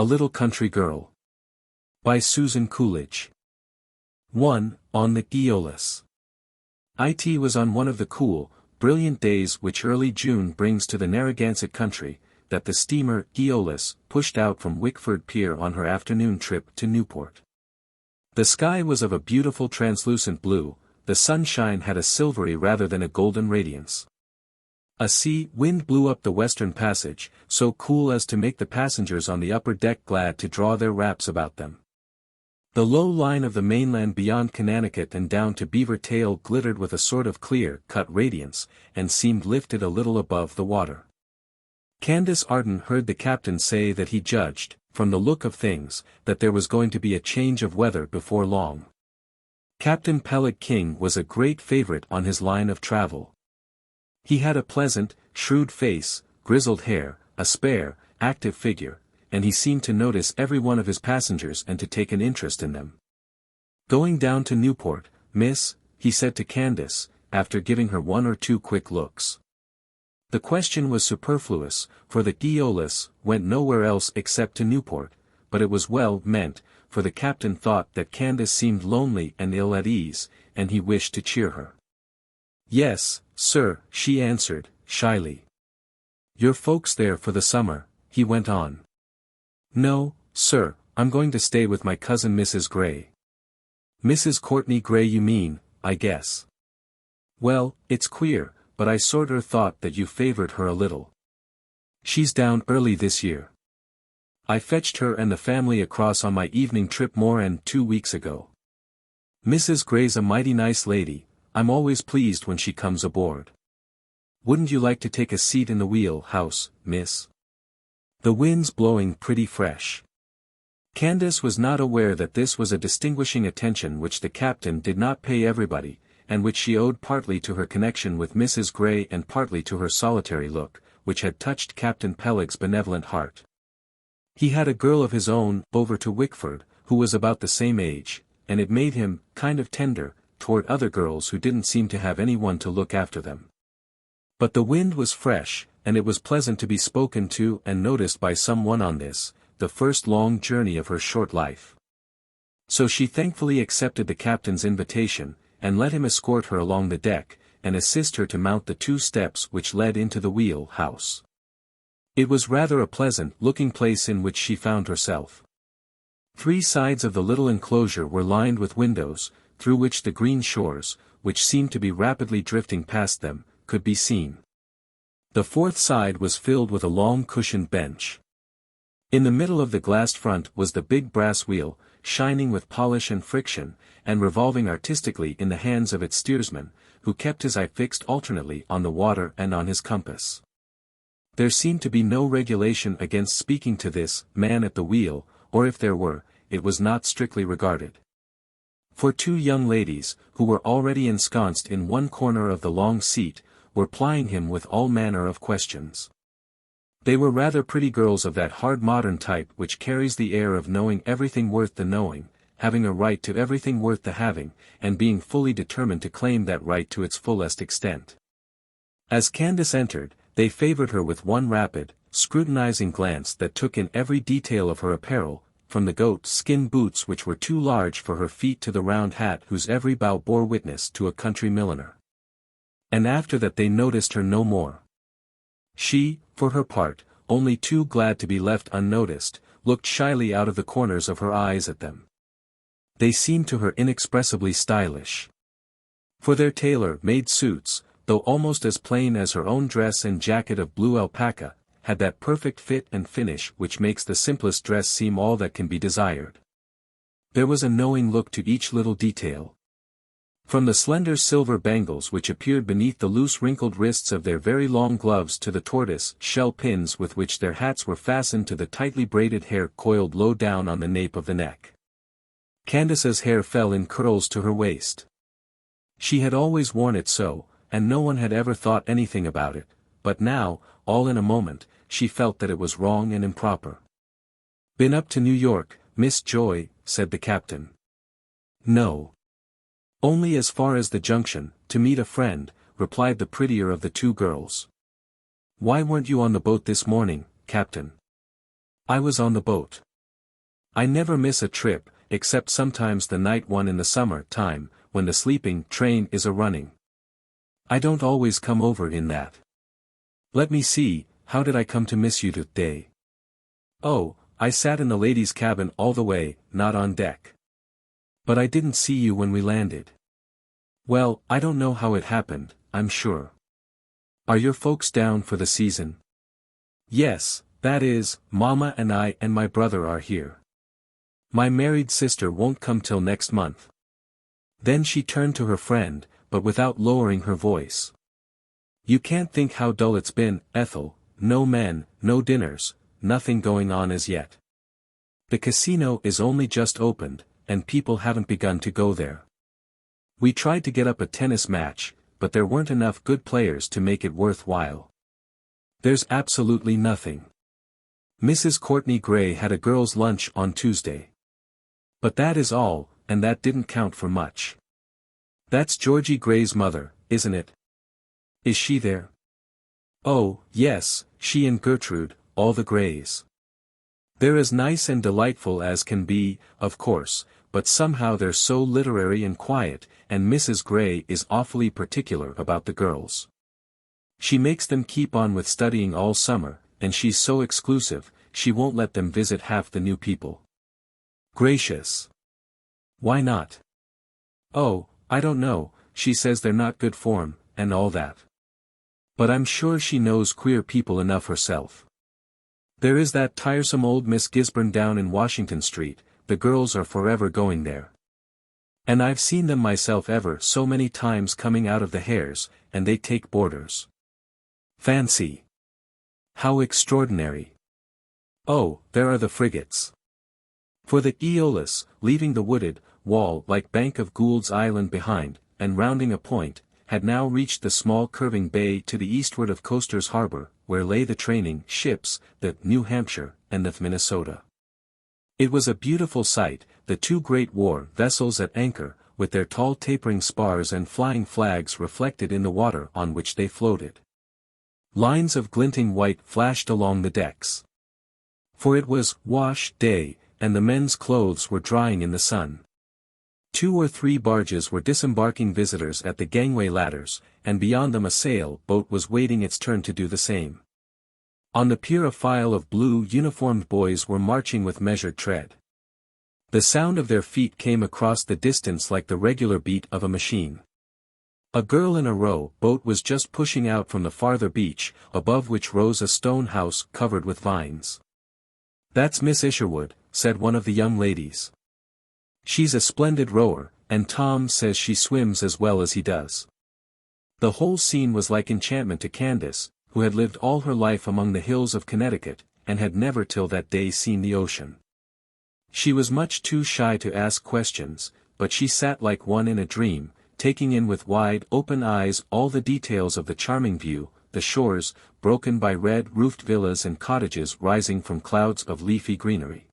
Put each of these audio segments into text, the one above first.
A Little Country Girl. By Susan Coolidge. 1. On the Eolus. It was on one of the cool, brilliant days which early June brings to the Narragansett country, that the steamer Eolus pushed out from Wickford Pier on her afternoon trip to Newport. The sky was of a beautiful translucent blue, the sunshine had a silvery rather than a golden radiance. A sea wind blew up the western passage, so cool as to make the passengers on the upper deck glad to draw their wraps about them. The low line of the mainland beyond Connecticut and down to Beaver Tail glittered with a sort of clear-cut radiance, and seemed lifted a little above the water. Candace Arden heard the captain say that he judged, from the look of things, that there was going to be a change of weather before long. Captain Peleg King was a great favorite on his line of travel. He had a pleasant, shrewd face, grizzled hair, a spare, active figure, and he seemed to notice every one of his passengers and to take an interest in them. "Going down to Newport, miss?" he said to Candace, after giving her one or two quick looks. The question was superfluous, for the Eolus went nowhere else except to Newport, but it was well meant, for the captain thought that Candace seemed lonely and ill at ease, and he wished to cheer her. "Yes, sir," she answered, shyly. "Your folks there for the summer?" he went on. "No, sir, I'm going to stay with my cousin Mrs. Gray." "Mrs. Courtney Gray you mean, I guess. Well, it's queer, but I sorter thought that you favored her a little. She's down early this year. I fetched her and the family across on my evening trip more'n 2 weeks ago. Mrs. Gray's a mighty nice lady, I'm always pleased when she comes aboard. Wouldn't you like to take a seat in the wheel house, miss? The wind's blowing pretty fresh." Candace was not aware that this was a distinguishing attention which the captain did not pay everybody, and which she owed partly to her connection with Mrs. Gray and partly to her solitary look, which had touched Captain Peleg's benevolent heart. He had a girl of his own over to Wickford, who was about the same age, and it made him kind of tender toward other girls who didn't seem to have anyone to look after them. But the wind was fresh, and it was pleasant to be spoken to and noticed by someone on this, the first long journey of her short life. So she thankfully accepted the captain's invitation, and let him escort her along the deck, and assist her to mount the 2 steps which led into the wheel house. It was rather a pleasant-looking place in which she found herself. 3 sides of the little enclosure were lined with windows, through which the green shores, which seemed to be rapidly drifting past them, could be seen. The 4th side was filled with a long cushioned bench. In the middle of the glassed front was the big brass wheel, shining with polish and friction, and revolving artistically in the hands of its steersman, who kept his eye fixed alternately on the water and on his compass. There seemed to be no regulation against speaking to this man at the wheel, or if there were, it was not strictly regarded. For 2 young ladies, who were already ensconced in one corner of the long seat, were plying him with all manner of questions. They were rather pretty girls of that hard modern type which carries the air of knowing everything worth the knowing, having a right to everything worth the having, and being fully determined to claim that right to its fullest extent. As Candace entered, they favored her with one rapid, scrutinizing glance that took in every detail of her apparel, from the goat-skin boots which were too large for her feet to the round hat whose every bow bore witness to a country milliner. And after that they noticed her no more. She, for her part, only too glad to be left unnoticed, looked shyly out of the corners of her eyes at them. They seemed to her inexpressibly stylish. For their tailor-made suits, though almost as plain as her own dress and jacket of blue alpaca, had that perfect fit and finish which makes the simplest dress seem all that can be desired. There was a knowing look to each little detail. From the slender silver bangles which appeared beneath the loose wrinkled wrists of their very long gloves to the tortoise-shell pins with which their hats were fastened to the tightly braided hair coiled low down on the nape of the neck. Candace's hair fell in curls to her waist. She had always worn it so, and no one had ever thought anything about it, but now, all in a moment, she felt that it was wrong and improper. "Been up to New York, Miss Joy?" said the captain. "No. Only as far as the junction, to meet a friend," replied the prettier of the 2 girls. "Why weren't you on the boat this morning, Captain?" "I was on the boat. I never miss a trip, except sometimes the night one in the summer time, when the sleeping train is a-running. I don't always come over in that. Let me see, how did I come to miss you today? Oh, I sat in the ladies' cabin all the way, not on deck. But I didn't see you when we landed. Well, I don't know how it happened, I'm sure. Are your folks down for the season? Yes, that is, Mama and I and my brother are here. My married sister won't come till next month. Then she turned to her friend, but without lowering her voice. You can't think how dull it's been, Ethel, no men, no dinners, nothing going on as yet. The casino is only just opened, and people haven't begun to go there. We tried to get up a tennis match, but there weren't enough good players to make it worthwhile. There's absolutely nothing. Mrs. Courtney Gray had a girls' lunch on Tuesday. But that is all, and that didn't count for much. That's Georgie Gray's mother, isn't it? Is she there? Oh, yes, she and Gertrude, all the Grays. They're as nice and delightful as can be, of course, but somehow they're so literary and quiet, and Mrs. Gray is awfully particular about the girls. She makes them keep on with studying all summer, and she's so exclusive, she won't let them visit half the new people. Gracious. Why not? Oh, I don't know, she says they're not good form, and all that. But I'm sure she knows queer people enough herself. There is that tiresome old Miss Gisborne down in Washington Street, the girls are forever going there. And I've seen them myself ever so many times coming out of the Hares, and they take boarders. Fancy. How extraordinary. Oh, there are the frigates. For the Eolus, leaving the wooded, wall-like bank of Gould's Island behind, and rounding a point, had now reached the small curving bay to the eastward of Coaster's Harbor, where lay the training ships, the New Hampshire, and the Minnesota. It was a beautiful sight, the two great war vessels at anchor, with their tall tapering spars and flying flags reflected in the water on which they floated. Lines of glinting white flashed along the decks. For it was wash day, and the men's clothes were drying in the sun. 2 or 3 barges were disembarking visitors at the gangway ladders, and beyond them a sail boat was waiting its turn to do the same. On the pier a file of blue uniformed boys were marching with measured tread. The sound of their feet came across the distance like the regular beat of a machine. A girl in a row boat was just pushing out from the farther beach, above which rose a stone house covered with vines. "That's Miss Isherwood," said one of the young ladies. "She's a splendid rower, and Tom says she swims as well as he does." The whole scene was like enchantment to Candace, who had lived all her life among the hills of Connecticut, and had never till that day seen the ocean. She was much too shy to ask questions, but she sat like one in a dream, taking in with wide open eyes all the details of the charming view, the shores, broken by red-roofed villas and cottages rising from clouds of leafy greenery.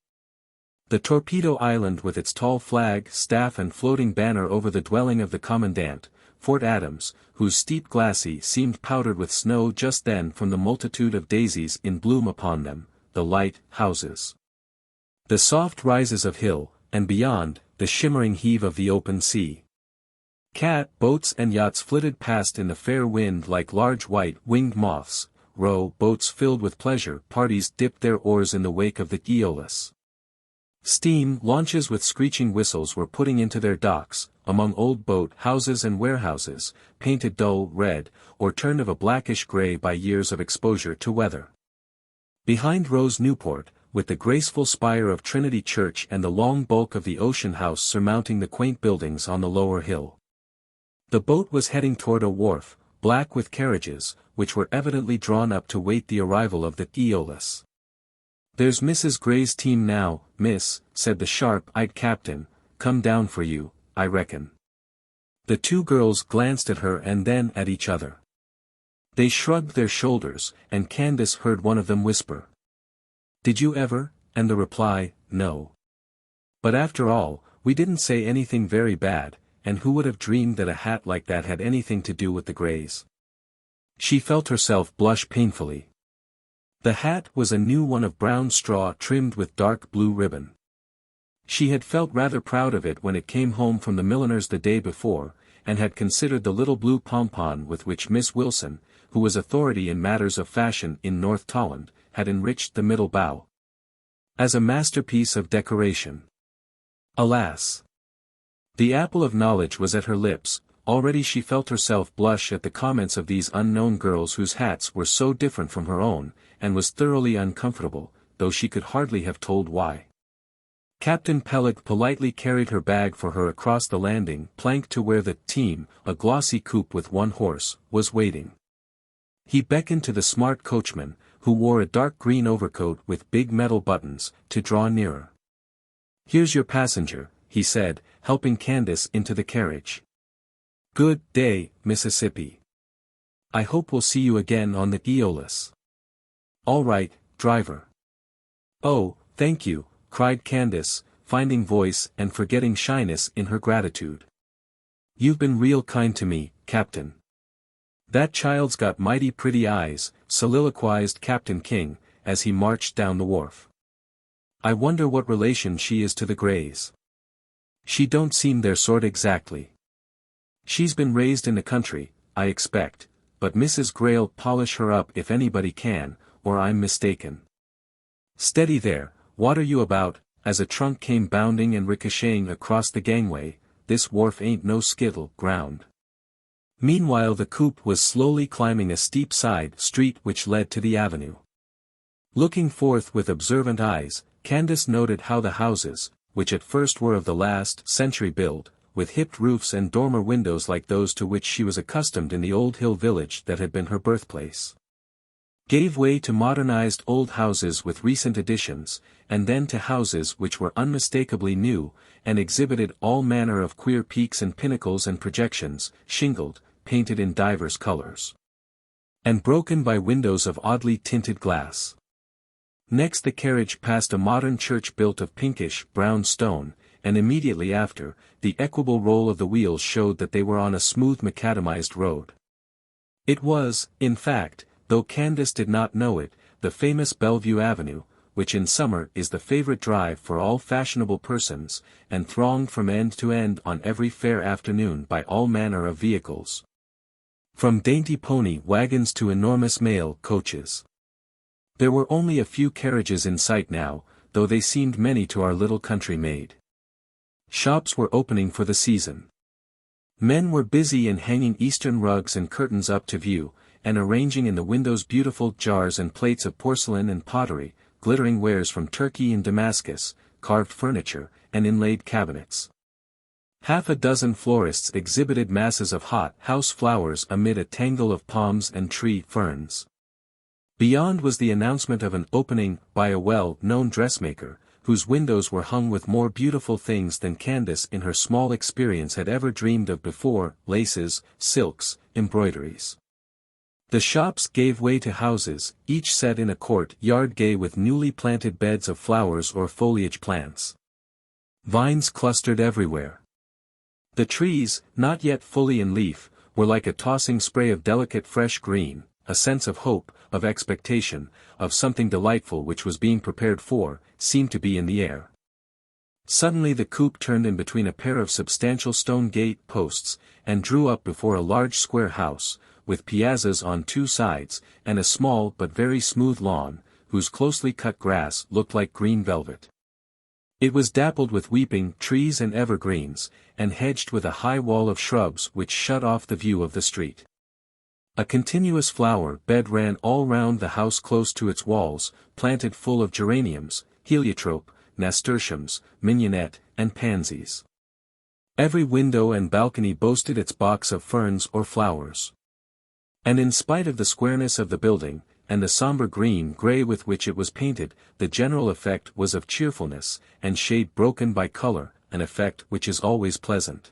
The Torpedo Island with its tall flag, staff and floating banner over the dwelling of the commandant, Fort Adams, whose steep glacis seemed powdered with snow just then from the multitude of daisies in bloom upon them, the light houses. The soft rises of hill, and beyond, the shimmering heave of the open sea. Cat boats and yachts flitted past in the fair wind like large white-winged moths, row boats filled with pleasure parties dipped their oars in the wake of the Eolus. Steam launches with screeching whistles were putting into their docks, among old boat houses and warehouses, painted dull red, or turned of a blackish gray by years of exposure to weather. Behind rose Newport, with the graceful spire of Trinity Church and the long bulk of the Ocean House surmounting the quaint buildings on the lower hill. The boat was heading toward a wharf, black with carriages, which were evidently drawn up to wait the arrival of the Eolus. "There's Mrs. Gray's team now, miss," said the sharp-eyed captain, "come down for you, I reckon." The two girls glanced at her and then at each other. They shrugged their shoulders, and Candace heard one of them whisper, "Did you ever?" and the reply, "No. But after all, we didn't say anything very bad, and who would have dreamed that a hat like that had anything to do with the Grays?" She felt herself blush painfully. The hat was a new one of brown straw trimmed with dark blue ribbon. She had felt rather proud of it when it came home from the milliner's the day before, and had considered the little blue pompon with which Miss Wilson, who was authority in matters of fashion in North Tolland, had enriched the middle bow, as a masterpiece of decoration. Alas! The apple of knowledge was at her lips. Already she felt herself blush at the comments of these unknown girls whose hats were so different from her own, and was thoroughly uncomfortable, though she could hardly have told why. Captain Peleg politely carried her bag for her across the landing plank to where the team, a glossy coupe with one horse, was waiting. He beckoned to the smart coachman, who wore a dark green overcoat with big metal buttons, to draw nearer. "Here's your passenger," he said, helping Candace into the carriage. "Good day, Mississippi. I hope we'll see you again on the Eolus." "All right, driver." "Oh, thank you," cried Candace, finding voice and forgetting shyness in her gratitude. "You've been real kind to me, Captain." "That child's got mighty pretty eyes," soliloquized Captain King, as he marched down the wharf. "I wonder what relation she is to the Greys. She don't seem their sort exactly. She's been raised in the country, I expect, but Mrs. Grey'll polish her up if anybody can, or I'm mistaken. Steady there, what are you about?" As a trunk came bounding and ricocheting across the gangway. "This wharf ain't no skittle ground." Meanwhile the coupe was slowly climbing a steep side street which led to the avenue. Looking forth with observant eyes, Candace noted how the houses, which at first were of the last century build, with hipped roofs and dormer windows like those to which she was accustomed in the old hill village that had been her birthplace, gave way to modernized old houses with recent additions, and then to houses which were unmistakably new, and exhibited all manner of queer peaks and pinnacles and projections, shingled, painted in divers colors, and broken by windows of oddly tinted glass. Next the carriage passed a modern church built of pinkish brown stone, and immediately after, the equable roll of the wheels showed that they were on a smooth macadamized road. It was, in fact, though Candace did not know it, the famous Bellevue Avenue, which in summer is the favorite drive for all fashionable persons, and thronged from end to end on every fair afternoon by all manner of vehicles, from dainty pony wagons to enormous mail coaches. There were only a few carriages in sight now, though they seemed many to our little country maid. Shops were opening for the season. Men were busy in hanging Eastern rugs and curtains up to view, and arranging in the windows beautiful jars and plates of porcelain and pottery, glittering wares from Turkey and Damascus, carved furniture, and inlaid cabinets. Half a dozen florists exhibited masses of hot house flowers amid a tangle of palms and tree ferns. Beyond was the announcement of an opening by a well-known dressmaker, whose windows were hung with more beautiful things than Candace in her small experience had ever dreamed of before: laces, silks, embroideries. The shops gave way to houses, each set in a court-yard gay with newly planted beds of flowers or foliage plants. Vines clustered everywhere. The trees, not yet fully in leaf, were like a tossing spray of delicate fresh green, a sense of hope, of expectation, of something delightful which was being prepared for, seemed to be in the air. Suddenly the coupe turned in between a pair of substantial stone gate posts, and drew up before a large square house, with piazzas on two sides, and a small but very smooth lawn, whose closely cut grass looked like green velvet. It was dappled with weeping trees and evergreens, and hedged with a high wall of shrubs which shut off the view of the street. A continuous flower bed ran all round the house close to its walls, planted full of geraniums, heliotrope, nasturtiums, mignonette, and pansies. Every window and balcony boasted its box of ferns or flowers. And in spite of the squareness of the building, and the somber green-gray with which it was painted, the general effect was of cheerfulness, and shade broken by color, an effect which is always pleasant.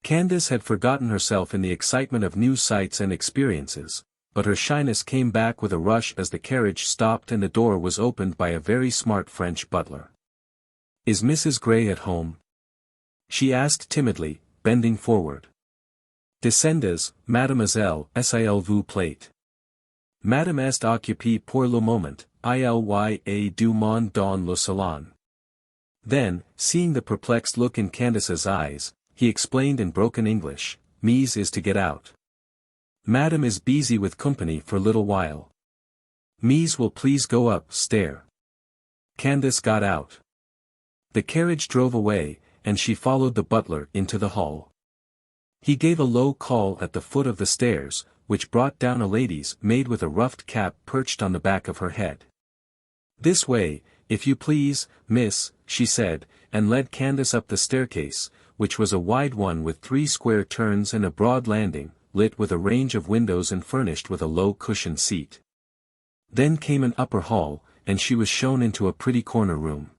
Candace had forgotten herself in the excitement of new sights and experiences, but her shyness came back with a rush as the carriage stopped and the door was opened by a very smart French butler. "Is Mrs. Grey at home?" she asked timidly, bending forward. "Descendez, mademoiselle, s'il vous plaît. Madame est occupée pour le moment, il y a du monde dans le salon." Then, seeing the perplexed look in Candace's eyes, he explained in broken English, "Mees is to get out. Madam is busy with company for little while. Mees will please go up stair." Candace got out. The carriage drove away, and she followed the butler into the hall. He gave a low call at the foot of the stairs, which brought down a lady's maid with a ruffed cap perched on the back of her head. "This way, if you please, miss," she said, and led Candace up the staircase, which was a wide one with 3 square turns and a broad landing, lit with a range of windows and furnished with a low cushioned seat. Then came an upper hall, and she was shown into a pretty corner room.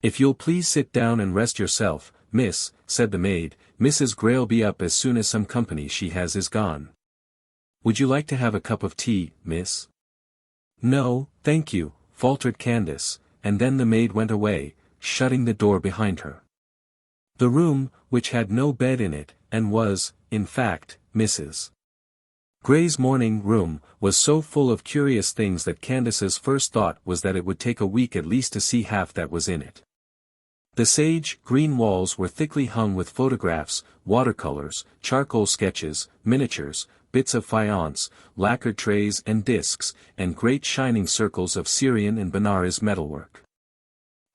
"If you'll please sit down and rest yourself, miss," said the maid, "Mrs. Gray'll be up as soon as some company she has is gone. Would you like to have a cup of tea, miss?" "No, thank you," faltered Candace, and then the maid went away, shutting the door behind her. The room, which had no bed in it, and was, in fact, Mrs. Gray's morning room, was so full of curious things that Candace's first thought was that it would take a week at least to see half that was in it. The sage green walls were thickly hung with photographs, watercolors, charcoal sketches, miniatures, bits of faience, lacquered trays and discs, and great shining circles of Syrian and Benares metalwork.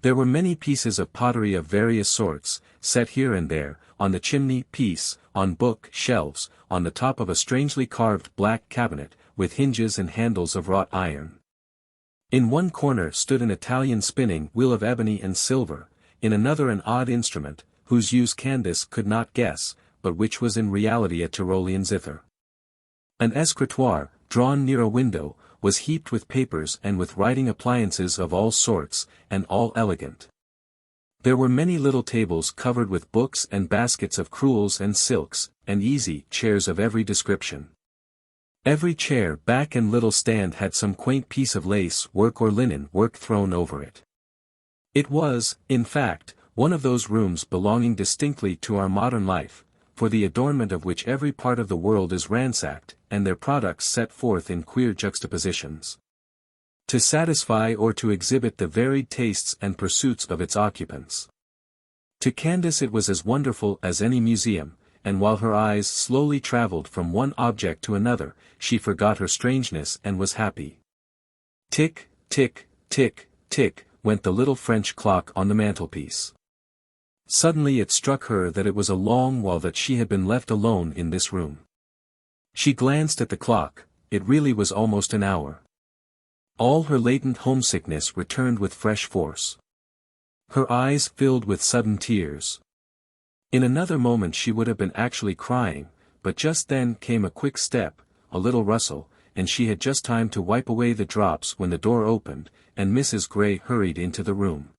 There were many pieces of pottery of various sorts, set here and there, on the chimney piece, on book shelves, on the top of a strangely carved black cabinet, with hinges and handles of wrought iron. In one corner stood an Italian spinning wheel of ebony and silver, in another an odd instrument, whose use Candace could not guess, but which was in reality a Tyrolean zither. An escritoire, drawn near a window, was heaped with papers and with writing appliances of all sorts, and all elegant. There were many little tables covered with books and baskets of crewels and silks, and easy chairs of every description. Every chair, back and little stand had some quaint piece of lace work or linen work thrown over it. It was, in fact, one of those rooms belonging distinctly to our modern life, for the adornment of which every part of the world is ransacked, and their products set forth in queer juxtapositions, to satisfy or to exhibit the varied tastes and pursuits of its occupants. To Candace it was as wonderful as any museum, and while her eyes slowly traveled from one object to another, she forgot her strangeness and was happy. Tick, tick, tick, tick, went the little French clock on the mantelpiece. Suddenly it struck her that it was a long while that she had been left alone in this room. She glanced at the clock, it really was almost an hour. All her latent homesickness returned with fresh force. Her eyes filled with sudden tears. In another moment she would have been actually crying, but just then came a quick step, a little rustle, and she had just time to wipe away the drops when the door opened, and Mrs. Gray hurried into the room.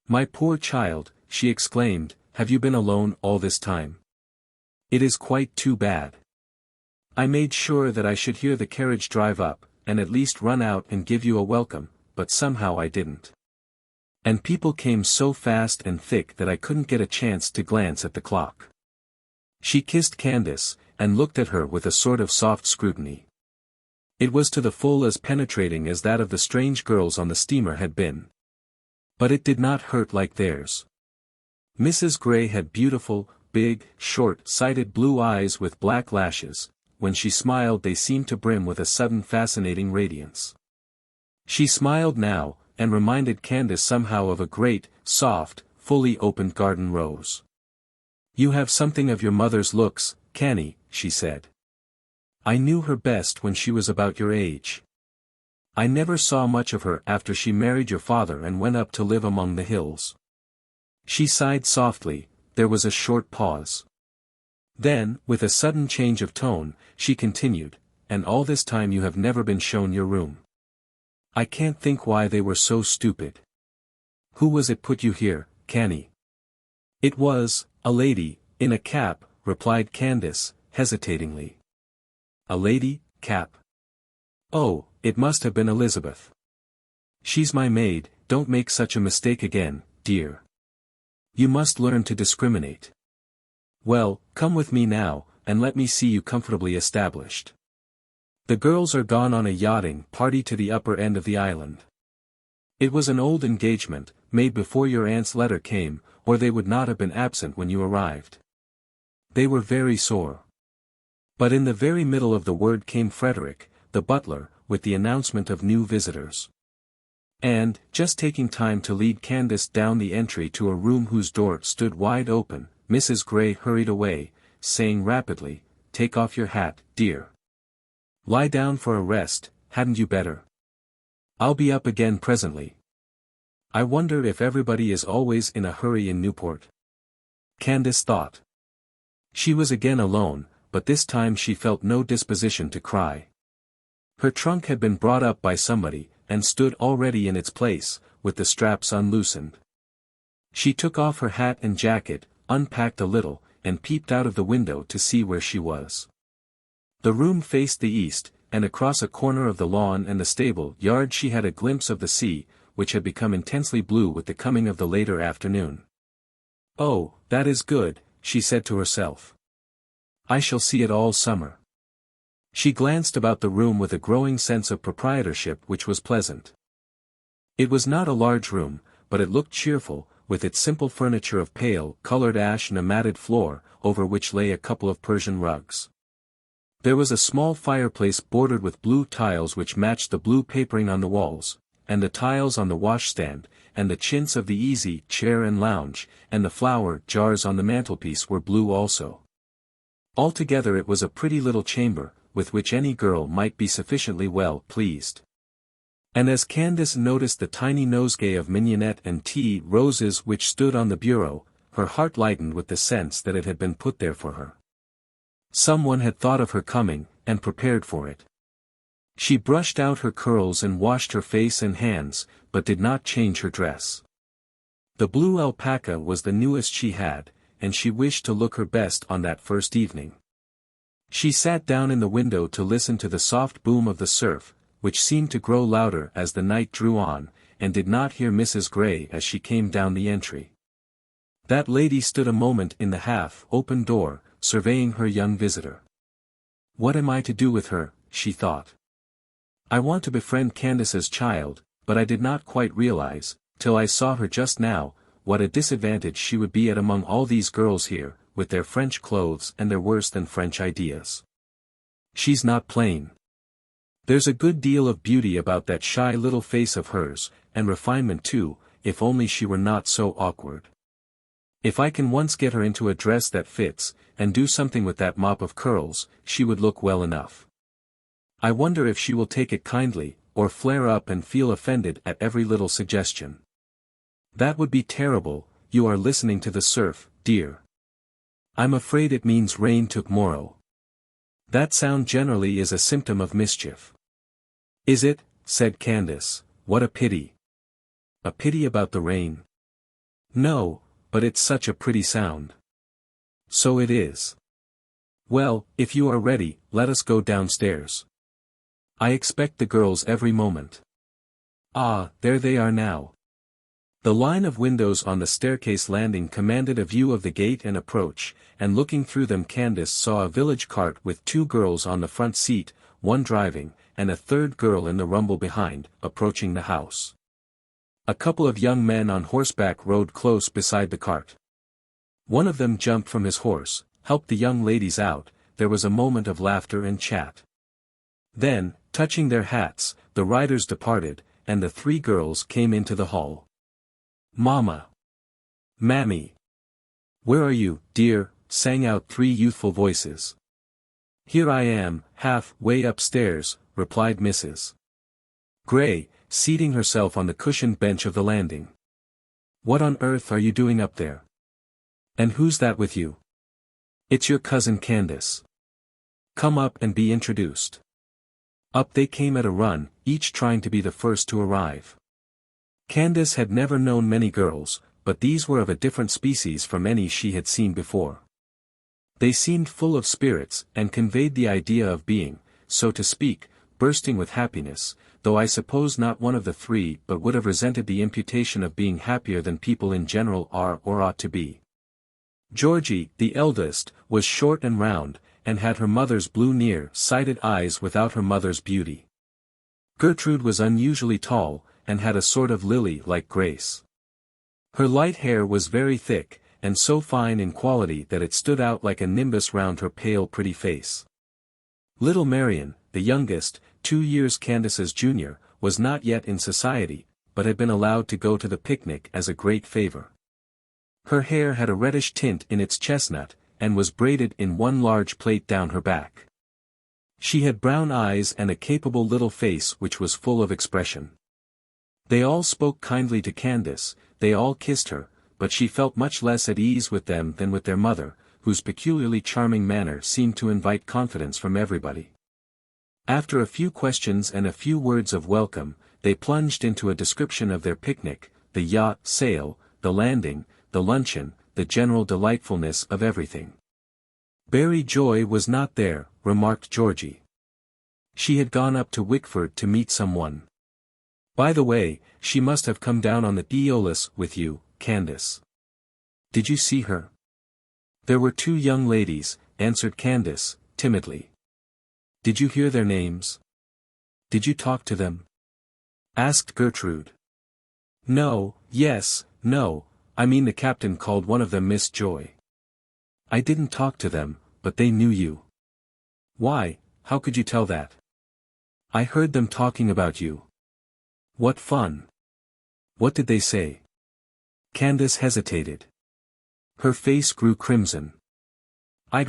"My poor child," she exclaimed, "have you been alone all this time? It is quite too bad. I made sure that I should hear the carriage drive up, and at least run out and give you a welcome, but somehow I didn't. And people came so fast and thick that I couldn't get a chance to glance at the clock." She kissed Candace, and looked at her with a sort of soft scrutiny. It was to the full as penetrating as that of the strange girls on the steamer had been. But it did not hurt like theirs. Mrs. Gray had beautiful, big, short-sighted blue eyes with black lashes. When she smiled they seemed to brim with a sudden fascinating radiance. She smiled now, and reminded Candace somehow of a great, soft, fully opened garden rose. "You have something of your mother's looks, Canny," she said. "I knew her best when she was about your age. I never saw much of her after she married your father and went up to live among the hills." She sighed softly, there was a short pause. Then, with a sudden change of tone, she continued, "And all this time you have never been shown your room. I can't think why they were so stupid. Who was it put you here, Canny?" "It was, a lady, in a cap," replied Candace, hesitatingly. "A lady, cap? Oh, it must have been Elizabeth. She's my maid, don't make such a mistake again, dear. You must learn to discriminate. Well, come with me now, and let me see you comfortably established. The girls are gone on a yachting party to the upper end of the island." It was an old engagement, made before your aunt's letter came, or they would not have been absent when you arrived. They were very sore. But in the very middle of the word came Frederick, the butler, with the announcement of new visitors. And, just taking time to lead Candace down the entry to a room whose door stood wide open, Mrs. Gray hurried away, saying rapidly, "Take off your hat, dear. Lie down for a rest, hadn't you better? I'll be up again presently." I wonder if everybody is always in a hurry in Newport. Candace thought. She was again alone, but this time she felt no disposition to cry. Her trunk had been brought up by somebody, and stood already in its place, with the straps unloosened. She took off her hat and jacket, unpacked a little, and peeped out of the window to see where she was. The room faced the east, and across a corner of the lawn and the stable yard she had a glimpse of the sea, which had become intensely blue with the coming of the later afternoon. "Oh, that is good," she said to herself. "I shall see it all summer." She glanced about the room with a growing sense of proprietorship which was pleasant. It was not a large room, but it looked cheerful, with its simple furniture of pale, colored ash and a matted floor, over which lay a couple of Persian rugs. There was a small fireplace bordered with blue tiles which matched the blue papering on the walls, and the tiles on the washstand, and the chintz of the easy chair and lounge, and the flower jars on the mantelpiece were blue also. Altogether it was a pretty little chamber, with which any girl might be sufficiently well pleased. And as Candace noticed the tiny nosegay of mignonette and tea roses which stood on the bureau, her heart lightened with the sense that it had been put there for her. Someone had thought of her coming, and prepared for it. She brushed out her curls and washed her face and hands, but did not change her dress. The blue alpaca was the newest she had, and she wished to look her best on that first evening. She sat down in the window to listen to the soft boom of the surf, which seemed to grow louder as the night drew on, and did not hear Mrs. Gray as she came down the entry. That lady stood a moment in the half-open door, surveying her young visitor. "What am I to do with her?" she thought. "I want to befriend Candace's child, but I did not quite realize, till I saw her just now, what a disadvantage she would be at among all these girls here, with their French clothes and their worse-than-French ideas. She's not plain. There's a good deal of beauty about that shy little face of hers, and refinement too, if only she were not so awkward. If I can once get her into a dress that fits, and do something with that mop of curls, she would look well enough. I wonder if she will take it kindly, or flare up and feel offended at every little suggestion. That would be terrible. You are listening to the surf, dear. I'm afraid it means rain tomorrow. That sound generally is a symptom of mischief." "Is it?" said Candace. "What a pity." "A pity about the rain?" "No, but it's such a pretty sound." "So it is. Well, if you are ready, let us go downstairs. I expect the girls every moment." "Ah, there they are now." The line of windows on the staircase landing commanded a view of the gate and approach, and looking through them Candace saw a village cart with 2 girls on the front seat, one driving, and a third girl in the rumble behind, approaching the house. A couple of young men on horseback rode close beside the cart. One of them jumped from his horse, helped the young ladies out, there was a moment of laughter and chat. Then, touching their hats, the riders departed, and the 3 girls came into the hall. "Mama! Mammy! Where are you, dear?" sang out 3 youthful voices. "Here I am, half-way upstairs," replied Mrs. Gray, seating herself on the cushioned bench of the landing. "What on earth are you doing up there? And who's that with you?" "It's your cousin Candace. Come up and be introduced." Up they came at a run, each trying to be the first to arrive. Candace had never known many girls, but these were of a different species from any she had seen before. They seemed full of spirits, and conveyed the idea of being, so to speak, bursting with happiness, though I suppose not one of the 3 but would have resented the imputation of being happier than people in general are or ought to be. Georgie, the eldest, was short and round, and had her mother's blue near-sighted eyes without her mother's beauty. Gertrude was unusually tall, and had a sort of lily-like grace. Her light hair was very thick, and so fine in quality that it stood out like a nimbus round her pale pretty face. Little Marion, the youngest, 2 years Candace's junior, was not yet in society, but had been allowed to go to the picnic as a great favor. Her hair had a reddish tint in its chestnut, and was braided in one large plait down her back. She had brown eyes and a capable little face which was full of expression. They all spoke kindly to Candace, they all kissed her, but she felt much less at ease with them than with their mother, whose peculiarly charming manner seemed to invite confidence from everybody. After a few questions and a few words of welcome, they plunged into a description of their picnic, the yacht sail, the landing, the luncheon, the general delightfulness of everything. Barry Joy was not there, remarked Georgie. She had gone up to Wickford to meet someone. By the way, she must have come down on the Eolus with you, Candace. Did you see her? There were 2 young ladies, answered Candace, timidly. Did you hear their names? Did you talk to them? Asked Gertrude. No, yes, no, I mean the captain called one of them Miss Joy. I didn't talk to them, but they knew you. Why, how could you tell that? I heard them talking about you. What fun. What did they say? Candace hesitated. Her face grew crimson. I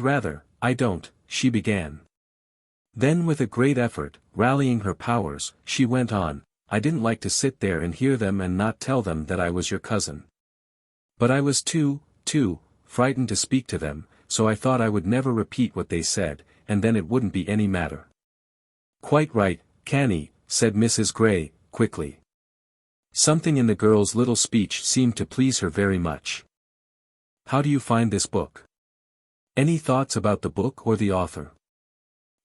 don't, she began. Then with a great effort, rallying her powers, she went on, I didn't like to sit there and hear them and not tell them that I was your cousin. But I was too frightened to speak to them, so I thought I would never repeat what they said, and then it wouldn't be any matter. Quite right, Canny, said Mrs. Gray, quickly. Something in the girl's little speech seemed to please her very much. How do you find this book? Any thoughts about the book or the author?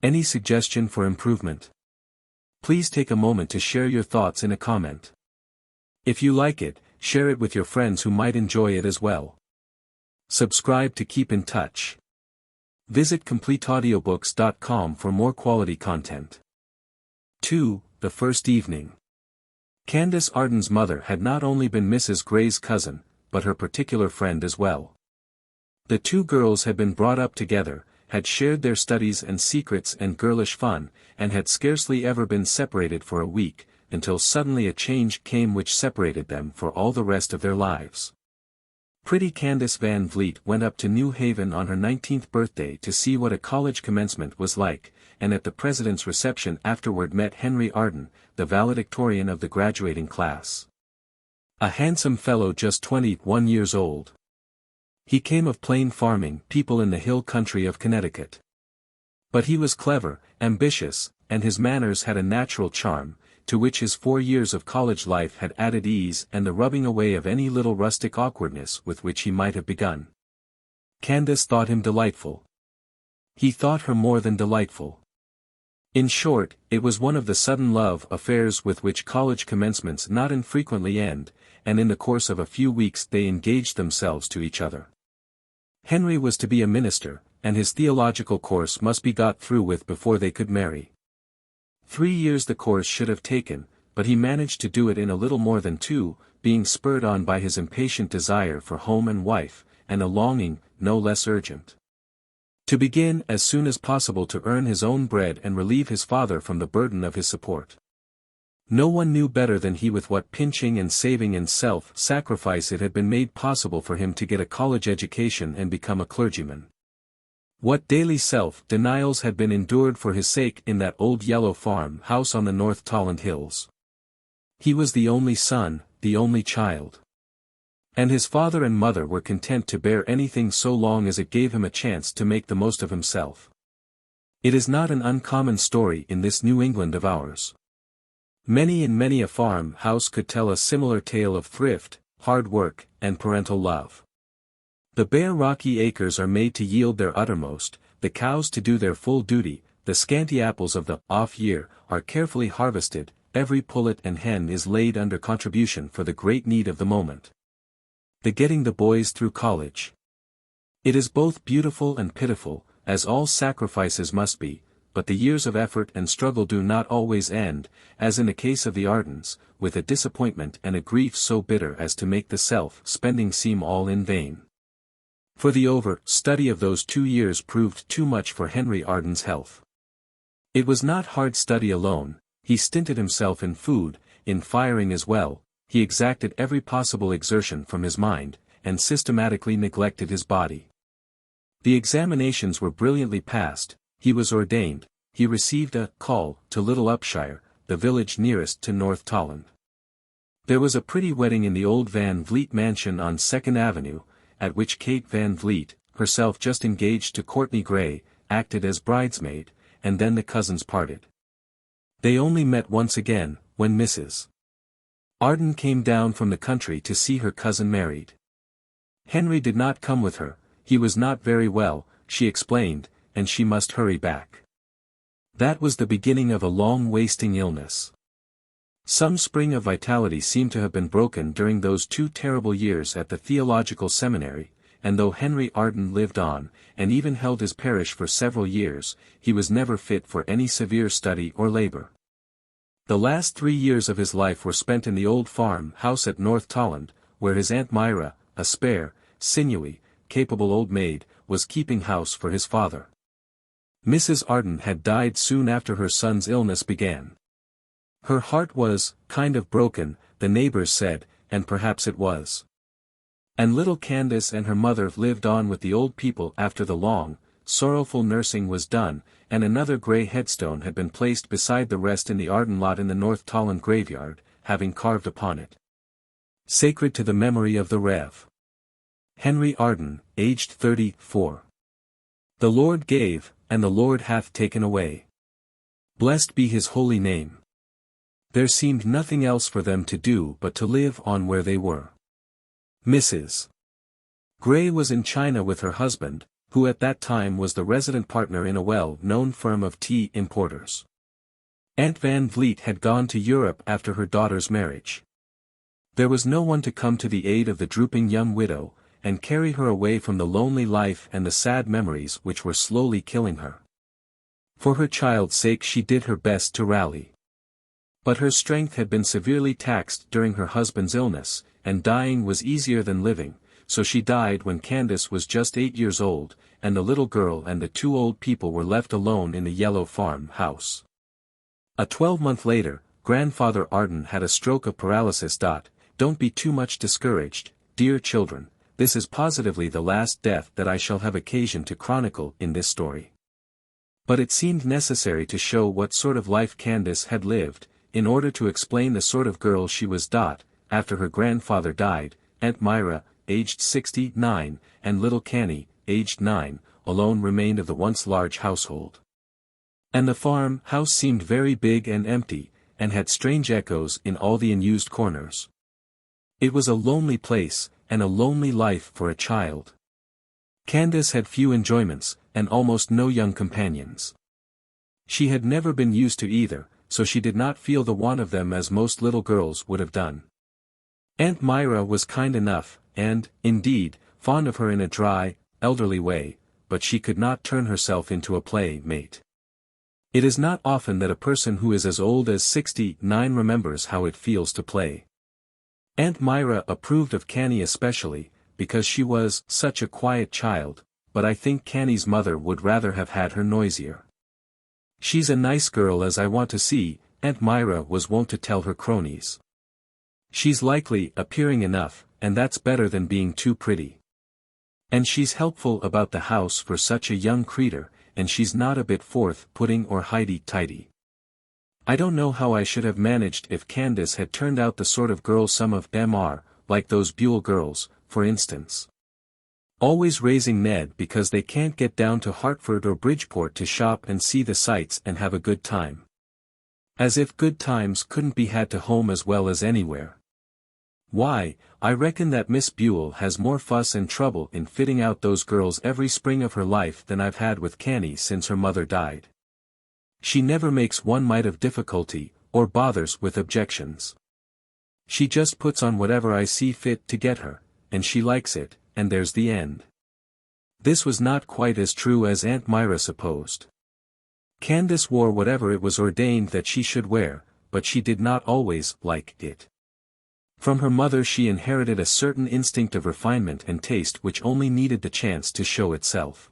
Any suggestion for improvement? Please take a moment to share your thoughts in a comment. If you like it, share it with your friends who might enjoy it as well. Subscribe to keep in touch. Visit CompleteAudiobooks.com for more quality content. 2. The First Evening. Candace Arden's mother had not only been Mrs. Gray's cousin, but her particular friend as well. The 2 girls had been brought up together, had shared their studies and secrets and girlish fun, and had scarcely ever been separated for a week, until suddenly a change came which separated them for all the rest of their lives. Pretty Candace Van Vliet went up to New Haven on her 19th birthday to see what a college commencement was like, and at the president's reception afterward met Henry Arden, the valedictorian of the graduating class. A handsome fellow just 21 years old. He came of plain farming people in the hill country of Connecticut. But he was clever, ambitious, and his manners had a natural charm, to which his 4 years of college life had added ease and the rubbing away of any little rustic awkwardness with which he might have begun. Candace thought him delightful. He thought her more than delightful. In short, it was one of the sudden love affairs with which college commencements not infrequently end, and in the course of a few weeks they engaged themselves to each other. Henry was to be a minister, and his theological course must be got through with before they could marry. 3 years the course should have taken, but he managed to do it in a little more than 2, being spurred on by his impatient desire for home and wife, and a longing, no less urgent, to begin as soon as possible to earn his own bread and relieve his father from the burden of his support. No one knew better than he with what pinching and saving and self-sacrifice it had been made possible for him to get a college education and become a clergyman. What daily self-denials had been endured for his sake in that old yellow farm house on the North Tolland Hills. He was the only son, the only child. And his father and mother were content to bear anything so long as it gave him a chance to make the most of himself. It is not an uncommon story in this New England of ours. Many and many a farm house could tell a similar tale of thrift, hard work, and parental love. The bare rocky acres are made to yield their uttermost, the cows to do their full duty, the scanty apples of the off-year are carefully harvested, every pullet and hen is laid under contribution for the great need of the moment. The getting the boys through college. It is both beautiful and pitiful, as all sacrifices must be, but the years of effort and struggle do not always end, as in the case of the Ardens, with a disappointment and a grief so bitter as to make the self-spending seem all in vain. For the over-study of those 2 years proved too much for Henry Arden's health. It was not hard study alone, he stinted himself in food, in firing as well, he exacted every possible exertion from his mind, and systematically neglected his body. The examinations were brilliantly passed, he was ordained, he received a call to Little Upshire, the village nearest to North Tolland. There was a pretty wedding in the old Van Vliet mansion on 2nd Avenue, at which Kate Van Vliet, herself just engaged to Courtney Gray, acted as bridesmaid, and then the cousins parted. They only met once again, when Mrs. Arden came down from the country to see her cousin married. Henry did not come with her, he was not very well, she explained, and she must hurry back. That was the beginning of a long wasting illness. Some spring of vitality seemed to have been broken during those 2 terrible years at the theological seminary, and though Henry Arden lived on, and even held his parish for several years, he was never fit for any severe study or labor. The last 3 years of his life were spent in the old farm house at North Tolland, where his Aunt Myra, a spare, sinewy, capable old maid, was keeping house for his father. Mrs. Arden had died soon after her son's illness began. Her heart was, kind of broken, the neighbors said, and perhaps it was. And little Candace and her mother lived on with the old people after the long, sorrowful nursing was done, and another grey headstone had been placed beside the rest in the Arden lot in the North Tolland graveyard, having carved upon it. Sacred to the memory of the Rev. Henry Arden, aged 34. The Lord gave, and the Lord hath taken away. Blessed be his holy name. There seemed nothing else for them to do but to live on where they were. Mrs. Gray was in China with her husband, who at that time was the resident partner in a well-known firm of tea importers. Aunt Van Vliet had gone to Europe after her daughter's marriage. There was no one to come to the aid of the drooping young widow, and carry her away from the lonely life and the sad memories which were slowly killing her. For her child's sake she did her best to rally. But her strength had been severely taxed during her husband's illness, and dying was easier than living, so she died when Candace was just 8 years old, and the little girl and the 2 old people were left alone in the yellow farm house. A 12-month later, Grandfather Arden had a stroke of paralysis. Don't be too much discouraged, dear children, this is positively the last death that I shall have occasion to chronicle in this story. But it seemed necessary to show what sort of life Candace had lived, in order to explain the sort of girl she was. After her grandfather died, Aunt Myra, aged 69, and little Canny, aged 9, alone remained of the once large household. And the farm house seemed very big and empty, and had strange echoes in all the unused corners. It was a lonely place, and a lonely life for a child. Candace had few enjoyments, and almost no young companions. She had never been used to either, so she did not feel the want of them as most little girls would have done. Aunt Myra was kind enough, and, indeed, fond of her in a dry, elderly way, but she could not turn herself into a playmate. It is not often that a person who is as old as 69 remembers how it feels to play. Aunt Myra approved of Canny especially, because she was such a quiet child, but I think Canny's mother would rather have had her noisier. She's a nice girl as I want to see, Aunt Myra was wont to tell her cronies. She's likely appearing enough, and that's better than being too pretty. And she's helpful about the house for such a young creetur, and she's not a bit forth-putting or highty-tighty. I don't know how I should have managed if Candace had turned out the sort of girl some of them are, like those Buell girls, for instance. Always raising Ned because they can't get down to Hartford or Bridgeport to shop and see the sights and have a good time. As if good times couldn't be had to home as well as anywhere. Why, I reckon that Miss Buell has more fuss and trouble in fitting out those girls every spring of her life than I've had with Canny since her mother died. She never makes one mite of difficulty, or bothers with objections. She just puts on whatever I see fit to get her, and she likes it, and there's the end. This was not quite as true as Aunt Myra supposed. Candace wore whatever it was ordained that she should wear, but she did not always like it. From her mother she inherited a certain instinct of refinement and taste which only needed the chance to show itself.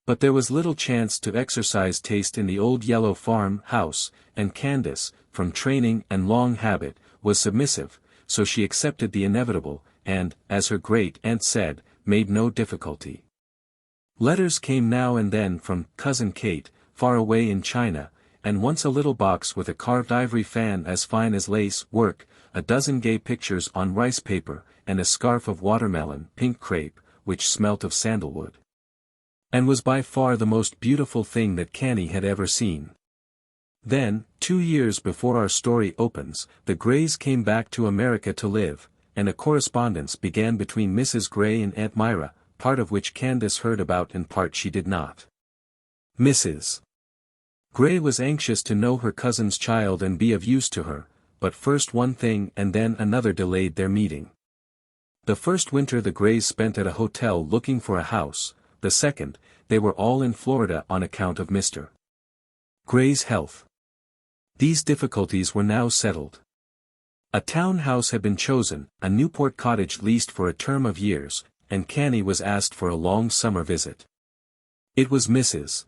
But there was little chance to exercise taste in the old yellow farm house, and Candace, from training and long habit, was submissive, so she accepted the inevitable, and, as her great-aunt said, made no difficulty. Letters came now and then from Cousin Kate, far away in China, and once a little box with a carved ivory fan as fine as lace work, a dozen gay pictures on rice paper, and a scarf of watermelon pink crepe, which smelt of sandalwood. And was by far the most beautiful thing that Canny had ever seen. Then, 2 years before our story opens, the Greys came back to America to live, and a correspondence began between Mrs. Grey and Aunt Myra, part of which Candace heard about and part she did not. Mrs. Grey was anxious to know her cousin's child and be of use to her, but first one thing and then another delayed their meeting. The first winter the Greys spent at a hotel looking for a house, the second, they were all in Florida on account of Mr. Grey's health. These difficulties were now settled. A town house had been chosen, a Newport cottage leased for a term of years, and Canny was asked for a long summer visit. It was Mrs.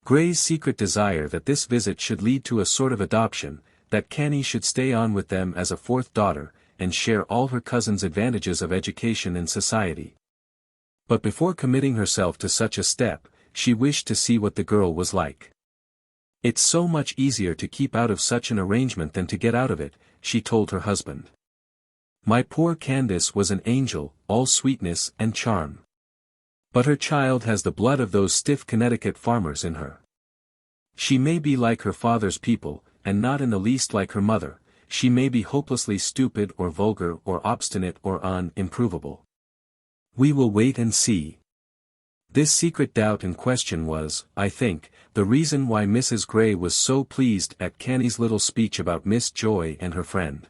Grey's secret desire that this visit should lead to a sort of adoption, that Canny should stay on with them as a fourth daughter, and share all her cousin's advantages of education and society. But before committing herself to such a step, she wished to see what the girl was like. "It's so much easier to keep out of such an arrangement than to get out of it," she told her husband. "My poor Candace was an angel, all sweetness and charm. But her child has the blood of those stiff Connecticut farmers in her. She may be like her father's people, and not in the least like her mother. She may be hopelessly stupid or vulgar or obstinate or unimprovable. We will wait and see." This secret doubt and question was, I think, the reason why Mrs. Grey was so pleased at Canny's little speech about Miss Joy and her friend.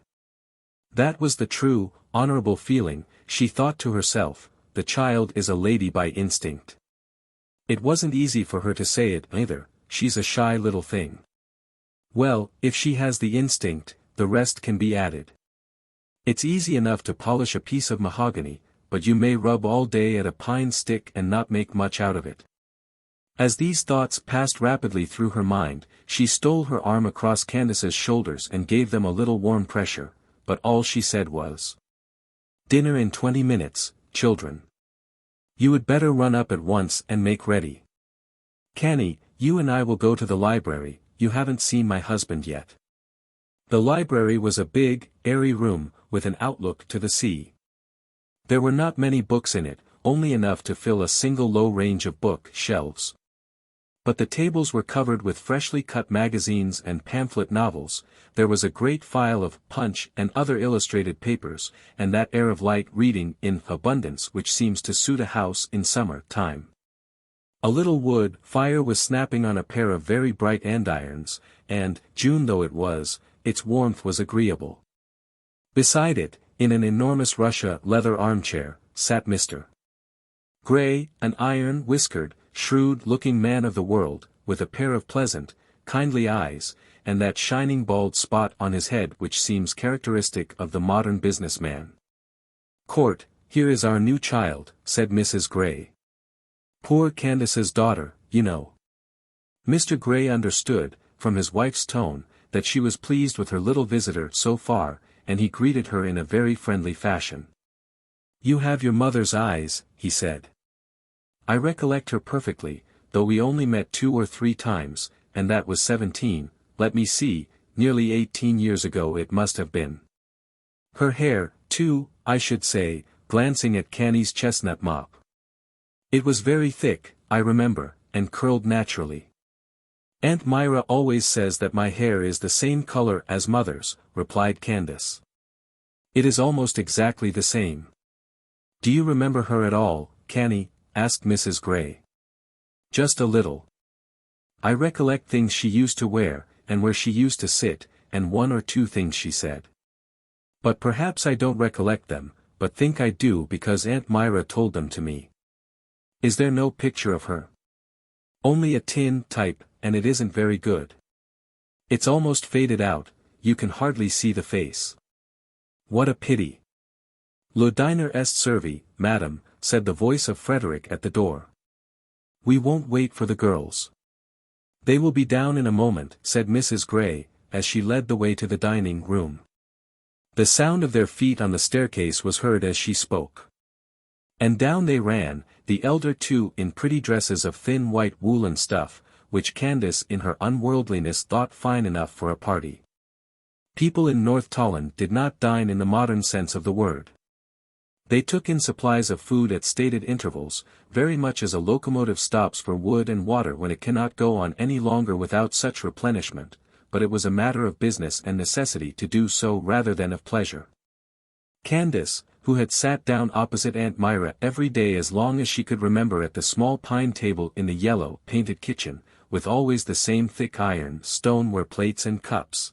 That was the true, honorable feeling, she thought to herself, the child is a lady by instinct. It wasn't easy for her to say it either, she's a shy little thing. Well, if she has the instinct, the rest can be added. It's easy enough to polish a piece of mahogany, but you may rub all day at a pine stick and not make much out of it. As these thoughts passed rapidly through her mind, she stole her arm across Candace's shoulders and gave them a little warm pressure, but all she said was, "Dinner in 20 minutes, children. You would better run up at once and make ready. Canny, you and I will go to the library, you haven't seen my husband yet." The library was a big, airy room, with an outlook to the sea. There were not many books in it, only enough to fill a single low range of book shelves. But the tables were covered with freshly cut magazines and pamphlet novels, there was a great file of Punch and other illustrated papers, and that air of light reading in abundance which seems to suit a house in summer time. A little wood fire was snapping on a pair of very bright andirons, and, June though it was, its warmth was agreeable. Beside it, in an enormous Russia leather armchair, sat Mr. Grey, an iron-whiskered, shrewd-looking man of the world, with a pair of pleasant, kindly eyes, and that shining bald spot on his head which seems characteristic of the modern businessman. "Court, here is our new child," said Mrs. Grey. "Poor Candace's daughter, you know." Mr. Grey understood, from his wife's tone, that she was pleased with her little visitor so far, and he greeted her in a very friendly fashion. "You have your mother's eyes," he said. "I recollect her perfectly, though we only met 2 or 3 times, and that was 17, let me see, nearly 18 years ago it must have been. Her hair, too, I should say," glancing at Canny's chestnut mop. "It was very thick, I remember, and curled naturally." "Aunt Myra always says that my hair is the same color as mother's," replied Candace. "It is almost exactly the same." "Do you remember her at all, Canny?" asked Mrs. Grey. "Just a little. I recollect things she used to wear, and where she used to sit, and 1 or 2 things she said. But perhaps I don't recollect them, but think I do because Aunt Myra told them to me." "Is there no picture of her?" "Only a tin type, and it isn't very good. It's almost faded out, you can hardly see the face. What a pity. Le dîner est servi, madame, said the voice of Frederick at the door. We won't wait for the girls. They will be down in a moment, said Mrs. Gray, as she led the way to the dining room. The sound of their feet on the staircase was heard as she spoke. And down they ran, the elder two in pretty dresses of thin white woolen stuff, which Candace in her unworldliness thought fine enough for a party. People in North Tolland did not dine in the modern sense of the word. They took in supplies of food at stated intervals, very much as a locomotive stops for wood and water when it cannot go on any longer without such replenishment, but it was a matter of business and necessity to do so rather than of pleasure. Candace, who had sat down opposite Aunt Myra every day as long as she could remember at the small pine table in the yellow, painted kitchen, with always the same thick iron stoneware plates and cups.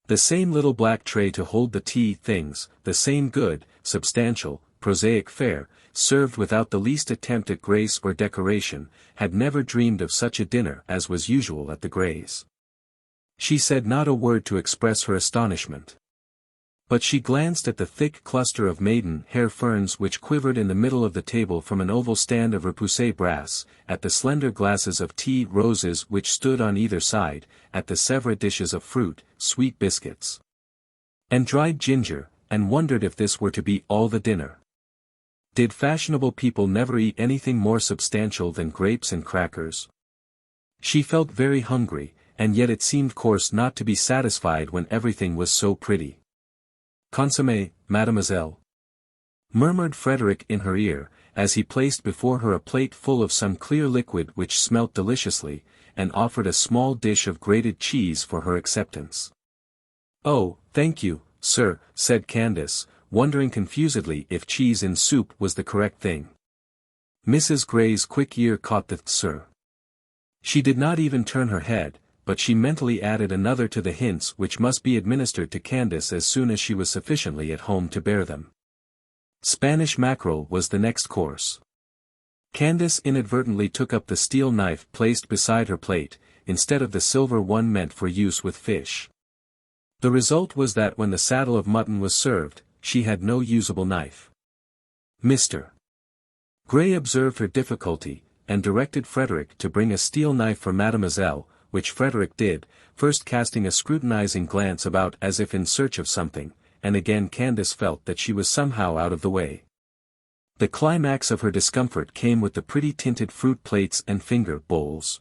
The same little black tray to hold the tea things, the same good, substantial, prosaic fare, served without the least attempt at grace or decoration, had never dreamed of such a dinner as was usual at the Grays. She said not a word to express her astonishment. But she glanced at the thick cluster of maiden hair ferns which quivered in the middle of the table from an oval stand of repoussé brass, at the slender glasses of tea roses which stood on either side, at the Sèvres dishes of fruit, sweet biscuits, and dried ginger, and wondered if this were to be all the dinner. Did fashionable people never eat anything more substantial than grapes and crackers? She felt very hungry, and yet it seemed coarse not to be satisfied when everything was so pretty. Consommé, mademoiselle, murmured Frederick in her ear, as he placed before her a plate full of some clear liquid which smelt deliciously, and offered a small dish of grated cheese for her acceptance. Oh, thank you, sir, said Candace, wondering confusedly if cheese in soup was the correct thing. Mrs. Gray's quick ear caught the sir. She did not even turn her head, but she mentally added another to the hints which must be administered to Candace as soon as she was sufficiently at home to bear them. Spanish mackerel was the next course. Candace inadvertently took up the steel knife placed beside her plate, instead of the silver one meant for use with fish. The result was that when the saddle of mutton was served, she had no usable knife. Mr. Gray observed her difficulty, and directed Frederick to bring a steel knife for mademoiselle, which Frederick did, first casting a scrutinizing glance about as if in search of something, and again Candace felt that she was somehow out of the way. The climax of her discomfort came with the pretty tinted fruit plates and finger bowls.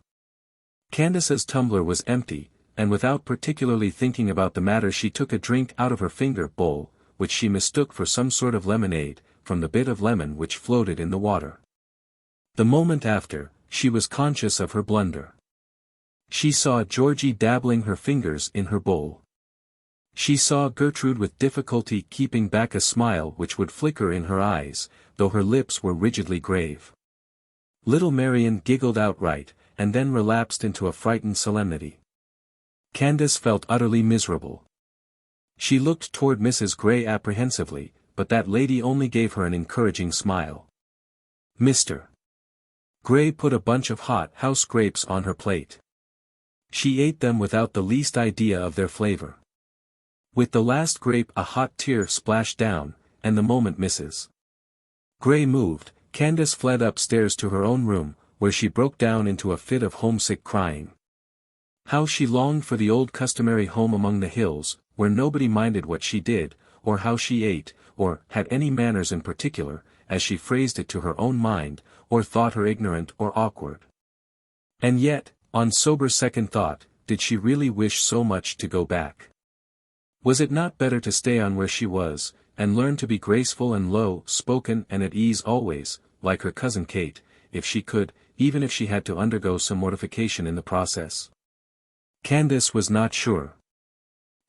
Candace's tumbler was empty, and without particularly thinking about the matter she took a drink out of her finger bowl, which she mistook for some sort of lemonade, from the bit of lemon which floated in the water. The moment after, she was conscious of her blunder. She saw Georgie dabbling her fingers in her bowl. She saw Gertrude with difficulty keeping back a smile which would flicker in her eyes, though her lips were rigidly grave. Little Marian giggled outright, and then relapsed into a frightened solemnity. Candace felt utterly miserable. She looked toward Mrs. Gray apprehensively, but that lady only gave her an encouraging smile. Mr. Gray put a bunch of hot house grapes on her plate. She ate them without the least idea of their flavor. With the last grape a hot tear splashed down, and the moment Mrs. Gray moved, Candace fled upstairs to her own room, where she broke down into a fit of homesick crying. How she longed for the old customary home among the hills, where nobody minded what she did, or how she ate, or had any manners in particular, as she phrased it to her own mind, or thought her ignorant or awkward. And yet, on sober second thought, did she really wish so much to go back? Was it not better to stay on where she was, and learn to be graceful and low-spoken and at ease always, like her cousin Kate, if she could, even if she had to undergo some mortification in the process? Candace was not sure.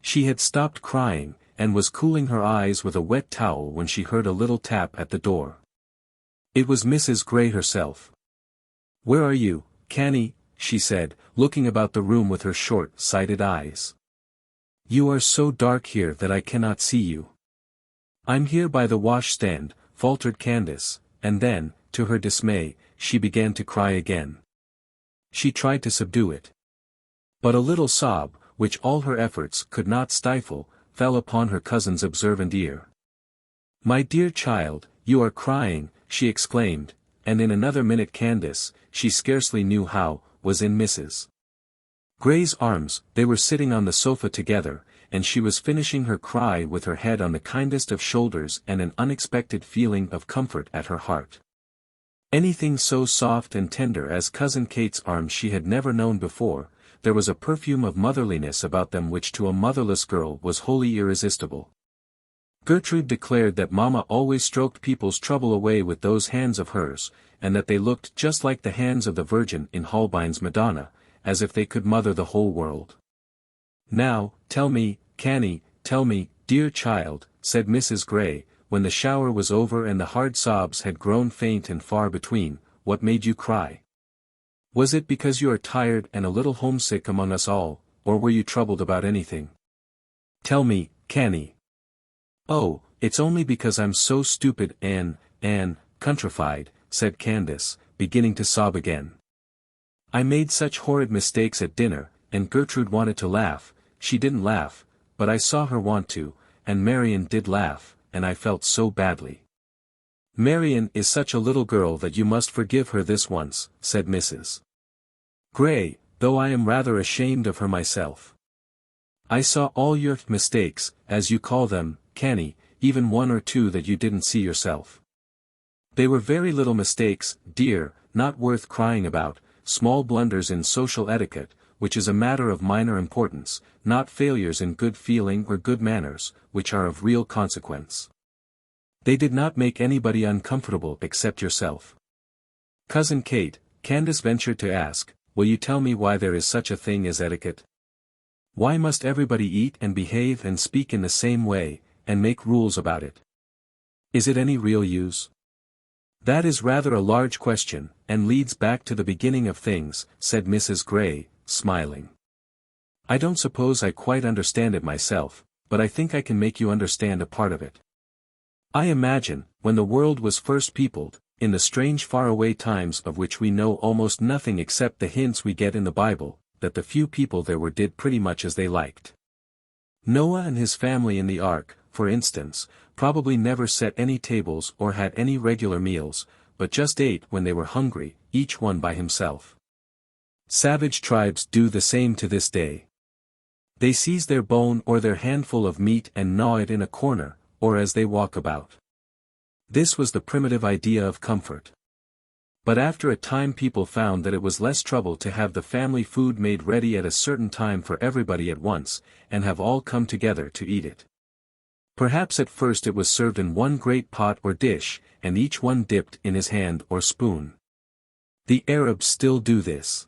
She had stopped crying, and was cooling her eyes with a wet towel when she heard a little tap at the door. It was Mrs. Gray herself. "Where are you, Canny?" she said, looking about the room with her short-sighted eyes. "You are so dark here that I cannot see you." "I'm here by the washstand," faltered Candace, and then, to her dismay, she began to cry again. She tried to subdue it. But a little sob, which all her efforts could not stifle, fell upon her cousin's observant ear. "My dear child, you are crying," she exclaimed, and in another minute Candace, she scarcely knew how, was in Mrs. Gray's arms. They were sitting on the sofa together, and she was finishing her cry with her head on the kindest of shoulders and an unexpected feeling of comfort at her heart. Anything so soft and tender as Cousin Kate's arms she had never known before. There was a perfume of motherliness about them which to a motherless girl was wholly irresistible. Gertrude declared that Mamma always stroked people's trouble away with those hands of hers, and that they looked just like the hands of the Virgin in Holbein's Madonna, as if they could mother the whole world. "Now, tell me, Canny, tell me, dear child," said Mrs. Gray, when the shower was over and the hard sobs had grown faint and far between, "what made you cry? Was it because you are tired and a little homesick among us all, or were you troubled about anything? Tell me, Canny." "Oh, it's only because I'm so stupid and countrified," said Candace, beginning to sob again. "I made such horrid mistakes at dinner, and Gertrude wanted to laugh. She didn't laugh, but I saw her want to, and Marion did laugh, and I felt so badly." "Marion is such a little girl that you must forgive her this once," said Mrs. Gray, "though I am rather ashamed of her myself. I saw all your mistakes, as you call them, Canny, even one or two that you didn't see yourself. They were very little mistakes, dear, not worth crying about, small blunders in social etiquette, which is a matter of minor importance, not failures in good feeling or good manners, which are of real consequence. They did not make anybody uncomfortable except yourself." "Cousin Kate," Candace ventured to ask, "will you tell me why there is such a thing as etiquette? Why must everybody eat and behave and speak in the same way, and make rules about it? Is it any real use?" "That is rather a large question, and leads back to the beginning of things," said Mrs. Gray, smiling. "I don't suppose I quite understand it myself, but I think I can make you understand a part of it. I imagine, when the world was first peopled, in the strange faraway times of which we know almost nothing except the hints we get in the Bible, that the few people there were did pretty much as they liked. Noah and his family in the ark, for instance, probably never set any tables or had any regular meals, but just ate when they were hungry, each one by himself. Savage tribes do the same to this day. They seize their bone or their handful of meat and gnaw it in a corner, or as they walk about. This was the primitive idea of comfort. But after a time people found that it was less trouble to have the family food made ready at a certain time for everybody at once, and have all come together to eat it. Perhaps at first it was served in one great pot or dish, and each one dipped in his hand or spoon. The Arabs still do this.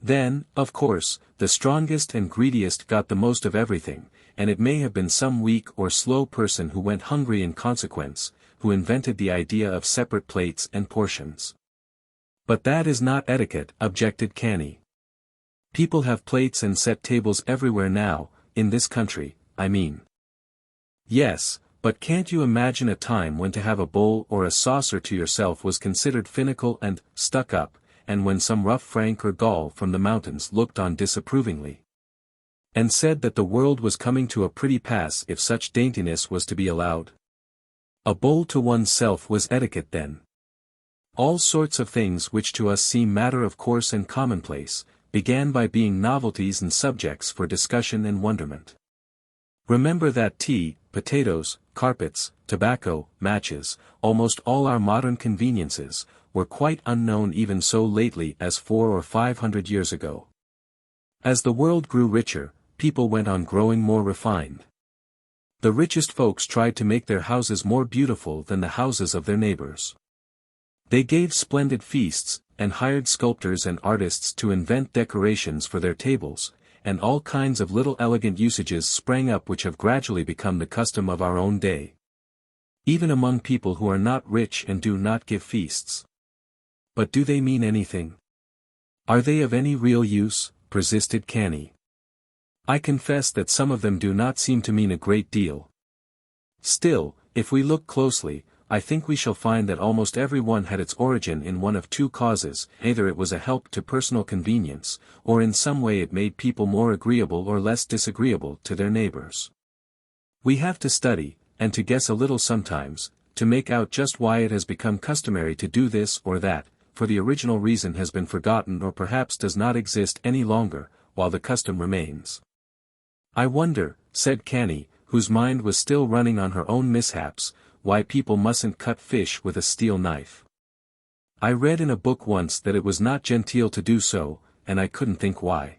Then, of course, the strongest and greediest got the most of everything, and it may have been some weak or slow person who went hungry in consequence, who invented the idea of separate plates and portions. "But that is not etiquette," objected Canny. "People have plates and set tables everywhere now, in this country, I mean." "Yes, but can't you imagine a time when to have a bowl or a saucer to yourself was considered finical and stuck up, and when some rough Frank or Gaul from the mountains looked on disapprovingly, and said that the world was coming to a pretty pass if such daintiness was to be allowed? A bowl to oneself was etiquette then. All sorts of things which to us seem matter of course and commonplace, began by being novelties and subjects for discussion and wonderment. Remember that tea, potatoes, carpets, tobacco, matches, almost all our modern conveniences, were quite unknown even so lately as 400 or 500 years ago. As the world grew richer, people went on growing more refined. The richest folks tried to make their houses more beautiful than the houses of their neighbors. They gave splendid feasts, and hired sculptors and artists to invent decorations for their tables, and all kinds of little elegant usages sprang up which have gradually become the custom of our own day. Even among people who are not rich and do not give feasts. But do they mean anything? Are they of any real use? Persisted Canny. I confess that some of them do not seem to mean a great deal. Still, if we look closely, I think we shall find that almost every one had its origin in one of two causes: either it was a help to personal convenience, or in some way it made people more agreeable or less disagreeable to their neighbors. We have to study, and to guess a little sometimes, to make out just why it has become customary to do this or that, for the original reason has been forgotten or perhaps does not exist any longer, while the custom remains. I wonder, said Canny, whose mind was still running on her own mishaps, why people mustn't cut fish with a steel knife. I read in a book once that it was not genteel to do so, and I couldn't think why.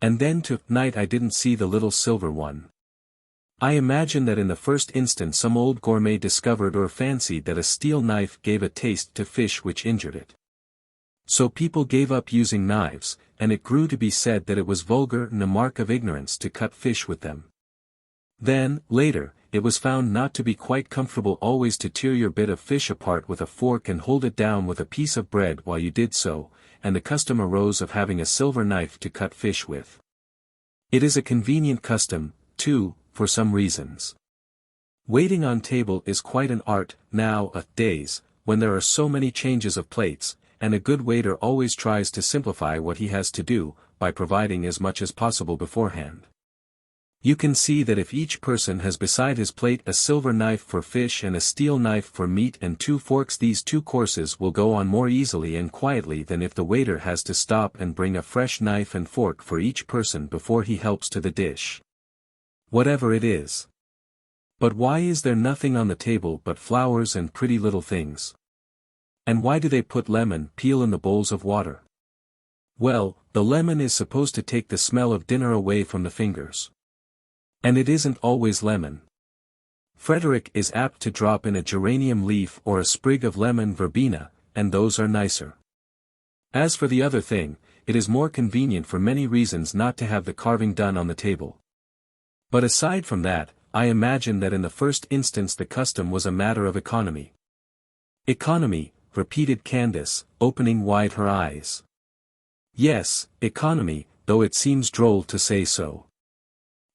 And then to-night I didn't see the little silver one. I imagine that in the first instance some old gourmet discovered or fancied that a steel knife gave a taste to fish which injured it. So people gave up using knives, and it grew to be said that it was vulgar and a mark of ignorance to cut fish with them. Then, later, it was found not to be quite comfortable always to tear your bit of fish apart with a fork and hold it down with a piece of bread while you did so, and the custom arose of having a silver knife to cut fish with. It is a convenient custom, too, for some reasons. Waiting on table is quite an art, nowadays, when there are so many changes of plates, and a good waiter always tries to simplify what he has to do, by providing as much as possible beforehand. You can see that if each person has beside his plate a silver knife for fish and a steel knife for meat and 2 forks, these 2 courses will go on more easily and quietly than if the waiter has to stop and bring a fresh knife and fork for each person before he helps to the dish. Whatever it is. But why is there nothing on the table but flowers and pretty little things? And why do they put lemon peel in the bowls of water? Well, the lemon is supposed to take the smell of dinner away from the fingers. And it isn't always lemon. Frederick is apt to drop in a geranium leaf or a sprig of lemon verbena, and those are nicer. As for the other thing, it is more convenient for many reasons not to have the carving done on the table. But aside from that, I imagine that in the first instance the custom was a matter of economy. Economy, repeated Candace, opening wide her eyes. Yes, economy, though it seems droll to say so.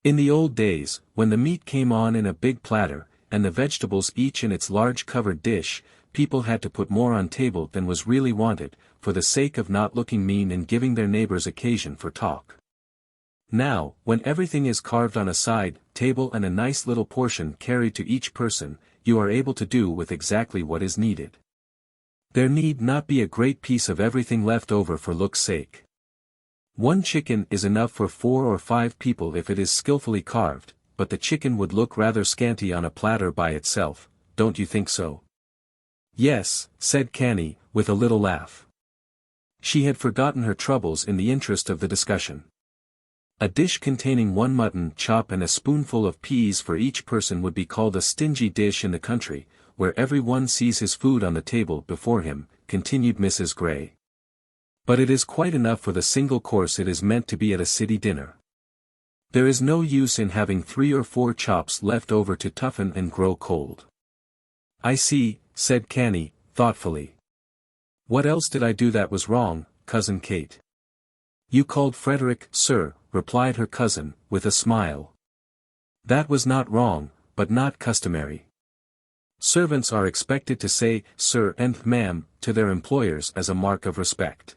In the old days, when the meat came on in a big platter, and the vegetables each in its large covered dish, people had to put more on table than was really wanted, for the sake of not looking mean and giving their neighbors occasion for talk. Now, when everything is carved on a side table and a nice little portion carried to each person, you are able to do with exactly what is needed. There need not be a great piece of everything left over for look's sake. 1 chicken is enough for 4 or 5 people if it is skillfully carved, but the chicken would look rather scanty on a platter by itself, don't you think so? Yes, said Canny, with a little laugh. She had forgotten her troubles in the interest of the discussion. A dish containing 1 mutton chop and a spoonful of peas for each person would be called a stingy dish in the country, where every one sees his food on the table before him, continued Mrs. Gray. But it is quite enough for the single course it is meant to be at a city dinner. There is no use in having 3 or 4 chops left over to toughen and grow cold. I see, said Canny, thoughtfully. What else did I do that was wrong, Cousin Kate? You called Frederick, sir, replied her cousin, with a smile. That was not wrong, but not customary. Servants are expected to say, sir and ma'am, to their employers as a mark of respect.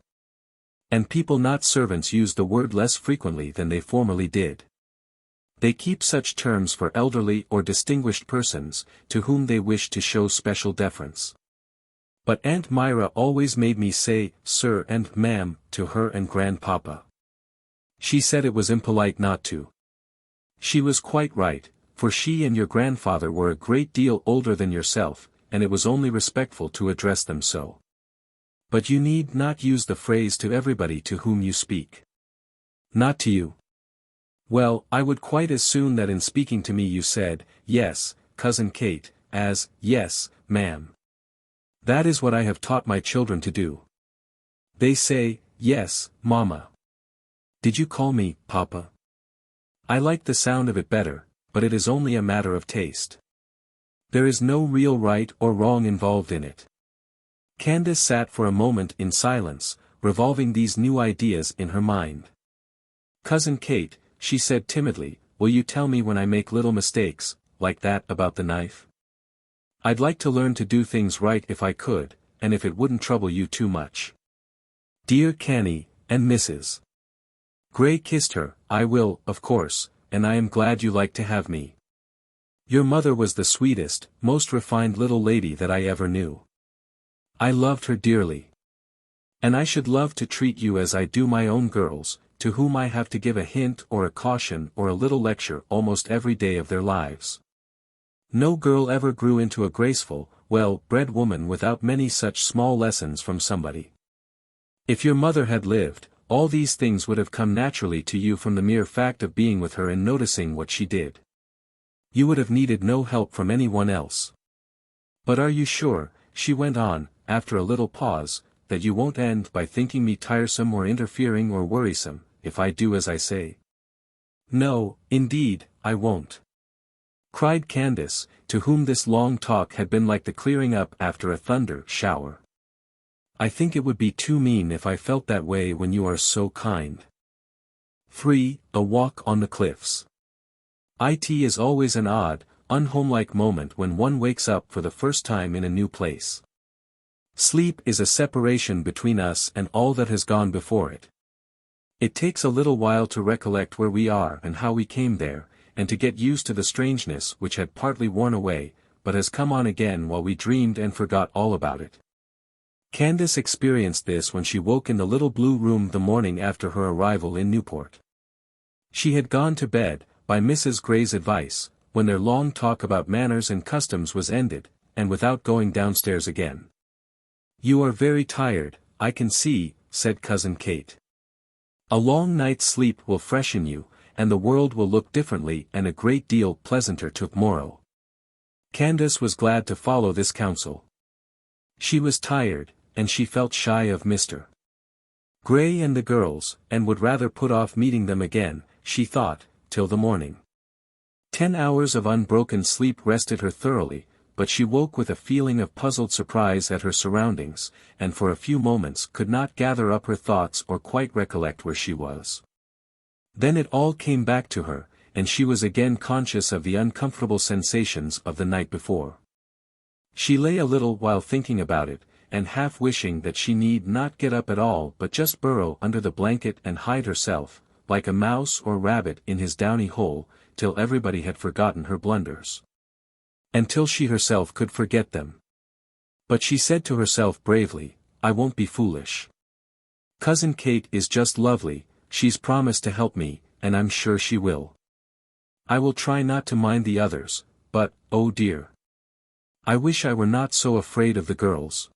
And people not servants use the word less frequently than they formerly did. They keep such terms for elderly or distinguished persons, to whom they wish to show special deference. But Aunt Myra always made me say, sir and ma'am, to her and grandpapa. She said it was impolite not to. She was quite right, for she and your grandfather were a great deal older than yourself, and it was only respectful to address them so. But you need not use the phrase to everybody to whom you speak. Not to you. Well, I would quite as soon that in speaking to me you said, yes, Cousin Kate, as, yes, ma'am. That is what I have taught my children to do. They say, yes, Mama. Did you call me, Papa? I like the sound of it better, but it is only a matter of taste. There is no real right or wrong involved in it. Candace sat for a moment in silence, revolving these new ideas in her mind. Cousin Kate, she said timidly, will you tell me when I make little mistakes, like that about the knife? I'd like to learn to do things right if I could, and if it wouldn't trouble you too much. Dear Canny, and Mrs. Gray kissed her. I will, of course, and I am glad you like to have me. Your mother was the sweetest, most refined little lady that I ever knew. I loved her dearly. And I should love to treat you as I do my own girls, to whom I have to give a hint or a caution or a little lecture almost every day of their lives. No girl ever grew into a graceful, well-bred woman without many such small lessons from somebody. If your mother had lived, all these things would have come naturally to you from the mere fact of being with her and noticing what she did. You would have needed no help from anyone else. But are you sure, she went on, after a little pause, that you won't end by thinking me tiresome or interfering or worrisome, if I do as I say? No, indeed, I won't. Cried Candace, to whom this long talk had been like the clearing up after a thunder shower. I think it would be too mean if I felt that way when you are so kind. 3. A walk on the cliffs. It is always an odd, unhomelike moment when one wakes up for the first time in a new place. Sleep is a separation between us and all that has gone before it. It takes a little while to recollect where we are and how we came there, and to get used to the strangeness which had partly worn away, but has come on again while we dreamed and forgot all about it. Candace experienced this when she woke in the little blue room the morning after her arrival in Newport. She had gone to bed, by Mrs. Gray's advice, when their long talk about manners and customs was ended, and without going downstairs again. You are very tired, I can see, said Cousin Kate. A long night's sleep will freshen you, and the world will look differently and a great deal pleasanter tomorrow. Candace was glad to follow this counsel. She was tired, and she felt shy of Mr. Gray and the girls, and would rather put off meeting them again, she thought, till the morning. 10 hours of unbroken sleep rested her thoroughly, but she woke with a feeling of puzzled surprise at her surroundings, and for a few moments could not gather up her thoughts or quite recollect where she was. Then it all came back to her, and she was again conscious of the uncomfortable sensations of the night before. She lay a little while thinking about it, and half wishing that she need not get up at all but just burrow under the blanket and hide herself, like a mouse or rabbit in his downy hole, till everybody had forgotten her blunders. Until she herself could forget them. But she said to herself bravely, I won't be foolish. Cousin Kate is just lovely, she's promised to help me, and I'm sure she will. I will try not to mind the others, but, oh dear. I wish I were not so afraid of the girls.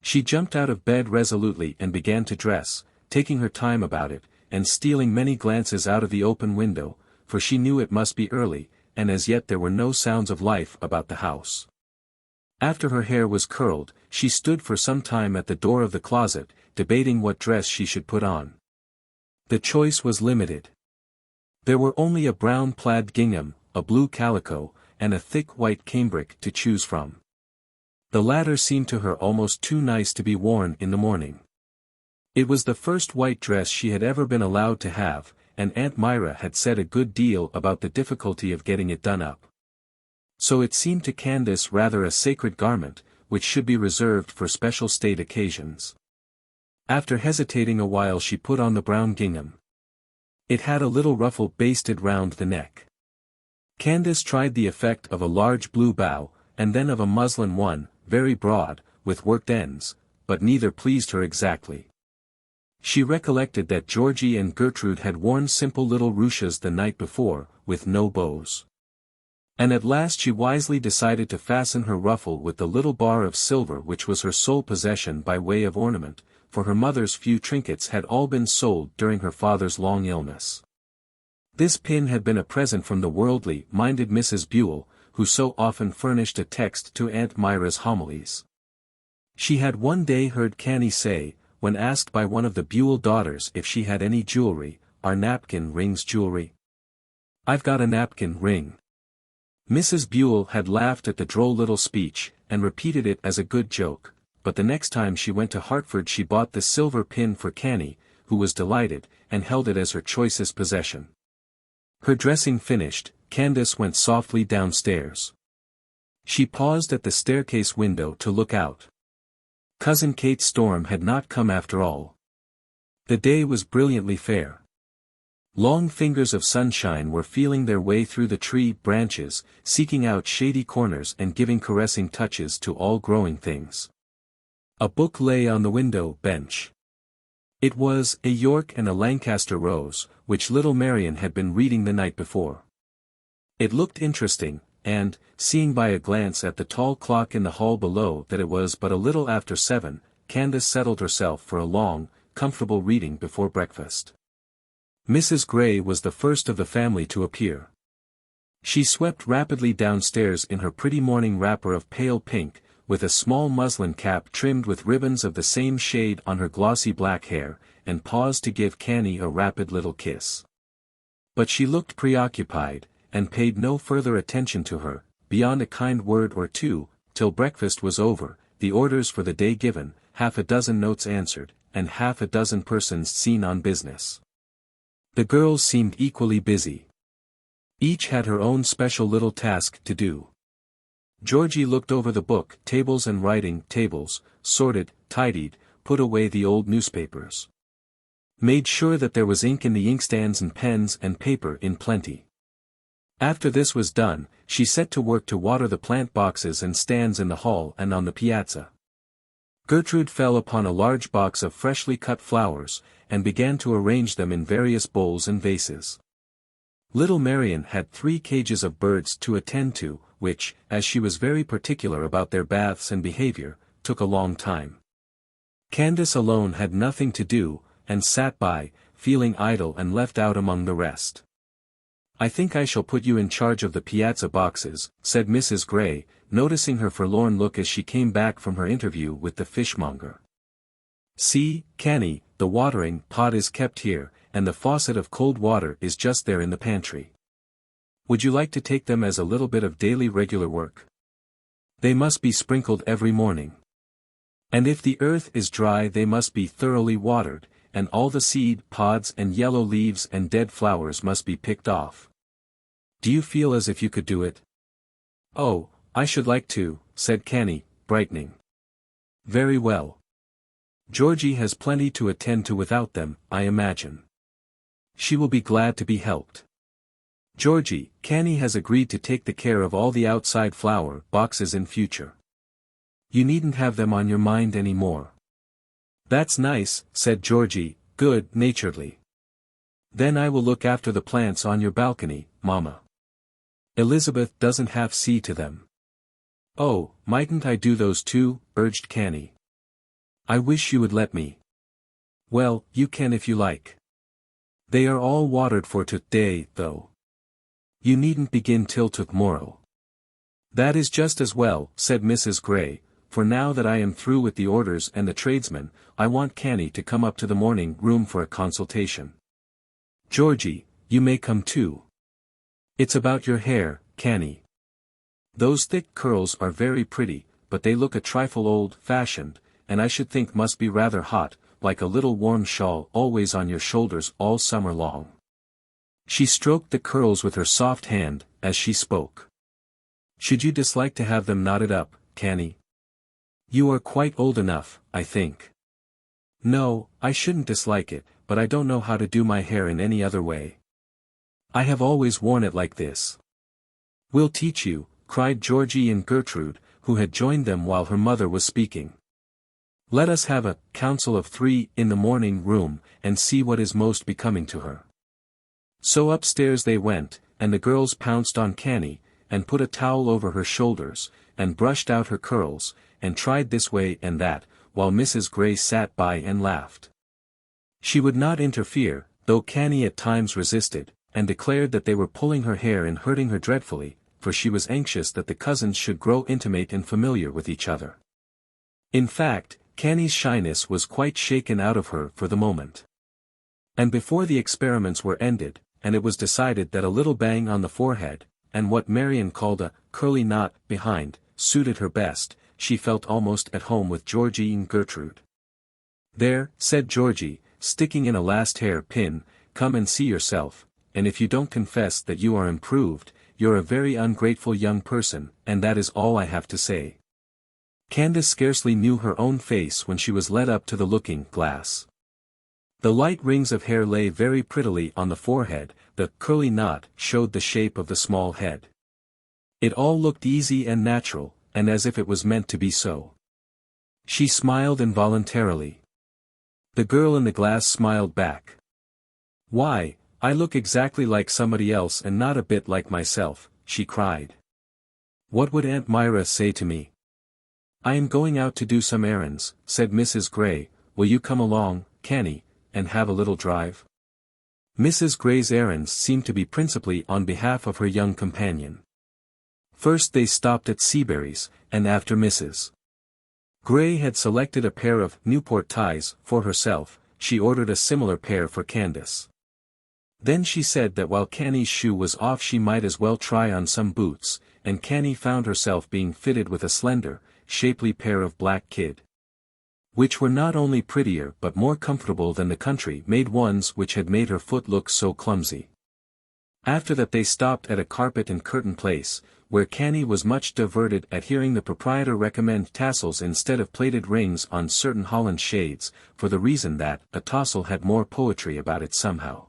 She jumped out of bed resolutely and began to dress, taking her time about it, and stealing many glances out of the open window, for she knew it must be early, and as yet there were no sounds of life about the house. After her hair was curled, she stood for some time at the door of the closet, debating what dress she should put on. The choice was limited. There were only a brown plaid gingham, a blue calico, and a thick white cambric to choose from. The latter seemed to her almost too nice to be worn in the morning. It was the first white dress she had ever been allowed to have, and Aunt Myra had said a good deal about the difficulty of getting it done up. So it seemed to Candace rather a sacred garment, which should be reserved for special state occasions. After hesitating a while she put on the brown gingham. It had a little ruffle basted round the neck. Candace tried the effect of a large blue bow, and then of a muslin one, very broad, with worked ends, but neither pleased her exactly. She recollected that Georgie and Gertrude had worn simple little ruches the night before, with no bows. And at last she wisely decided to fasten her ruffle with the little bar of silver which was her sole possession by way of ornament, for her mother's few trinkets had all been sold during her father's long illness. This pin had been a present from the worldly-minded Mrs. Buell, who so often furnished a text to Aunt Myra's homilies. She had one day heard Canny say, when asked by one of the Buell daughters if she had any jewelry, "Are napkin rings jewelry? I've got a napkin ring." Mrs. Buell had laughed at the droll little speech, and repeated it as a good joke, but the next time she went to Hartford she bought the silver pin for Canny, who was delighted, and held it as her choicest possession. Her dressing finished, Candace went softly downstairs. She paused at the staircase window to look out. Cousin Kate's storm had not come after all. The day was brilliantly fair. Long fingers of sunshine were feeling their way through the tree branches, seeking out shady corners and giving caressing touches to all growing things. A book lay on the window bench. It was a York and a Lancaster Rose, which little Marion had been reading the night before. It looked interesting, and, seeing by a glance at the tall clock in the hall below that it was but a little after 7, Candace settled herself for a long, comfortable reading before breakfast. Mrs. Gray was the first of the family to appear. She swept rapidly downstairs in her pretty morning wrapper of pale pink, with a small muslin cap trimmed with ribbons of the same shade on her glossy black hair, and paused to give Canny a rapid little kiss. But she looked preoccupied, and paid no further attention to her, beyond a kind word or two, till breakfast was over, the orders for the day given, half a dozen notes answered, and half a dozen persons seen on business. The girls seemed equally busy. Each had her own special little task to do. Georgie looked over the book tables and writing tables, sorted, tidied, put away the old newspapers. Made sure that there was ink in the inkstands and pens and paper in plenty. After this was done, she set to work to water the plant boxes and stands in the hall and on the piazza. Gertrude fell upon a large box of freshly cut flowers, and began to arrange them in various bowls and vases. Little Marion had 3 cages of birds to attend to, which, as she was very particular about their baths and behavior, took a long time. Candace alone had nothing to do, and sat by, feeling idle and left out among the rest. "I think I shall put you in charge of the piazza boxes," said Mrs. Gray, noticing her forlorn look as she came back from her interview with the fishmonger. "See, Canny, the watering pot is kept here, and the faucet of cold water is just there in the pantry. Would you like to take them as a little bit of daily regular work? They must be sprinkled every morning. And if the earth is dry they must be thoroughly watered, and all the seed pods and yellow leaves and dead flowers must be picked off. Do you feel as if you could do it?" "Oh, I should like to," said Canny, brightening. "Very well. Georgie has plenty to attend to without them, I imagine. She will be glad to be helped. Georgie, Canny has agreed to take the care of all the outside flower boxes in future. You needn't have them on your mind any more." "That's nice," said Georgie, good-naturedly. "Then I will look after the plants on your balcony, Mama. Elizabeth doesn't half see to them." "Oh, mightn't I do those too?" urged Canny. "I wish you would let me." "Well, you can if you like. They are all watered for to-day, though. You needn't begin till to-morrow." "That is just as well," said Mrs. Gray, "for now that I am through with the orders and the tradesmen, I want Canny to come up to the morning room for a consultation. Georgie, you may come too. It's about your hair, Canny. Those thick curls are very pretty, but they look a trifle old-fashioned, and I should think must be rather hot, like a little warm shawl always on your shoulders all summer long." She stroked the curls with her soft hand, as she spoke. "Should you dislike to have them knotted up, Canny? You are quite old enough, I think." "No, I shouldn't dislike it, but I don't know how to do my hair in any other way. I have always worn it like this." "We'll teach you," cried Georgie and Gertrude, who had joined them while her mother was speaking. "Let us have a council of 3 in the morning room, and see what is most becoming to her." So upstairs they went, and the girls pounced on Canny, and put a towel over her shoulders, and brushed out her curls, and tried this way and that, while Mrs. Gray sat by and laughed. She would not interfere, though Canny at times resisted, and declared that they were pulling her hair and hurting her dreadfully, for she was anxious that the cousins should grow intimate and familiar with each other. In fact, Canny's shyness was quite shaken out of her for the moment. And before the experiments were ended, and it was decided that a little bang on the forehead, and what Marion called a curly knot behind, suited her best, she felt almost at home with Georgie and Gertrude. "There," said Georgie, sticking in a last hair pin, "come and see yourself, and if you don't confess that you are improved, you're a very ungrateful young person, and that is all I have to say." Candace scarcely knew her own face when she was led up to the looking-glass. The light rings of hair lay very prettily on the forehead, the curly knot showed the shape of the small head. It all looked easy and natural, and as if it was meant to be so. She smiled involuntarily. The girl in the glass smiled back. "Why, I look exactly like somebody else and not a bit like myself," she cried. "What would Aunt Myra say to me?" "I am going out to do some errands," said Mrs. Gray. "Will you come along, Canny, and have a little drive?" Mrs. Gray's errands seemed to be principally on behalf of her young companion. First they stopped at Seabury's, and after Mrs. Gray had selected a pair of Newport ties for herself, she ordered a similar pair for Candace. Then she said that while Canny's shoe was off she might as well try on some boots, and Canny found herself being fitted with a slender, shapely pair of black kid, which were not only prettier but more comfortable than the country-made ones which had made her foot look so clumsy. After that they stopped at a carpet and curtain place, where Canny was much diverted at hearing the proprietor recommend tassels instead of plated rings on certain Holland shades, for the reason that a tassel had more poetry about it somehow.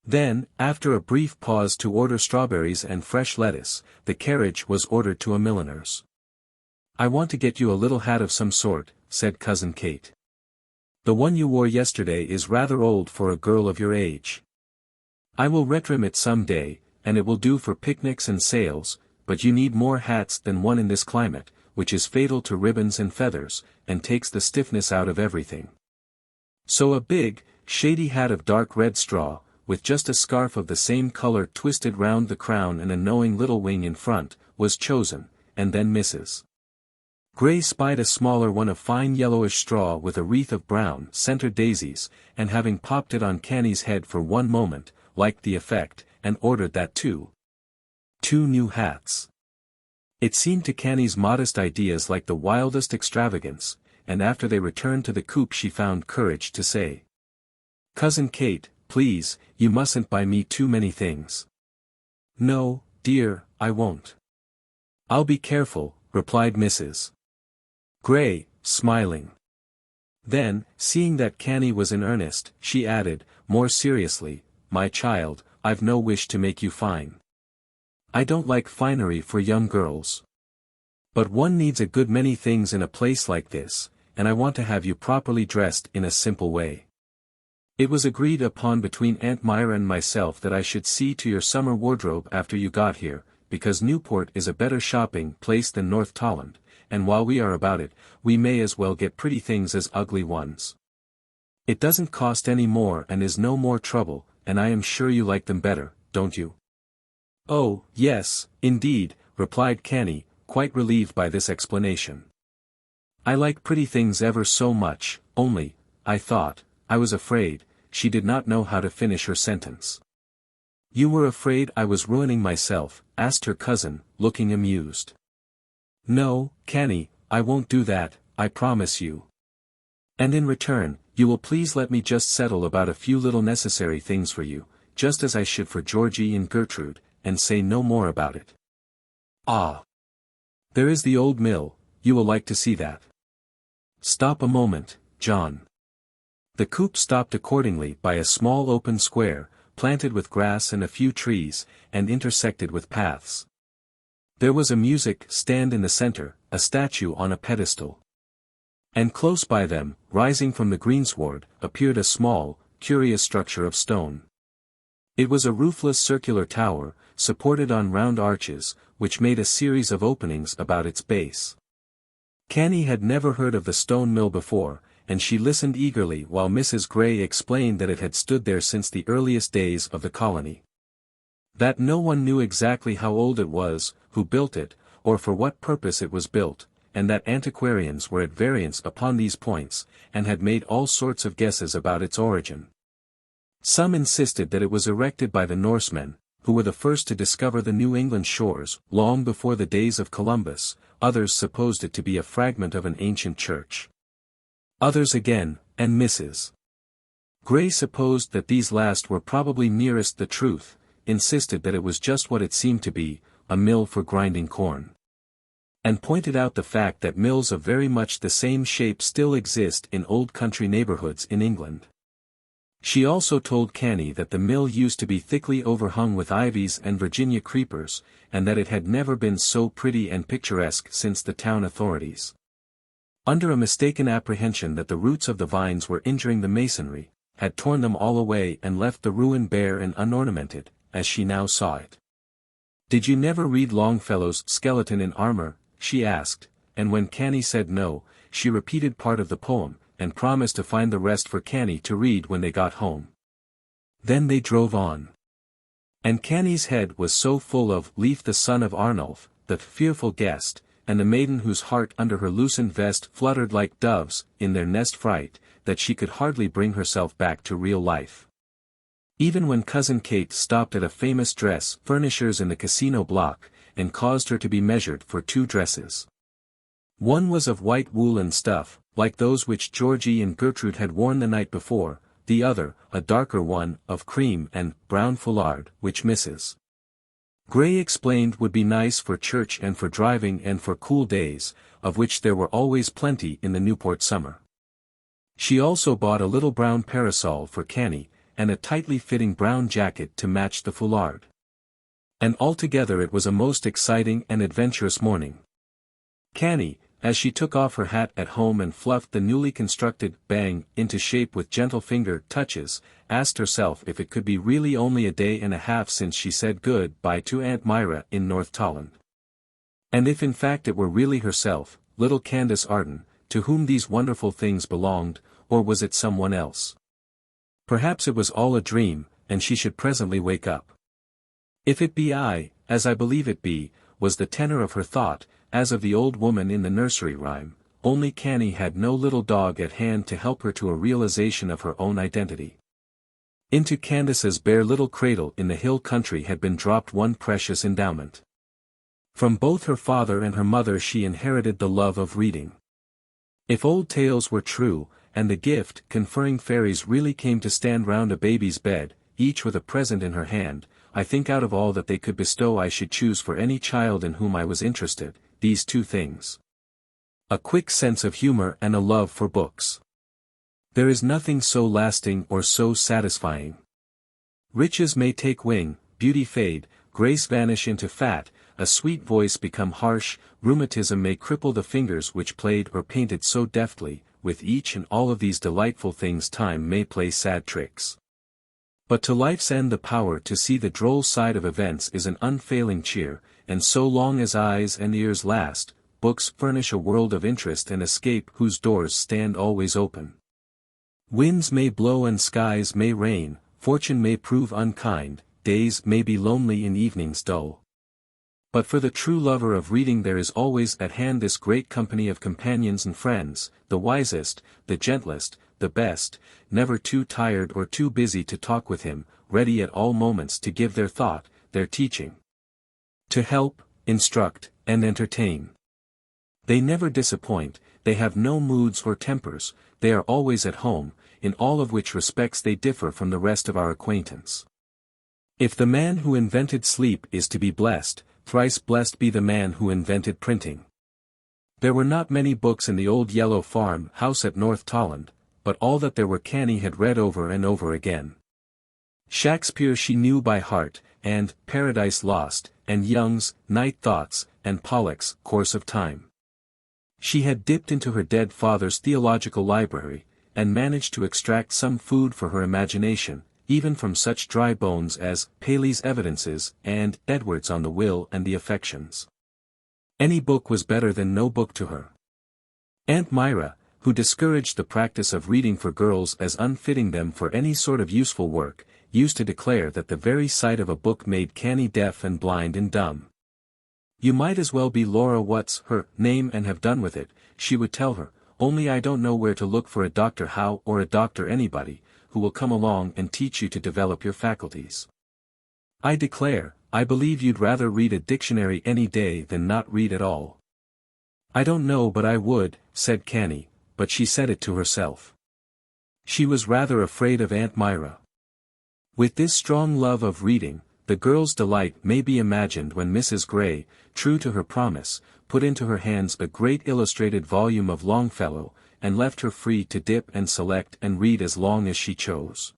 Then, after a brief pause to order strawberries and fresh lettuce, the carriage was ordered to a milliner's. "I want to get you a little hat of some sort," said Cousin Kate. "The one you wore yesterday is rather old for a girl of your age. I will retrim it some day, and it will do for picnics and sails, but you need more hats than one in this climate, which is fatal to ribbons and feathers, and takes the stiffness out of everything." So a big, shady hat of dark red straw, with just a scarf of the same color twisted round the crown and a knowing little wing in front, was chosen, and then Mrs. Gray spied a smaller one of fine yellowish straw with a wreath of brown center daisies, and having popped it on Canny's head for one moment, liked the effect, and ordered that too. 2 new hats. It seemed to Canny's modest ideas like the wildest extravagance, and after they returned to the coop she found courage to say, "Cousin Kate, please, you mustn't buy me too many things." "No, dear, I won't. I'll be careful," replied Mrs. Gray, smiling. Then, seeing that Canny was in earnest, she added, more seriously, "My child, I've no wish to make you fine. I don't like finery for young girls. But one needs a good many things in a place like this, and I want to have you properly dressed in a simple way. It was agreed upon between Aunt Myra and myself that I should see to your summer wardrobe after you got here, because Newport is a better shopping place than North Tolland, and while we are about it, we may as well get pretty things as ugly ones. It doesn't cost any more and is no more trouble, and I am sure you like them better, don't you?" "Oh, yes, indeed," replied Canny, quite relieved by this explanation. "I like pretty things ever so much, only, I was afraid," she did not know how to finish her sentence. "You were afraid I was ruining myself?" asked her cousin, looking amused. "No, Canny, I won't do that, I promise you. And in return, you will please let me just settle about a few little necessary things for you, just as I should for Georgie and Gertrude, and say no more about it. Ah! There is the old mill, you will like to see that. Stop a moment, John." The coupe stopped accordingly by a small open square, planted with grass and a few trees, and intersected with paths. There was a music stand in the center, a statue on a pedestal. And close by them, rising from the greensward, appeared a small, curious structure of stone. It was a roofless circular tower, supported on round arches, which made a series of openings about its base. Canny had never heard of the stone mill before, and she listened eagerly while Mrs. Gray explained that it had stood there since the earliest days of the colony. That no one knew exactly how old it was, who built it, or for what purpose it was built, and that antiquarians were at variance upon these points, and had made all sorts of guesses about its origin. Some insisted that it was erected by the Norsemen, who were the first to discover the New England shores, long before the days of Columbus. Others supposed it to be a fragment of an ancient church. Others again, and Mrs. Gray supposed that these last were probably nearest the truth, insisted that it was just what it seemed to be, a mill for grinding corn. And pointed out the fact that mills of very much the same shape still exist in old country neighborhoods in England. She also told Canny that the mill used to be thickly overhung with ivies and Virginia creepers, and that it had never been so pretty and picturesque since the town authorities, under a mistaken apprehension that the roots of the vines were injuring the masonry, had torn them all away and left the ruin bare and unornamented, as she now saw it. "Did you never read Longfellow's Skeleton in Armor?" she asked, and when Canny said no, she repeated part of the poem, and promised to find the rest for Canny to read when they got home. Then they drove on. And Canny's head was so full of Leif the son of Arnulf, the fearful guest, and the maiden whose heart under her loosened vest fluttered like doves in their nest fright, that she could hardly bring herself back to real life. Even when Cousin Kate stopped at a famous dress furnisher's in the casino block, and caused her to be measured for 2 dresses. One was of white woolen stuff, like those which Georgie and Gertrude had worn the night before, the other, a darker one, of cream and brown foulard, which Mrs. Gray explained would be nice for church and for driving and for cool days, of which there were always plenty in the Newport summer. She also bought a little brown parasol for Canny, and a tightly fitting brown jacket to match the foulard. And altogether it was a most exciting and adventurous morning. Canny, as she took off her hat at home and fluffed the newly constructed bang into shape with gentle finger touches, asked herself if it could be really only a day and a half since she said good-bye to Aunt Myra in North Tolland. And if in fact it were really herself, little Candace Arden, to whom these wonderful things belonged, or was it someone else? Perhaps it was all a dream, and she should presently wake up. If it be I, as I believe it be, was the tenor of her thought, as of the old woman in the nursery rhyme, only Canny had no little dog at hand to help her to a realization of her own identity. Into Candace's bare little cradle in the hill country had been dropped one precious endowment. From both her father and her mother she inherited the love of reading. If old tales were true, and the gift-conferring fairies really came to stand round a baby's bed, each with a present in her hand, I think out of all that they could bestow I should choose for any child in whom I was interested, these 2 things. A quick sense of humor and a love for books. There is nothing so lasting or so satisfying. Riches may take wing, beauty fade, grace vanish into fat, a sweet voice become harsh, rheumatism may cripple the fingers which played or painted so deftly, with each and all of these delightful things time may play sad tricks. But to life's end the power to see the droll side of events is an unfailing cheer, and so long as eyes and ears last, books furnish a world of interest and escape whose doors stand always open. Winds may blow and skies may rain, fortune may prove unkind, days may be lonely and evenings dull. But for the true lover of reading there is always at hand this great company of companions and friends, the wisest, the gentlest, the best, never too tired or too busy to talk with him, ready at all moments to give their thought, their teaching. To help, instruct, and entertain. They never disappoint, they have no moods or tempers, they are always at home, in all of which respects they differ from the rest of our acquaintance. If the man who invented sleep is to be blessed, thrice blessed be the man who invented printing. There were not many books in the old yellow farm house at North Tolland, but all that there were Canny had read over and over again. Shakespeare she knew by heart, and Paradise Lost, and Young's Night Thoughts, and Pollock's Course of Time. She had dipped into her dead father's theological library, and managed to extract some food for her imagination, even from such dry bones as Paley's Evidences and Edwards on the Will and the Affections. Any book was better than no book to her. Aunt Myra, who discouraged the practice of reading for girls as unfitting them for any sort of useful work, used to declare that the very sight of a book made Canny deaf and blind and dumb. You might as well be Laura What's her name and have done with it, she would tell her, only I don't know where to look for a Dr. Howe or a Dr. Anybody, who will come along and teach you to develop your faculties. I declare, I believe you'd rather read a dictionary any day than not read at all. I don't know but I would, said Canny, but she said it to herself. She was rather afraid of Aunt Myra. With this strong love of reading, the girl's delight may be imagined when Mrs. Gray, true to her promise, put into her hands a great illustrated volume of Longfellow, and left her free to dip and select and read as long as she chose.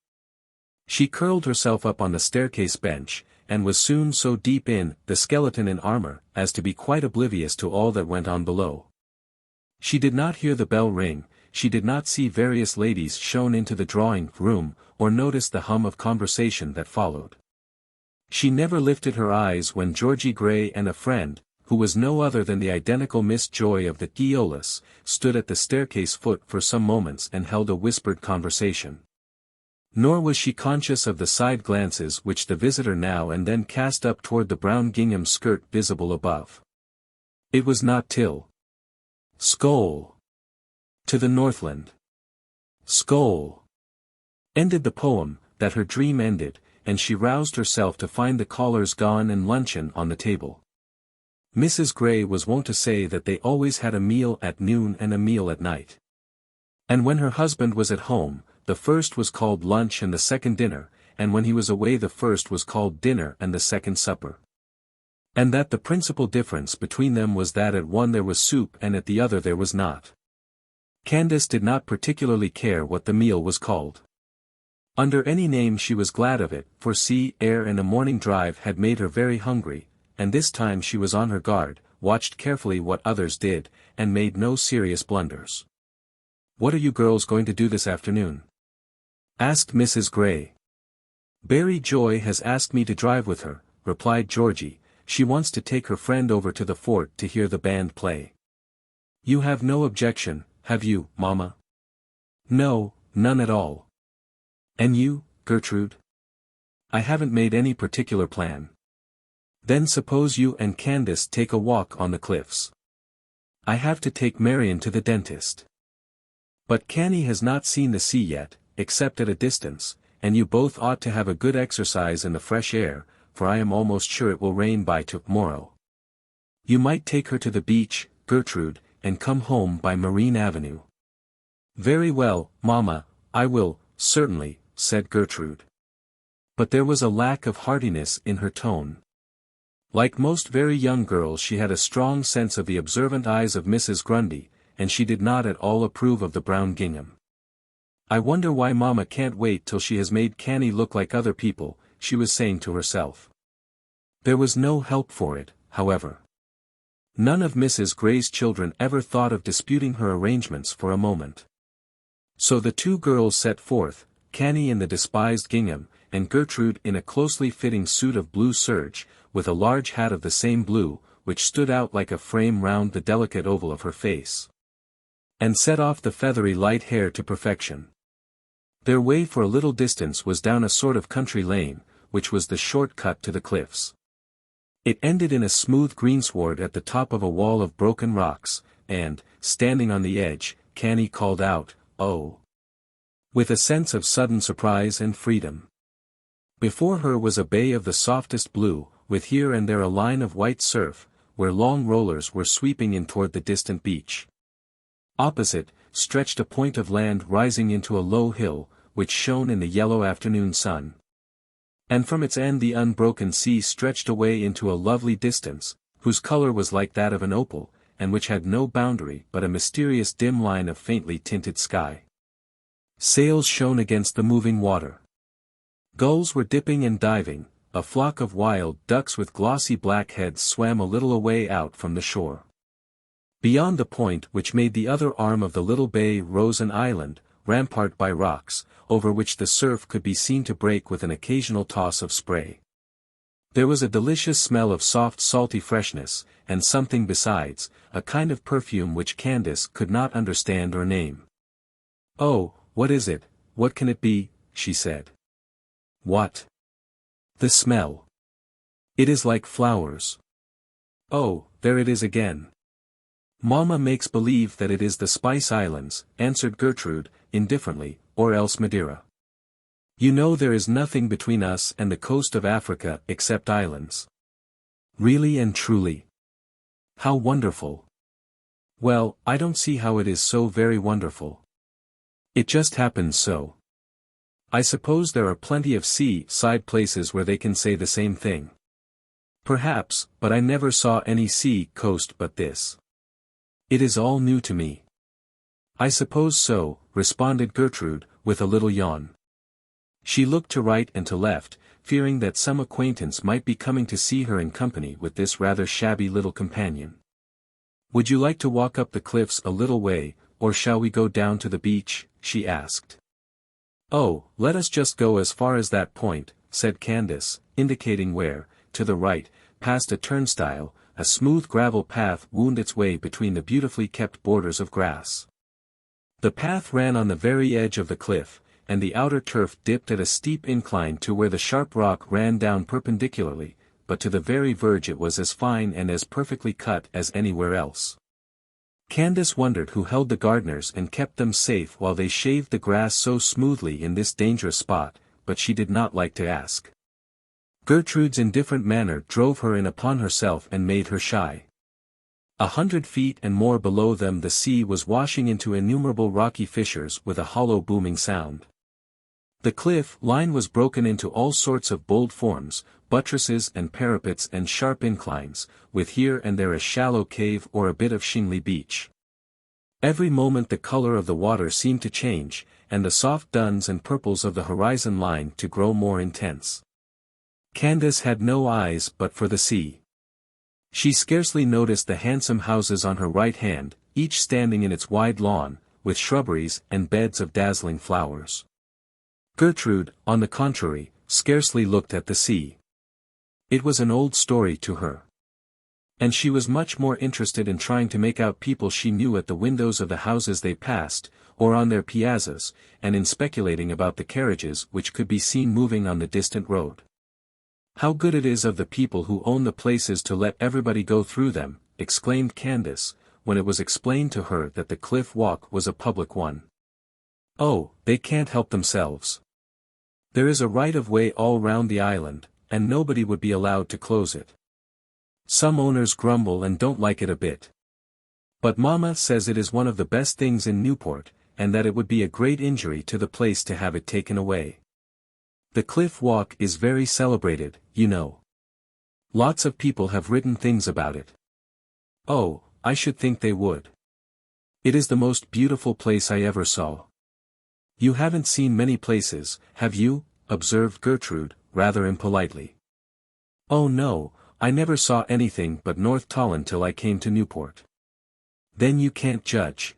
She curled herself up on the staircase bench, and was soon so deep in the skeleton in armor as to be quite oblivious to all that went on below. She did not hear the bell ring, she did not see various ladies shown into the drawing-room, or notice the hum of conversation that followed. She never lifted her eyes when Georgie Gray and a friend, who was no other than the identical Miss Joy of the Eolus, stood at the staircase foot for some moments and held a whispered conversation. Nor was she conscious of the side glances which the visitor now and then cast up toward the brown gingham skirt visible above. It was not till "Skoal! To the Northland! Skoal!" ended the poem, that her dream ended, and she roused herself to find the callers gone and luncheon on the table. Mrs. Gray was wont to say that they always had a meal at noon and a meal at night. And when her husband was at home, the first was called lunch and the second dinner, and when he was away the first was called dinner and the second supper. And that the principal difference between them was that at one there was soup and at the other there was not. Candace did not particularly care what the meal was called. Under any name she was glad of it, for sea, air and a morning drive had made her very hungry, and this time she was on her guard, watched carefully what others did, and made no serious blunders. "What are you girls going to do this afternoon?" asked Mrs. Gray. "Barry Joy has asked me to drive with her," replied Georgie. "She wants to take her friend over to the fort to hear the band play." "You have no objection, have you, Mamma?" "No, none at all." "And you, Gertrude?" "I haven't made any particular plan." "Then suppose you and Candace take a walk on the cliffs." "I have to take Marion to the dentist." "But Canny has not seen the sea yet, except at a distance, and you both ought to have a good exercise in the fresh air, for I am almost sure it will rain by tomorrow. You might take her to the beach, Gertrude, and come home by Marine Avenue." "Very well, Mamma, I will, certainly," said Gertrude. But there was a lack of heartiness in her tone. Like most very young girls she had a strong sense of the observant eyes of Mrs. Grundy, and she did not at all approve of the brown gingham. "I wonder why Mamma can't wait till she has made Canny look like other people," she was saying to herself. There was no help for it, however. None of Mrs. Gray's children ever thought of disputing her arrangements for a moment. So the two girls set forth, Canny in the despised gingham, and Gertrude in a closely fitting suit of blue serge, with a large hat of the same blue, which stood out like a frame round the delicate oval of her face, and set off the feathery light hair to perfection. Their way for a little distance was down a sort of country lane, which was the short cut to the cliffs. It ended in a smooth greensward at the top of a wall of broken rocks, and, standing on the edge, Canny called out, "Oh!" with a sense of sudden surprise and freedom. Before her was a bay of the softest blue, with here and there a line of white surf, where long rollers were sweeping in toward the distant beach. Opposite, stretched a point of land rising into a low hill, which shone in the yellow afternoon sun. And from its end the unbroken sea stretched away into a lovely distance, whose color was like that of an opal, and which had no boundary but a mysterious dim line of faintly tinted sky. Sails shone against the moving water. Gulls were dipping and diving, a flock of wild ducks with glossy black heads swam a little away out from the shore. Beyond the point which made the other arm of the little bay rose an island, rampart by rocks, over which the surf could be seen to break with an occasional toss of spray. There was a delicious smell of soft salty freshness, and something besides, a kind of perfume which Candace could not understand or name. "Oh, what is it, what can it be?" she said. "What?" "The smell. It is like flowers." "Oh, there it is again." "Mamma makes believe that it is the Spice Islands," answered Gertrude, indifferently, "or else Madeira. You know there is nothing between us and the coast of Africa except islands." "Really and truly? How wonderful." "Well, I don't see how it is so very wonderful. It just happens so." I suppose there are plenty of sea-side places where they can say the same thing. Perhaps, but I never saw any sea-coast but this. It is all new to me. I suppose so, responded Gertrude, with a little yawn. She looked to right and to left, fearing that some acquaintance might be coming to see her in company with this rather shabby little companion. Would you like to walk up the cliffs a little way, or shall we go down to the beach? She asked. Oh, let us just go as far as that point, said Candace, indicating where, to the right, past a turnstile, a smooth gravel path wound its way between the beautifully kept borders of grass. The path ran on the very edge of the cliff, and the outer turf dipped at a steep incline to where the sharp rock ran down perpendicularly, but to the very verge it was as fine and as perfectly cut as anywhere else. Candace wondered who held the gardeners and kept them safe while they shaved the grass so smoothly in this dangerous spot, but she did not like to ask. Gertrude's indifferent manner drove her in upon herself and made her shy. 100 feet and more below them the sea was washing into innumerable rocky fissures with a hollow booming sound. The cliff line was broken into all sorts of bold forms, buttresses and parapets and sharp inclines, with here and there a shallow cave or a bit of shingly beach. Every moment the color of the water seemed to change, and the soft duns and purples of the horizon line to grow more intense. Candace had no eyes but for the sea. She scarcely noticed the handsome houses on her right hand, each standing in its wide lawn, with shrubberies and beds of dazzling flowers. Gertrude, on the contrary, scarcely looked at the sea. It was an old story to her. And she was much more interested in trying to make out people she knew at the windows of the houses they passed, or on their piazzas, and in speculating about the carriages which could be seen moving on the distant road. How good it is of the people who own the places to let everybody go through them, exclaimed Candace, when it was explained to her that the cliff walk was a public one. Oh, they can't help themselves. There is a right-of-way all round the island, and nobody would be allowed to close it. Some owners grumble and don't like it a bit. But Mama says it is one of the best things in Newport, and that it would be a great injury to the place to have it taken away. The cliff walk is very celebrated, you know. Lots of people have written things about it. Oh, I should think they would. It is the most beautiful place I ever saw. You haven't seen many places, have you? Observed Gertrude, rather impolitely. Oh no, I never saw anything but North Tolland till I came to Newport. Then you can't judge.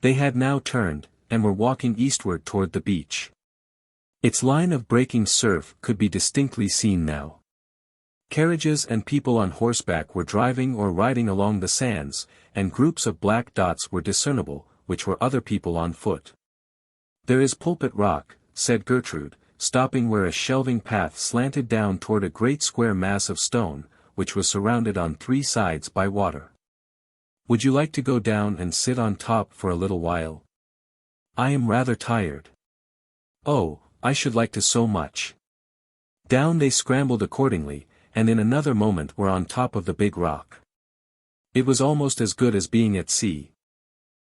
They had now turned, and were walking eastward toward the beach. Its line of breaking surf could be distinctly seen now. Carriages and people on horseback were driving or riding along the sands, and groups of black dots were discernible, which were other people on foot. There is Pulpit Rock, said Gertrude, stopping where a shelving path slanted down toward a great square mass of stone, which was surrounded on 3 sides by water. Would you like to go down and sit on top for a little while? I am rather tired. Oh, I should like to so much. Down they scrambled accordingly, and in another moment were on top of the big rock. It was almost as good as being at sea.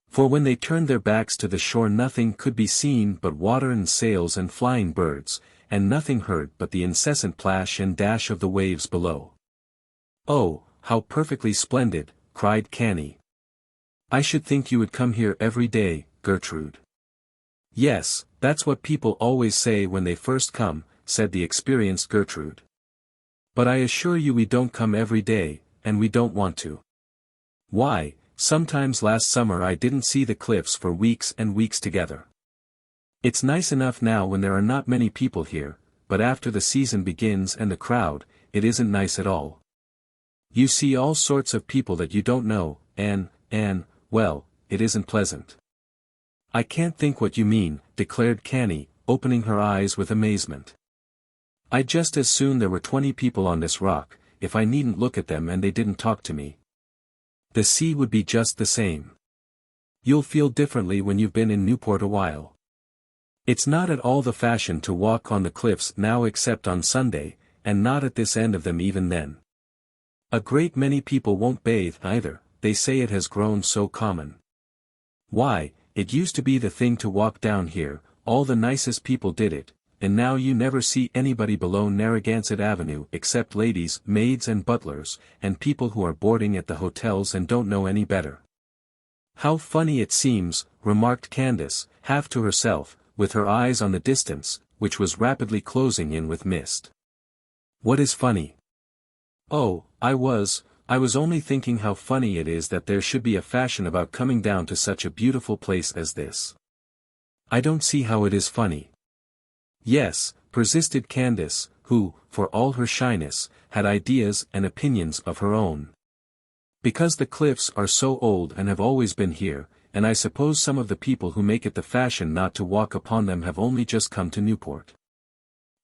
For when they turned their backs to the shore nothing could be seen but water and sails and flying birds, and nothing heard but the incessant plash and dash of the waves below. Oh, how perfectly splendid, cried Canny. I should think you would come here every day, Gertrude. Yes, that's what people always say when they first come, said the experienced Gertrude. But I assure you we don't come every day, and we don't want to. Why, sometimes last summer I didn't see the cliffs for weeks and weeks together. It's nice enough now when there are not many people here, but after the season begins and the crowd, it isn't nice at all. You see all sorts of people that you don't know, and, well, it isn't pleasant. I can't think what you mean, declared Canny, opening her eyes with amazement. I'd just as soon there were 20 people on this rock, if I needn't look at them and they didn't talk to me. The sea would be just the same. You'll feel differently when you've been in Newport a while. It's not at all the fashion to walk on the cliffs now except on Sunday, and not at this end of them even then. A great many people won't bathe either, they say it has grown so common. Why, it used to be the thing to walk down here, all the nicest people did it, and now you never see anybody below Narragansett Avenue except ladies, maids and butlers, and people who are boarding at the hotels and don't know any better. How funny it seems, remarked Candace, half to herself, with her eyes on the distance, which was rapidly closing in with mist. What is funny? Oh, I was only thinking how funny it is that there should be a fashion about coming down to such a beautiful place as this. I don't see how it is funny. Yes, persisted Candace, who, for all her shyness, had ideas and opinions of her own. Because the cliffs are so old and have always been here, and I suppose some of the people who make it the fashion not to walk upon them have only just come to Newport.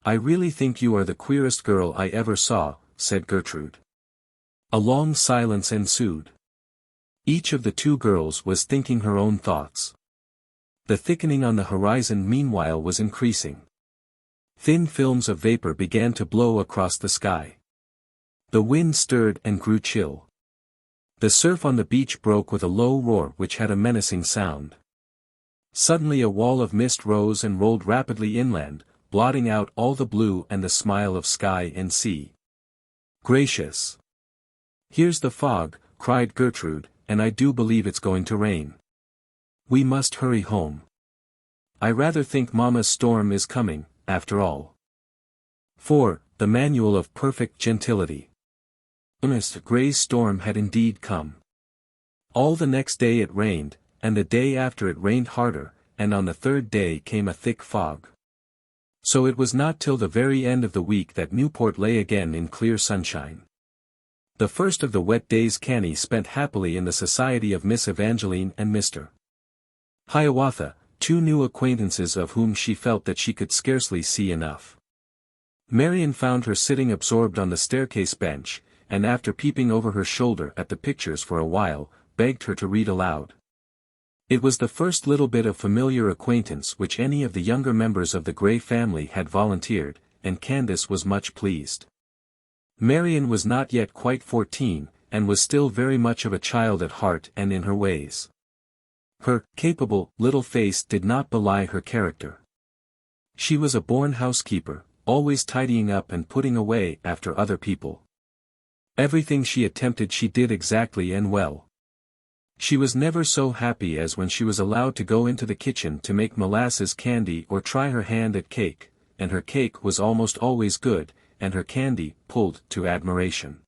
I really think you are the queerest girl I ever saw, said Gertrude. A long silence ensued. Each of the two girls was thinking her own thoughts. The thickening on the horizon meanwhile was increasing. Thin films of vapor began to blow across the sky. The wind stirred and grew chill. The surf on the beach broke with a low roar which had a menacing sound. Suddenly a wall of mist rose and rolled rapidly inland, blotting out all the blue and the smile of sky and sea. Gracious! Here's the fog, cried Gertrude, and I do believe it's going to rain. We must hurry home. I rather think Mama's storm is coming, after all. 4. The Manual of Perfect Gentility. Mr. Gray's storm had indeed come. All the next day it rained, and the day after it rained harder, and on the third day came a thick fog. So it was not till the very end of the week that Newport lay again in clear sunshine. The first of the wet days Canny spent happily in the society of Miss Evangeline and Mr. Hiawatha, two new acquaintances of whom she felt that she could scarcely see enough. Marian found her sitting absorbed on the staircase bench, and after peeping over her shoulder at the pictures for a while, begged her to read aloud. It was the first little bit of familiar acquaintance which any of the younger members of the Gray family had volunteered, and Candace was much pleased. Marian was not yet quite 14, and was still very much of a child at heart and in her ways. Her capable little face did not belie her character. She was a born housekeeper, always tidying up and putting away after other people. Everything she attempted she did exactly and well. She was never so happy as when she was allowed to go into the kitchen to make molasses candy or try her hand at cake, and her cake was almost always good, and her candy pulled to admiration.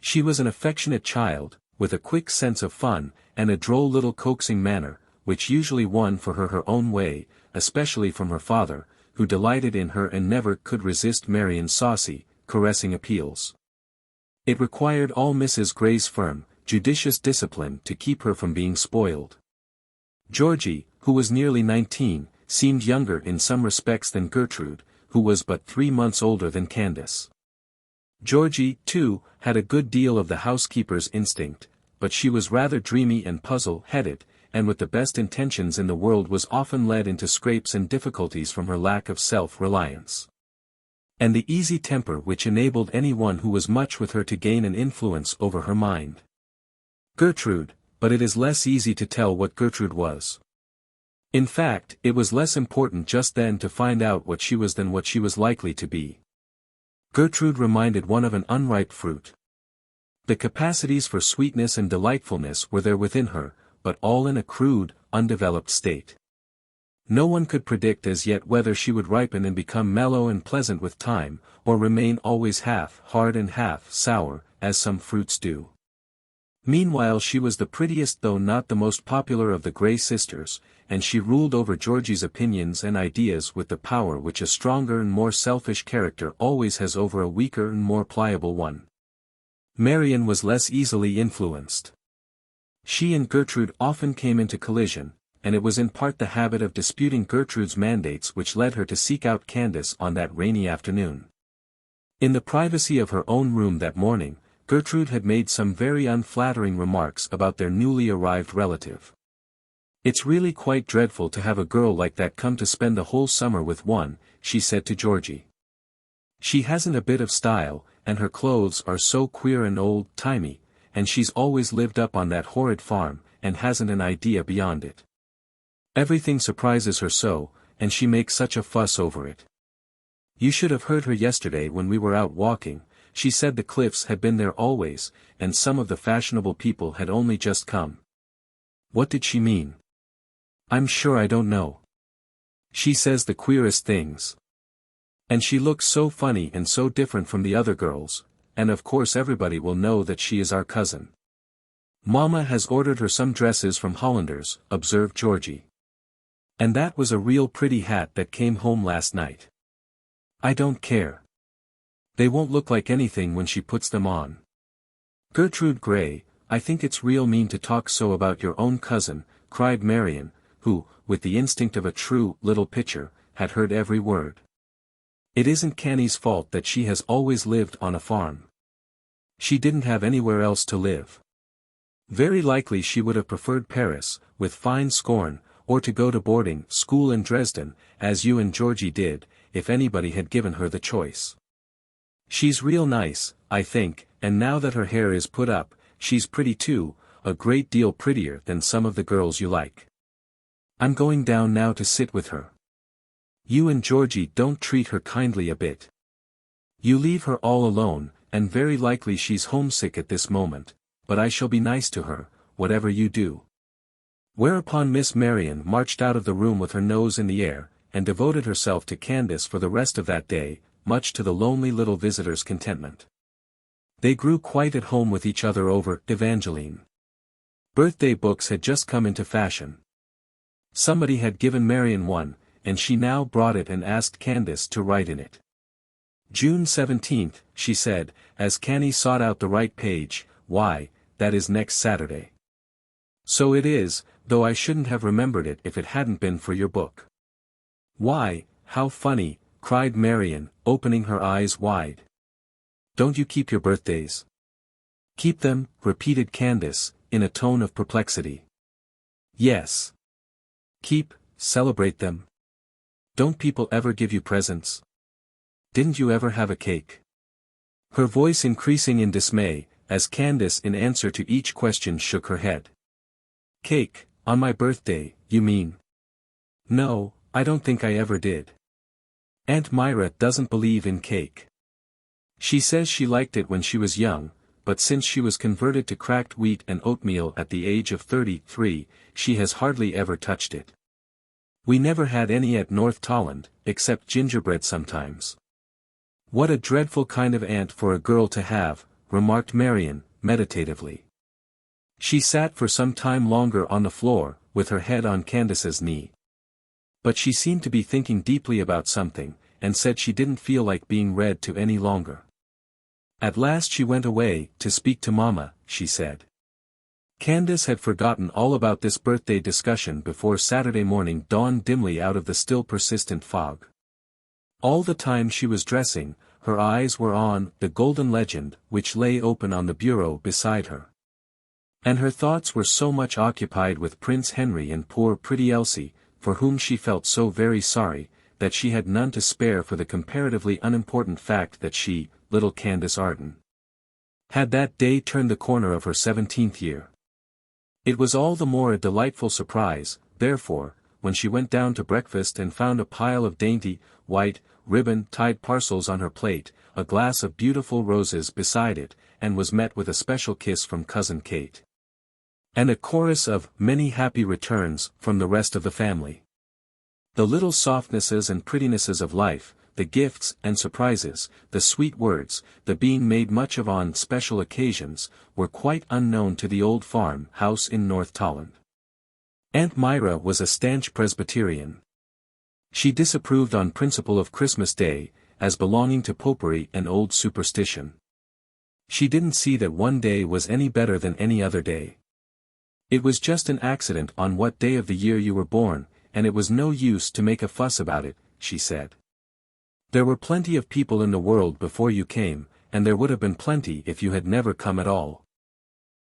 She was an affectionate child, with a quick sense of fun, and a droll little coaxing manner, which usually won for her own way, especially from her father, who delighted in her and never could resist Marian's saucy, caressing appeals. It required all Mrs. Gray's firm, judicious discipline to keep her from being spoiled. Georgie, who was nearly 19, seemed younger in some respects than Gertrude, who was but 3 months older than Candace. Georgie, too, had a good deal of the housekeeper's instinct, but she was rather dreamy and puzzle-headed, and with the best intentions in the world was often led into scrapes and difficulties from her lack of self-reliance. And the easy temper which enabled anyone who was much with her to gain an influence over her mind. Gertrude, but it is less easy to tell what Gertrude was. In fact, it was less important just then to find out what she was than what she was likely to be. Gertrude reminded one of an unripe fruit. The capacities for sweetness and delightfulness were there within her, but all in a crude, undeveloped state. No one could predict as yet whether she would ripen and become mellow and pleasant with time, or remain always half hard and half sour, as some fruits do. Meanwhile she was the prettiest though not the most popular of the Gray sisters, and she ruled over Georgie's opinions and ideas with the power which a stronger and more selfish character always has over a weaker and more pliable one. Marian was less easily influenced. She and Gertrude often came into collision, and it was in part the habit of disputing Gertrude's mandates which led her to seek out Candace on that rainy afternoon. In the privacy of her own room that morning, Gertrude had made some very unflattering remarks about their newly arrived relative. "It's really quite dreadful to have a girl like that come to spend the whole summer with one," she said to Georgie. "She hasn't a bit of style, and her clothes are so queer and old-timey, and she's always lived up on that horrid farm, and hasn't an idea beyond it. Everything surprises her so, and she makes such a fuss over it. You should have heard her yesterday when we were out walking. She said the Cliffs had been there always, and some of the fashionable people had only just come. What did she mean? I'm sure I don't know. She says the queerest things. And she looks so funny and so different from the other girls, and of course everybody will know that she is our cousin. Mama has ordered her some dresses from Hollanders, observed Georgie. And that was a real pretty hat that came home last night. I don't care. They won't look like anything when she puts them on. Gertrude Gray, I think it's real mean to talk so about your own cousin, cried Marion, who, with the instinct of a true little pitcher, had heard every word. It isn't Canny's fault that she has always lived on a farm. She didn't have anywhere else to live. Very likely she would have preferred Paris, with fine scorn, or to go to boarding school in Dresden, as you and Georgie did, if anybody had given her the choice. She's real nice, I think, and now that her hair is put up, she's pretty too, a great deal prettier than some of the girls you like. I'm going down now to sit with her. You and Georgie don't treat her kindly a bit. You leave her all alone, and very likely she's homesick at this moment, but I shall be nice to her, whatever you do. Whereupon Miss Marion marched out of the room with her nose in the air, and devoted herself to Candace for the rest of that day, much to the lonely little visitor's contentment. They grew quite at home with each other over Evangeline. Birthday books had just come into fashion. Somebody had given Marion one, and she now brought it and asked Candace to write in it. June 17th, she said, as Canny sought out the right page, why, that is next Saturday. So it is, though I shouldn't have remembered it if it hadn't been for your book. Why, how funny, cried Marion, opening her eyes wide. Don't you keep your birthdays? Keep them, repeated Candace, in a tone of perplexity. Yes. Keep, celebrate them. Don't people ever give you presents? Didn't you ever have a cake? Her voice increasing in dismay, as Candace in answer to each question shook her head. Cake, on my birthday, you mean? No, I don't think I ever did. Aunt Myra doesn't believe in cake. She says she liked it when she was young, but since she was converted to cracked wheat and oatmeal at the age of 33, she has hardly ever touched it. We never had any at North Tolland, except gingerbread sometimes. What a dreadful kind of aunt for a girl to have, remarked Marion, meditatively. She sat for some time longer on the floor, with her head on Candace's knee. But she seemed to be thinking deeply about something, and said she didn't feel like being read to any longer. At last she went away, to speak to Mama, she said. Candace had forgotten all about this birthday discussion before Saturday morning dawned dimly out of the still persistent fog. All the time she was dressing, her eyes were on the Golden Legend, which lay open on the bureau beside her. And her thoughts were so much occupied with Prince Henry and poor pretty Elsie, for whom she felt so very sorry, that she had none to spare for the comparatively unimportant fact that she, little Candace Arden, had that day turned the corner of her 17th year. It was all the more a delightful surprise, therefore, when she went down to breakfast and found a pile of dainty, white, ribbon-tied parcels on her plate, a glass of beautiful roses beside it, and was met with a special kiss from Cousin Kate. And a chorus of many happy returns from the rest of the family. The little softnesses and prettinesses of life, the gifts and surprises, the sweet words, the being made much of on special occasions, were quite unknown to the old farm house in North Tolland. Aunt Myra was a stanch Presbyterian. She disapproved on principle of Christmas Day, as belonging to popery and old superstition. She didn't see that one day was any better than any other day. It was just an accident on what day of the year you were born, and it was no use to make a fuss about it, she said. There were plenty of people in the world before you came, and there would have been plenty if you had never come at all.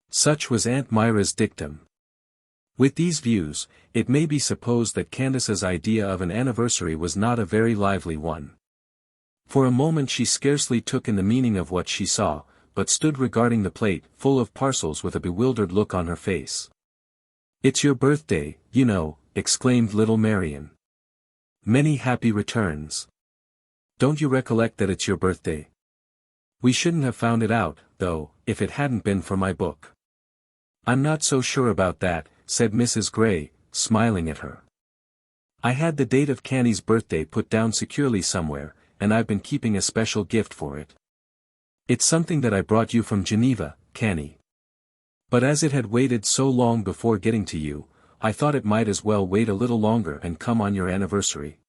Such was Aunt Myra's dictum. With these views, it may be supposed that Candace's idea of an anniversary was not a very lively one. For a moment she scarcely took in the meaning of what she saw, but stood regarding the plate full of parcels with a bewildered look on her face. "It's your birthday, you know," exclaimed little Marion. Many happy returns. Don't you recollect that it's your birthday? We shouldn't have found it out, though, if it hadn't been for my book. I'm not so sure about that, said Mrs. Gray, smiling at her. I had the date of Canny's birthday put down securely somewhere, and I've been keeping a special gift for it. It's something that I brought you from Geneva, Canny. But as it had waited so long before getting to you, I thought it might as well wait a little longer and come on your anniversary.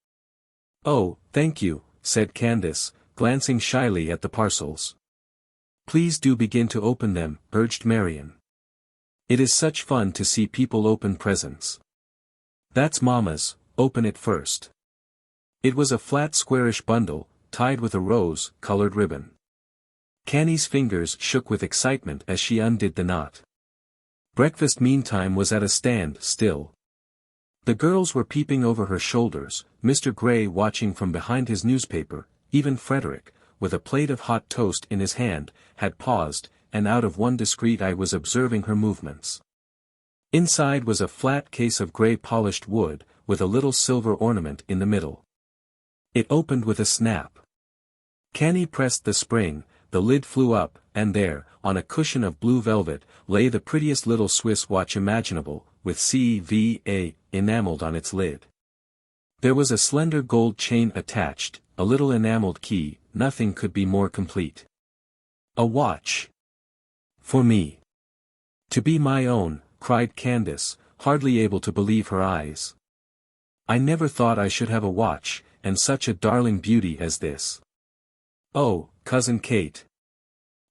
Oh, thank you, said Candace, glancing shyly at the parcels. Please do begin to open them, urged Marion. It is such fun to see people open presents. That's Mama's, open it first. It was a flat squarish bundle, tied with a rose-colored ribbon. Canny's fingers shook with excitement as she undid the knot. Breakfast meantime was at a stand still. The girls were peeping over her shoulders, Mr. Gray watching from behind his newspaper, even Frederick, with a plate of hot toast in his hand, had paused, and out of one discreet eye was observing her movements. Inside was a flat case of grey polished wood, with a little silver ornament in the middle. It opened with a snap. Canny pressed the spring, the lid flew up, and there, on a cushion of blue velvet, lay the prettiest little Swiss watch imaginable, with CVA enameled on its lid. There was a slender gold chain attached, a little enameled key, nothing could be more complete. A watch. For me. To be my own, cried Candace, hardly able to believe her eyes. I never thought I should have a watch, and such a darling beauty as this. Oh, Cousin Kate.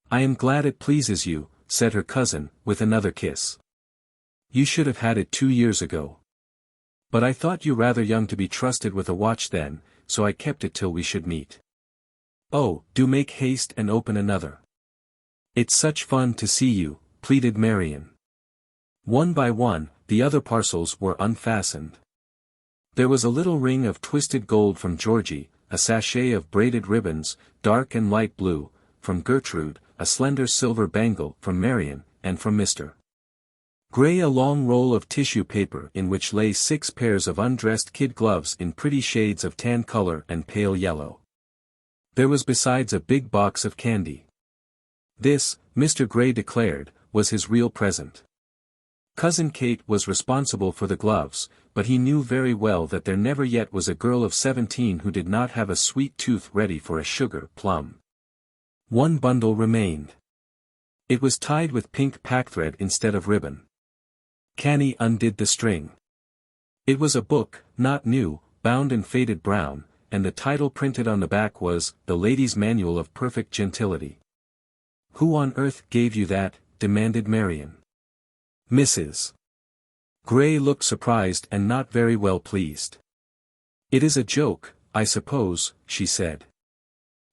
I am glad it pleases you, said her cousin, with another kiss. You should have had it 2 years ago. But I thought you rather young to be trusted with a watch then, so I kept it till we should meet. Oh, do make haste and open another. It's such fun to see you, pleaded Marion. One by one, the other parcels were unfastened. There was a little ring of twisted gold from Georgie, a sachet of braided ribbons, dark and light blue, from Gertrude, a slender silver bangle from Marion, and from Mr. Gray a long roll of tissue paper in which lay 6 pairs of undressed kid gloves in pretty shades of tan color and pale yellow. There was besides a big box of candy. This, Mr. Gray declared, was his real present. Cousin Kate was responsible for the gloves, but he knew very well that there never yet was a girl of 17 who did not have a sweet tooth ready for a sugar plum. One bundle remained. It was tied with pink packthread instead of ribbon. Canny undid the string. It was a book, not new, bound in faded brown, and the title printed on the back was, The Lady's Manual of Perfect Gentility. Who on earth gave you that? Demanded Marion. Mrs. Gray looked surprised and not very well pleased. It is a joke, I suppose, she said.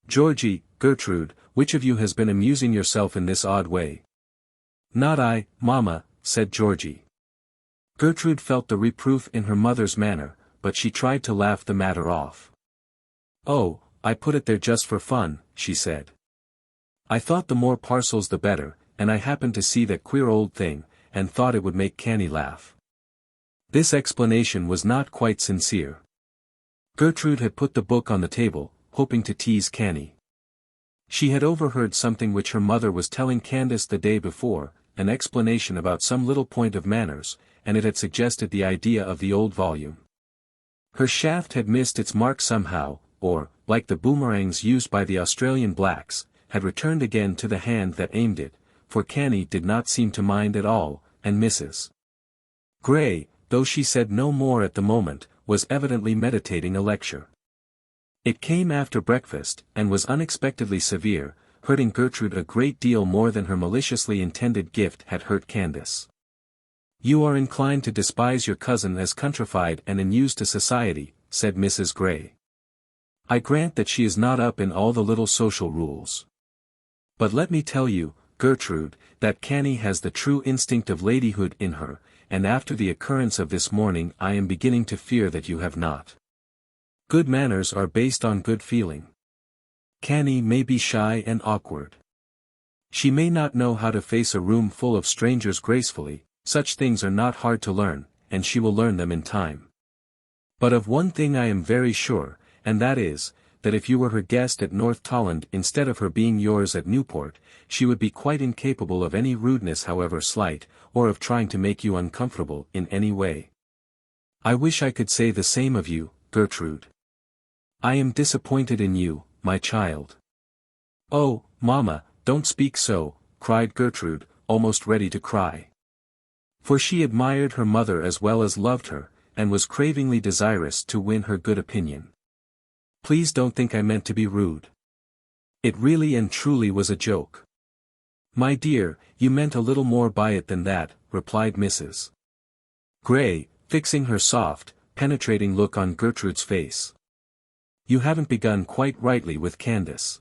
Georgie, Gertrude, which of you has been amusing yourself in this odd way? Not I, Mamma, said Georgie. Gertrude felt the reproof in her mother's manner, but she tried to laugh the matter off. Oh, I put it there just for fun, she said. I thought the more parcels the better, and I happened to see that queer old thing, and thought it would make Canny laugh. This explanation was not quite sincere. Gertrude had put the book on the table, hoping to tease Canny. She had overheard something which her mother was telling Candace the day before, an explanation about some little point of manners, and it had suggested the idea of the old volume. Her shaft had missed its mark somehow, or, like the boomerangs used by the Australian blacks, had returned again to the hand that aimed it, for Canny did not seem to mind at all, and Mrs. Gray, though she said no more at the moment, was evidently meditating a lecture. It came after breakfast, and was unexpectedly severe, hurting Gertrude a great deal more than her maliciously intended gift had hurt Candace. You are inclined to despise your cousin as countrified and unused to society, said Mrs. Gray. I grant that she is not up in all the little social rules. But let me tell you, Gertrude, that Canny has the true instinct of ladyhood in her, and after the occurrence of this morning I am beginning to fear that you have not. Good manners are based on good feeling. Canny may be shy and awkward. She may not know how to face a room full of strangers gracefully, such things are not hard to learn, and she will learn them in time. But of one thing I am very sure, and that is, that if you were her guest at North Tolland instead of her being yours at Newport, she would be quite incapable of any rudeness however slight, or of trying to make you uncomfortable in any way. I wish I could say the same of you, Gertrude. I am disappointed in you, my child. Oh, Mamma, don't speak so, cried Gertrude, almost ready to cry. For she admired her mother as well as loved her, and was cravingly desirous to win her good opinion. Please don't think I meant to be rude. It really and truly was a joke. My dear, you meant a little more by it than that, replied Mrs. Gray, fixing her soft, penetrating look on Gertrude's face. You haven't begun quite rightly with Candace.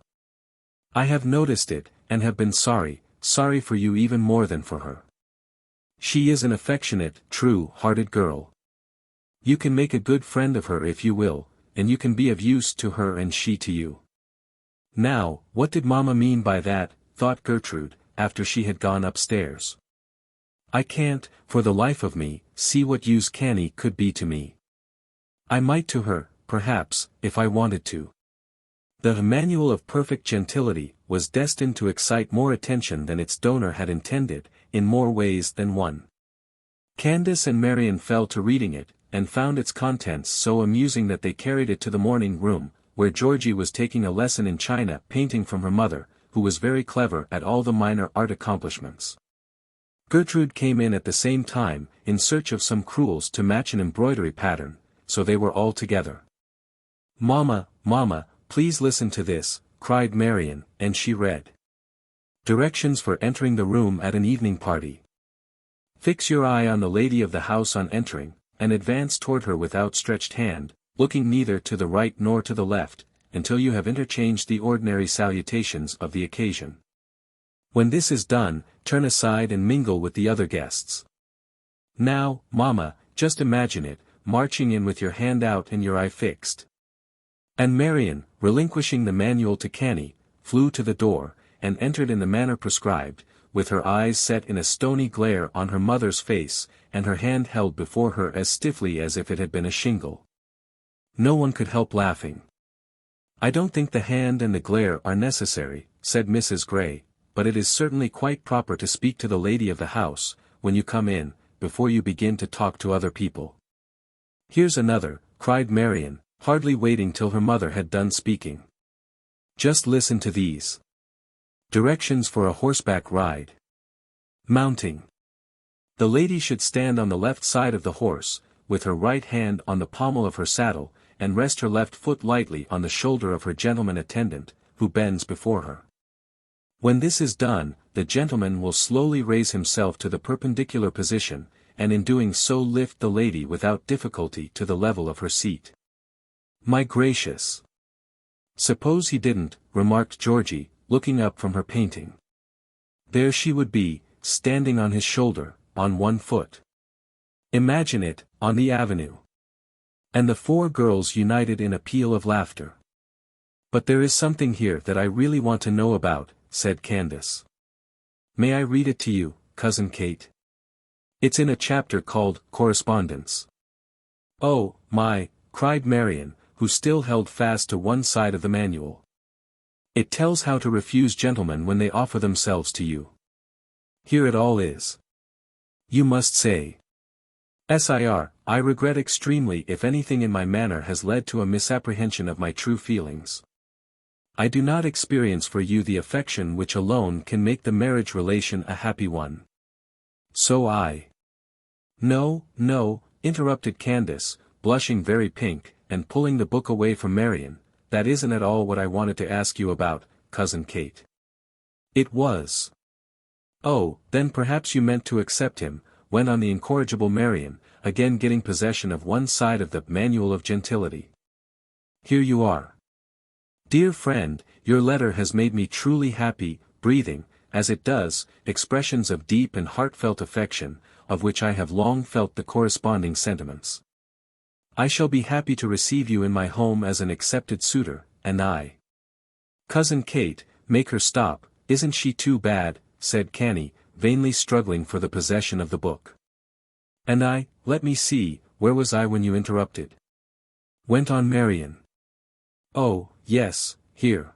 I have noticed it, and have been sorry for you even more than for her. She is an affectionate, true-hearted girl. You can make a good friend of her if you will, and you can be of use to her and she to you. Now, what did Mamma mean by that, thought Gertrude, after she had gone upstairs. I can't, for the life of me, see what use Canny could be to me. I might to her, perhaps, if I wanted to. The Manual of Perfect Gentility was destined to excite more attention than its donor had intended, in more ways than one. Candace and Marion fell to reading it, and found its contents so amusing that they carried it to the morning room, where Georgie was taking a lesson in China painting from her mother, who was very clever at all the minor art accomplishments. Gertrude came in at the same time, in search of some crewels to match an embroidery pattern, so they were all together. Mamma, please listen to this, cried Marion, and she read. Directions for entering the room at an evening party. Fix your eye on the lady of the house on entering, and advance toward her with outstretched hand, looking neither to the right nor to the left, until you have interchanged the ordinary salutations of the occasion. When this is done, turn aside and mingle with the other guests. Now, Mamma, just imagine it, marching in with your hand out and your eye fixed. And Marion, relinquishing the manual to Canny, flew to the door, and entered in the manner prescribed, with her eyes set in a stony glare on her mother's face, and her hand held before her as stiffly as if it had been a shingle. No one could help laughing. I don't think the hand and the glare are necessary, said Mrs. Gray, but it is certainly quite proper to speak to the lady of the house, when you come in, before you begin to talk to other people. Here's another, cried Marion, hardly waiting till her mother had done speaking. Just listen to these. Directions for a horseback ride. Mounting. The lady should stand on the left side of the horse, with her right hand on the pommel of her saddle, and rest her left foot lightly on the shoulder of her gentleman attendant, who bends before her. When this is done, the gentleman will slowly raise himself to the perpendicular position, and in doing so lift the lady without difficulty to the level of her seat. My gracious! Suppose he didn't, remarked Georgie, looking up from her painting. There she would be, standing on his shoulder, on one foot. Imagine it, on the avenue. And the four girls united in a peal of laughter. But there is something here that I really want to know about, said Candace. May I read it to you, Cousin Kate? It's in a chapter called Correspondence. Oh, my, cried Marion, who still held fast to one side of the manual. It tells how to refuse gentlemen when they offer themselves to you. Here it all is. You must say, Sir, I regret extremely if anything in my manner has led to a misapprehension of my true feelings. I do not experience for you the affection which alone can make the marriage relation a happy one. So I. No, interrupted Candace, blushing very pink, and pulling the book away from Marion, that isn't at all what I wanted to ask you about, Cousin Kate. It was. Oh, then perhaps you meant to accept him, went on the incorrigible Marion, again getting possession of one side of the Manual of Gentility. Here you are. Dear friend, your letter has made me truly happy, breathing, as it does, expressions of deep and heartfelt affection, of which I have long felt the corresponding sentiments. I shall be happy to receive you in my home as an accepted suitor, and I. Cousin Kate, make her stop, isn't she too bad, said Canny, vainly struggling for the possession of the book. And I, let me see, where was I when you interrupted? went on Marian. Oh, yes, here.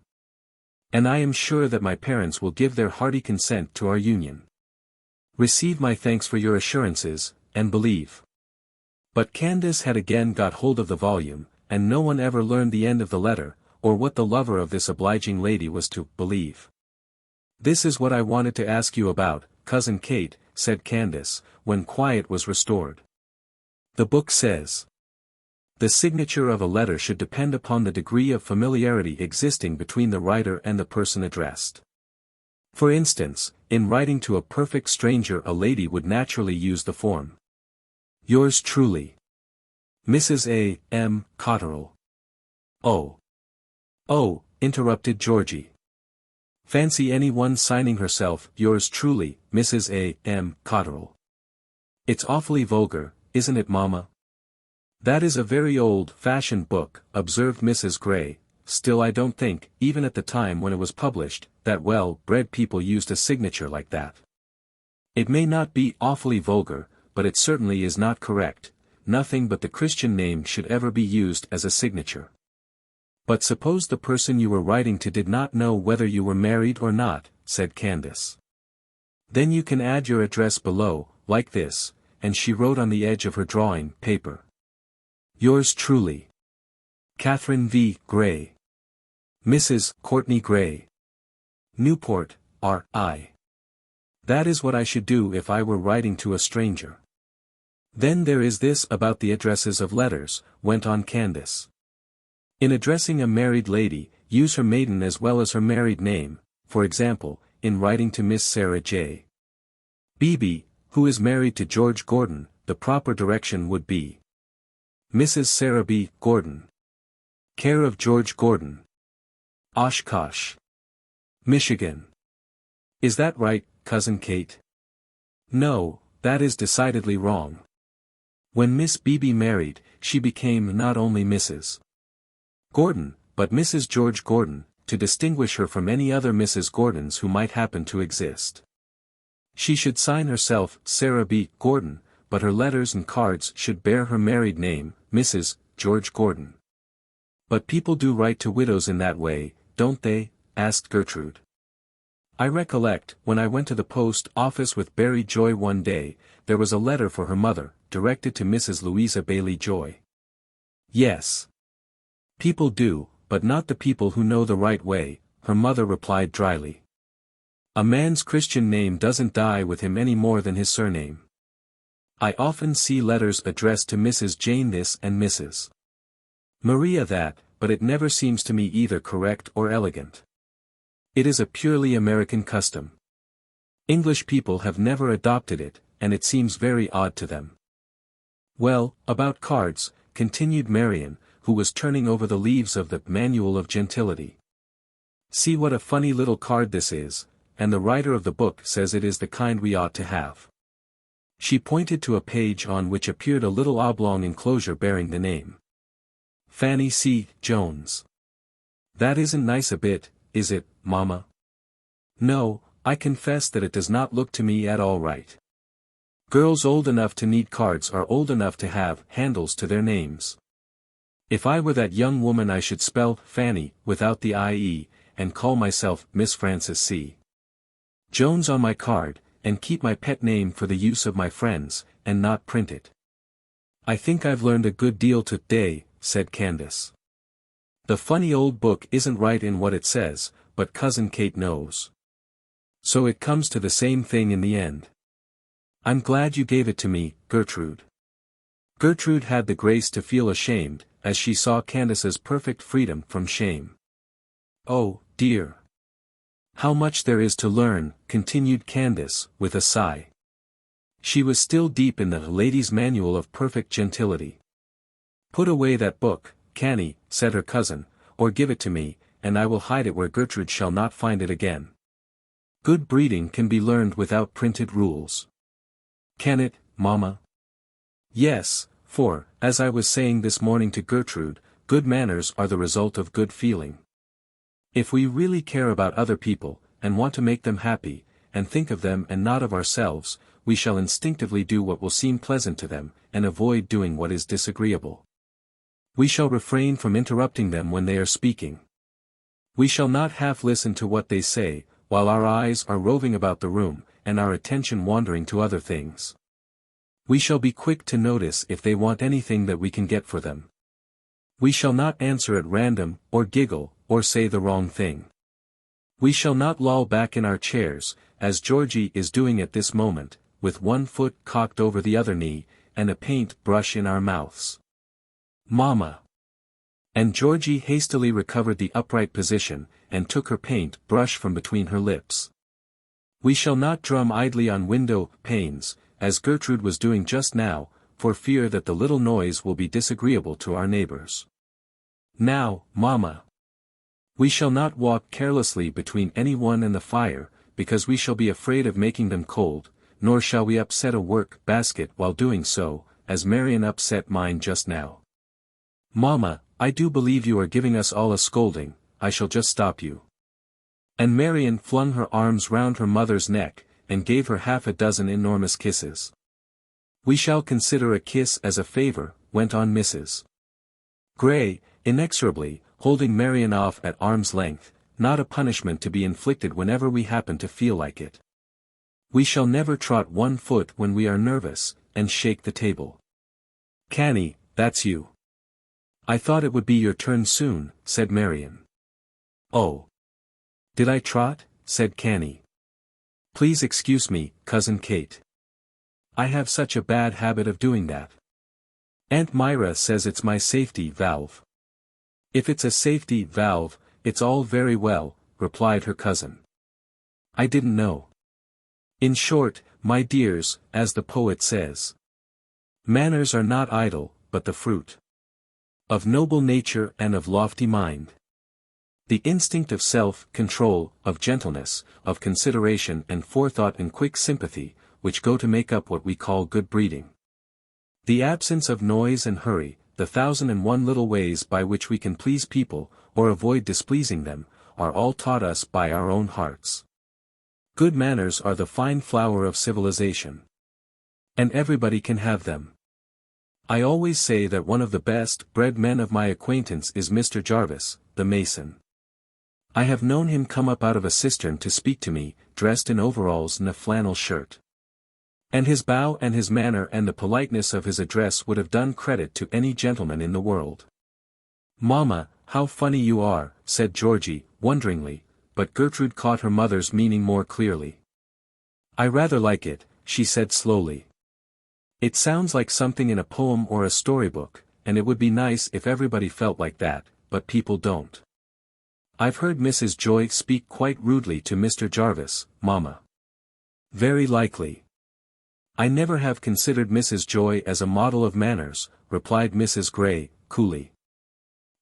And I am sure that my parents will give their hearty consent to our union. Receive my thanks for your assurances, and believe. But Candace had again got hold of the volume, and no one ever learned the end of the letter, or what the lover of this obliging lady was to believe. This is what I wanted to ask you about, Cousin Kate, said Candace, when quiet was restored. The book says, the signature of a letter should depend upon the degree of familiarity existing between the writer and the person addressed. For instance, in writing to a perfect stranger a lady would naturally use the form. Yours truly. Mrs. A. M. Cotterell. Oh. Oh, interrupted Georgie. Fancy anyone signing herself, yours truly, Mrs. A. M. Cotterell. It's awfully vulgar, isn't it, Mama? That is a very old-fashioned book, observed Mrs. Gray. Still I don't think, even at the time when it was published, that well-bred people used a signature like that. It may not be awfully vulgar, but it certainly is not correct. Nothing but the Christian name should ever be used as a signature. But suppose the person you were writing to did not know whether you were married or not, said Candace. Then you can add your address below, like this, and she wrote on the edge of her drawing paper. Yours truly. Catherine V. Gray. Mrs. Courtney Gray. Newport, R.I. That is what I should do if I were writing to a stranger. Then there is this about the addresses of letters, went on Candace. In addressing a married lady, use her maiden as well as her married name. For example, in writing to Miss Sarah J. Beebe, who is married to George Gordon, the proper direction would be Mrs. Sarah B. Gordon. Care of George Gordon. Oshkosh, Michigan. Is that right, Cousin Kate? No, that is decidedly wrong. When Miss Beebe married, she became not only Mrs. Gordon, but Mrs. George Gordon, to distinguish her from any other Mrs. Gordons who might happen to exist. She should sign herself Sarah B. Gordon, but her letters and cards should bear her married name, Mrs. George Gordon. But people do write to widows in that way, don't they? Asked Gertrude. I recollect, when I went to the post office with Barry Joy one day, there was a letter for her mother, directed to Mrs. Louisa Bailey Joy. Yes. People do, but not the people who know the right way, her mother replied dryly. A man's Christian name doesn't die with him any more than his surname. I often see letters addressed to Mrs. Jane this and Mrs. Maria that, but it never seems to me either correct or elegant. It is a purely American custom. English people have never adopted it, and it seems very odd to them. Well, about cards, continued Marian, who was turning over the leaves of the Manual of Gentility. See what a funny little card this is, and the writer of the book says it is the kind we ought to have. She pointed to a page on which appeared a little oblong enclosure bearing the name. Fanny C. Jones. That isn't nice a bit, is it, Mama? No, I confess that it does not look to me at all right. Girls old enough to need cards are old enough to have handles to their names. If I were that young woman I should spell Fanny without the IE, and call myself Miss Frances C. Jones on my card, and keep my pet name for the use of my friends, and not print it. I think I've learned a good deal today, said Candace. The funny old book isn't right in what it says, but Cousin Kate knows. So it comes to the same thing in the end. I'm glad you gave it to me, Gertrude. Gertrude had the grace to feel ashamed, as she saw Candace's perfect freedom from shame. Oh, dear. How much there is to learn, continued Candace, with a sigh. She was still deep in the Lady's Manual of Perfect Gentility. Put away that book, Canny, said her cousin, or give it to me, and I will hide it where Gertrude shall not find it again. Good breeding can be learned without printed rules. Can it, Mamma? Yes, for, as I was saying this morning to Gertrude, good manners are the result of good feeling. If we really care about other people, and want to make them happy, and think of them and not of ourselves, we shall instinctively do what will seem pleasant to them, and avoid doing what is disagreeable. We shall refrain from interrupting them when they are speaking. We shall not half listen to what they say, while our eyes are roving about the room, and our attention wandering to other things. We shall be quick to notice if they want anything that we can get for them. We shall not answer at random, or giggle, or say the wrong thing. We shall not loll back in our chairs, as Georgie is doing at this moment, with one foot cocked over the other knee, and a paint brush in our mouths. Mama! And Georgie hastily recovered the upright position, and took her paint brush from between her lips. We shall not drum idly on window panes, as Gertrude was doing just now, for fear that the little noise will be disagreeable to our neighbors. Now, Mama! We shall not walk carelessly between anyone and the fire, because we shall be afraid of making them cold, nor shall we upset a work basket while doing so, as Marion upset mine just now. Mama, I do believe you are giving us all a scolding. I shall just stop you. And Marion flung her arms round her mother's neck, and gave her half a dozen enormous kisses. We shall consider a kiss as a favor, went on Mrs. Gray, inexorably, holding Marion off at arm's length, not a punishment to be inflicted whenever we happen to feel like it. We shall never trot one foot when we are nervous, and shake the table. Canny, that's you. I thought it would be your turn soon, said Marion. Oh. Did I trot? Said Canny. Please excuse me, Cousin Kate. I have such a bad habit of doing that. Aunt Myra says it's my safety valve. If it's a safety valve, it's all very well, replied her cousin. I didn't know. In short, my dears, as the poet says, manners are not idle, but the fruit of noble nature and of lofty mind. The instinct of self-control, of gentleness, of consideration and forethought and quick sympathy, which go to make up what we call good breeding. The absence of noise and hurry, the 1,001 little ways by which we can please people, or avoid displeasing them, are all taught us by our own hearts. Good manners are the fine flower of civilization. And everybody can have them. I always say that one of the best bred men of my acquaintance is Mr. Jarvis, the mason. I have known him come up out of a cistern to speak to me, dressed in overalls and a flannel shirt. And his bow and his manner and the politeness of his address would have done credit to any gentleman in the world. Mamma, how funny you are, said Georgie, wonderingly, but Gertrude caught her mother's meaning more clearly. I rather like it, she said slowly. It sounds like something in a poem or a storybook, and it would be nice if everybody felt like that, but people don't. I've heard Mrs. Joy speak quite rudely to Mr. Jarvis, Mamma. Very likely. I never have considered Mrs. Joy as a model of manners, replied Mrs. Gray, coolly.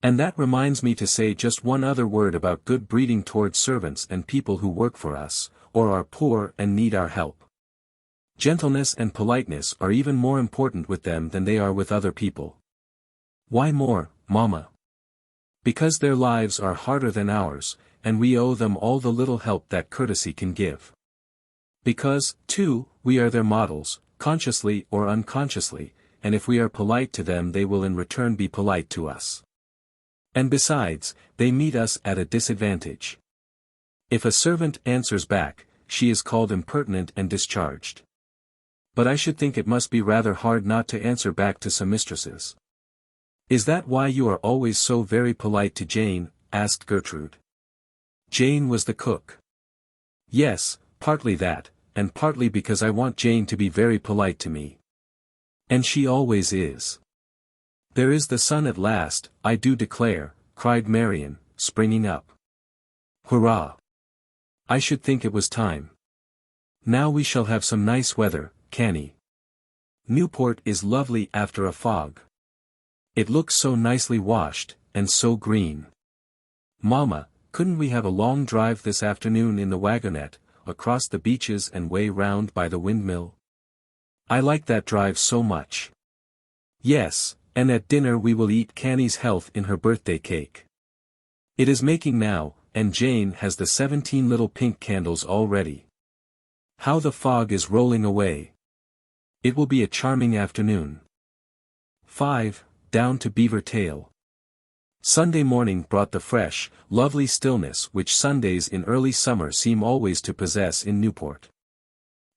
And that reminds me to say just one other word about good breeding towards servants and people who work for us, or are poor and need our help. Gentleness and politeness are even more important with them than they are with other people. Why more, Mamma? Because their lives are harder than ours, and we owe them all the little help that courtesy can give. Because, too, we are their models, consciously or unconsciously, and if we are polite to them they will in return be polite to us. And besides, they meet us at a disadvantage. If a servant answers back, she is called impertinent and discharged. But I should think it must be rather hard not to answer back to some mistresses. Is that why you are always so very polite to Jane? Asked Gertrude. Jane was the cook. Yes, partly that, and partly because I want Jane to be very polite to me. And she always is. There is the sun at last, I do declare, cried Marion, springing up. Hurrah! I should think it was time. Now we shall have some nice weather, Canny. Newport is lovely after a fog. It looks so nicely washed, and so green. Mamma, couldn't we have a long drive this afternoon in the wagonette, across the beaches and way round by the windmill? I like that drive so much. Yes, and at dinner we will eat Canny's health in her birthday cake. It is making now, and Jane has the 17 little pink candles all ready. How the fog is rolling away. It will be a charming afternoon. 5. down to Beaver tail. Sunday morning brought the fresh, lovely stillness which Sundays in early summer seem always to possess in Newport.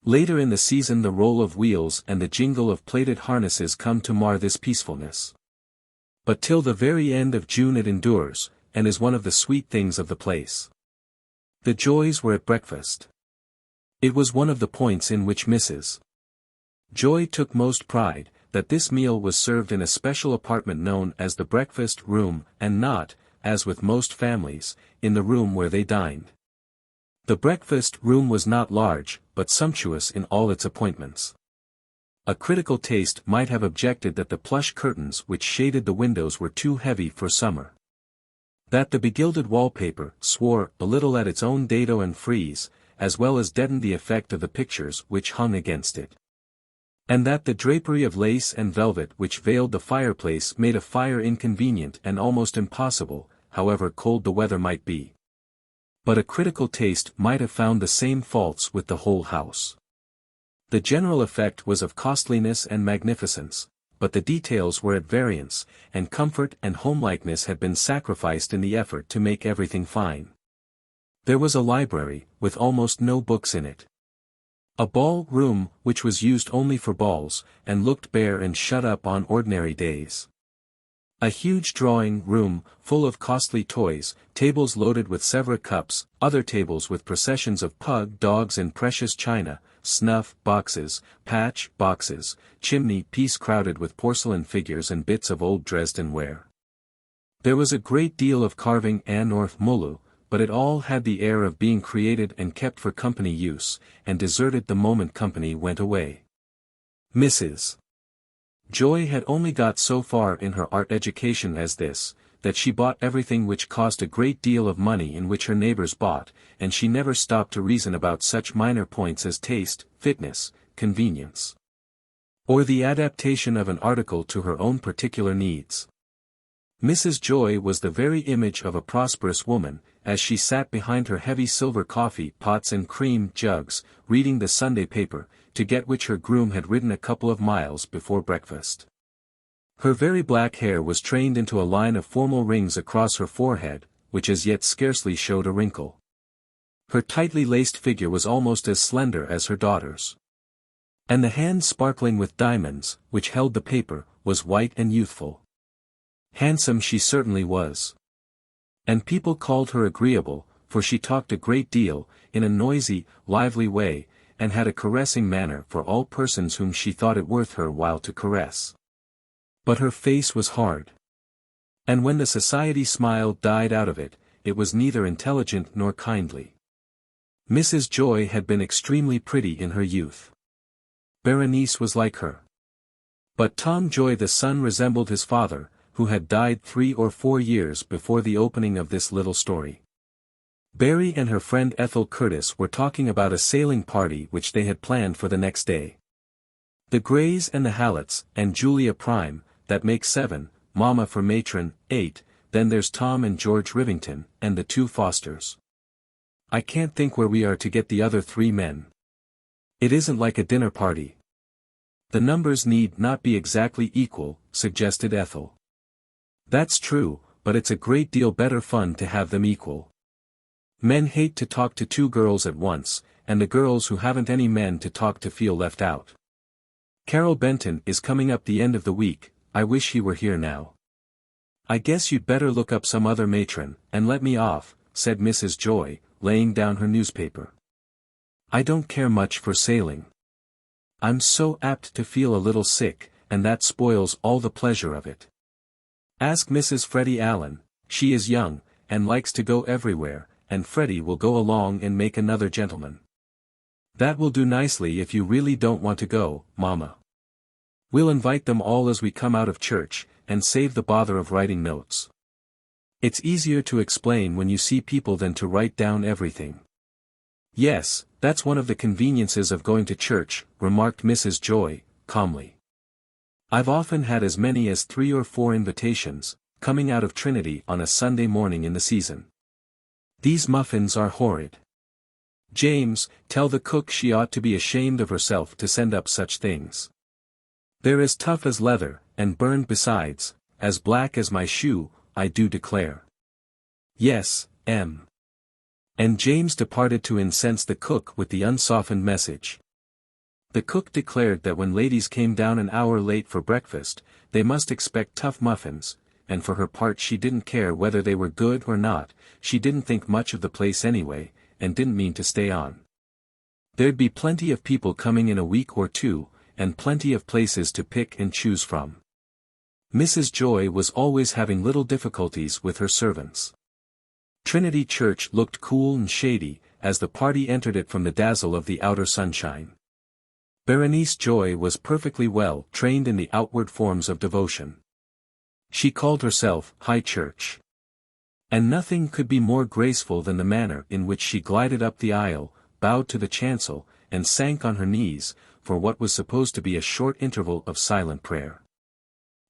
Later in the season the roll of wheels and the jingle of plated harnesses come to mar this peacefulness. But till the very end of June it endures, and is one of the sweet things of the place. The Joys were at breakfast. It was one of the points in which Mrs. Joy took most pride, that this meal was served in a special apartment known as the breakfast room, and not, as with most families, in the room where they dined. The breakfast room was not large, but sumptuous in all its appointments. A critical taste might have objected that the plush curtains which shaded the windows were too heavy for summer. That the begilded wallpaper swore a little at its own dado and frieze, as well as deadened the effect of the pictures which hung against it. And that the drapery of lace and velvet which veiled the fireplace made a fire inconvenient and almost impossible, however cold the weather might be. But a critical taste might have found the same faults with the whole house. The general effect was of costliness and magnificence, but the details were at variance, and comfort and homelikeness had been sacrificed in the effort to make everything fine. There was a library, with almost no books in it. A ball room, which was used only for balls, and looked bare and shut up on ordinary days. A huge drawing room, full of costly toys, tables loaded with Sèvres cups, other tables with processions of pug dogs in precious china, snuff boxes, patch boxes, chimney piece crowded with porcelain figures and bits of old Dresden ware. There was a great deal of carving and orthmolu, but it all had the air of being created and kept for company use, and deserted the moment company went away. Mrs. Joy had only got so far in her art education as this, that she bought everything which cost a great deal of money and which her neighbors bought, and she never stopped to reason about such minor points as taste, fitness, convenience, or the adaptation of an article to her own particular needs. Mrs. Joy was the very image of a prosperous woman, as she sat behind her heavy silver coffee pots and cream jugs, reading the Sunday paper, to get which her groom had ridden a couple of miles before breakfast. Her very black hair was trained into a line of formal rings across her forehead, which as yet scarcely showed a wrinkle. Her tightly laced figure was almost as slender as her daughter's. And the hand sparkling with diamonds, which held the paper, was white and youthful. Handsome she certainly was. And people called her agreeable, for she talked a great deal, in a noisy, lively way, and had a caressing manner for all persons whom she thought it worth her while to caress. But her face was hard. And when the society smile died out of it, it was neither intelligent nor kindly. Mrs. Joy had been extremely pretty in her youth. Berenice was like her. But Tom Joy the son resembled his father, who had died 3 or 4 years before the opening of this little story. Barry and her friend Ethel Curtis were talking about a sailing party which they had planned for the next day. The Greys and the Hallets, and Julia Prime, that makes 7, Mama for matron, 8, then there's Tom and George Rivington, and the 2 Fosters. I can't think where we are to get the other 3 men. It isn't like a dinner party. The numbers need not be exactly equal, suggested Ethel. That's true, but it's a great deal better fun to have them equal. Men hate to talk to 2 girls at once, and the girls who haven't any men to talk to feel left out. Carol Benton is coming up the end of the week, I wish he were here now. I guess you'd better look up some other matron, and let me off, said Mrs. Joy, laying down her newspaper. I don't care much for sailing. I'm so apt to feel a little sick, and that spoils all the pleasure of it. Ask Mrs. Freddie Allen, she is young, and likes to go everywhere, and Freddie will go along and make another gentleman. That will do nicely if you really don't want to go, Mama. We'll invite them all as we come out of church, and save the bother of writing notes. It's easier to explain when you see people than to write down everything. Yes, that's one of the conveniences of going to church, remarked Mrs. Joy, calmly. I've often had as many as 3 or 4 invitations, coming out of Trinity on a Sunday morning in the season. These muffins are horrid. James, tell the cook she ought to be ashamed of herself to send up such things. They're as tough as leather, and burned besides, as black as my shoe, I do declare. Yes, M. And James departed to incense the cook with the unsoftened message. The cook declared that when ladies came down an hour late for breakfast, they must expect tough muffins, and for her part she didn't care whether they were good or not, she didn't think much of the place anyway, and didn't mean to stay on. There'd be plenty of people coming in a week or two, and plenty of places to pick and choose from. Mrs. Joy was always having little difficulties with her servants. Trinity Church looked cool and shady, as the party entered it from the dazzle of the outer sunshine. Berenice Joy was perfectly well trained in the outward forms of devotion. She called herself High Church. And nothing could be more graceful than the manner in which she glided up the aisle, bowed to the chancel, and sank on her knees, for what was supposed to be a short interval of silent prayer.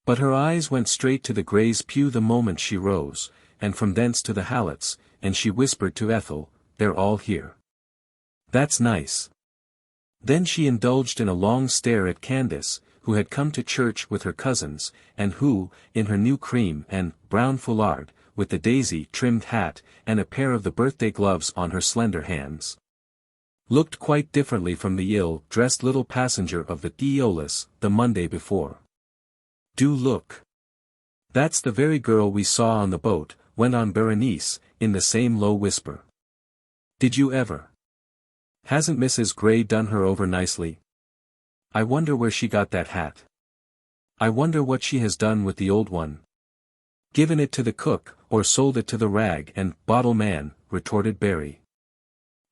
But her eyes went straight to the Greys' pew the moment she rose, and from thence to the Hallets, and she whispered to Ethel, "They're all here. That's nice." Then she indulged in a long stare at Candace, who had come to church with her cousins, and who, in her new cream and brown foulard, with the daisy-trimmed hat, and a pair of the birthday gloves on her slender hands, looked quite differently from the ill-dressed little passenger of the Eolus the Monday before. "Do look. That's the very girl we saw on the boat," went on Berenice, in the same low whisper. "Did you ever? Hasn't Mrs. Gray done her over nicely? I wonder where she got that hat. I wonder what she has done with the old one." "Given it to the cook, or sold it to the rag and bottle man," retorted Barry.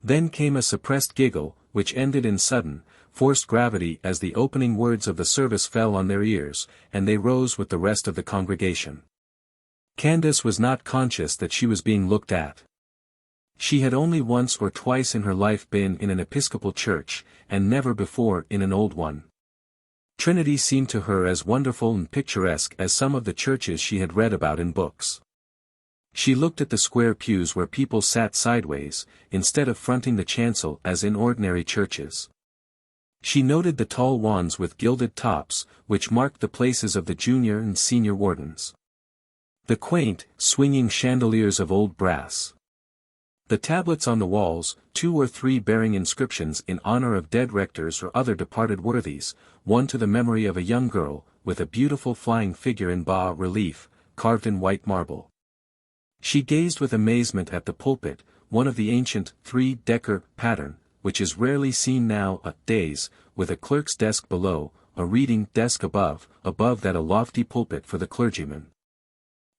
Then came a suppressed giggle, which ended in sudden, forced gravity as the opening words of the service fell on their ears, and they rose with the rest of the congregation. Candace was not conscious that she was being looked at. She had only once or twice in her life been in an Episcopal church, and never before in an old one. Trinity seemed to her as wonderful and picturesque as some of the churches she had read about in books. She looked at the square pews where people sat sideways, instead of fronting the chancel as in ordinary churches. She noted the tall wands with gilded tops, which marked the places of the junior and senior wardens. The quaint, swinging chandeliers of old brass. The tablets on the walls, 2 or 3 bearing inscriptions in honor of dead rectors or other departed worthies, one to the memory of a young girl, with a beautiful flying figure in bas-relief, carved in white marble. She gazed with amazement at the pulpit, one of the ancient 3-decker pattern, which is rarely seen nowadays, with a clerk's desk below, a reading desk above that a lofty pulpit for the clergyman,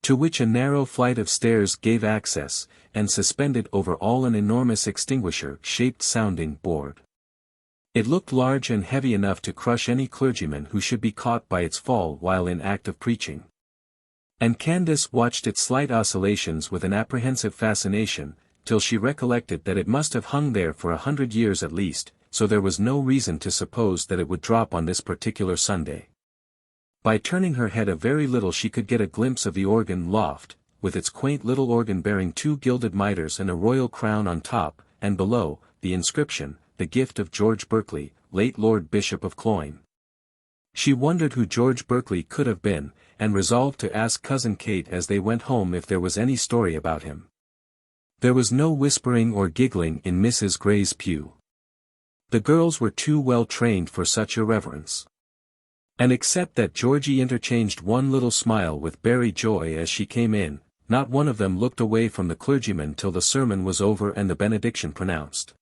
to which a narrow flight of stairs gave access, and suspended over all an enormous extinguisher-shaped sounding board. It looked large and heavy enough to crush any clergyman who should be caught by its fall while in act of preaching. And Candace watched its slight oscillations with an apprehensive fascination, till she recollected that it must have hung there for 100 years at least, so there was no reason to suppose that it would drop on this particular Sunday. By turning her head a very little she could get a glimpse of the organ loft, with its quaint little organ bearing 2 gilded mitres and a royal crown on top, and below, the inscription, "The gift of George Berkeley, late Lord Bishop of Cloyne." She wondered who George Berkeley could have been, and resolved to ask Cousin Kate as they went home if there was any story about him. There was no whispering or giggling in Mrs. Gray's pew. The girls were too well trained for such irreverence. And except that Georgie interchanged one little smile with Barry Joy as she came in, not one of them looked away from the clergyman till the sermon was over and the benediction pronounced.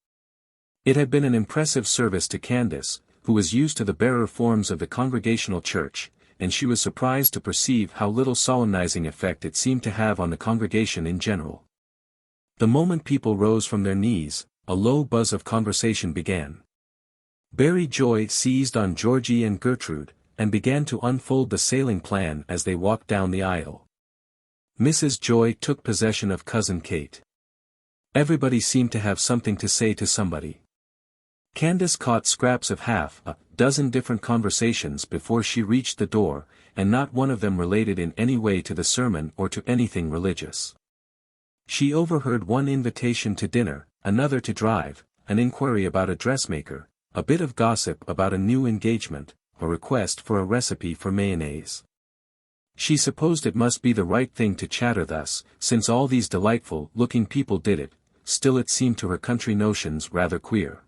It had been an impressive service to Candace, who was used to the barer forms of the Congregational Church, and she was surprised to perceive how little solemnizing effect it seemed to have on the congregation in general. The moment people rose from their knees, a low buzz of conversation began. Barry Joy seized on Georgie and Gertrude, and began to unfold the sailing plan as they walked down the aisle. Mrs. Joy took possession of Cousin Kate. Everybody seemed to have something to say to somebody. Candace caught scraps of half a dozen different conversations before she reached the door, and not one of them related in any way to the sermon or to anything religious. She overheard one invitation to dinner, another to drive, an inquiry about a dressmaker, a bit of gossip about a new engagement, a request for a recipe for mayonnaise. She supposed it must be the right thing to chatter thus, since all these delightful-looking people did it, still it seemed to her country notions rather queer.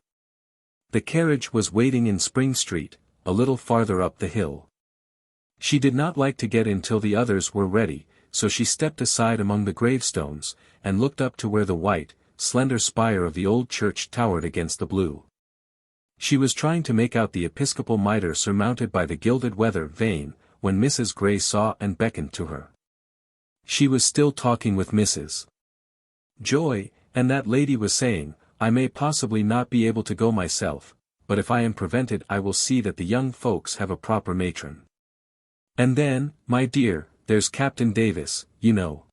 The carriage was waiting in Spring Street, a little farther up the hill. She did not like to get in till the others were ready, so she stepped aside among the gravestones, and looked up to where the white, slender spire of the old church towered against the blue. She was trying to make out the episcopal mitre surmounted by the gilded weather vane, when Mrs. Gray saw and beckoned to her. She was still talking with Mrs. Joy, and that lady was saying, "I may possibly not be able to go myself, but if I am prevented I will see that the young folks have a proper matron. And then, my dear, there's Captain Davis, you know.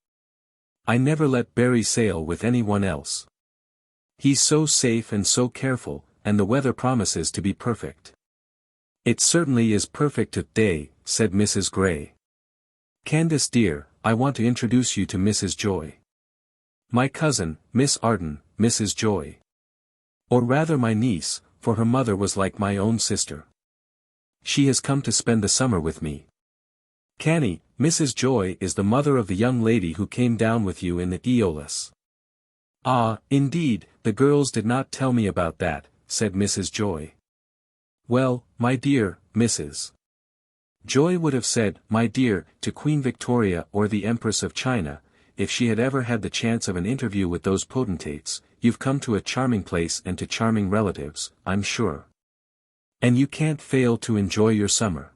I never let Barry sail with anyone else. He's so safe and so careful, and the weather promises to be perfect." "It certainly is perfect today," said Mrs. Gray. "Candace dear, I want to introduce you to Mrs. Joy. My cousin, Miss Arden, Mrs. Joy. Or rather my niece, for her mother was like my own sister. She has come to spend the summer with me. Canny, Mrs. Joy is the mother of the young lady who came down with you in the Eolus." "Ah, indeed, the girls did not tell me about that," said Mrs. Joy. "Well, my dear, Mrs. Joy would have said, my dear, to Queen Victoria or the Empress of China, if she had ever had the chance of an interview with those potentates, you've come to a charming place and to charming relatives, I'm sure. And you can't fail to enjoy your summer.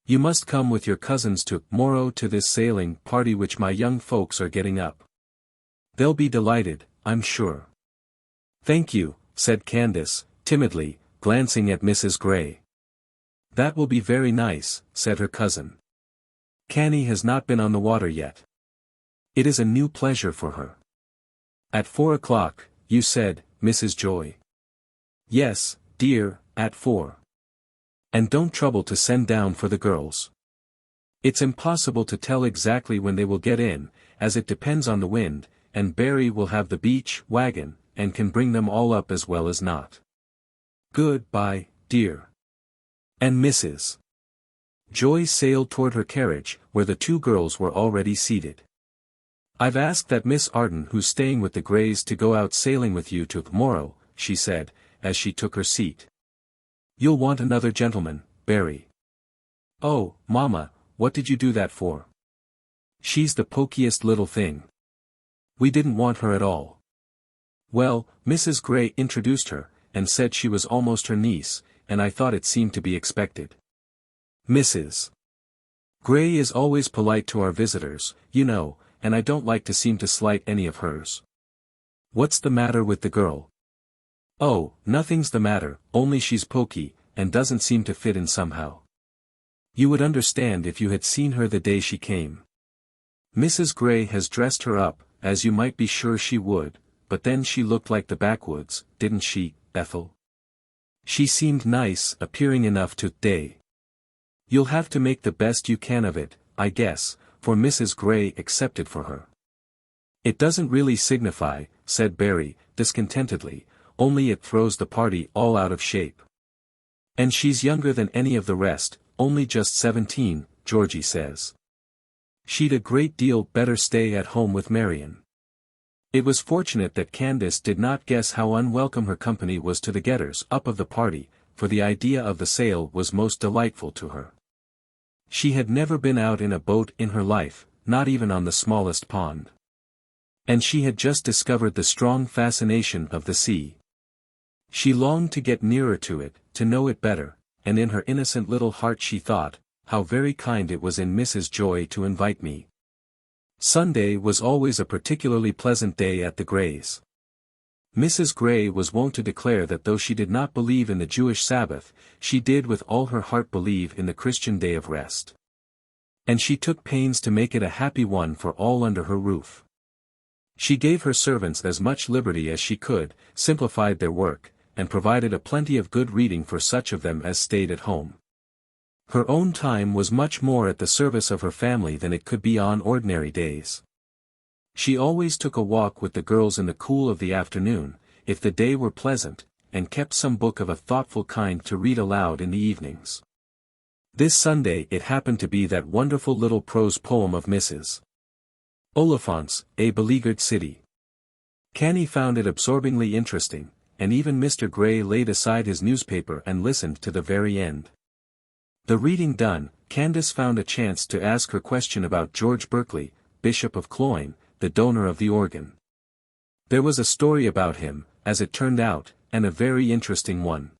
You must come with your cousins to-morrow to this sailing party which my young folks are getting up. They'll be delighted, I'm sure." "Thank you," said Candace, timidly, glancing at Mrs. Gray. "That will be very nice," said her cousin. "Canny has not been on the water yet. It is a new pleasure for her." "At 4 o'clock, you said, Mrs. Joy?" "Yes, dear, at 4. And don't trouble to send down for the girls. It's impossible to tell exactly when they will get in, as it depends on the wind, and Barry will have the beach wagon, and can bring them all up as well as not. Good-bye, dear." And Mrs. Joy sailed toward her carriage, where the two girls were already seated. "I've asked that Miss Arden who's staying with the Grays to go out sailing with you to-morrow," she said, as she took her seat. "You'll want another gentleman, Barry." "Oh, Mama, what did you do that for? She's the pokiest little thing. We didn't want her at all." "Well, Mrs. Gray introduced her, and said she was almost her niece, and I thought it seemed to be expected. Mrs. Gray is always polite to our visitors, you know, and I don't like to seem to slight any of hers. What's the matter with the girl?" "Oh, nothing's the matter, only she's poky, and doesn't seem to fit in somehow. You would understand if you had seen her the day she came. Mrs. Gray has dressed her up, as you might be sure she would, but then she looked like the backwoods, didn't she, Ethel? She seemed nice appearing enough to-day. You'll have to make the best you can of it, I guess, for Mrs. Gray accepted for her." "It doesn't really signify," said Barry, discontentedly, "only it throws the party all out of shape. And she's younger than any of the rest, only just 17, Georgie says. She'd a great deal better stay at home with Marion." It was fortunate that Candace did not guess how unwelcome her company was to the getters-up of the party, for the idea of the sail was most delightful to her. She had never been out in a boat in her life, not even on the smallest pond. And she had just discovered the strong fascination of the sea. She longed to get nearer to it, to know it better, and in her innocent little heart she thought, how very kind it was in Mrs. Joy to invite me. Sunday was always a particularly pleasant day at the Grays. Mrs. Gray was wont to declare that though she did not believe in the Jewish Sabbath, she did with all her heart believe in the Christian day of rest. And she took pains to make it a happy one for all under her roof. She gave her servants as much liberty as she could, simplified their work, and provided a plenty of good reading for such of them as stayed at home. Her own time was much more at the service of her family than it could be on ordinary days. She always took a walk with the girls in the cool of the afternoon, if the day were pleasant, and kept some book of a thoughtful kind to read aloud in the evenings. This Sunday it happened to be that wonderful little prose poem of Mrs. Oliphant's, A Beleaguered City. Canny found it absorbingly interesting, and even Mr. Gray laid aside his newspaper and listened to the very end. The reading done, Candace found a chance to ask her question about George Berkeley, Bishop of Cloyne, the donor of the organ. There was a story about him, as it turned out, and a very interesting one.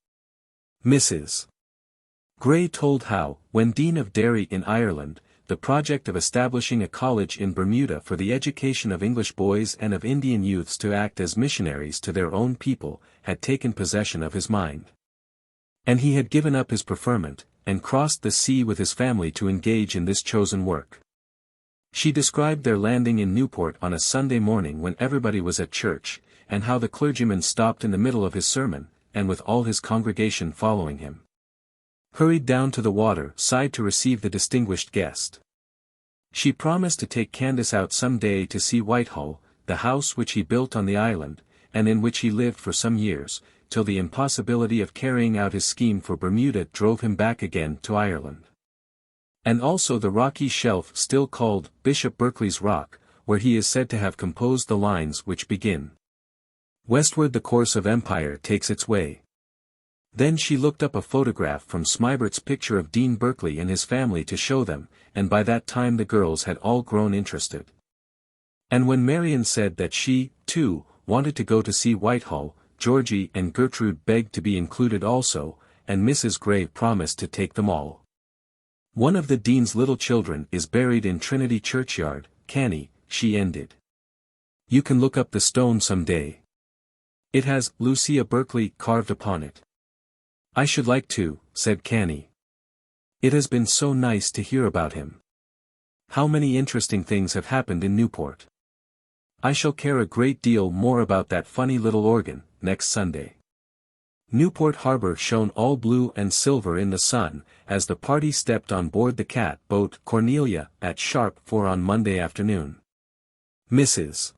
Mrs. Gray told how, when Dean of Derry in Ireland, the project of establishing a college in Bermuda for the education of English boys and of Indian youths to act as missionaries to their own people, had taken possession of his mind. And he had given up his preferment, and crossed the sea with his family to engage in this chosen work. She described their landing in Newport on a Sunday morning when everybody was at church, and how the clergyman stopped in the middle of his sermon, and with all his congregation following him, hurried down to the water side to receive the distinguished guest. She promised to take Candace out some day to see Whitehall, the house which he built on the island, and in which he lived for some years, till the impossibility of carrying out his scheme for Bermuda drove him back again to Ireland. And also the rocky shelf still called Bishop Berkeley's Rock, where he is said to have composed the lines which begin, "Westward the course of empire takes its way." Then she looked up a photograph from Smibert's picture of Dean Berkeley and his family to show them, and by that time the girls had all grown interested. And when Marion said that she, too, wanted to go to see Whitehall, Georgie and Gertrude begged to be included also, and Mrs. Gray promised to take them all. "One of the Dean's little children is buried in Trinity Churchyard, Canny," she ended. "You can look up the stone some day. It has Lucia Berkeley carved upon it." "I should like to," said Canny. "It has been so nice to hear about him. How many interesting things have happened in Newport. I shall care a great deal more about that funny little organ, next Sunday." Newport Harbor shone all blue and silver in the sun, as the party stepped on board the cat boat Cornelia at sharp 4 on Monday afternoon. Mrs.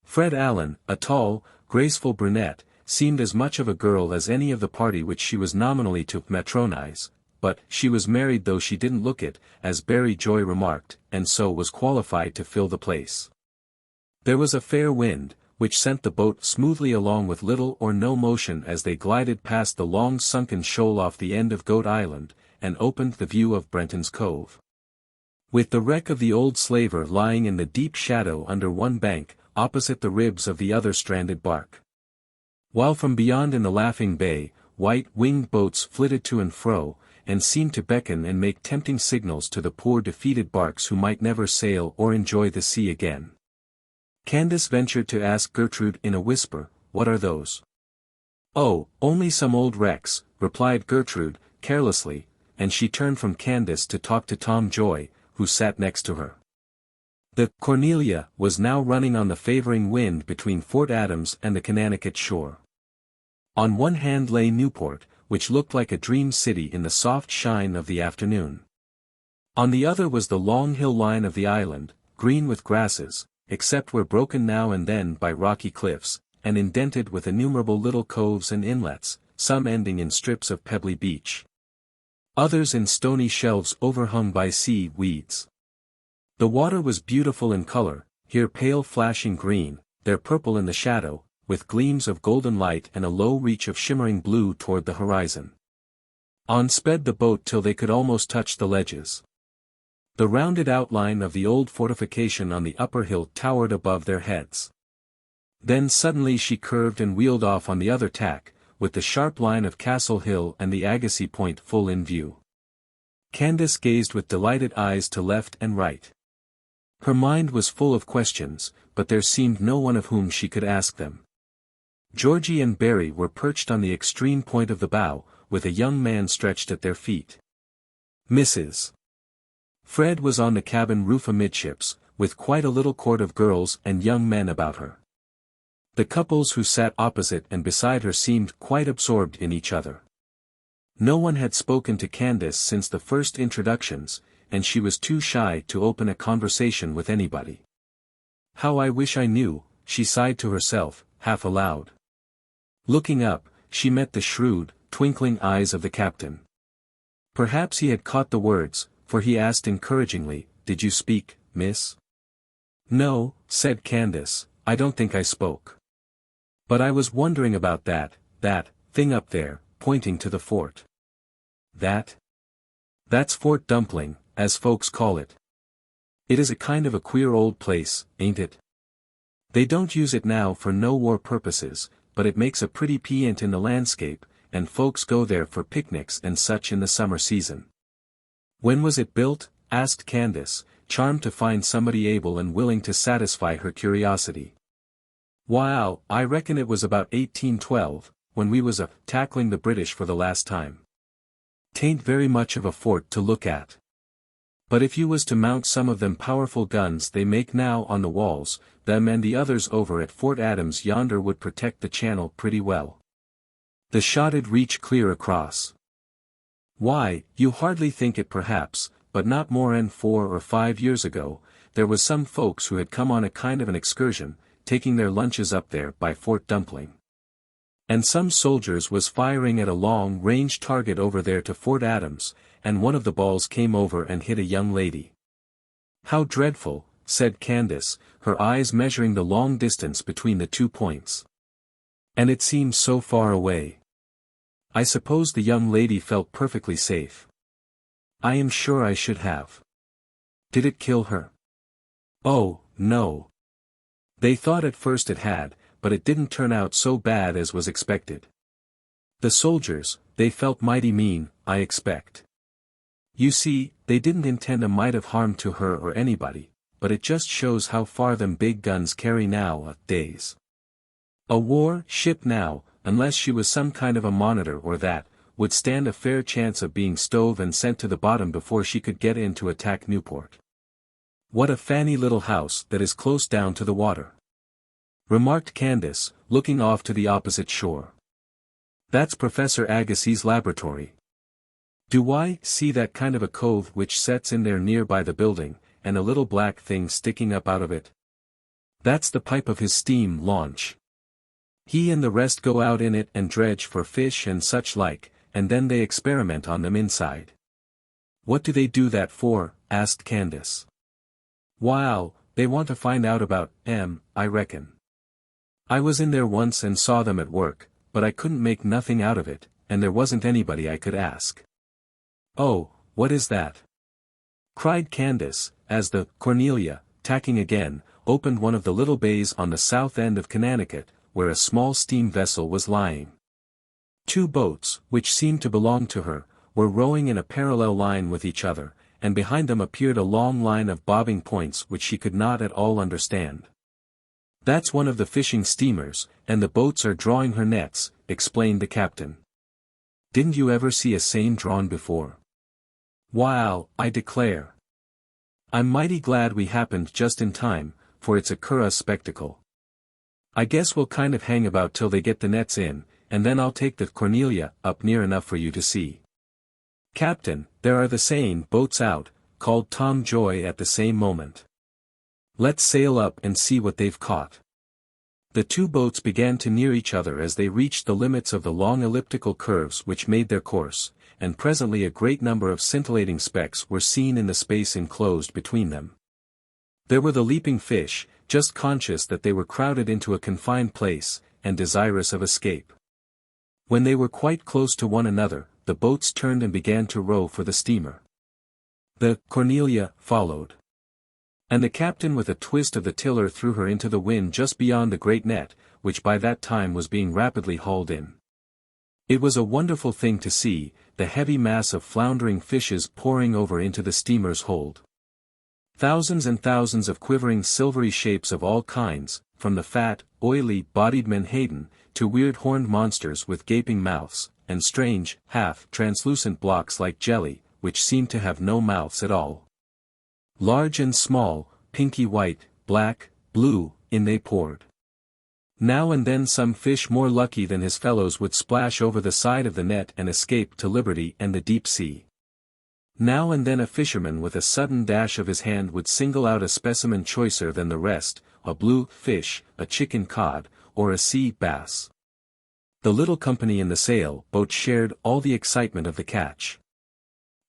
Fred Allen, a tall, graceful brunette, seemed as much of a girl as any of the party which she was nominally to matronize, but she was married though she didn't look it, as Barry Joy remarked, and so was qualified to fill the place. There was a fair wind, which sent the boat smoothly along with little or no motion as they glided past the long sunken shoal off the end of Goat Island, and opened the view of Brenton's Cove. With the wreck of the old slaver lying in the deep shadow under one bank, opposite the ribs of the other stranded bark. While from beyond in the laughing bay, white-winged boats flitted to and fro, and seemed to beckon and make tempting signals to the poor defeated barks who might never sail or enjoy the sea again. Candace ventured to ask Gertrude in a whisper, "What are those?" "Oh, only some old wrecks," replied Gertrude, carelessly, and she turned from Candace to talk to Tom Joy, who sat next to her. The Cornelia was now running on the favoring wind between Fort Adams and the Connecticut shore. On one hand lay Newport, which looked like a dream city in the soft shine of the afternoon. On the other was the long hill line of the island, green with grasses, except where broken now and then by rocky cliffs, and indented with innumerable little coves and inlets, some ending in strips of pebbly beach, others in stony shelves overhung by sea weeds. The water was beautiful in color, here pale flashing green, there purple in the shadow, with gleams of golden light and a low reach of shimmering blue toward the horizon. On sped the boat till they could almost touch the ledges. The rounded outline of the old fortification on the upper hill towered above their heads. Then suddenly she curved and wheeled off on the other tack, with the sharp line of Castle Hill and the Agassiz Point full in view. Candace gazed with delighted eyes to left and right. Her mind was full of questions, but there seemed no one of whom she could ask them. Georgie and Barry were perched on the extreme point of the bow, with a young man stretched at their feet. Mrs. Fred was on the cabin roof amidships, with quite a little court of girls and young men about her. The couples who sat opposite and beside her seemed quite absorbed in each other. No one had spoken to Candace since the first introductions, and she was too shy to open a conversation with anybody. "How I wish I knew," she sighed to herself, half aloud. Looking up, she met the shrewd, twinkling eyes of the captain. Perhaps he had caught the words, for he asked encouragingly, "Did you speak, miss?" "No," said Candace, "I don't think I spoke. But I was wondering about that thing up there," pointing to the fort. That's Fort Dumpling, as folks call it. It is a kind of a queer old place, ain't it? They don't use it now for no war purposes, but it makes a pretty peant in the landscape, and folks go there for picnics and such in the summer season. "When was it built?" asked Candace, charmed to find somebody able and willing to satisfy her curiosity. "Wow, I reckon it was about 1812, when we was tackling the British for the last time. 'Tain't very much of a fort to look at. But if you was to mount some of them powerful guns they make now on the walls, them and the others over at Fort Adams yonder would protect the channel pretty well. The shot'd reach clear across. Why, you hardly think it perhaps, but not more'n 4 or 5 years ago, there was some folks who had come on a kind of an excursion, taking their lunches up there by Fort Dumpling. And some soldiers was firing at a long-range target over there to Fort Adams, and one of the balls came over and hit a young lady." "How dreadful," said Candace, her eyes measuring the long distance between the 2 points. "And it seems so far away. I suppose the young lady felt perfectly safe." "I am sure I should have." "Did it kill her?" "Oh, no. They thought at first it had, but it didn't turn out so bad as was expected. The soldiers, they felt mighty mean, I expect. You see, they didn't intend a mite of harm to her or anybody, but it just shows how far them big guns carry nowadays. A war ship now, unless she was some kind of a monitor or that, would stand a fair chance of being stove and sent to the bottom before she could get in to attack Newport. What a fanny little house that is close down to the water," remarked Candace, looking off to the opposite shore. "That's Professor Agassiz's laboratory. Do I see that kind of a cove which sets in there near by the building, and a little black thing sticking up out of it? That's the pipe of his steam launch. He and the rest go out in it and dredge for fish and such like, and then they experiment on them inside." "What do they do that for?" asked Candace. "Why, they want to find out about I reckon. I was in there once and saw them at work, but I couldn't make nothing out of it, and there wasn't anybody I could ask." "Oh, what is that?" cried Candace, as the Cornelia, tacking again, opened one of the little bays on the south end of Connecticut, where a small steam vessel was lying. 2 boats, which seemed to belong to her, were rowing in a parallel line with each other, and behind them appeared a long line of bobbing points which she could not at all understand. "That's one of the fishing steamers, and the boats are drawing her nets," explained the captain. "Didn't you ever see a seine drawn before? Wow, I declare. I'm mighty glad we happened just in time, for it's a currous spectacle. I guess we'll kind of hang about till they get the nets in, and then I'll take the Cornelia up near enough for you to see." "Captain, there are the seine boats out," called Tom Joy at the same moment. "Let's sail up and see what they've caught." The 2 boats began to near each other as they reached the limits of the long elliptical curves which made their course, and presently a great number of scintillating specks were seen in the space enclosed between them. There were the leaping fish, just conscious that they were crowded into a confined place, and desirous of escape. When they were quite close to one another, the boats turned and began to row for the steamer. The Cornelia followed. And the captain with a twist of the tiller threw her into the wind just beyond the great net, which by that time was being rapidly hauled in. It was a wonderful thing to see, the heavy mass of floundering fishes pouring over into the steamer's hold. Thousands and thousands of quivering silvery shapes of all kinds, from the fat, oily-bodied menhaden, to weird horned monsters with gaping mouths, and strange, half-translucent blocks like jelly, which seemed to have no mouths at all. Large and small, pinky white, black, blue, in they poured. Now and then some fish more lucky than his fellows would splash over the side of the net and escape to liberty and the deep sea. Now and then a fisherman with a sudden dash of his hand would single out a specimen choicer than the rest, a blue fish, a chicken cod, or a sea bass. The little company in the sail boat shared all the excitement of the catch.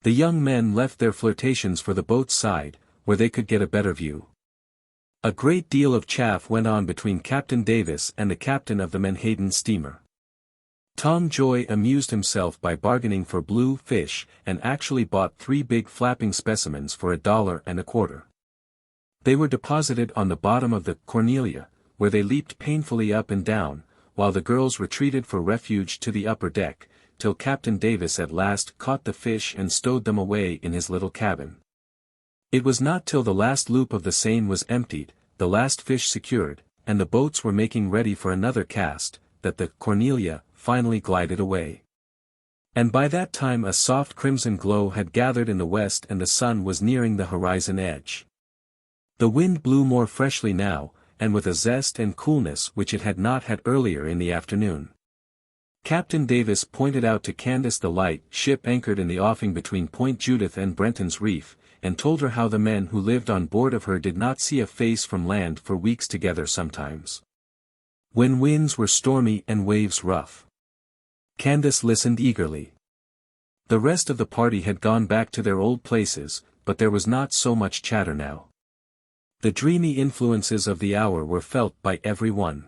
The young men left their flirtations for the boat's side, where they could get a better view. A great deal of chaff went on between Captain Davis and the captain of the Menhaden steamer. Tom Joy amused himself by bargaining for blue fish and actually bought 3 big flapping specimens for $1.25. They were deposited on the bottom of the Cornelia, where they leaped painfully up and down, while the girls retreated for refuge to the upper deck, till Captain Davis at last caught the fish and stowed them away in his little cabin. It was not till the last loop of the seine was emptied, the last fish secured, and the boats were making ready for another cast, that the Cornelia finally glided away. And by that time a soft crimson glow had gathered in the west and the sun was nearing the horizon edge. The wind blew more freshly now, and with a zest and coolness which it had not had earlier in the afternoon. Captain Davis pointed out to Candace the light ship anchored in the offing between Point Judith and Brenton's Reef, and told her how the men who lived on board of her did not see a face from land for weeks together sometimes, when winds were stormy and waves rough. Candace listened eagerly. The rest of the party had gone back to their old places, but there was not so much chatter now. The dreamy influences of the hour were felt by every one.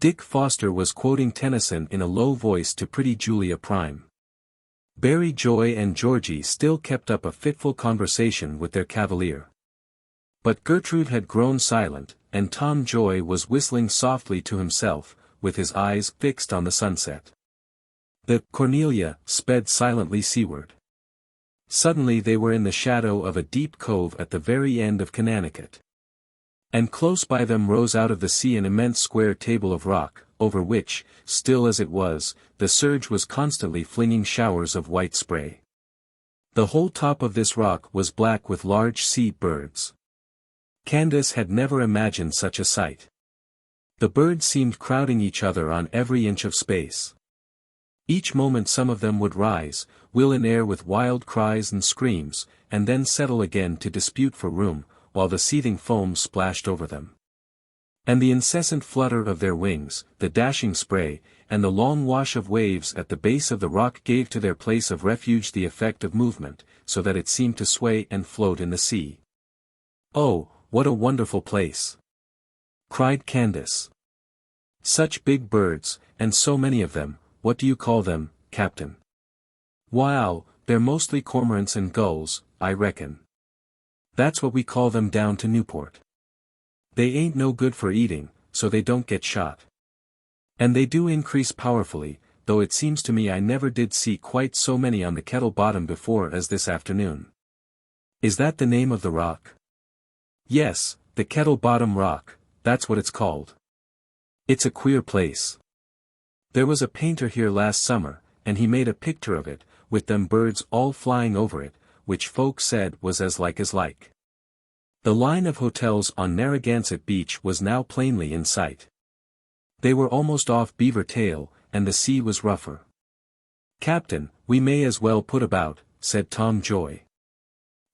Dick Foster was quoting Tennyson in a low voice to pretty Julia Prime. Barry Joy and Georgie still kept up a fitful conversation with their cavalier. But Gertrude had grown silent, and Tom Joy was whistling softly to himself, with his eyes fixed on the sunset. The Cornelia sped silently seaward. Suddenly they were in the shadow of a deep cove at the very end of Connecticut. And close by them rose out of the sea an immense square table of rock, over which, still as it was, the surge was constantly flinging showers of white spray. The whole top of this rock was black with large sea birds. Candace had never imagined such a sight. The birds seemed crowding each other on every inch of space. Each moment some of them would rise, wheel in air with wild cries and screams, and then settle again to dispute for room, while the seething foam splashed over them. And the incessant flutter of their wings, the dashing spray, and the long wash of waves at the base of the rock gave to their place of refuge the effect of movement, so that it seemed to sway and float in the sea. "Oh, what a wonderful place!" cried Candace. "Such big birds, and so many of them. What do you call them, Captain?" "Wow, they're mostly cormorants and gulls, I reckon. That's what we call them down to Newport. They ain't no good for eating, so they don't get shot. And they do increase powerfully, though it seems to me I never did see quite so many on the Kettle Bottom before as this afternoon." "Is that the name of the rock?" "Yes, the Kettle Bottom Rock, that's what it's called. It's a queer place. There was a painter here last summer, and he made a picture of it, with them birds all flying over it, which folks said was as like. The line of hotels on Narragansett Beach was now plainly in sight. They were almost off Beaver Tail, and the sea was rougher. "Captain, we may as well put about," said Tom Joy.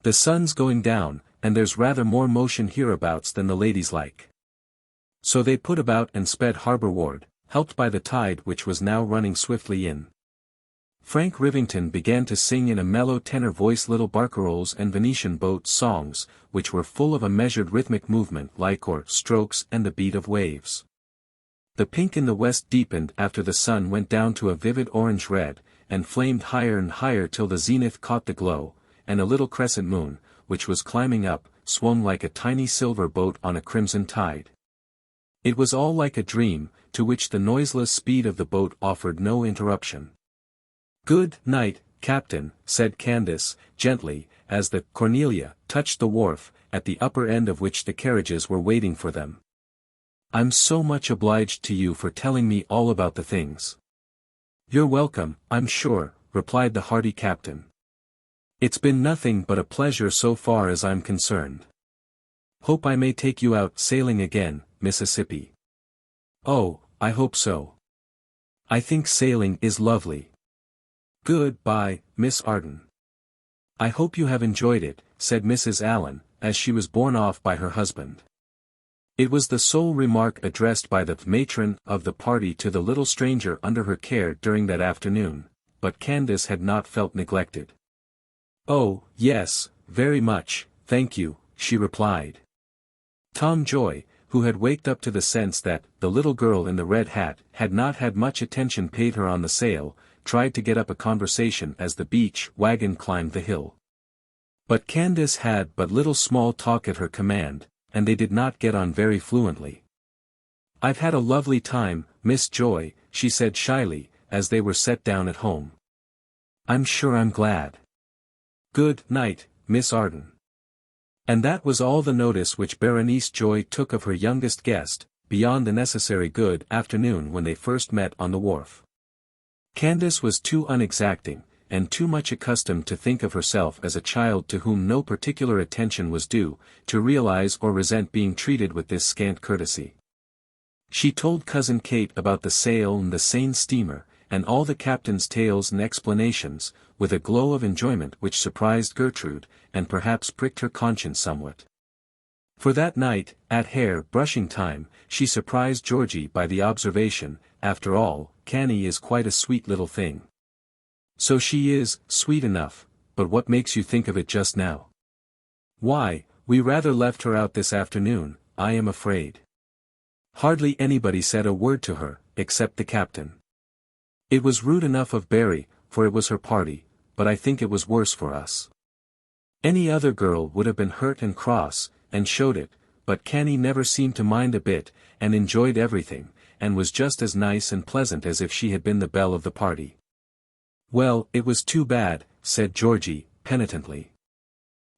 "The sun's going down, and there's rather more motion hereabouts than the ladies like." So they put about and sped harborward, helped by the tide which was now running swiftly in. Frank Rivington began to sing in a mellow tenor voice little barcarolles and Venetian boat songs, which were full of a measured rhythmic movement like oar strokes and the beat of waves. The pink in the west deepened after the sun went down to a vivid orange-red, and flamed higher and higher till the zenith caught the glow, and a little crescent moon, which was climbing up, swung like a tiny silver boat on a crimson tide. It was all like a dream, to which the noiseless speed of the boat offered no interruption. "Good night, Captain," said Candace, gently, as the Cornelia touched the wharf, at the upper end of which the carriages were waiting for them. "I'm so much obliged to you for telling me all about the things." "You're welcome, I'm sure," replied the hearty captain. "It's been nothing but a pleasure so far as I'm concerned. Hope I may take you out sailing again, Mississippi." "Oh, I hope so. I think sailing is lovely." "Good-bye, Miss Arden." "I hope you have enjoyed it," said Mrs. Allen, as she was borne off by her husband. It was the sole remark addressed by the matron of the party to the little stranger under her care during that afternoon, but Candace had not felt neglected. Oh, yes, very much, thank you, she replied. Tom Joy, who had waked up to the sense that the little girl in the red hat had not had much attention paid her on the sail, tried to get up a conversation as the beach wagon climbed the hill. But Candace had but little small talk at her command, and they did not get on very fluently. "I've had a lovely time, Miss Joy," she said shyly, as they were set down at home. "I'm sure I'm glad." "Good night, Miss Arden." And that was all the notice which Berenice Joy took of her youngest guest, beyond the necessary good afternoon when they first met on the wharf. Candace was too unexacting, and too much accustomed to think of herself as a child to whom no particular attention was due, to realize or resent being treated with this scant courtesy. She told Cousin Kate about the sail and the Seine steamer, and all the captain's tales and explanations, with a glow of enjoyment which surprised Gertrude, and perhaps pricked her conscience somewhat. For that night, at hair-brushing time, she surprised Georgie by the observation, "After all, Canny is quite a sweet little thing." "So she is, sweet enough, but what makes you think of it just now?" "Why, we rather left her out this afternoon, I am afraid." Hardly anybody said a word to her, except the captain. It was rude enough of Barry, for it was her party, but I think it was worse for us. Any other girl would have been hurt and cross, and showed it, but Canny never seemed to mind a bit, and enjoyed everything, and was just as nice and pleasant as if she had been the belle of the party. "Well, it was too bad," said Georgie, penitently.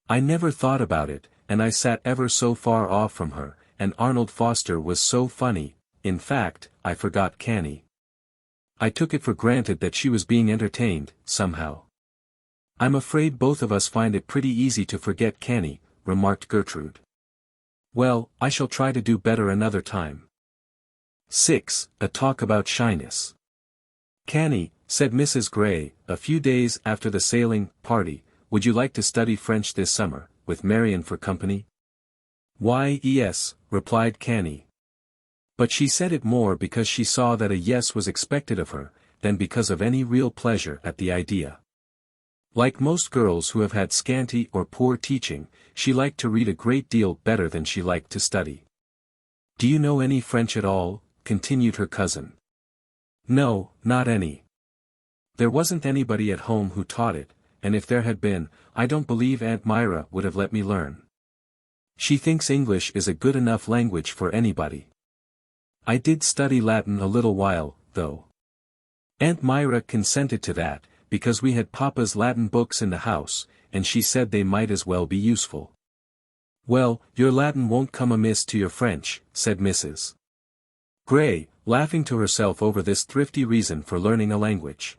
"I never thought about it, and I sat ever so far off from her, and Arnold Foster was so funny. In fact, I forgot Canny. I took it for granted that she was being entertained, somehow." "I'm afraid both of us find it pretty easy to forget Canny," remarked Gertrude. "Well, I shall try to do better another time." 6. A talk about shyness. "Canny," said Mrs. Gray, a few days after the sailing party, "would you like to study French this summer, with Marion for company?" "Why, yes," replied Canny. But she said it more because she saw that a yes was expected of her, than because of any real pleasure at the idea. Like most girls who have had scanty or poor teaching, she liked to read a great deal better than she liked to study. "Do you know any French at all?" continued her cousin. "No, not any. There wasn't anybody at home who taught it, and if there had been, I don't believe Aunt Myra would have let me learn. She thinks English is a good enough language for anybody. I did study Latin a little while, though. Aunt Myra consented to that, because we had Papa's Latin books in the house, and she said they might as well be useful." "Well, your Latin won't come amiss to your French," said Mrs. Gray, laughing to herself over this thrifty reason for learning a language.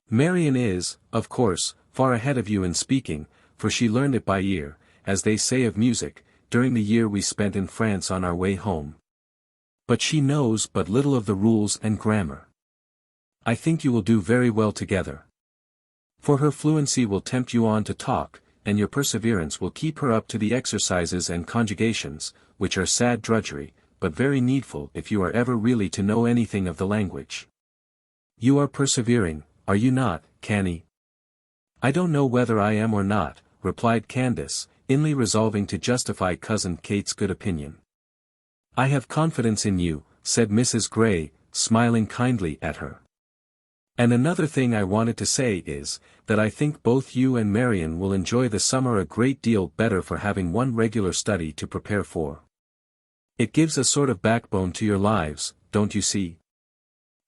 "Marion is, of course, far ahead of you in speaking, for she learned it by ear, as they say of music, during the year we spent in France on our way home. But she knows but little of the rules and grammar. I think you will do very well together. For her fluency will tempt you on to talk, and your perseverance will keep her up to the exercises and conjugations, which are sad drudgery, but very needful if you are ever really to know anything of the language. You are persevering, are you not, Canny?" "I don't know whether I am or not," replied Candace, inly resolving to justify Cousin Kate's good opinion. "I have confidence in you," said Mrs. Gray, smiling kindly at her. "And another thing I wanted to say is, that I think both you and Marion will enjoy the summer a great deal better for having one regular study to prepare for. It gives a sort of backbone to your lives, don't you see?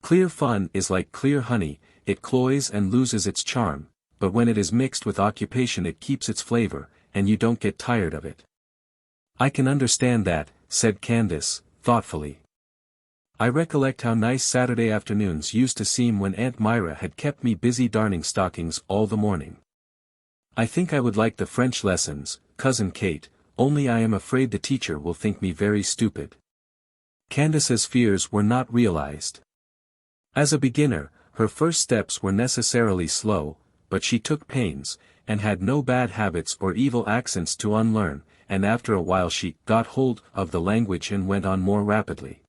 Clear fun is like clear honey, it cloys and loses its charm, but when it is mixed with occupation it keeps its flavor, and you don't get tired of it." "I can understand that," said Candace, thoughtfully. "I recollect how nice Saturday afternoons used to seem when Aunt Myra had kept me busy darning stockings all the morning. I think I would like the French lessons, Cousin Kate, only I am afraid the teacher will think me very stupid." Candace's fears were not realized. As a beginner, her first steps were necessarily slow, but she took pains, and had no bad habits or evil accents to unlearn, and after a while she got hold of the language and went on more rapidly.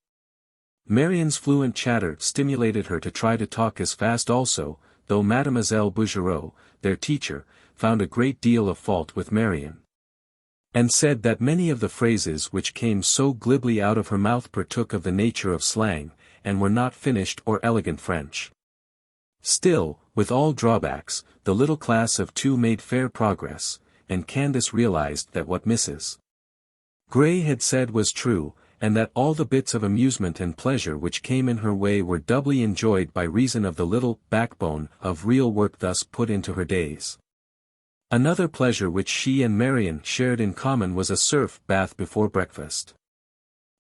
Marion's fluent chatter stimulated her to try to talk as fast also, though Mademoiselle Bouguereau, their teacher, found a great deal of fault with Marion. And said that many of the phrases which came so glibly out of her mouth partook of the nature of slang, and were not finished or elegant French. Still, with all drawbacks, the little class of two made fair progress, and Candace realized that what Mrs. Gray had said was true, and that all the bits of amusement and pleasure which came in her way were doubly enjoyed by reason of the little backbone of real work thus put into her days. Another pleasure which she and Marion shared in common was a surf bath before breakfast.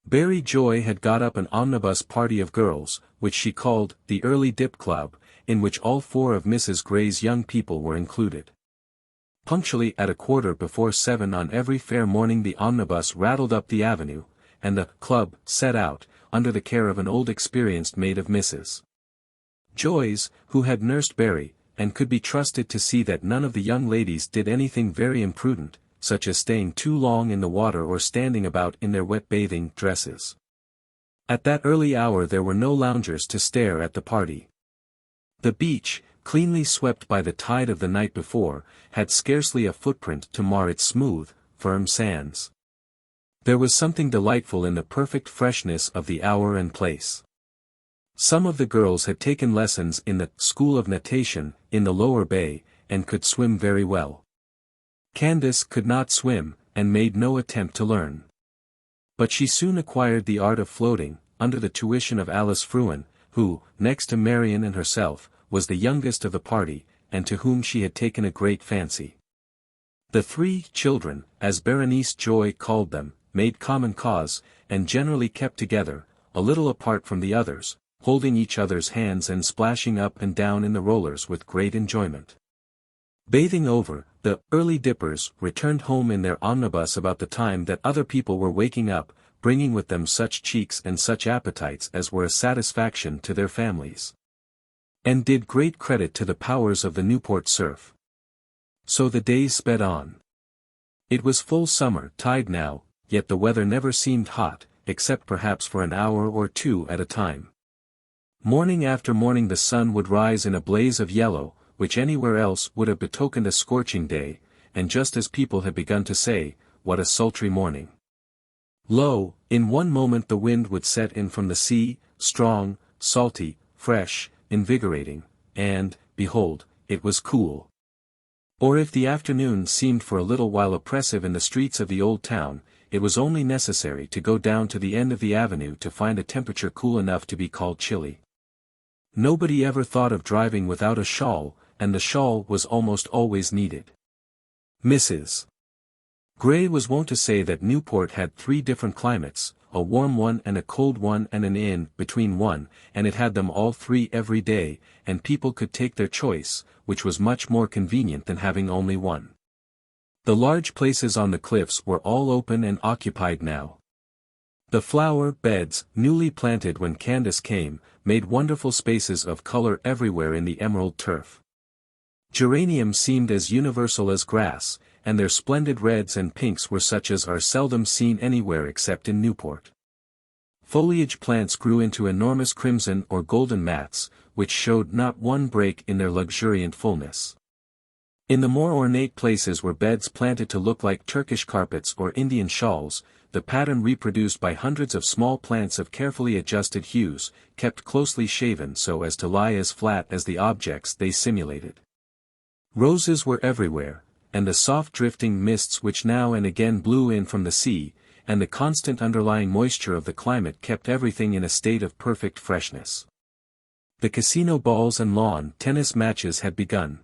Barry Joy had got up an omnibus party of girls, which she called the Early Dip Club, in which all 4 of Mrs. Gray's young people were included. Punctually at 7:15 on every fair morning the omnibus rattled up the avenue, and the club set out, under the care of an old experienced maid of Mrs. Joy's, who had nursed Barry, and could be trusted to see that none of the young ladies did anything very imprudent, such as staying too long in the water or standing about in their wet bathing dresses. At that early hour there were no loungers to stare at the party. The beach, cleanly swept by the tide of the night before, had scarcely a footprint to mar its smooth, firm sands. There was something delightful in the perfect freshness of the hour and place. Some of the girls had taken lessons in the school of natation, in the lower bay, and could swim very well. Candace could not swim, and made no attempt to learn. But she soon acquired the art of floating, under the tuition of Alice Fruin, who, next to Marion and herself, was the youngest of the party, and to whom she had taken a great fancy. The 3 children, as Berenice Joy called them, made common cause, and generally kept together, a little apart from the others, holding each other's hands and splashing up and down in the rollers with great enjoyment. Bathing over, the early dippers returned home in their omnibus about the time that other people were waking up, bringing with them such cheeks and such appetites as were a satisfaction to their families, and did great credit to the powers of the Newport surf. So the days sped on. It was full summer tide now, yet the weather never seemed hot, except perhaps for an hour or 2 at a time. Morning after morning the sun would rise in a blaze of yellow, which anywhere else would have betokened a scorching day, and just as people had begun to say, "What a sultry morning!" Lo, in one moment the wind would set in from the sea, strong, salty, fresh, invigorating, and, behold, it was cool. Or if the afternoon seemed for a little while oppressive in the streets of the old town, it was only necessary to go down to the end of the avenue to find a temperature cool enough to be called chilly. Nobody ever thought of driving without a shawl, and the shawl was almost always needed. Mrs. Gray was wont to say that Newport had 3 different climates, a warm one and a cold one and an inn between one, and it had them all 3 every day, and people could take their choice, which was much more convenient than having only one. The large places on the cliffs were all open and occupied now. The flower beds, newly planted when Candace came, made wonderful spaces of color everywhere in the emerald turf. Geraniums seemed as universal as grass, and their splendid reds and pinks were such as are seldom seen anywhere except in Newport. Foliage plants grew into enormous crimson or golden mats, which showed not one break in their luxuriant fullness. In the more ornate places were beds planted to look like Turkish carpets or Indian shawls, the pattern reproduced by hundreds of small plants of carefully adjusted hues, kept closely shaven so as to lie as flat as the objects they simulated. Roses were everywhere, and the soft drifting mists which now and again blew in from the sea, and the constant underlying moisture of the climate kept everything in a state of perfect freshness. The casino balls and lawn tennis matches had begun.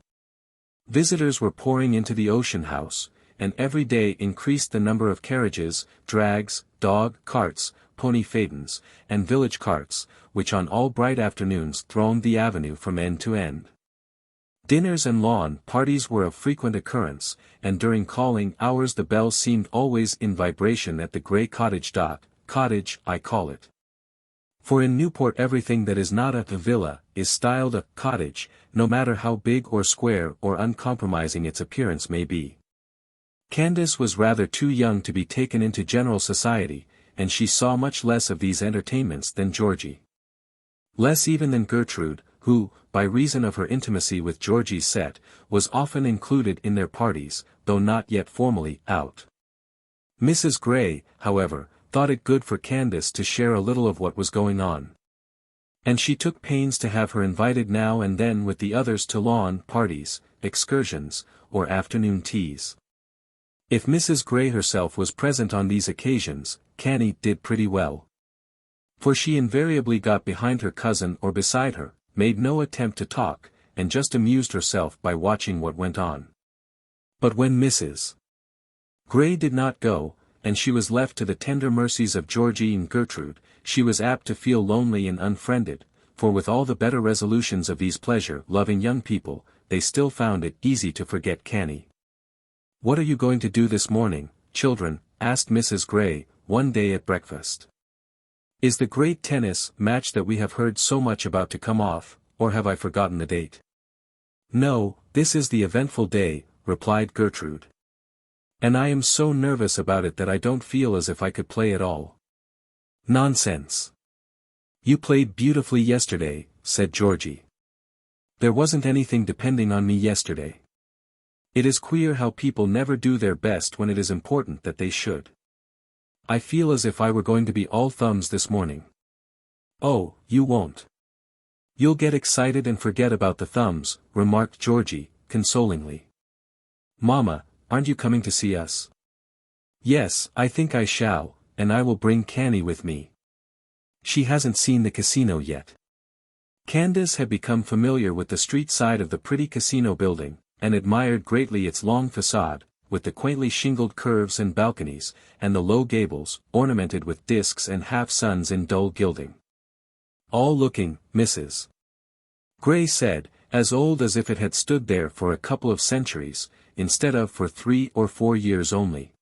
Visitors were pouring into the Ocean House, and every day increased the number of carriages, drags, dog carts, pony phaetons, and village carts, which on all bright afternoons thronged the avenue from end to end. Dinners and lawn parties were of frequent occurrence, and during calling hours the bell seemed always in vibration at the Grey Cottage. Cottage, I call it. For in Newport everything that is not a villa is styled a cottage, no matter how big or square or uncompromising its appearance may be. Candace was rather too young to be taken into general society, and she saw much less of these entertainments than Georgie. Less even than Gertrude, who, by reason of her intimacy with Georgie's set, was often included in their parties, though not yet formally out. Mrs. Gray, however, thought it good for Candace to share a little of what was going on. And she took pains to have her invited now and then with the others to lawn parties, excursions, or afternoon teas. If Mrs. Gray herself was present on these occasions, Canny did pretty well. For she invariably got behind her cousin or beside her, made no attempt to talk, and just amused herself by watching what went on. But when Mrs. Gray did not go, and she was left to the tender mercies of Georgie and Gertrude, she was apt to feel lonely and unfriended, for with all the better resolutions of these pleasure-loving young people, they still found it easy to forget Canny. "What are you going to do this morning, children?" asked Mrs. Gray, one day at breakfast. "Is the great tennis match that we have heard so much about to come off, or have I forgotten the date?" "No, this is the eventful day," replied Gertrude. "And I am so nervous about it that I don't feel as if I could play at all." "Nonsense. You played beautifully yesterday," said Georgie. "There wasn't anything depending on me yesterday. It is queer how people never do their best when it is important that they should. I feel as if I were going to be all thumbs this morning." "Oh, you won't. You'll get excited and forget about the thumbs," remarked Georgie, consolingly. "Mama, aren't you coming to see us?" "Yes, I think I shall, and I will bring Canny with me. She hasn't seen the casino yet." Candace had become familiar with the street side of the pretty casino building, and admired greatly its long facade, with the quaintly shingled curves and balconies, and the low gables, ornamented with discs and half-suns in dull gilding. "All looking," Mrs. Gray said, "as old as if it had stood there for a couple of centuries, instead of for 3 or 4 years only."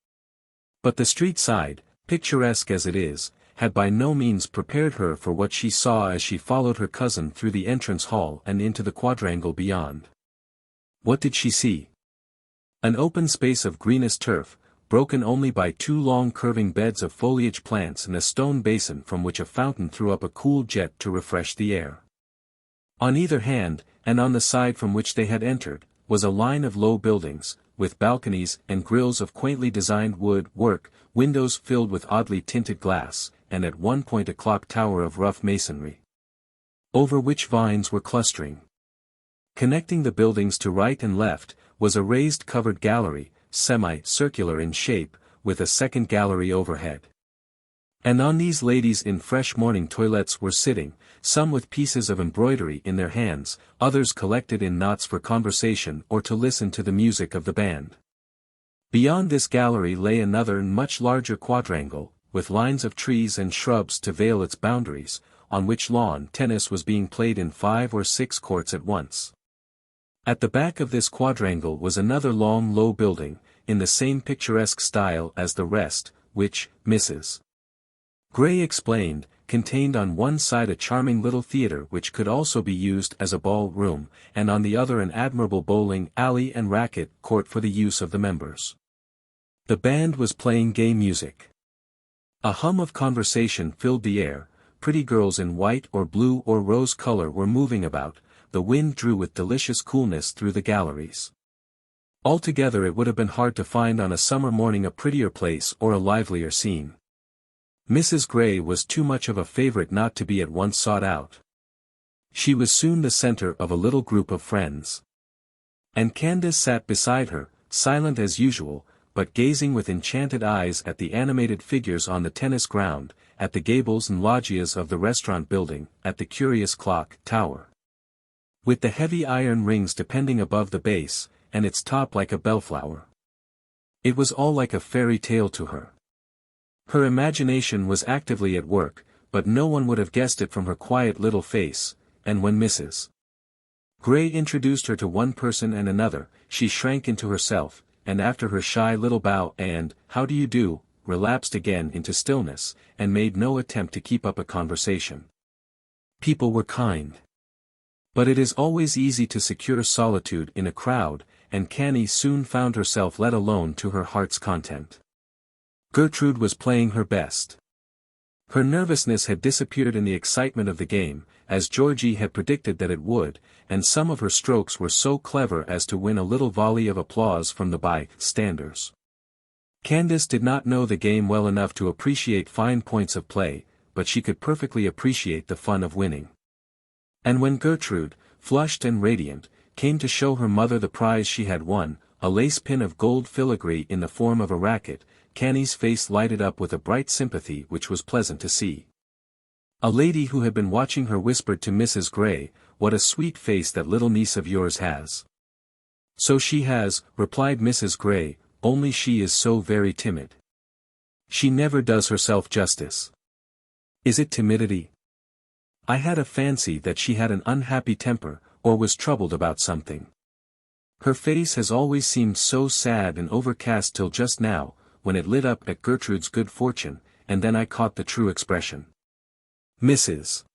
But the street side, picturesque as it is, had by no means prepared her for what she saw as she followed her cousin through the entrance hall and into the quadrangle beyond. What did she see? An open space of greenest turf, broken only by 2 long curving beds of foliage plants and a stone basin from which a fountain threw up a cool jet to refresh the air. On either hand, and on the side from which they had entered, was a line of low buildings, with balconies and grilles of quaintly designed wood work, windows filled with oddly tinted glass, and at one point a clock tower of rough masonry, over which vines were clustering. Connecting the buildings to right and left, was a raised covered gallery, semi-circular in shape, with a second gallery overhead. And on these ladies in fresh morning toilettes were sitting, some with pieces of embroidery in their hands, others collected in knots for conversation or to listen to the music of the band. Beyond this gallery lay another and much larger quadrangle, with lines of trees and shrubs to veil its boundaries, on which lawn tennis was being played in 5 or 6 courts at once. At the back of this quadrangle was another long low building, in the same picturesque style as the rest, which, Mrs. Gray explained, contained on one side a charming little theatre which could also be used as a ball-room, and on the other an admirable bowling alley and racquet court for the use of the members. The band was playing gay music. A hum of conversation filled the air, pretty girls in white or blue or rose color were moving about, the wind drew with delicious coolness through the galleries. Altogether it would have been hard to find on a summer morning a prettier place or a livelier scene. Mrs. Gray was too much of a favorite not to be at once sought out. She was soon the center of a little group of friends. And Candace sat beside her, silent as usual, but gazing with enchanted eyes at the animated figures on the tennis ground, at the gables and loggias of the restaurant building, at the curious clock tower, with the heavy iron rings depending above the base, and its top like a bellflower. It was all like a fairy tale to her. Her imagination was actively at work, but no one would have guessed it from her quiet little face, and when Mrs. Gray introduced her to one person and another, she shrank into herself, and after her shy little bow and, "How do you do?" relapsed again into stillness, and made no attempt to keep up a conversation. People were kind. But it is always easy to secure solitude in a crowd, and Canny soon found herself let alone to her heart's content. Gertrude was playing her best. Her nervousness had disappeared in the excitement of the game, as Georgie had predicted that it would, and some of her strokes were so clever as to win a little volley of applause from the bystanders. Candace did not know the game well enough to appreciate fine points of play, but she could perfectly appreciate the fun of winning. And when Gertrude, flushed and radiant, came to show her mother the prize she had won, a lace pin of gold filigree in the form of a racket, Canny's face lighted up with a bright sympathy which was pleasant to see. A lady who had been watching her whispered to Mrs. Gray, "What a sweet face that little niece of yours has." "So she has," replied Mrs. Gray, "only she is so very timid. She never does herself justice." "Is it timidity? I had a fancy that she had an unhappy temper, or was troubled about something. Her face has always seemed so sad and overcast till just now, when it lit up at Gertrude's good fortune, and then I caught the true expression." Mrs.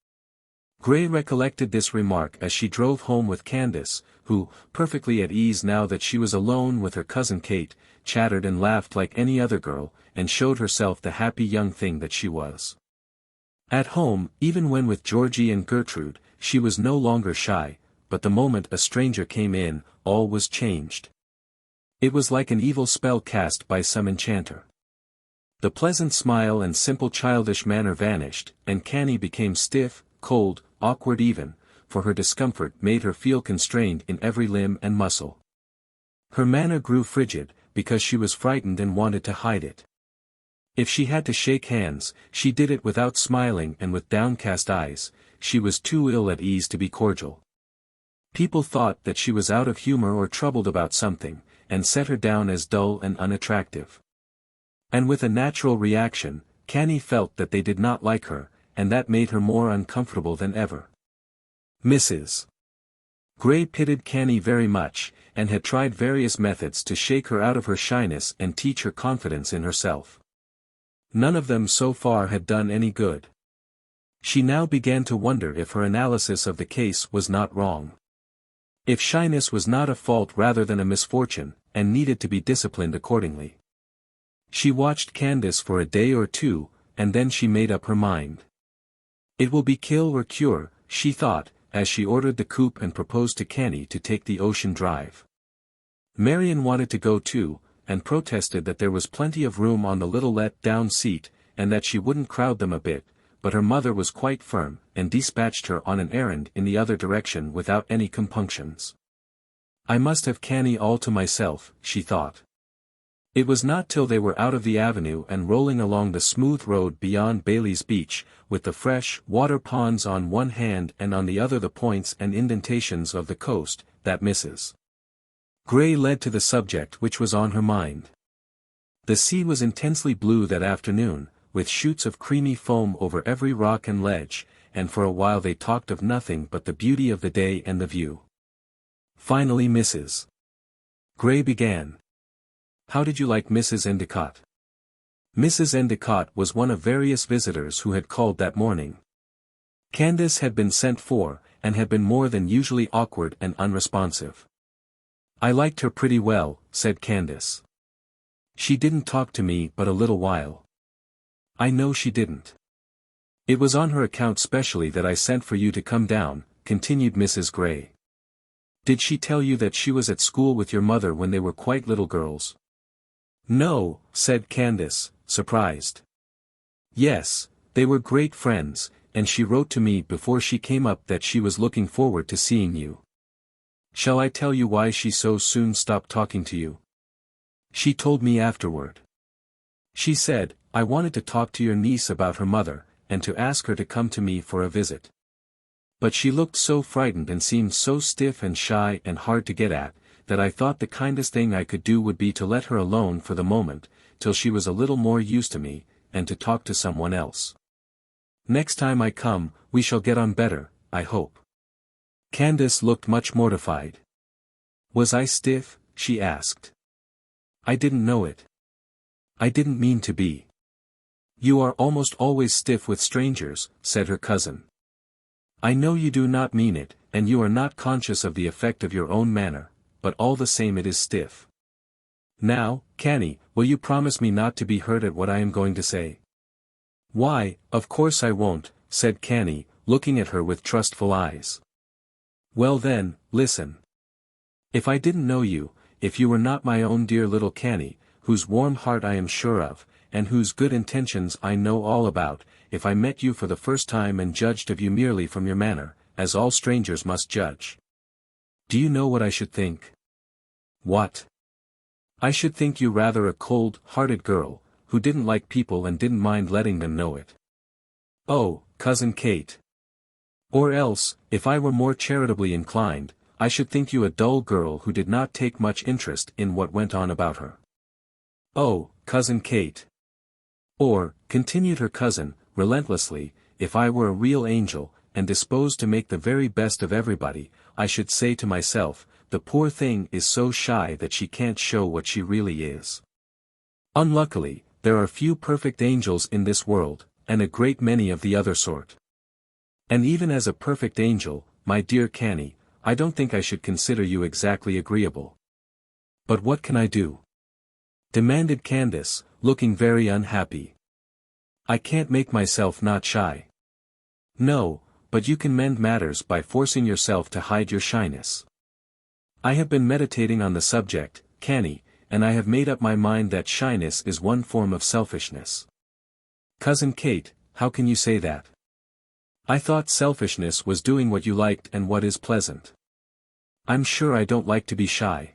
Gray recollected this remark as she drove home with Candace, who, perfectly at ease now that she was alone with her cousin Kate, chattered and laughed like any other girl, and showed herself the happy young thing that she was. At home, even when with Georgie and Gertrude, she was no longer shy, but the moment a stranger came in, all was changed. It was like an evil spell cast by some enchanter. The pleasant smile and simple childish manner vanished, and Canny became stiff, cold, awkward even, for her discomfort made her feel constrained in every limb and muscle. Her manner grew frigid, because she was frightened and wanted to hide it. If she had to shake hands, she did it without smiling and with downcast eyes. She was too ill at ease to be cordial. People thought that she was out of humor or troubled about something, and set her down as dull and unattractive. And with a natural reaction, Canny felt that they did not like her, and that made her more uncomfortable than ever. Mrs. Gray pitied Canny very much, and had tried various methods to shake her out of her shyness and teach her confidence in herself. None of them so far had done any good. She now began to wonder if her analysis of the case was not wrong. If shyness was not a fault rather than a misfortune, and needed to be disciplined accordingly. She watched Candace for a day or two, and then she made up her mind. It will be kill or cure, she thought, as she ordered the coupe and proposed to Canny to take the ocean drive. Marion wanted to go too, and protested that there was plenty of room on the little let-down seat, and that she wouldn't crowd them a bit, but her mother was quite firm, and dispatched her on an errand in the other direction without any compunctions. I must have Canny all to myself, she thought. It was not till they were out of the avenue and rolling along the smooth road beyond Bailey's Beach, with the fresh water ponds on one hand and on the other the points and indentations of the coast, that Mrs. Gray led to the subject which was on her mind. The sea was intensely blue that afternoon, with shoots of creamy foam over every rock and ledge, and for a while they talked of nothing but the beauty of the day and the view. Finally Mrs. Gray began. How did you like Mrs. Endicott? Mrs. Endicott was one of various visitors who had called that morning. Candace had been sent for, and had been more than usually awkward and unresponsive. I liked her pretty well, said Candace. She didn't talk to me but a little while. I know she didn't. It was on her account specially that I sent for you to come down, continued Mrs. Gray. Did she tell you that she was at school with your mother when they were quite little girls? No, said Candace, surprised. Yes, they were great friends, and she wrote to me before she came up that she was looking forward to seeing you. Shall I tell you why she so soon stopped talking to you? She told me afterward. She said, I wanted to talk to your niece about her mother, and to ask her to come to me for a visit. But she looked so frightened and seemed so stiff and shy and hard to get at, that I thought the kindest thing I could do would be to let her alone for the moment, till she was a little more used to me, and to talk to someone else. Next time I come, we shall get on better, I hope. Candace looked much mortified. Was I stiff? She asked. I didn't know it. I didn't mean to be. You are almost always stiff with strangers, said her cousin. I know you do not mean it, and you are not conscious of the effect of your own manner, but all the same it is stiff. Now, Canny, will you promise me not to be hurt at what I am going to say? Why, of course I won't, said Canny, looking at her with trustful eyes. Well then, listen. If I didn't know you, if you were not my own dear little Canny, whose warm heart I am sure of, and whose good intentions I know all about, if I met you for the first time and judged of you merely from your manner, as all strangers must judge. Do you know what I should think? What? I should think you rather a cold-hearted girl, who didn't like people and didn't mind letting them know it. Oh, Cousin Kate. Or else, if I were more charitably inclined, I should think you a dull girl who did not take much interest in what went on about her. Oh, Cousin Kate. Or, continued her cousin, relentlessly, if I were a real angel, and disposed to make the very best of everybody, I should say to myself, the poor thing is so shy that she can't show what she really is. Unluckily, there are few perfect angels in this world, and a great many of the other sort. And even as a perfect angel, my dear Canny, I don't think I should consider you exactly agreeable. But what can I do? Demanded Candace, looking very unhappy. I can't make myself not shy. No, but you can mend matters by forcing yourself to hide your shyness. I have been meditating on the subject, Canny, and I have made up my mind that shyness is one form of selfishness. Cousin Kate, how can you say that? I thought selfishness was doing what you liked and what is pleasant. I'm sure I don't like to be shy.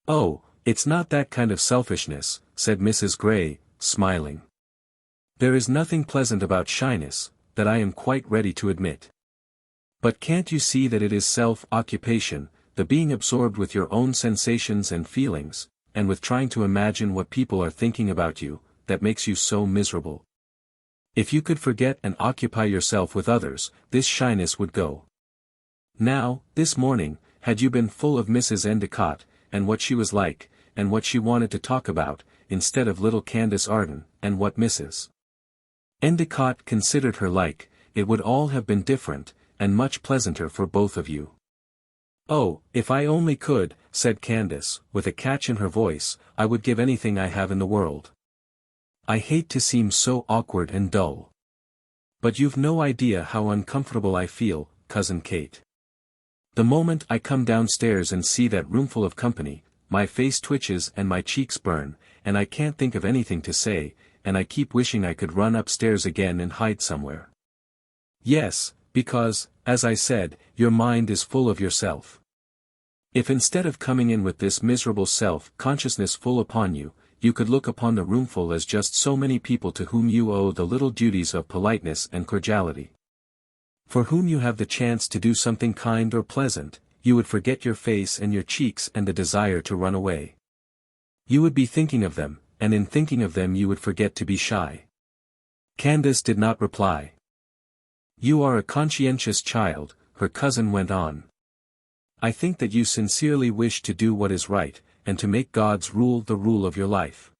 Oh, it's not that kind of selfishness, said Mrs. Gray, smiling. There is nothing pleasant about shyness, that I am quite ready to admit. But can't you see that it is self-occupation, the being absorbed with your own sensations and feelings, and with trying to imagine what people are thinking about you, that makes you so miserable? If you could forget and occupy yourself with others, this shyness would go. Now, this morning, had you been full of Mrs. Endicott, and what she was like, and what she wanted to talk about, instead of little Candace Arden, and what Mrs. Endicott considered her like, it would all have been different, and much pleasanter for both of you. Oh, if I only could, said Candace, with a catch in her voice, I would give anything I have in the world. I hate to seem so awkward and dull. But you've no idea how uncomfortable I feel, Cousin Kate. The moment I come downstairs and see that roomful of company, my face twitches and my cheeks burn, and I can't think of anything to say, and I keep wishing I could run upstairs again and hide somewhere. Yes, because, as I said, your mind is full of yourself. If instead of coming in with this miserable self-consciousness full upon you, you could look upon the roomful as just so many people to whom you owe the little duties of politeness and cordiality, for whom you have the chance to do something kind or pleasant, you would forget your face and your cheeks and the desire to run away. You would be thinking of them, and in thinking of them you would forget to be shy. Candace did not reply. You are a conscientious child, her cousin went on. I think that you sincerely wish to do what is right, and to make God's rule the rule of your life.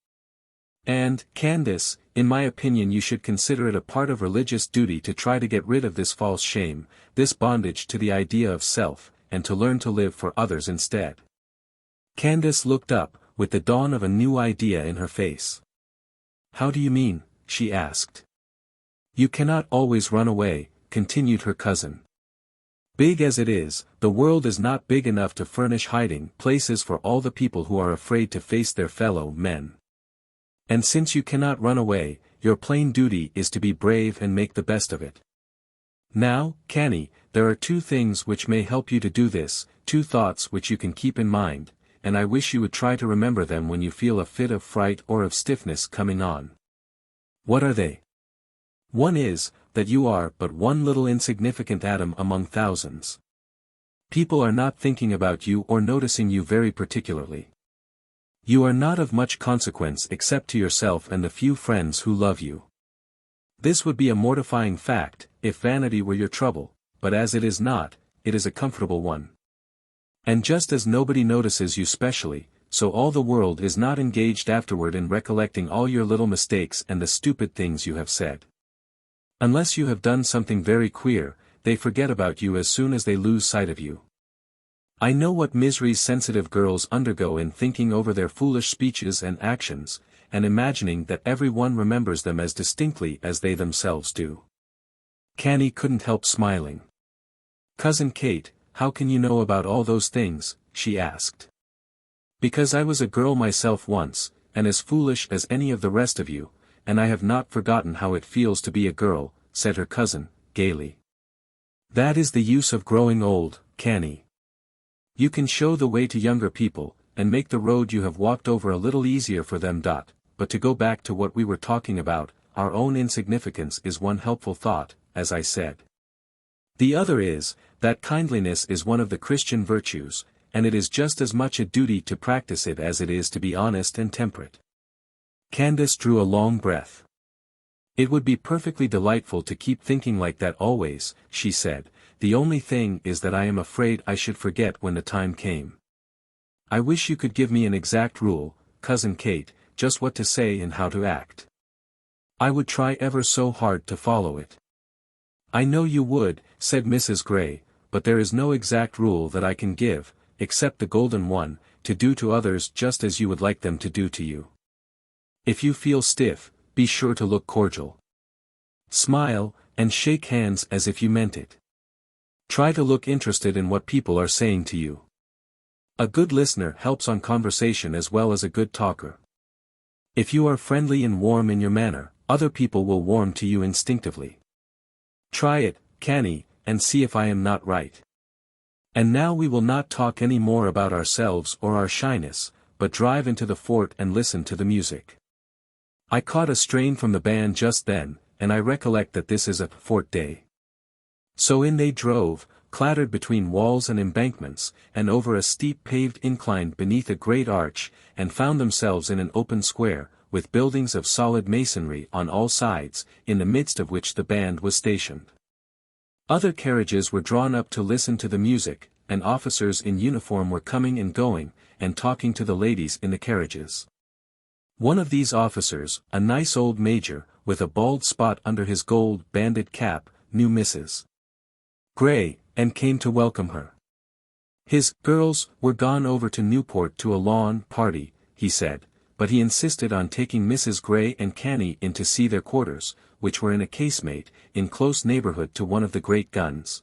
And, Candace, in my opinion you should consider it a part of religious duty to try to get rid of this false shame, this bondage to the idea of self, and to learn to live for others instead. Candace looked up, with the dawn of a new idea in her face. How do you mean? She asked. You cannot always run away, continued her cousin. Big as it is, the world is not big enough to furnish hiding places for all the people who are afraid to face their fellow men. And since you cannot run away, your plain duty is to be brave and make the best of it. Now, Canny, there are two things which may help you to do this, two thoughts which you can keep in mind, and I wish you would try to remember them when you feel a fit of fright or of stiffness coming on. What are they? One is, that you are but one little insignificant atom among thousands. People are not thinking about you or noticing you very particularly. You are not of much consequence except to yourself and the few friends who love you. This would be a mortifying fact, if vanity were your trouble, but as it is not, it is a comfortable one. And just as nobody notices you specially, so all the world is not engaged afterward in recollecting all your little mistakes and the stupid things you have said. Unless you have done something very queer, they forget about you as soon as they lose sight of you. I know what miseries sensitive girls undergo in thinking over their foolish speeches and actions, and imagining that every one remembers them as distinctly as they themselves do. Canny couldn't help smiling. "Cousin Kate, how can you know about all those things?" she asked. "Because I was a girl myself once, and as foolish as any of the rest of you, and I have not forgotten how it feels to be a girl," said her cousin, gaily. "That is the use of growing old, Canny. You can show the way to younger people, and make the road you have walked over a little easier for them. But to go back to what we were talking about, our own insignificance is one helpful thought, as I said. The other is, that kindliness is one of the Christian virtues, and it is just as much a duty to practice it as it is to be honest and temperate." Candace drew a long breath. "It would be perfectly delightful to keep thinking like that always," she said. "The only thing is that I am afraid I should forget when the time came. I wish you could give me an exact rule, Cousin Kate, just what to say and how to act. I would try ever so hard to follow it." "I know you would," said Mrs. Gray, "but there is no exact rule that I can give, except the golden one, to do to others just as you would like them to do to you. If you feel stiff, be sure to look cordial. Smile, and shake hands as if you meant it. Try to look interested in what people are saying to you. A good listener helps on conversation as well as a good talker. If you are friendly and warm in your manner, other people will warm to you instinctively. Try it, Canny, and see if I am not right. And now we will not talk any more about ourselves or our shyness, but drive into the fort and listen to the music. I caught a strain from the band just then, and I recollect that this is a fort day." So in they drove, clattered between walls and embankments, and over a steep paved incline beneath a great arch, and found themselves in an open square, with buildings of solid masonry on all sides, in the midst of which the band was stationed. Other carriages were drawn up to listen to the music, and officers in uniform were coming and going, and talking to the ladies in the carriages. One of these officers, a nice old major, with a bald spot under his gold-banded cap, knew Mrs. Gray, and came to welcome her. His girls were gone over to Newport to a lawn party, he said, but he insisted on taking Mrs. Gray and Canny in to see their quarters, which were in a casemate, in close neighborhood to one of the great guns.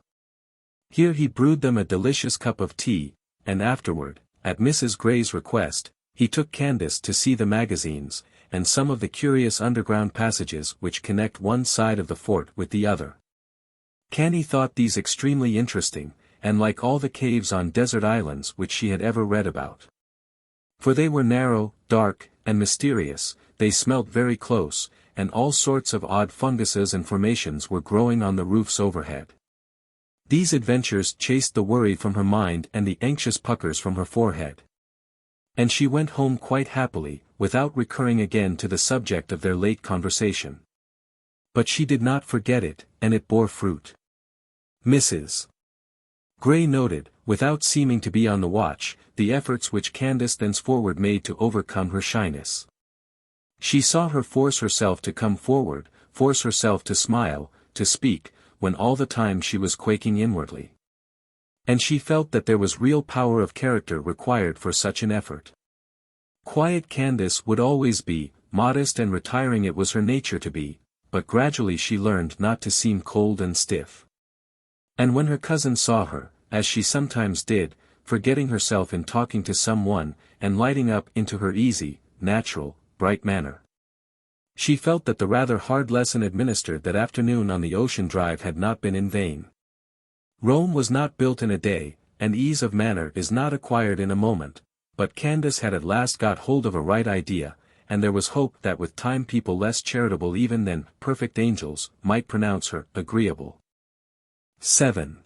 Here he brewed them a delicious cup of tea, and afterward, at Mrs. Gray's request, he took Candace to see the magazines, and some of the curious underground passages which connect one side of the fort with the other. Canny thought these extremely interesting, and like all the caves on desert islands which she had ever read about. For they were narrow, dark, and mysterious, they smelt very close, and all sorts of odd funguses and formations were growing on the roofs overhead. These adventures chased the worry from her mind and the anxious puckers from her forehead. And she went home quite happily, without recurring again to the subject of their late conversation. But she did not forget it, and it bore fruit. Mrs. Gray noted, without seeming to be on the watch, the efforts which Candace thenceforward made to overcome her shyness. She saw her force herself to come forward, force herself to smile, to speak, when all the time she was quaking inwardly. And she felt that there was real power of character required for such an effort. Quiet Candace would always be, modest and retiring it was her nature to be, but gradually she learned not to seem cold and stiff. And when her cousin saw her, as she sometimes did, forgetting herself in talking to someone, and lighting up into her easy, natural, bright manner, she felt that the rather hard lesson administered that afternoon on the ocean drive had not been in vain. Rome was not built in a day, and ease of manner is not acquired in a moment, but Candace had at last got hold of a right idea, and there was hope that with time people less charitable even than perfect angels might pronounce her agreeable. 7.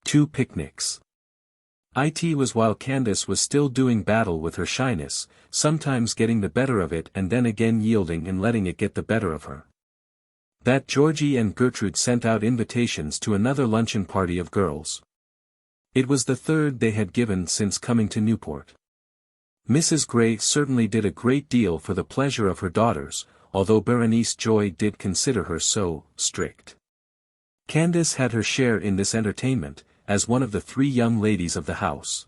2 picnics. It was while Candace was still doing battle with her shyness, sometimes getting the better of it and then again yielding and letting it get the better of her, that Georgie and Gertrude sent out invitations to another luncheon party of girls. It was the third they had given since coming to Newport. Mrs. Gray certainly did a great deal for the pleasure of her daughters, although Berenice Joy did consider her so strict. Candace had her share in this entertainment, as one of the 3 young ladies of the house.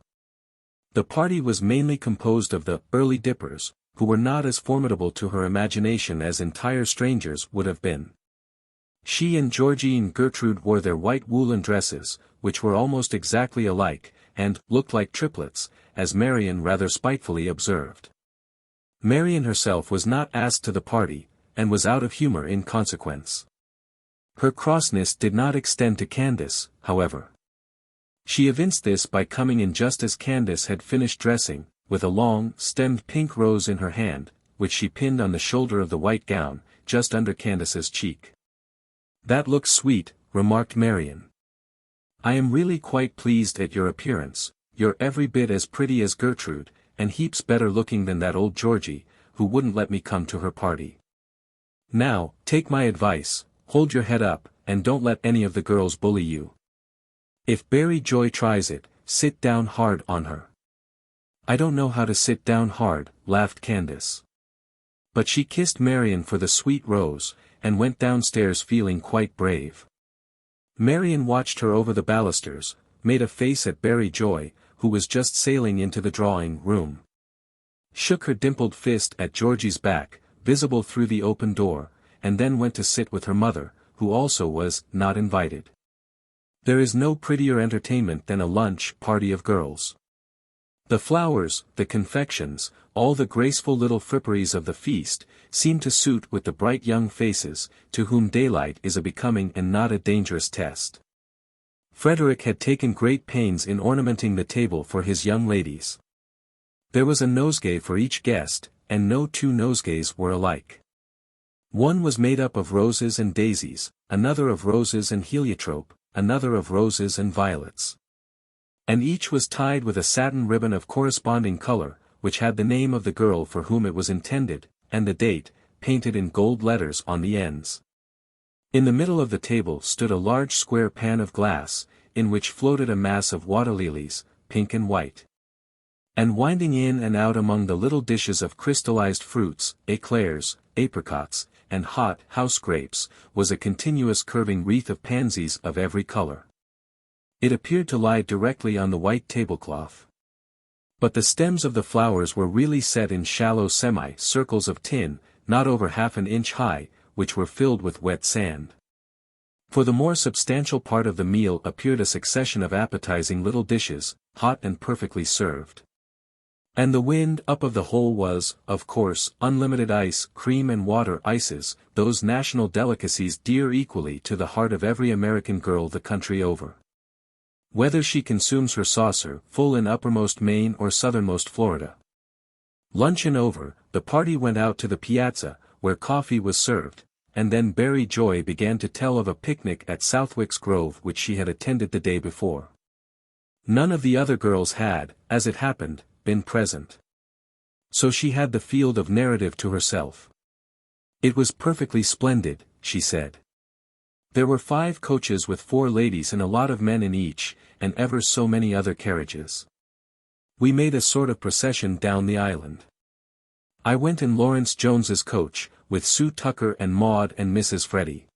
The party was mainly composed of the early dippers, who were not as formidable to her imagination as entire strangers would have been. She and Georgie and Gertrude wore their white woolen dresses, which were almost exactly alike, and looked like triplets, as Marion rather spitefully observed. Marion herself was not asked to the party, and was out of humor in consequence. Her crossness did not extend to Candace, however. She evinced this by coming in just as Candace had finished dressing, with a long, stemmed pink rose in her hand, which she pinned on the shoulder of the white gown, just under Candace's cheek. "That looks sweet," remarked Marion. "I am really quite pleased at your appearance. You're every bit as pretty as Gertrude, and heaps better looking than that old Georgie, who wouldn't let me come to her party. Now, take my advice, hold your head up, and don't let any of the girls bully you. If Barry Joy tries it, sit down hard on her." "I don't know how to sit down hard," laughed Candace. But she kissed Marion for the sweet rose, and went downstairs feeling quite brave. Marion watched her over the balusters, made a face at Barry Joy, who was just sailing into the drawing-room. Shook her dimpled fist at Georgie's back, visible through the open door, and then went to sit with her mother, who also was not invited. There is no prettier entertainment than a lunch party of girls. The flowers, the confections, all the graceful little fripperies of the feast, seem to suit with the bright young faces, to whom daylight is a becoming and not a dangerous test. Frederick had taken great pains in ornamenting the table for his young ladies. There was a nosegay for each guest, and no two nosegays were alike. One was made up of roses and daisies, another of roses and heliotrope, another of roses and violets. And each was tied with a satin ribbon of corresponding color, which had the name of the girl for whom it was intended, and the date, painted in gold letters on the ends. In the middle of the table stood a large square pan of glass, in which floated a mass of water lilies, pink and white. And winding in and out among the little dishes of crystallized fruits, eclairs, apricots, and hot house grapes, was a continuous curving wreath of pansies of every color. It appeared to lie directly on the white tablecloth. But the stems of the flowers were really set in shallow semi-circles of tin, not over half an inch high, which were filled with wet sand. For the more substantial part of the meal appeared a succession of appetizing little dishes, hot and perfectly served. And the wind up of the whole was, of course, unlimited ice, cream and water ices, those national delicacies dear equally to the heart of every American girl the country over. Whether she consumes her saucer full in uppermost Maine or southernmost Florida. Luncheon over, the party went out to the piazza, where coffee was served, and then Barry Joy began to tell of a picnic at Southwick's Grove which she had attended the day before. None of the other girls had, as it happened, been present. So she had the field of narrative to herself. "It was perfectly splendid," she said. "There were 5 coaches with 4 ladies and a lot of men in each, and ever so many other carriages. We made a sort of procession down the island. I went in Lawrence Jones's coach, with Sue Tucker and Maud and Mrs. Freddie.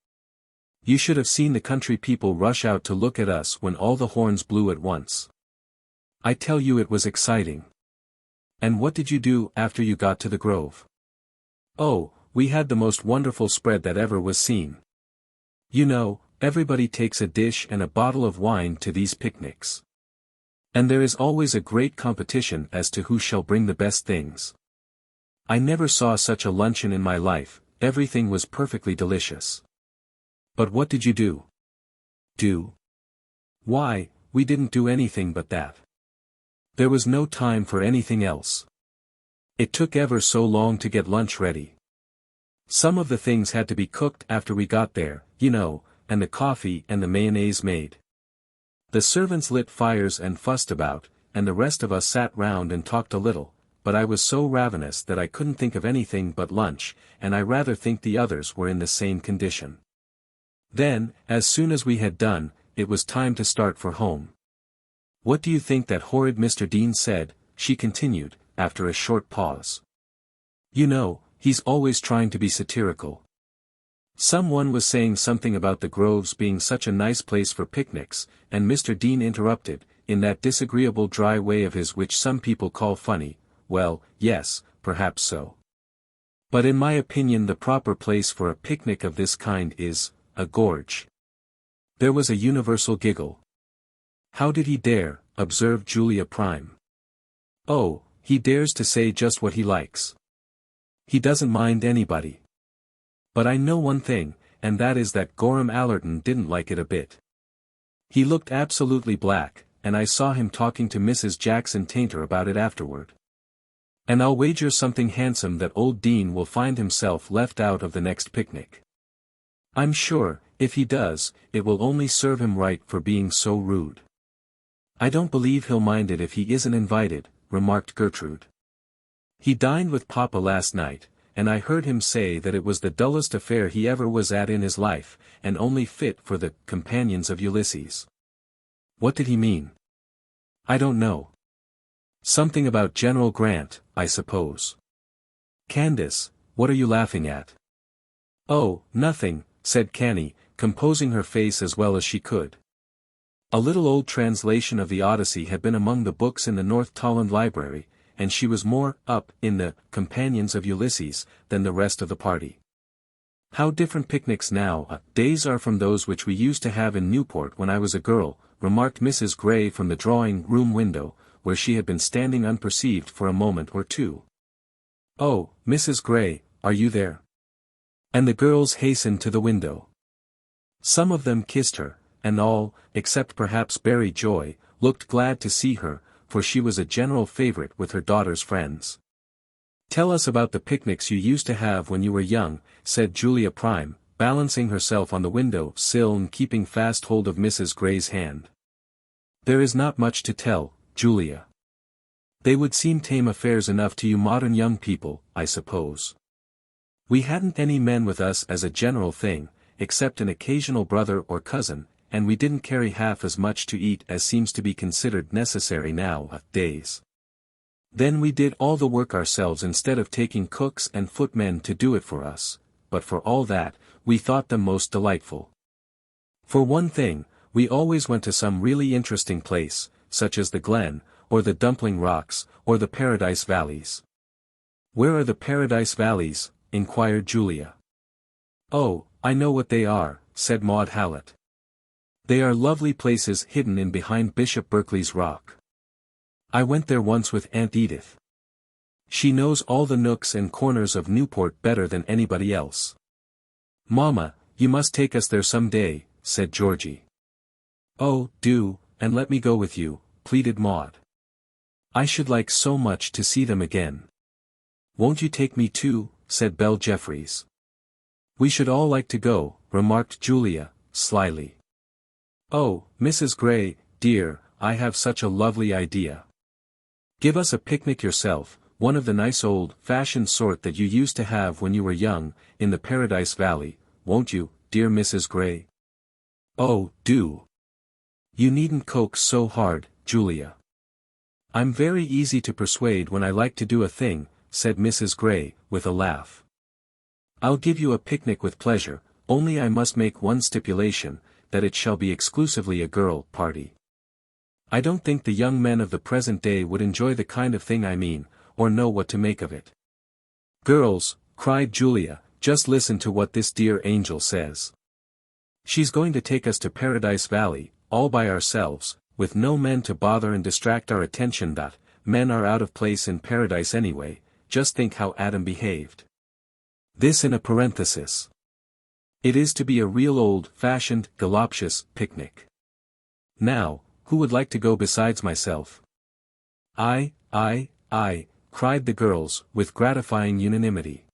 You should have seen the country people rush out to look at us when all the horns blew at once. I tell you it was exciting." "And what did you do after you got to the Grove?" "Oh, we had the most wonderful spread that ever was seen. You know, everybody takes a dish and a bottle of wine to these picnics. And there is always a great competition as to who shall bring the best things. I never saw such a luncheon in my life, everything was perfectly delicious." "But what did you do?" "Do? Why, we didn't do anything but that. There was no time for anything else. It took ever so long to get lunch ready. Some of the things had to be cooked after we got there, you know, and the coffee and the mayonnaise made. The servants lit fires and fussed about, and the rest of us sat round and talked a little, but I was so ravenous that I couldn't think of anything but lunch, and I rather think the others were in the same condition. Then, as soon as we had done, it was time to start for home. What do you think that horrid Mr. Dean said?" she continued, after a short pause. "You know, he's always trying to be satirical. Someone was saying something about the Groves being such a nice place for picnics, and Mr. Dean interrupted, in that disagreeable dry way of his which some people call funny, "Well, yes, perhaps so. But in my opinion the proper place for a picnic of this kind is, a gorge. There was a universal giggle. How did he dare, observed Julia Prime. Oh, he dares to say just what he likes. He doesn't mind anybody. But I know one thing, and that is that Gorham Allerton didn't like it a bit. He looked absolutely black, and I saw him talking to Mrs. Jackson Tainter about it afterward. And I'll wager something handsome that old Dean will find himself left out of the next picnic. I'm sure, if he does, it will only serve him right for being so rude. I don't believe he'll mind it if he isn't invited, remarked Gertrude. He dined with Papa last night, and I heard him say that it was the dullest affair he ever was at in his life, and only fit for the companions of Ulysses. What did he mean? I don't know. Something about General Grant, I suppose. Candace, what are you laughing at? Oh, nothing, said Canny, composing her face as well as she could. A little old translation of the Odyssey had been among the books in the North Tolland Library, and she was more up in the companions of Ulysses than the rest of the party. How different picnics nowadays are from those which we used to have in Newport when I was a girl, remarked Mrs. Gray from the drawing-room window, where she had been standing unperceived for a moment or two. Oh, Mrs. Gray, are you there? And the girls hastened to the window. Some of them kissed her, and all, except perhaps Barry Joy, looked glad to see her, for she was a general favorite with her daughter's friends. Tell us about the picnics you used to have when you were young, said Julia Prime, balancing herself on the window sill and keeping fast hold of Mrs. Gray's hand. There is not much to tell, Julia. They would seem tame affairs enough to you modern young people, I suppose. We hadn't any men with us as a general thing, except an occasional brother or cousin, and we didn't carry half as much to eat as seems to be considered necessary nowadays. Then we did all the work ourselves instead of taking cooks and footmen to do it for us, but for all that, we thought them most delightful. For one thing, we always went to some really interesting place, such as the Glen, or the Dumpling Rocks, or the Paradise Valleys. Where are the Paradise Valleys? Inquired Julia. Oh, I know what they are, said Maud Hallett. They are lovely places hidden in behind Bishop Berkeley's rock. I went there once with Aunt Edith. She knows all the nooks and corners of Newport better than anybody else. Mamma, you must take us there some day, said Georgie. Oh, do, and let me go with you, pleaded Maud. I should like so much to see them again. Won't you take me too, said Belle Jeffries. We should all like to go, remarked Julia, slyly. Oh, Mrs. Gray, dear, I have such a lovely idea. Give us a picnic yourself, one of the nice old-fashioned sort that you used to have when you were young, in the Paradise Valley, won't you, dear Mrs. Gray? Oh, do. You needn't coax so hard, Julia. I'm very easy to persuade when I like to do a thing, said Mrs. Gray, with a laugh. I'll give you a picnic with pleasure, only I must make one stipulation, that it shall be exclusively a girl party. I don't think the young men of the present day would enjoy the kind of thing I mean, or know what to make of it. Girls, cried Julia, just listen to what this dear angel says. She's going to take us to Paradise Valley, all by ourselves, with no men to bother and distract our attention. That men are out of place in paradise anyway, just think how Adam behaved. This in a parenthesis. It is to be a real old-fashioned, galoptious picnic. Now, who would like to go besides myself? I, cried the girls, with gratifying unanimity.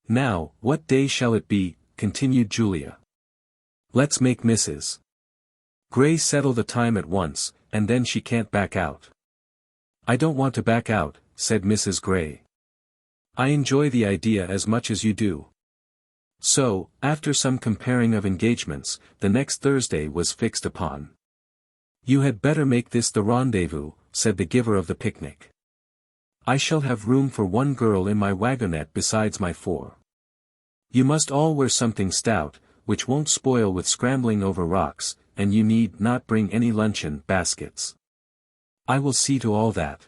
Now, what day shall it be, continued Julia. Let's make Mrs. Gray settle the time at once, and then she can't back out. I don't want to back out, said Mrs. Gray. I enjoy the idea as much as you do. So, after some comparing of engagements, the next Thursday was fixed upon. You had better make this the rendezvous, said the giver of the picnic. I shall have room for one girl in my wagonette besides my 4. You must all wear something stout, which won't spoil with scrambling over rocks, and you need not bring any luncheon baskets. I will see to all that.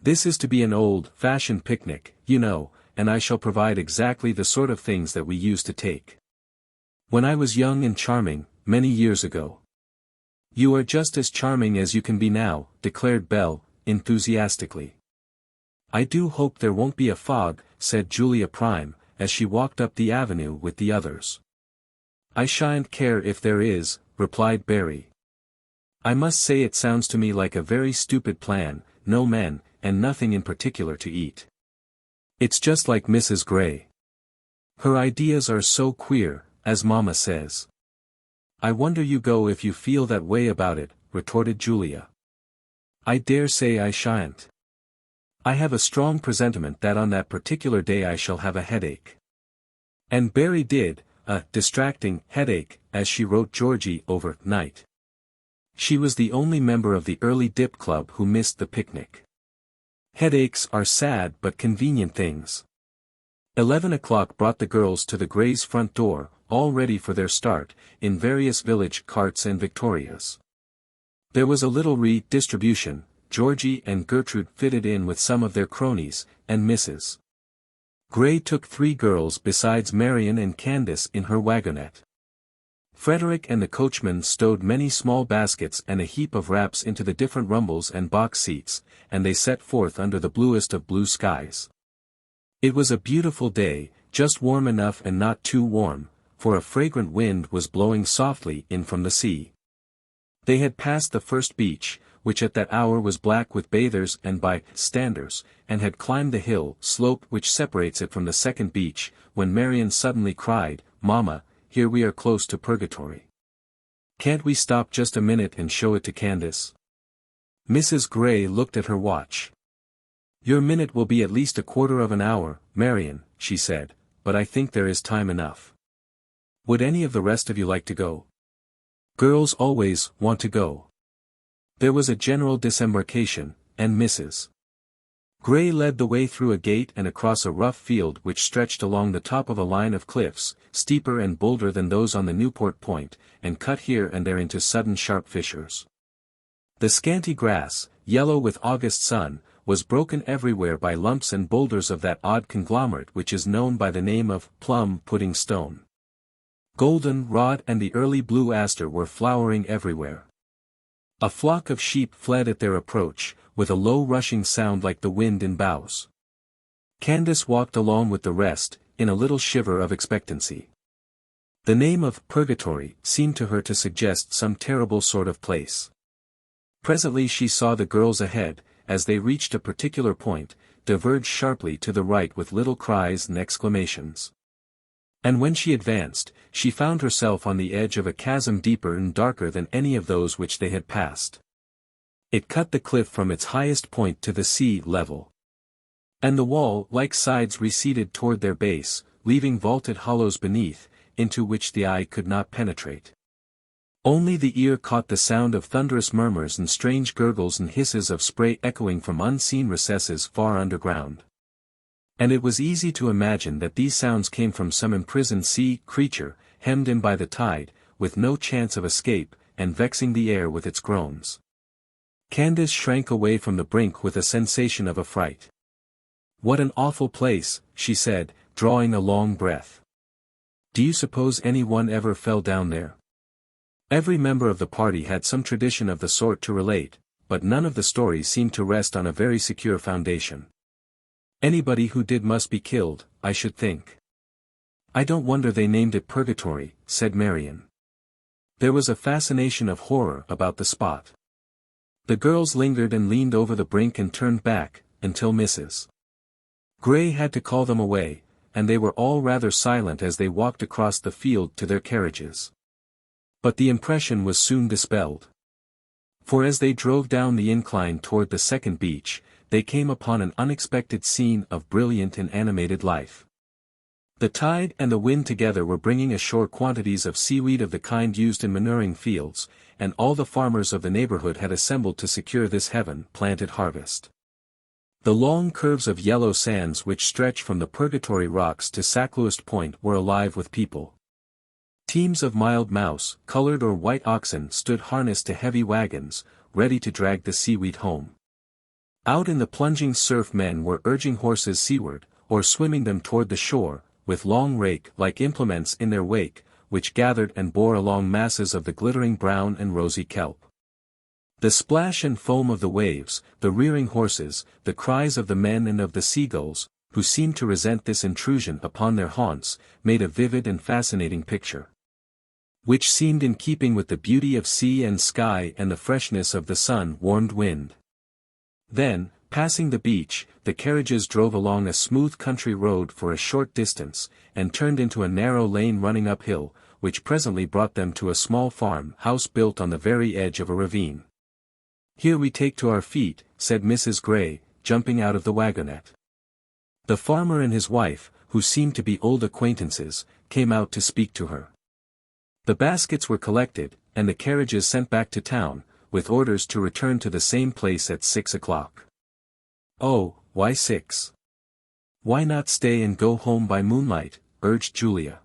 This is to be an old-fashioned picnic, you know, and I shall provide exactly the sort of things that we used to take. When I was young and charming, many years ago. You are just as charming as you can be now, declared Belle, enthusiastically. I do hope there won't be a fog, said Julia Prime, as she walked up the avenue with the others. I shan't care if there is, replied Barry. I must say it sounds to me like a very stupid plan, no men, and nothing in particular to eat. It's just like Mrs. Gray. Her ideas are so queer, as Mama says. I wonder you go if you feel that way about it, retorted Julia. I dare say I shan't. I have a strong presentiment that on that particular day I shall have a headache. And Barry did, a distracting headache, as she wrote Georgie over night. She was the only member of the early dip club who missed the picnic. Headaches are sad but convenient things. 11 o'clock brought the girls to the Grays' front door, all ready for their start, in various village carts and victorias. There was a little redistribution. Georgie and Gertrude fitted in with some of their cronies, and Mrs. Gray took 3 girls besides Marion and Candace in her wagonette. Frederick and the coachman stowed many small baskets and a heap of wraps into the different rumbles and box seats, and they set forth under the bluest of blue skies. It was a beautiful day, just warm enough and not too warm, for a fragrant wind was blowing softly in from the sea. They had passed the first beach, which at that hour was black with bathers and bystanders, and had climbed the hill slope which separates it from the second beach, when Marion suddenly cried, "Mama, here we are close to purgatory. Can't we stop just a minute and show it to Candace?" Mrs. Gray looked at her watch. "Your minute will be at least a quarter of an hour, Marion," she said, "but I think there is time enough. Would any of the rest of you like to go? Girls always want to go." There was a general disembarkation, and Mrs. Gray led the way through a gate and across a rough field which stretched along the top of a line of cliffs, steeper and bolder than those on the Newport point, and cut here and there into sudden sharp fissures. The scanty grass, yellow with August sun, was broken everywhere by lumps and boulders of that odd conglomerate which is known by the name of plum-pudding stone. Golden rod and the early blue aster were flowering everywhere. A flock of sheep fled at their approach, with a low rushing sound like the wind in boughs. Candace walked along with the rest, in a little shiver of expectancy. The name of purgatory seemed to her to suggest some terrible sort of place. Presently she saw the girls ahead, as they reached a particular point, diverge sharply to the right with little cries and exclamations. And when she advanced, she found herself on the edge of a chasm deeper and darker than any of those which they had passed. It cut the cliff from its highest point to the sea level. And the wall-like sides receded toward their base, leaving vaulted hollows beneath, into which the eye could not penetrate. Only the ear caught the sound of thunderous murmurs and strange gurgles and hisses of spray echoing from unseen recesses far underground. And it was easy to imagine that these sounds came from some imprisoned sea creature, hemmed in by the tide, with no chance of escape, and vexing the air with its groans. Candace shrank away from the brink with a sensation of affright. "What an awful place," she said, drawing a long breath. "Do you suppose anyone ever fell down there?" Every member of the party had some tradition of the sort to relate, but none of the stories seemed to rest on a very secure foundation. "Anybody who did must be killed, I should think." "I don't wonder they named it purgatory," said Marion. There was a fascination of horror about the spot. The girls lingered and leaned over the brink and turned back, until Mrs. Gray had to call them away, and they were all rather silent as they walked across the field to their carriages. But the impression was soon dispelled. For as they drove down the incline toward the second beach, they came upon an unexpected scene of brilliant and animated life. The tide and the wind together were bringing ashore quantities of seaweed of the kind used in manuring fields, and all the farmers of the neighborhood had assembled to secure this heaven-planted harvest. The long curves of yellow sands which stretch from the Purgatory rocks to Sacklowest Point were alive with people. Teams of mild mouse, colored or white oxen stood harnessed to heavy wagons, ready to drag the seaweed home. Out in the plunging surf men were urging horses seaward, or swimming them toward the shore, with long rake-like implements in their wake, which gathered and bore along masses of the glittering brown and rosy kelp. The splash and foam of the waves, the rearing horses, the cries of the men and of the seagulls, who seemed to resent this intrusion upon their haunts, made a vivid and fascinating picture, which seemed in keeping with the beauty of sea and sky and the freshness of the sun-warmed wind. Then, passing the beach, the carriages drove along a smooth country road for a short distance, and turned into a narrow lane running uphill, which presently brought them to a small farm house built on the very edge of a ravine. "Here we take to our feet," said Mrs. Gray, jumping out of the wagonette. The farmer and his wife, who seemed to be old acquaintances, came out to speak to her. The baskets were collected, and the carriages sent back to town, with orders to return to the same place at 6 o'clock. "Oh, why 6? Why not stay and go home by moonlight?" urged Julia.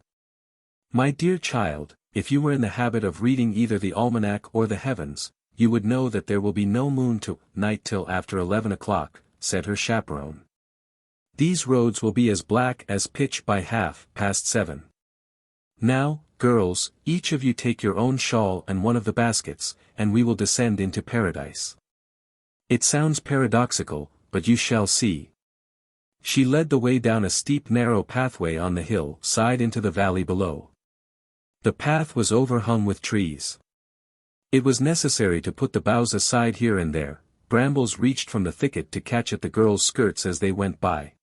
"My dear child, if you were in the habit of reading either the almanac or the heavens, you would know that there will be no moon to night till after 11 o'clock, said her chaperone. "These roads will be as black as pitch by 7:30. Now, girls, each of you take your own shawl and one of the baskets, and we will descend into paradise. It sounds paradoxical, but you shall see." She led the way down a steep narrow pathway on the hill side into the valley below. The path was overhung with trees. It was necessary to put the boughs aside here and there. Brambles reached from the thicket to catch at the girls' skirts as they went by.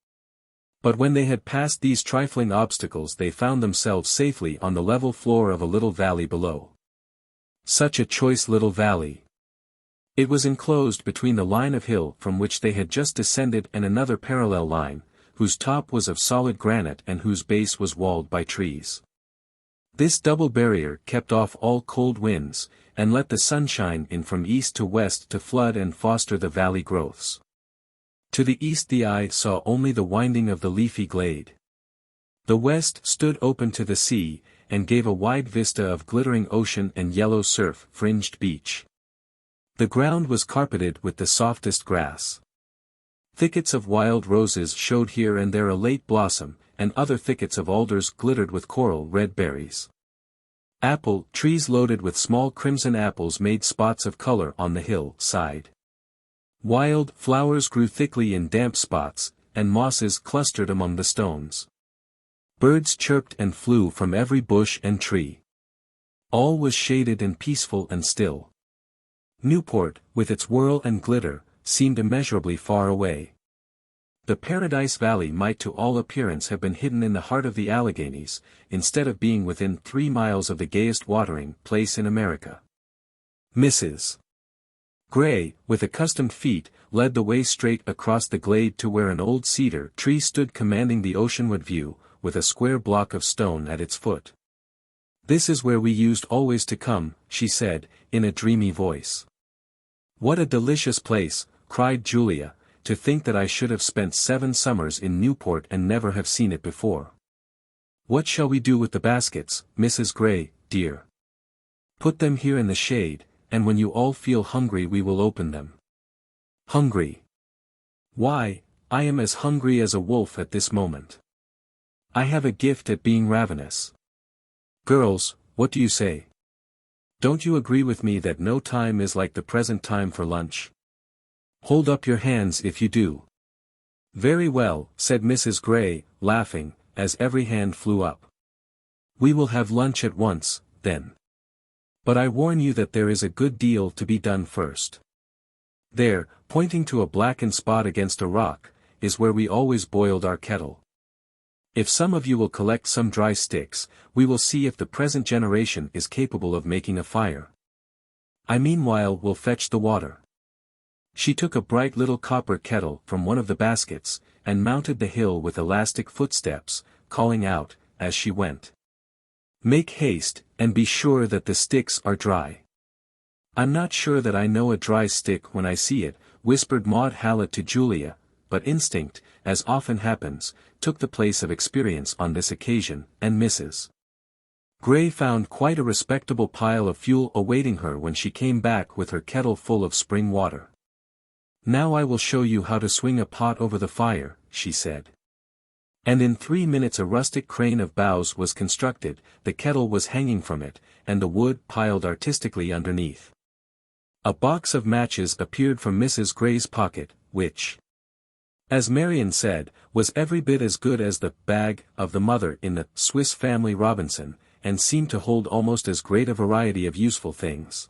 But when they had passed these trifling obstacles they found themselves safely on the level floor of a little valley below. Such a choice little valley! It was enclosed between the line of hill from which they had just descended and another parallel line, whose top was of solid granite and whose base was walled by trees. This double barrier kept off all cold winds, and let the sunshine in from east to west to flood and foster the valley growths. To the east the eye saw only the winding of the leafy glade. The west stood open to the sea, and gave a wide vista of glittering ocean and yellow surf-fringed beach. The ground was carpeted with the softest grass. Thickets of wild roses showed here and there a late blossom, and other thickets of alders glittered with coral red berries. Apple trees loaded with small crimson apples made spots of color on the hill side. Wild flowers grew thickly in damp spots, and mosses clustered among the stones. Birds chirped and flew from every bush and tree. All was shaded and peaceful and still. Newport, with its whirl and glitter, seemed immeasurably far away. The Paradise Valley might to all appearance have been hidden in the heart of the Alleghanies, instead of being within 3 miles of the gayest watering place in America. Mrs. Gray, with accustomed feet, led the way straight across the glade to where an old cedar tree stood commanding the oceanward view, with a square block of stone at its foot. "This is where we used always to come," she said, in a dreamy voice. "What a delicious place," cried Julia, "to think that I should have spent 7 summers in Newport and never have seen it before. What shall we do with the baskets, Mrs. Gray, dear? Put them here in the shade, and when you all feel hungry we will open them." "Hungry? Why, I am as hungry as a wolf at this moment. I have a gift at being ravenous. Girls, what do you say? Don't you agree with me that no time is like the present time for lunch? Hold up your hands if you do." "Very well," said Mrs. Gray, laughing, as every hand flew up. "We will have lunch at once, then. But I warn you that there is a good deal to be done first. There, pointing to a blackened spot against a rock, is where we always boiled our kettle. If some of you will collect some dry sticks, we will see if the present generation is capable of making a fire. I meanwhile will fetch the water." She took a bright little copper kettle from one of the baskets, and mounted the hill with elastic footsteps, calling out, as she went, "Make haste, and be sure that the sticks are dry." "I'm not sure that I know a dry stick when I see it," whispered Maud Hallett to Julia, but instinct, as often happens, took the place of experience on this occasion, and Mrs. Gray found quite a respectable pile of fuel awaiting her when she came back with her kettle full of spring water. "Now I will show you how to swing a pot over the fire," she said. And in 3 minutes a rustic crane of boughs was constructed, the kettle was hanging from it, and the wood piled artistically underneath. A box of matches appeared from Mrs. Gray's pocket, which, as Marion said, was every bit as good as the bag of the mother in the Swiss Family Robinson, and seemed to hold almost as great a variety of useful things.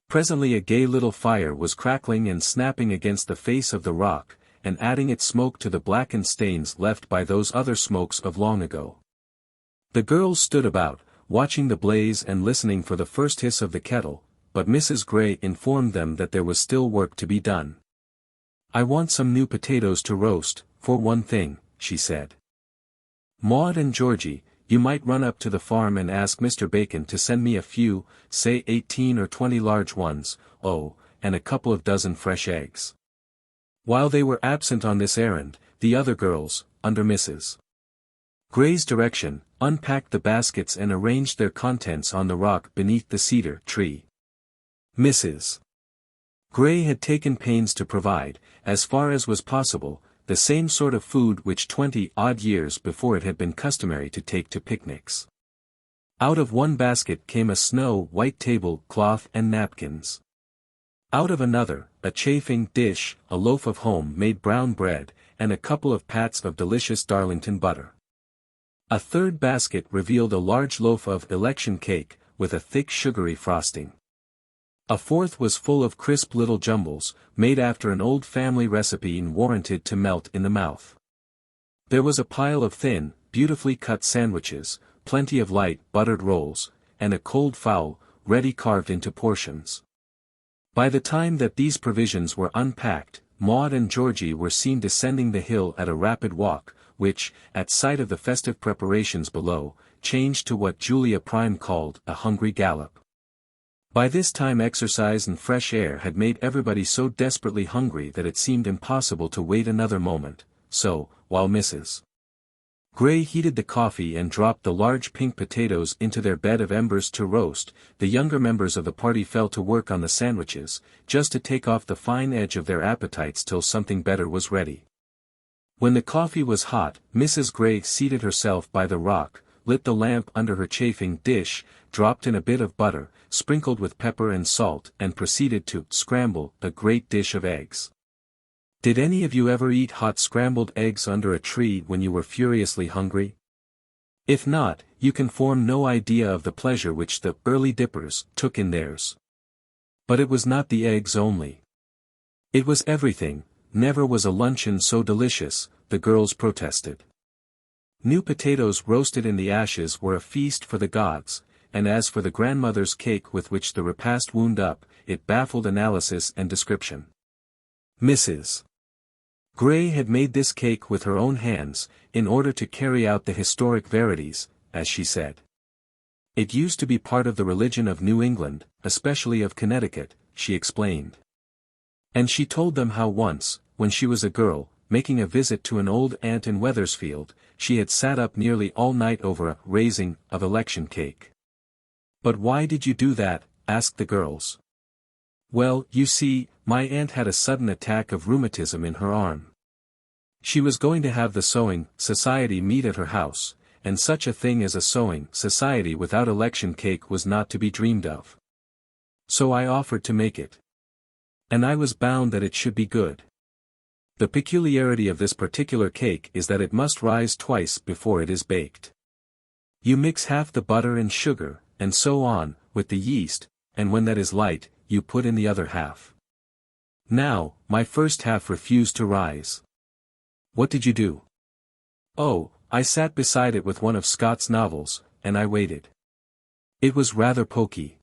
Presently a gay little fire was crackling and snapping against the face of the rock, and adding its smoke to the blackened stains left by those other smokes of long ago. The girls stood about, watching the blaze and listening for the first hiss of the kettle, but Mrs. Gray informed them that there was still work to be done. "I want some new potatoes to roast, for one thing," she said. "Maud and Georgie, you might run up to the farm and ask Mr. Bacon to send me a few, say 18 or 20 large ones, and a couple of dozen fresh eggs." While they were absent on this errand, the other girls, under Mrs. Gray's direction, unpacked the baskets and arranged their contents on the rock beneath the cedar tree. Mrs. Gray had taken pains to provide, as far as was possible, the same sort of food which 20-odd years before it had been customary to take to picnics. Out of one basket came a snow-white table cloth and napkins. Out of another, a chafing dish, a loaf of home-made brown bread, and a couple of pats of delicious Darlington butter. A third basket revealed a large loaf of election cake, with a thick sugary frosting. A fourth was full of crisp little jumbles, made after an old family recipe and warranted to melt in the mouth. There was a pile of thin, beautifully cut sandwiches, plenty of light, buttered rolls, and a cold fowl, ready carved into portions. By the time that these provisions were unpacked, Maud and Georgie were seen descending the hill at a rapid walk, which, at sight of the festive preparations below, changed to what Julia Prime called a hungry gallop. By this time exercise and fresh air had made everybody so desperately hungry that it seemed impossible to wait another moment, so, while Mrs. Gray heated the coffee and dropped the large pink potatoes into their bed of embers to roast, the younger members of the party fell to work on the sandwiches, just to take off the fine edge of their appetites till something better was ready. When the coffee was hot, Mrs. Gray seated herself by the rock, lit the lamp under her chafing dish, dropped in a bit of butter, sprinkled with pepper and salt, and proceeded to scramble a great dish of eggs. Did any of you ever eat hot scrambled eggs under a tree when you were furiously hungry? If not, you can form no idea of the pleasure which the early dippers took in theirs. But it was not the eggs only. It was everything. Never was a luncheon so delicious, the girls protested. New potatoes roasted in the ashes were a feast for the gods, and as for the grandmother's cake with which the repast wound up, it baffled analysis and description. Mrs. Gray had made this cake with her own hands, in order to carry out the historic verities, as she said. It used to be part of the religion of New England, especially of Connecticut, she explained. And she told them how once, when she was a girl, making a visit to an old aunt in Wethersfield, she had sat up nearly all night over a raising of election cake. "But why did you do that?" asked the girls. "Well, you see, my aunt had a sudden attack of rheumatism in her arm. She was going to have the sewing society meet at her house, and such a thing as a sewing society without election cake was not to be dreamed of. So I offered to make it. And I was bound that it should be good. The peculiarity of this particular cake is that it must rise twice before it is baked. You mix half the butter and sugar, and so on, with the yeast, and when that is light, you put in the other half. Now, my first half refused to rise. What did you do? Oh, I sat beside it with one of Scott's novels, and I waited. It was rather poky.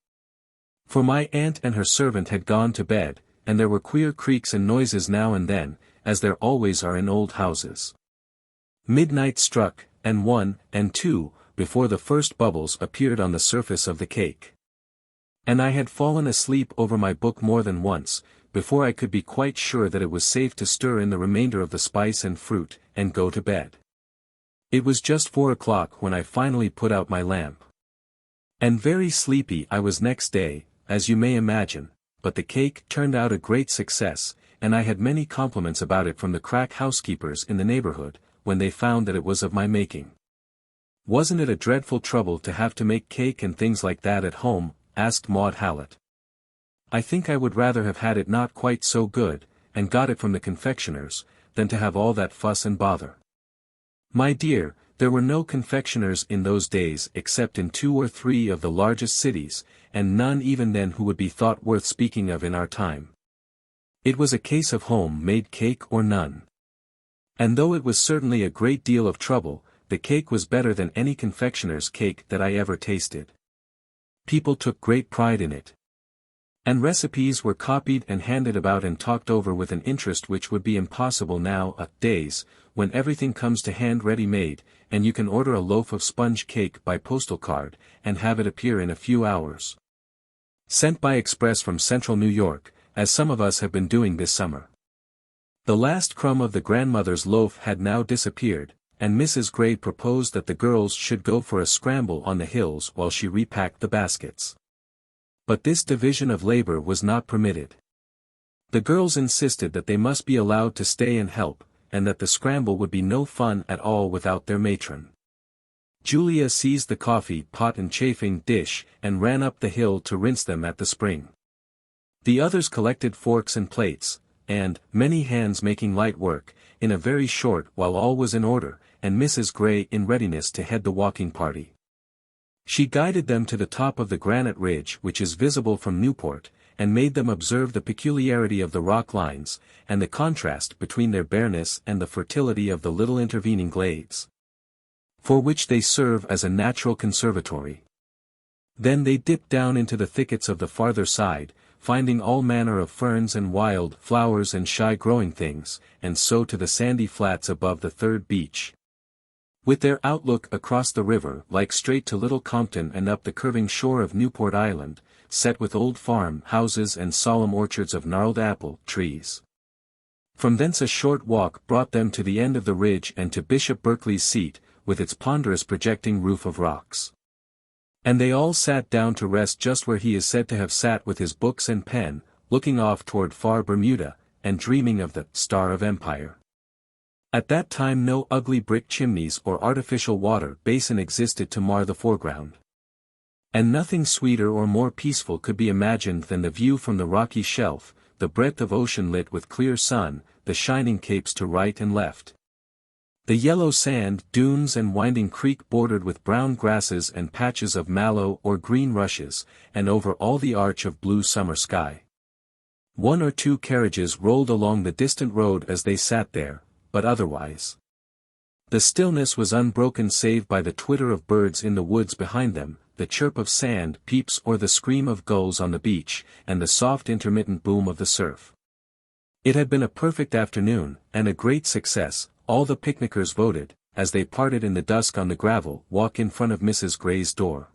For my aunt and her servant had gone to bed, and there were queer creaks and noises now and then, as there always are in old houses. Midnight struck, and 1, and 2, before the first bubbles appeared on the surface of the cake. And I had fallen asleep over my book more than once, before I could be quite sure that it was safe to stir in the remainder of the spice and fruit, and go to bed. It was just 4 o'clock when I finally put out my lamp. And very sleepy I was next day, as you may imagine, but the cake turned out a great success, and I had many compliments about it from the crack housekeepers in the neighborhood, when they found that it was of my making. "Wasn't it a dreadful trouble to have to make cake and things like that at home?" asked Maud Hallett. "I think I would rather have had it not quite so good, and got it from the confectioner's, than to have all that fuss and bother." "My dear, there were no confectioners in those days except in 2 or 3 of the largest cities, and none even then who would be thought worth speaking of in our time. It was a case of home-made cake or none. And though it was certainly a great deal of trouble, the cake was better than any confectioner's cake that I ever tasted. People took great pride in it. And recipes were copied and handed about and talked over with an interest which would be impossible nowadays, when everything comes to hand ready-made, and you can order a loaf of sponge cake by postal card, and have it appear in a few hours. Sent by express from central New York, as some of us have been doing this summer." The last crumb of the grandmother's loaf had now disappeared, and Mrs. Gray proposed that the girls should go for a scramble on the hills while she repacked the baskets. But this division of labor was not permitted. The girls insisted that they must be allowed to stay and help, and that the scramble would be no fun at all without their matron. Julia seized the coffee pot and chafing dish, and ran up the hill to rinse them at the spring. The others collected forks and plates, and, many hands making light work, in a very short while all was in order, and Mrs. Gray in readiness to head the walking party. She guided them to the top of the granite ridge which is visible from Newport, and made them observe the peculiarity of the rock lines, and the contrast between their bareness and the fertility of the little intervening glades, for which they serve as a natural conservatory. Then they dipped down into the thickets of the farther side, finding all manner of ferns and wild flowers and shy growing things, and so to the sandy flats above the third beach, with their outlook across the river like straight to Little Compton and up the curving shore of Newport Island, set with old farm houses and solemn orchards of gnarled apple trees. From thence a short walk brought them to the end of the ridge and to Bishop Berkeley's seat, with its ponderous projecting roof of rocks. And they all sat down to rest just where he is said to have sat with his books and pen, looking off toward far Bermuda, and dreaming of the Star of Empire. At that time no ugly brick chimneys or artificial water basin existed to mar the foreground. And nothing sweeter or more peaceful could be imagined than the view from the rocky shelf, the breadth of ocean lit with clear sun, the shining capes to right and left, the yellow sand dunes and winding creek bordered with brown grasses and patches of mallow or green rushes, and over all the arch of blue summer sky. 1 or 2 carriages rolled along the distant road as they sat there, but otherwise the stillness was unbroken save by the twitter of birds in the woods behind them, the chirp of sand peeps or the scream of gulls on the beach, and the soft intermittent boom of the surf. It had been a perfect afternoon, and a great success, all the picnickers voted, as they parted in the dusk on the gravel walk in front of Mrs. Gray's door.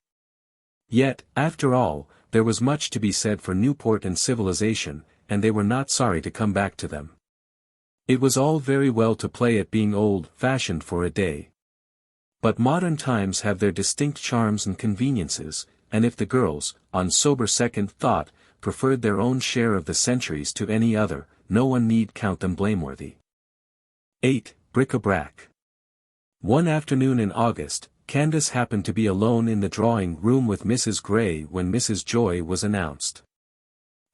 Yet, after all, there was much to be said for Newport and civilization, and they were not sorry to come back to them. It was all very well to play at being old-fashioned for a day. But modern times have their distinct charms and conveniences, and if the girls, on sober second thought, preferred their own share of the centuries to any other, no one need count them blameworthy. 8. Bric-A-Brac. One afternoon in August, Candace happened to be alone in the drawing-room with Mrs. Gray when Mrs. Joy was announced.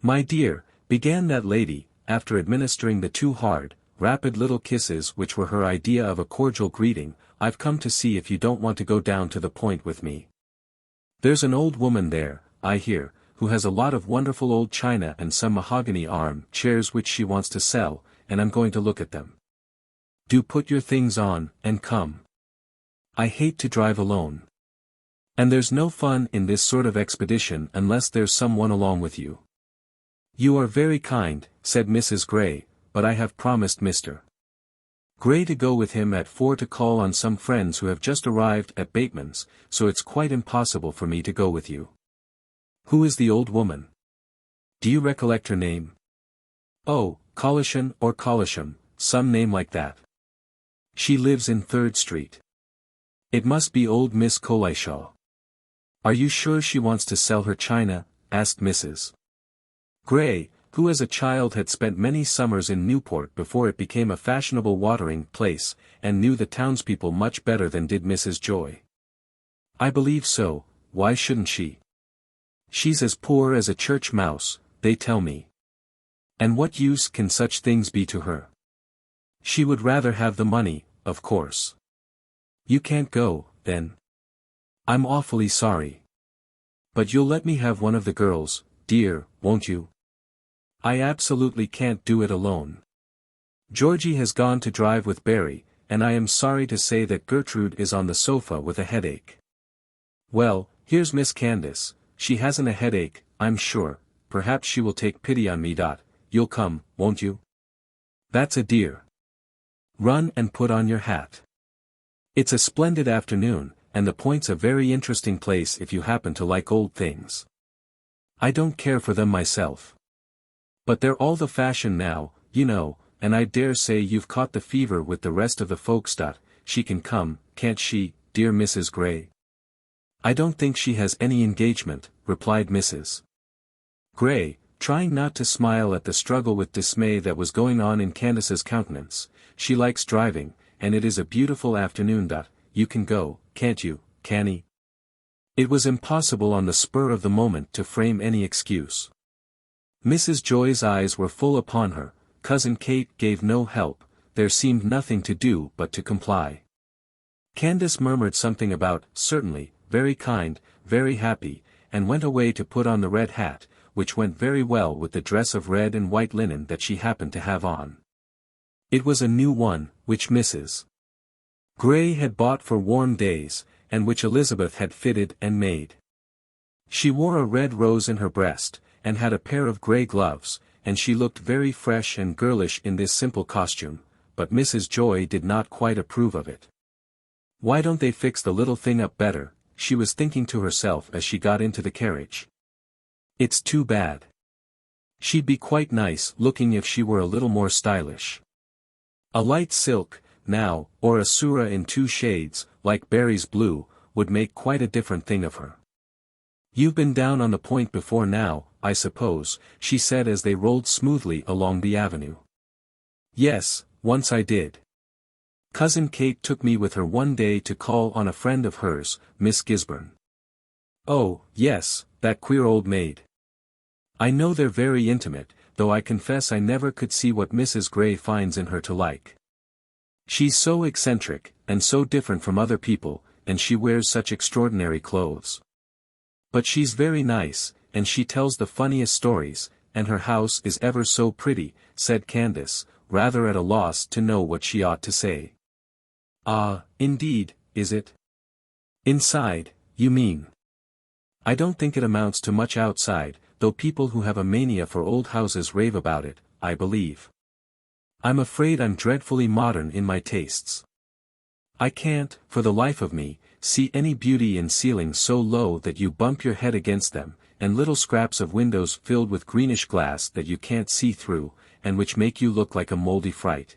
"My dear," began that lady, after administering the 2 hard, rapid little kisses which were her idea of a cordial greeting, "I've come to see if you don't want to go down to the Point with me. There's an old woman there, I hear, who has a lot of wonderful old china and some mahogany arm chairs which she wants to sell, and I'm going to look at them. Do put your things on, and come. I hate to drive alone. And there's no fun in this sort of expedition unless there's someone along with you." "You are very kind," said Mrs. Gray, "but I have promised Mr. Gray to go with him at 4 to call on some friends who have just arrived at Bateman's, so it's quite impossible for me to go with you." "Who is the old woman? Do you recollect her name?" "Oh, Collisham or Collisham, some name like that. She lives in 3rd Street. It must be old Miss Collishaw." "Are you sure she wants to sell her china?" asked Mrs. Gray, who as a child had spent many summers in Newport before it became a fashionable watering place, and knew the townspeople much better than did Mrs. Joy. "I believe so, why shouldn't she? She's as poor as a church mouse, they tell me. And what use can such things be to her? She would rather have the money, of course." "You can't go, then. I'm awfully sorry. But you'll let me have one of the girls, dear, won't you? I absolutely can't do it alone. Georgie has gone to drive with Barry, and I am sorry to say that Gertrude is on the sofa with a headache." "Well, here's Miss Candace, she hasn't a headache, I'm sure, perhaps she will take pity on me. You'll come, won't you? That's a dear. Run and put on your hat. It's a splendid afternoon, and the Point's a very interesting place if you happen to like old things. I don't care for them myself. But they're all the fashion now, you know, and I dare say you've caught the fever with the rest of the folks. She can come, can't she, dear Mrs. Gray?" "I don't think she has any engagement," replied Mrs. Gray, trying not to smile at the struggle with dismay that was going on in Candace's countenance. "She likes driving, and it is a beautiful afternoon. You can go, can't you, Canny?" It was impossible on the spur of the moment to frame any excuse. Mrs. Joy's eyes were full upon her, Cousin Kate gave no help, there seemed nothing to do but to comply. Candace murmured something about, certainly, very kind, very happy, and went away to put on the red hat, which went very well with the dress of red and white linen that she happened to have on. It was a new one, which Mrs. Gray had bought for warm days, and which Elizabeth had fitted and made. She wore a red rose in her breast, and had a pair of gray gloves, and she looked very fresh and girlish in this simple costume, but Mrs. Joy did not quite approve of it. "Why don't they fix the little thing up better?" she was thinking to herself as she got into the carriage. "It's too bad. She'd be quite nice looking if she were a little more stylish. A light silk, now, or a surah in 2 shades, like Barry's blue, would make quite a different thing of her." "You've been down on the Point before now, I suppose," she said as they rolled smoothly along the avenue. "Yes, once I did. Cousin Kate took me with her one day to call on a friend of hers, Miss Gisburn." "Oh, yes, that queer old maid. I know they're very intimate, though I confess I never could see what Mrs. Gray finds in her to like. She's so eccentric, and so different from other people, and she wears such extraordinary clothes. But she's very nice, and she tells the funniest stories, and her house is ever so pretty," said Candace, rather at a loss to know what she ought to say. "Ah, indeed, is it? Inside, you mean? I don't think it amounts to much outside, though people who have a mania for old houses rave about it, I believe. I'm afraid I'm dreadfully modern in my tastes. I can't, for the life of me, see any beauty in ceilings so low that you bump your head against them, and little scraps of windows filled with greenish glass that you can't see through, and which make you look like a moldy fright.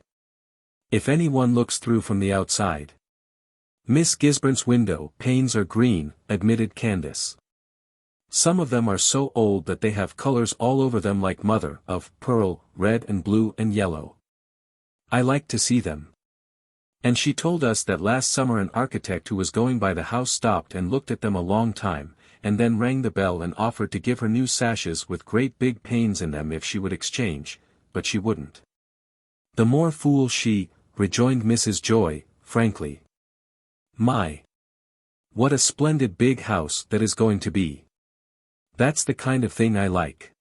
If anyone looks through from the outside." "Miss Gisburn's window panes are green," admitted Candace. "Some of them are so old that they have colors all over them like mother of pearl, red and blue and yellow. I like to see them. And she told us that last summer an architect who was going by the house stopped and looked at them a long time, and then rang the bell and offered to give her new sashes with great big panes in them if she would exchange, but she wouldn't." "The more fool she," rejoined Mrs. Joy, frankly. "My! What a splendid big house that is going to be. That's the kind of thing I like."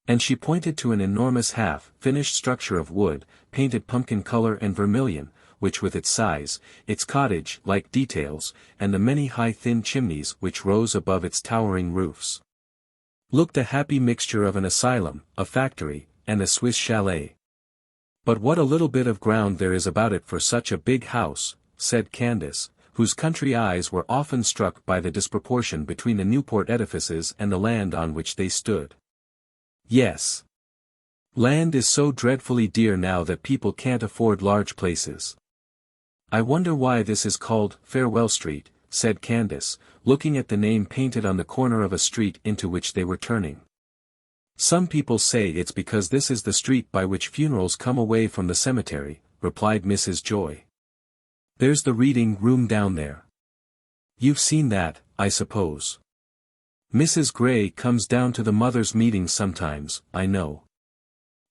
And she pointed to an enormous half-finished structure of wood, painted pumpkin color and vermilion, which with its size, its cottage-like details, and the many high thin chimneys which rose above its towering roofs, looked a happy mixture of an asylum, a factory, and a Swiss chalet. "But what a little bit of ground there is about it for such a big house," said Candace, whose country eyes were often struck by the disproportion between the Newport edifices and the land on which they stood. "Yes. Land is so dreadfully dear now that people can't afford large places. I wonder why this is called Farewell Street," said Candace, looking at the name painted on the corner of a street into which they were turning. Some people say it's because this is the street by which funerals come away from the cemetery, replied Mrs. Joy. There's the reading room down there. You've seen that, I suppose. Mrs. Gray comes down to the mothers' meetings sometimes, I know.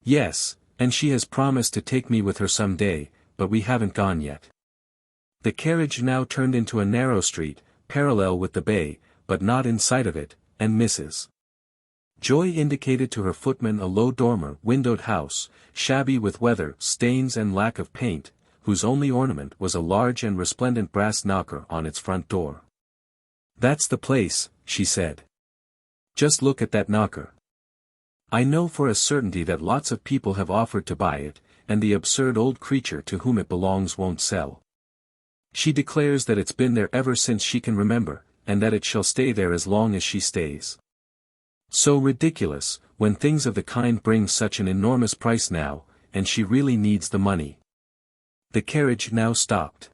Yes, and she has promised to take me with her some day, but we haven't gone yet. The carriage now turned into a narrow street, parallel with the bay, but not in sight of it, and Mrs. Joy indicated to her footman a low dormer windowed house, shabby with weather, stains and lack of paint, whose only ornament was a large and resplendent brass knocker on its front door. That's the place, she said. Just look at that knocker. I know for a certainty that lots of people have offered to buy it, and the absurd old creature to whom it belongs won't sell. She declares that it's been there ever since she can remember, and that it shall stay there as long as she stays. So ridiculous, when things of the kind bring such an enormous price now, and she really needs the money. The carriage now stopped.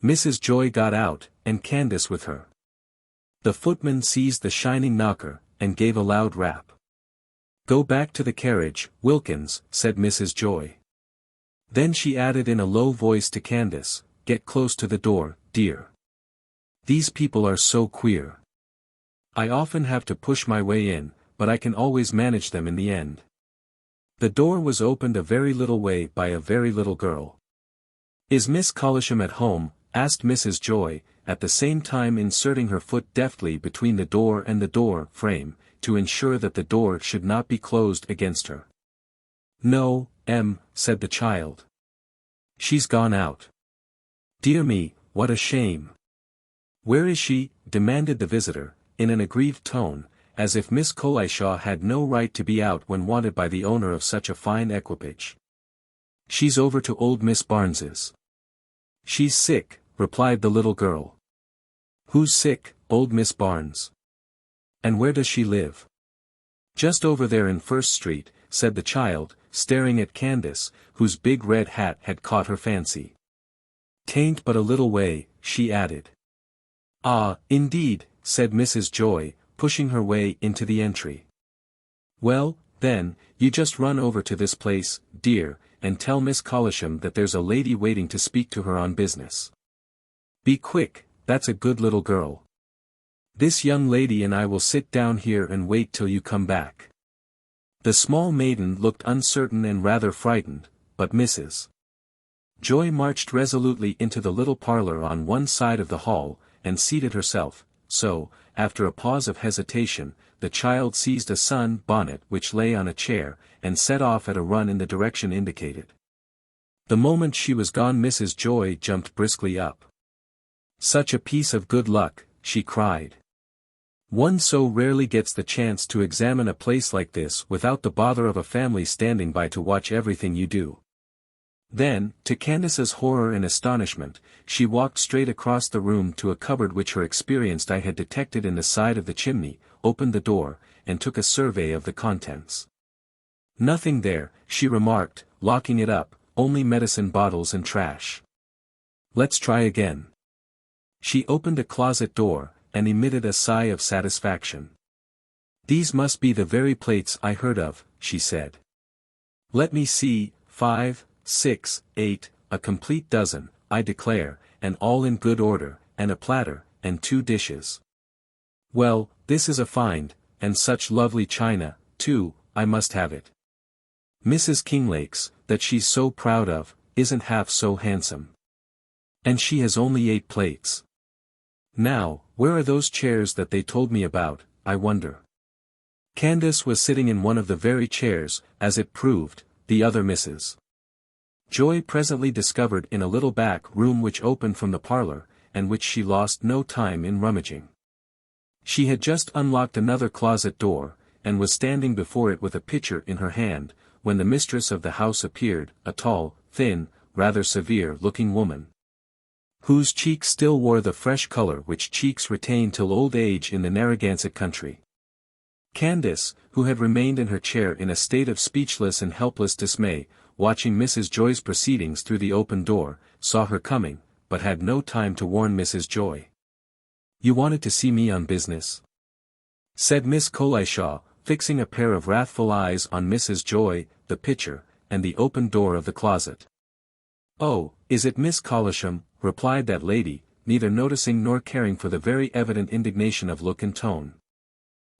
Mrs. Joy got out, and Candace with her. The footman seized the shining knocker, and gave a loud rap. Go back to the carriage, Wilkins, said Mrs. Joy. Then she added in a low voice to Candace, get close to the door, dear. These people are so queer. I often have to push my way in, but I can always manage them in the end. The door was opened a very little way by a very little girl. Is Miss Collisham at home? Asked Mrs. Joy, at the same time inserting her foot deftly between the door and the door frame, to ensure that the door should not be closed against her. No, said the child. She's gone out. Dear me, what a shame. Where is she? Demanded the visitor, in an aggrieved tone, as if Miss Collishaw had no right to be out when wanted by the owner of such a fine equipage. She's over to old Miss Barnes's. She's sick, replied the little girl. Who's sick, old Miss Barnes? And where does she live? Just over there in First Street, said the child, staring at Candace, whose big red hat had caught her fancy. Tain't but a little way, she added. Ah, indeed, said Mrs. Joy, pushing her way into the entry. Well, then, you just run over to this place, dear, and tell Miss Collisham that there's a lady waiting to speak to her on business. Be quick, that's a good little girl. This young lady and I will sit down here and wait till you come back. The small maiden looked uncertain and rather frightened, but Mrs. Joy marched resolutely into the little parlor on one side of the hall, and seated herself, so, after a pause of hesitation, the child seized a sun bonnet which lay on a chair, and set off at a run in the direction indicated. The moment she was gone Mrs. Joy jumped briskly up. Such a piece of good luck, she cried. One so rarely gets the chance to examine a place like this without the bother of a family standing by to watch everything you do. Then, to Candace's horror and astonishment, she walked straight across the room to a cupboard which her experienced eye had detected in the side of the chimney, opened the door, and took a survey of the contents. Nothing there, she remarked, locking it up, only medicine bottles and trash. Let's try again. She opened a closet door, and emitted a sigh of satisfaction. These must be the very plates I heard of, she said. Let me see, 5, 6, 8, a complete dozen, I declare, and all in good order, and a platter, and 2 dishes. Well, this is a find, and such lovely china, too, I must have it. Mrs. Kinglake's, that she's so proud of, isn't half so handsome. And she has only 8 plates. Now, where are those chairs that they told me about, I wonder? Candace was sitting in one of the very chairs, as it proved, the other Mrs. Joy presently discovered in a little back room which opened from the parlor, and which she lost no time in rummaging. She had just unlocked another closet door, and was standing before it with a pitcher in her hand, when the mistress of the house appeared, a tall, thin, rather severe-looking woman, whose cheeks still wore the fresh color which cheeks retain till old age in the Narragansett country. Candace, who had remained in her chair in a state of speechless and helpless dismay, watching Mrs. Joy's proceedings through the open door, saw her coming, but had no time to warn Mrs. Joy. You wanted to see me on business? Said Miss Collishaw, fixing a pair of wrathful eyes on Mrs. Joy, the pitcher, and the open door of the closet. "Oh, is it Miss Collisham?" replied that lady, neither noticing nor caring for the very evident indignation of look and tone.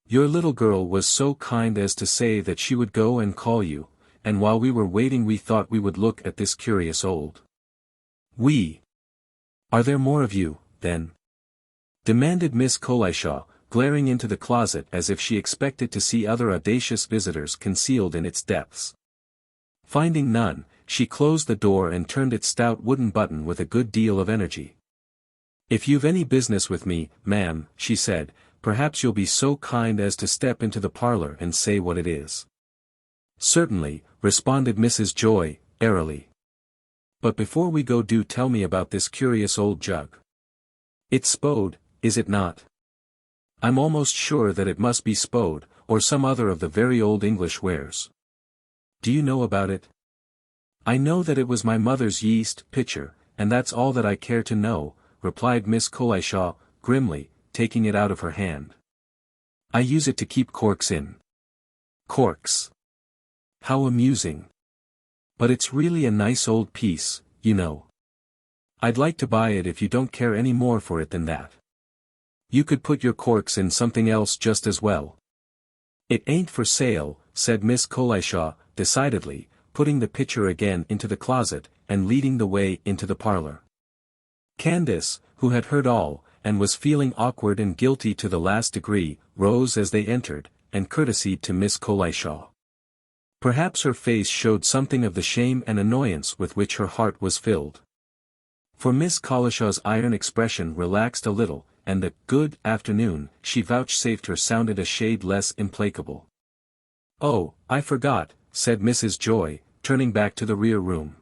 "Your little girl was so kind as to say that she would go and call you, and while we were waiting we thought we would look at this curious old." "We? Are there more of you, then?" demanded Miss Collishaw, glaring into the closet as if she expected to see other audacious visitors concealed in its depths. Finding none, she closed the door and turned its stout wooden button with a good deal of energy. "If you've any business with me, ma'am," she said, "perhaps you'll be so kind as to step into the parlor and say what it is." "Certainly," responded Mrs. Joy, airily. "But before we go, do tell me about this curious old jug. It's Spode, is it not? I'm almost sure that it must be Spode, or some other of the very old English wares. Do you know about it?" "I know that it was my mother's yeast pitcher, and that's all that I care to know," replied Miss Collishaw, grimly, taking it out of her hand. "I use it to keep corks in." "Corks? How amusing. But it's really a nice old piece, you know. I'd like to buy it if you don't care any more for it than that. You could put your corks in something else just as well." "It ain't for sale," said Miss Collishaw, decidedly, putting the pitcher again into the closet, and leading the way into the parlor. Candace, who had heard all, and was feeling awkward and guilty to the last degree, rose as they entered, and courtesied to Miss Collishaw. Perhaps her face showed something of the shame and annoyance with which her heart was filled. For Miss Collishaw's iron expression relaxed a little, and the "good afternoon" she vouchsafed her sounded a shade less implacable. "Oh, I forgot," said Mrs. Joy, turning back to the rear room.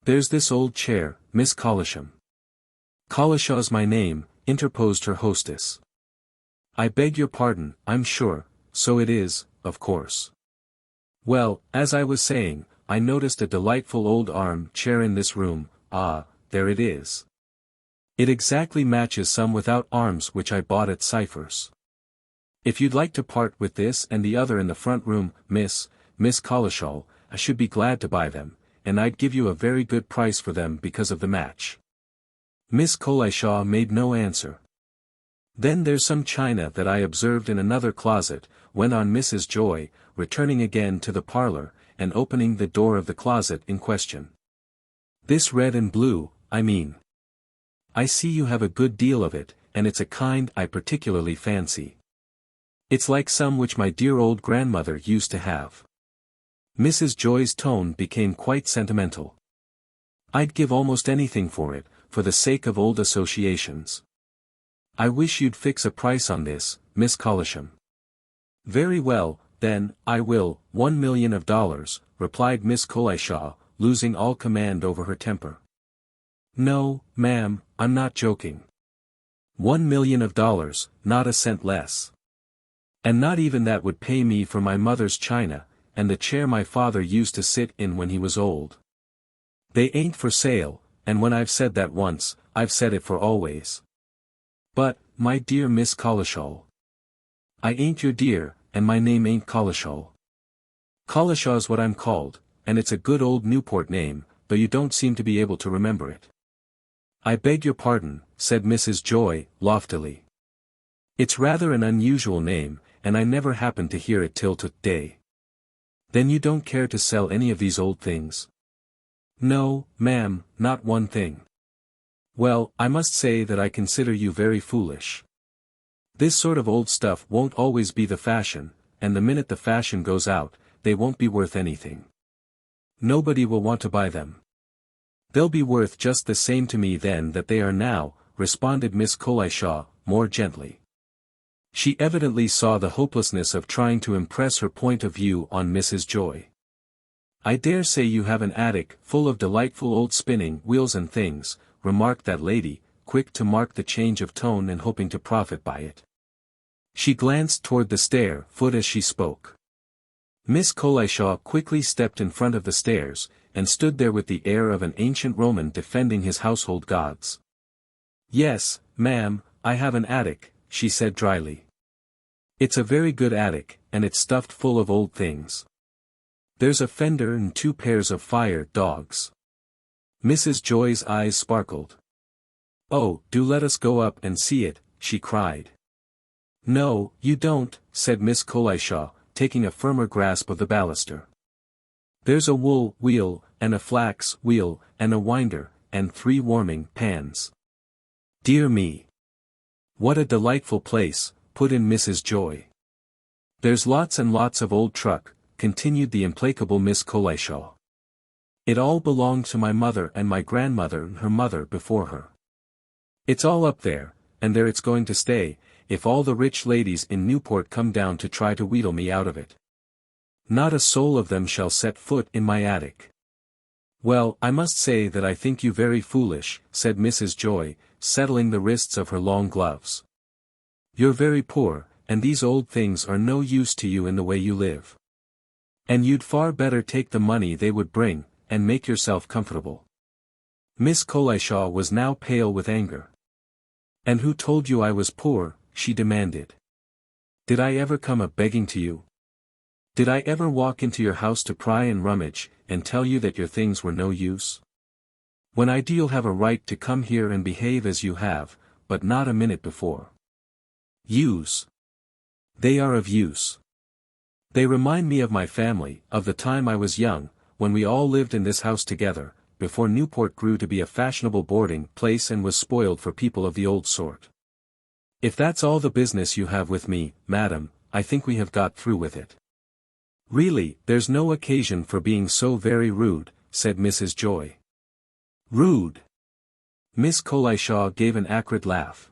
"There's this old chair, Miss Collisham." "Collishaw's my name," interposed her hostess. "I beg your pardon, I'm sure, so it is, of course. Well, as I was saying, I noticed a delightful old arm-chair in this room. Ah, there it is. It exactly matches some without arms which I bought at Cypher's. If you'd like to part with this and the other in the front room, Miss Collishaw, I should be glad to buy them, and I'd give you a very good price for them because of the match." Miss Collishaw made no answer. "Then there's some china that I observed in another closet," went on Mrs. Joy, returning again to the parlor, and opening the door of the closet in question. "This red and blue, I mean. I see you have a good deal of it, and it's a kind I particularly fancy. It's like some which my dear old grandmother used to have." Mrs. Joy's tone became quite sentimental. "I'd give almost anything for it, for the sake of old associations. I wish you'd fix a price on this, Miss Collisham." "Very well, then, I will, $1,000,000, replied Miss Collishaw, losing all command over her temper. "No, ma'am, I'm not joking. $1,000,000, not a cent less. And not even that would pay me for my mother's china, and the chair my father used to sit in when he was old. They ain't for sale, and when I've said that once, I've said it for always." "But, my dear Miss Collishaw." "I ain't your dear, and my name ain't Collishaw. Collishaw's what I'm called, and it's a good old Newport name, though you don't seem to be able to remember it." "I beg your pardon," said Mrs. Joy, loftily. "It's rather an unusual name, and I never happened to hear it till to-day." "Then you don't care to sell any of these old things?" "No, ma'am, not one thing." "Well, I must say that I consider you very foolish. This sort of old stuff won't always be the fashion, and the minute the fashion goes out, they won't be worth anything. Nobody will want to buy them." "They'll be worth just the same to me then that they are now," responded Miss Collishaw, more gently. She evidently saw the hopelessness of trying to impress her point of view on Mrs. Joy. "I dare say you have an attic full of delightful old spinning wheels and things," remarked that lady, quick to mark the change of tone and hoping to profit by it. She glanced toward the stair-foot as she spoke. Miss Collishaw quickly stepped in front of the stairs, and stood there with the air of an ancient Roman defending his household gods. "Yes, ma'am, I have an attic," she said dryly. It's a very good attic, and it's stuffed full of old things. There's a fender and 2 pairs of fire dogs. Mrs. Joy's eyes sparkled. "Oh, do let us go up and see it," she cried. "No, you don't," said Miss Colishaw, taking a firmer grasp of the baluster. "There's a wool wheel, and a flax wheel, and a winder, and 3 warming pans." "Dear me! What a delightful place," put in Mrs. Joy. "There's lots and lots of old truck," continued the implacable Miss Colishaw. "It all belonged to my mother and my grandmother and her mother before her. It's all up there, and there it's going to stay, if all the rich ladies in Newport come down to try to wheedle me out of it. Not a soul of them shall set foot in my attic." "Well, I must say that I think you very foolish," said Mrs. Joy, settling the wrists of her long gloves. "You're very poor, and these old things are no use to you in the way you live. And you'd far better take the money they would bring, and make yourself comfortable." Miss Colishaw was now pale with anger. "And who told you I was poor?" she demanded. "Did I ever come a-begging to you? Did I ever walk into your house to pry and rummage, and tell you that your things were no use? When I do you'll have a right to come here and behave as you have, but not a minute before." "Use? They are of use. They remind me of my family, of the time I was young, when we all lived in this house together, before Newport grew to be a fashionable boarding place and was spoiled for people of the old sort. If that's all the business you have with me, madam, I think we have got through with it." "Really, there's no occasion for being so very rude," said Mrs. Joy. "Rude?" Miss Colishaw gave an acrid laugh.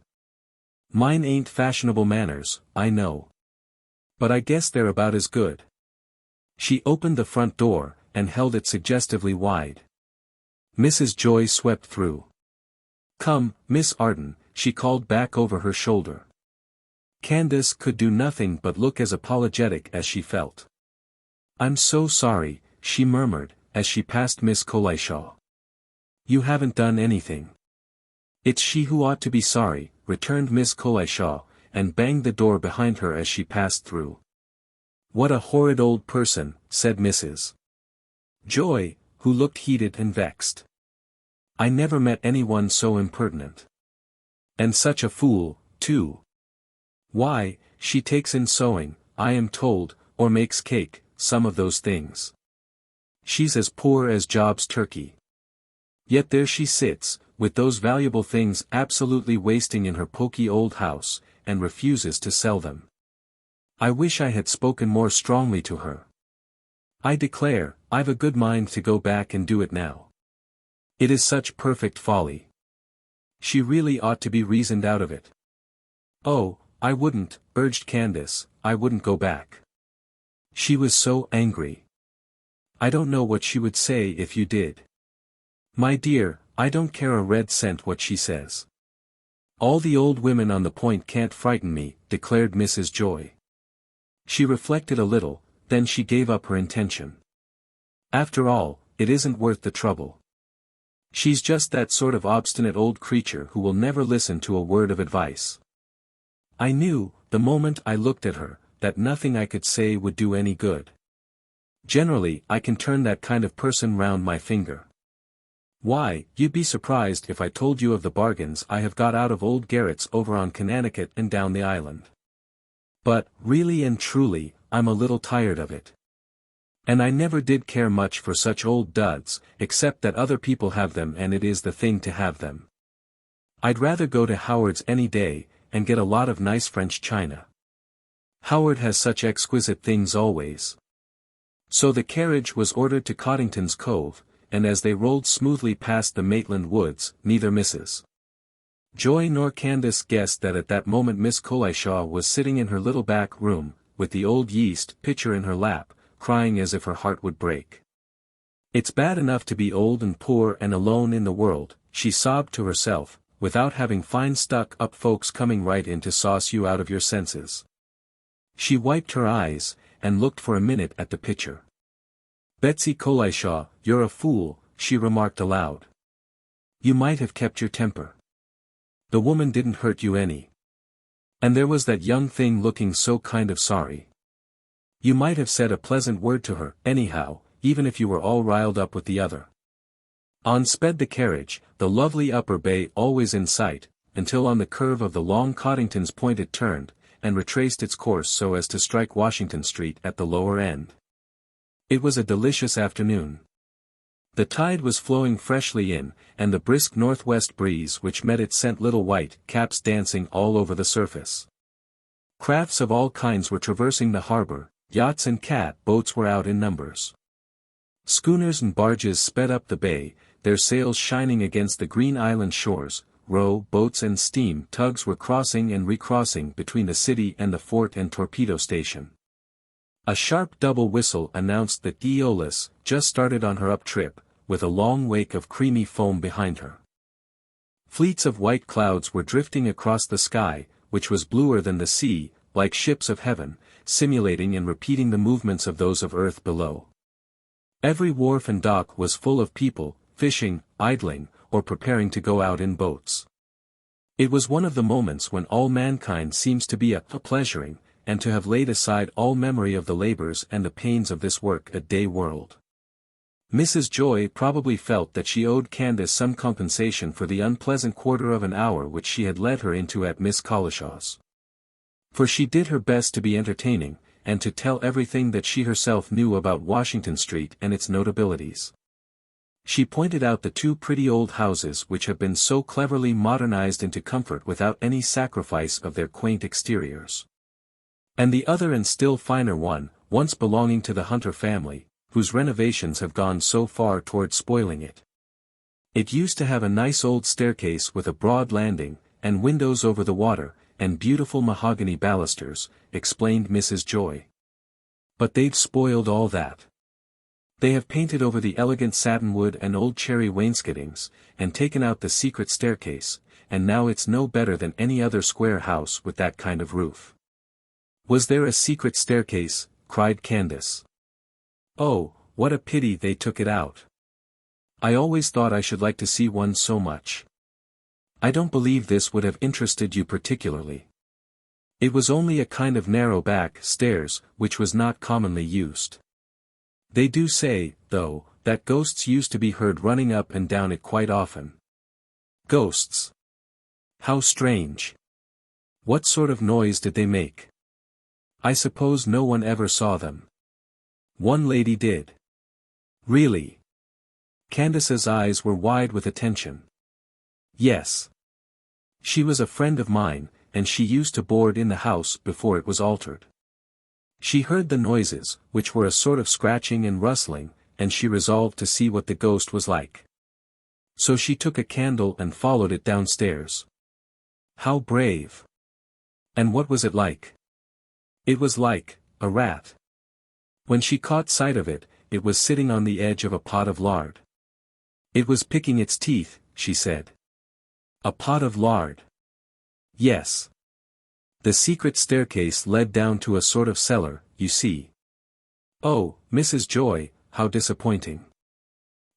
"Mine ain't fashionable manners, I know. But I guess they're about as good." She opened the front door, and held it suggestively wide. Mrs. Joy swept through. "Come, Miss Arden," she called back over her shoulder. Candace could do nothing but look as apologetic as she felt. "I'm so sorry," she murmured, as she passed Miss Colishaw. "You haven't done anything." "It's she who ought to be sorry," returned Miss Colishaw, and banged the door behind her as she passed through. "What a horrid old person," said Mrs. Joy, who looked heated and vexed. "I never met anyone so impertinent. And such a fool, too. Why, she takes in sewing, I am told, or makes cake, some of those things. She's as poor as Job's turkey. Yet there she sits, with those valuable things absolutely wasting in her poky old house, and refuses to sell them. I wish I had spoken more strongly to her. I declare, I've a good mind to go back and do it now. It is such perfect folly. She really ought to be reasoned out of it." "Oh, I wouldn't," urged Candace, "I wouldn't go back. She was so angry. I don't know what she would say if you did." "My dear, I don't care a red cent what she says. All the old women on the point can't frighten me," declared Mrs. Joy. She reflected a little, then she gave up her intention. "After all, it isn't worth the trouble. She's just that sort of obstinate old creature who will never listen to a word of advice. I knew, the moment I looked at her, that nothing I could say would do any good. Generally I can turn that kind of person round my finger. Why, you'd be surprised if I told you of the bargains I have got out of old garrets over on Connecticut and down the island. But, really and truly, I'm a little tired of it. And I never did care much for such old duds, except that other people have them and it is the thing to have them. I'd rather go to Howard's any day, and get a lot of nice French china. Howard has such exquisite things always." So the carriage was ordered to Coddington's Cove, and as they rolled smoothly past the Maitland woods, neither Mrs. Joy nor Candace guessed that at that moment Miss Colishaw was sitting in her little back room, with the old yeast pitcher in her lap, crying as if her heart would break. "It's bad enough to be old and poor and alone in the world," she sobbed to herself, "without having fine stuck-up folks coming right in to sauce you out of your senses." She wiped her eyes, and looked for a minute at the pitcher. "Betsy Colishaw, you're a fool," she remarked aloud. "You might have kept your temper. The woman didn't hurt you any." And there was that young thing looking so kind of sorry. You might have said a pleasant word to her, anyhow, even if you were all riled up with the other. On sped the carriage, the lovely upper bay always in sight, until on the curve of the long Coddington's Point it turned, and retraced its course so as to strike Washington Street at the lower end. It was a delicious afternoon. The tide was flowing freshly in, and the brisk northwest breeze which met it sent little white caps dancing all over the surface. Crafts of all kinds were traversing the harbor, yachts and cat-boats were out in numbers. Schooners and barges sped up the bay, their sails shining against the green island shores. Boats and steam tugs were crossing and recrossing between the city and the fort and torpedo station. A sharp double whistle announced that Eolus just started on her up trip, with a long wake of creamy foam behind her. Fleets of white clouds were drifting across the sky, which was bluer than the sea, like ships of heaven, simulating and repeating the movements of those of earth below. Every wharf and dock was full of people, fishing, idling, or preparing to go out in boats. It was one of the moments when all mankind seems to be a-pleasuring, and to have laid aside all memory of the labors and the pains of this work-a-day world. Mrs. Joy probably felt that she owed Candace some compensation for the unpleasant quarter of an hour which she had led her into at Miss Collishaw's. For she did her best to be entertaining, and to tell everything that she herself knew about Washington Street and its notabilities. She pointed out the two pretty old houses which have been so cleverly modernized into comfort without any sacrifice of their quaint exteriors. And the other and still finer one, once belonging to the Hunter family, whose renovations have gone so far toward spoiling it. It used to have a nice old staircase with a broad landing, and windows over the water, and beautiful mahogany balusters, explained Mrs. Joy. But they've spoiled all that. They have painted over the elegant satinwood and old cherry wainscotings, and taken out the secret staircase, and now it's no better than any other square house with that kind of roof. Was there a secret staircase? Cried Candace. Oh, what a pity they took it out. I always thought I should like to see one so much. I don't believe this would have interested you particularly. It was only a kind of narrow back stairs, which was not commonly used. They do say, though, that ghosts used to be heard running up and down it quite often. Ghosts? How strange. What sort of noise did they make? I suppose no one ever saw them. One lady did. Really? Candace's eyes were wide with attention. Yes. She was a friend of mine, and she used to board in the house before it was altered. She heard the noises, which were a sort of scratching and rustling, and she resolved to see what the ghost was like. So she took a candle and followed it downstairs. How brave! And what was it like? It was like a rat. When she caught sight of it, it was sitting on the edge of a pot of lard. It was picking its teeth, she said. A pot of lard. Yes. The secret staircase led down to a sort of cellar, you see. Oh, Mrs. Joy, how disappointing.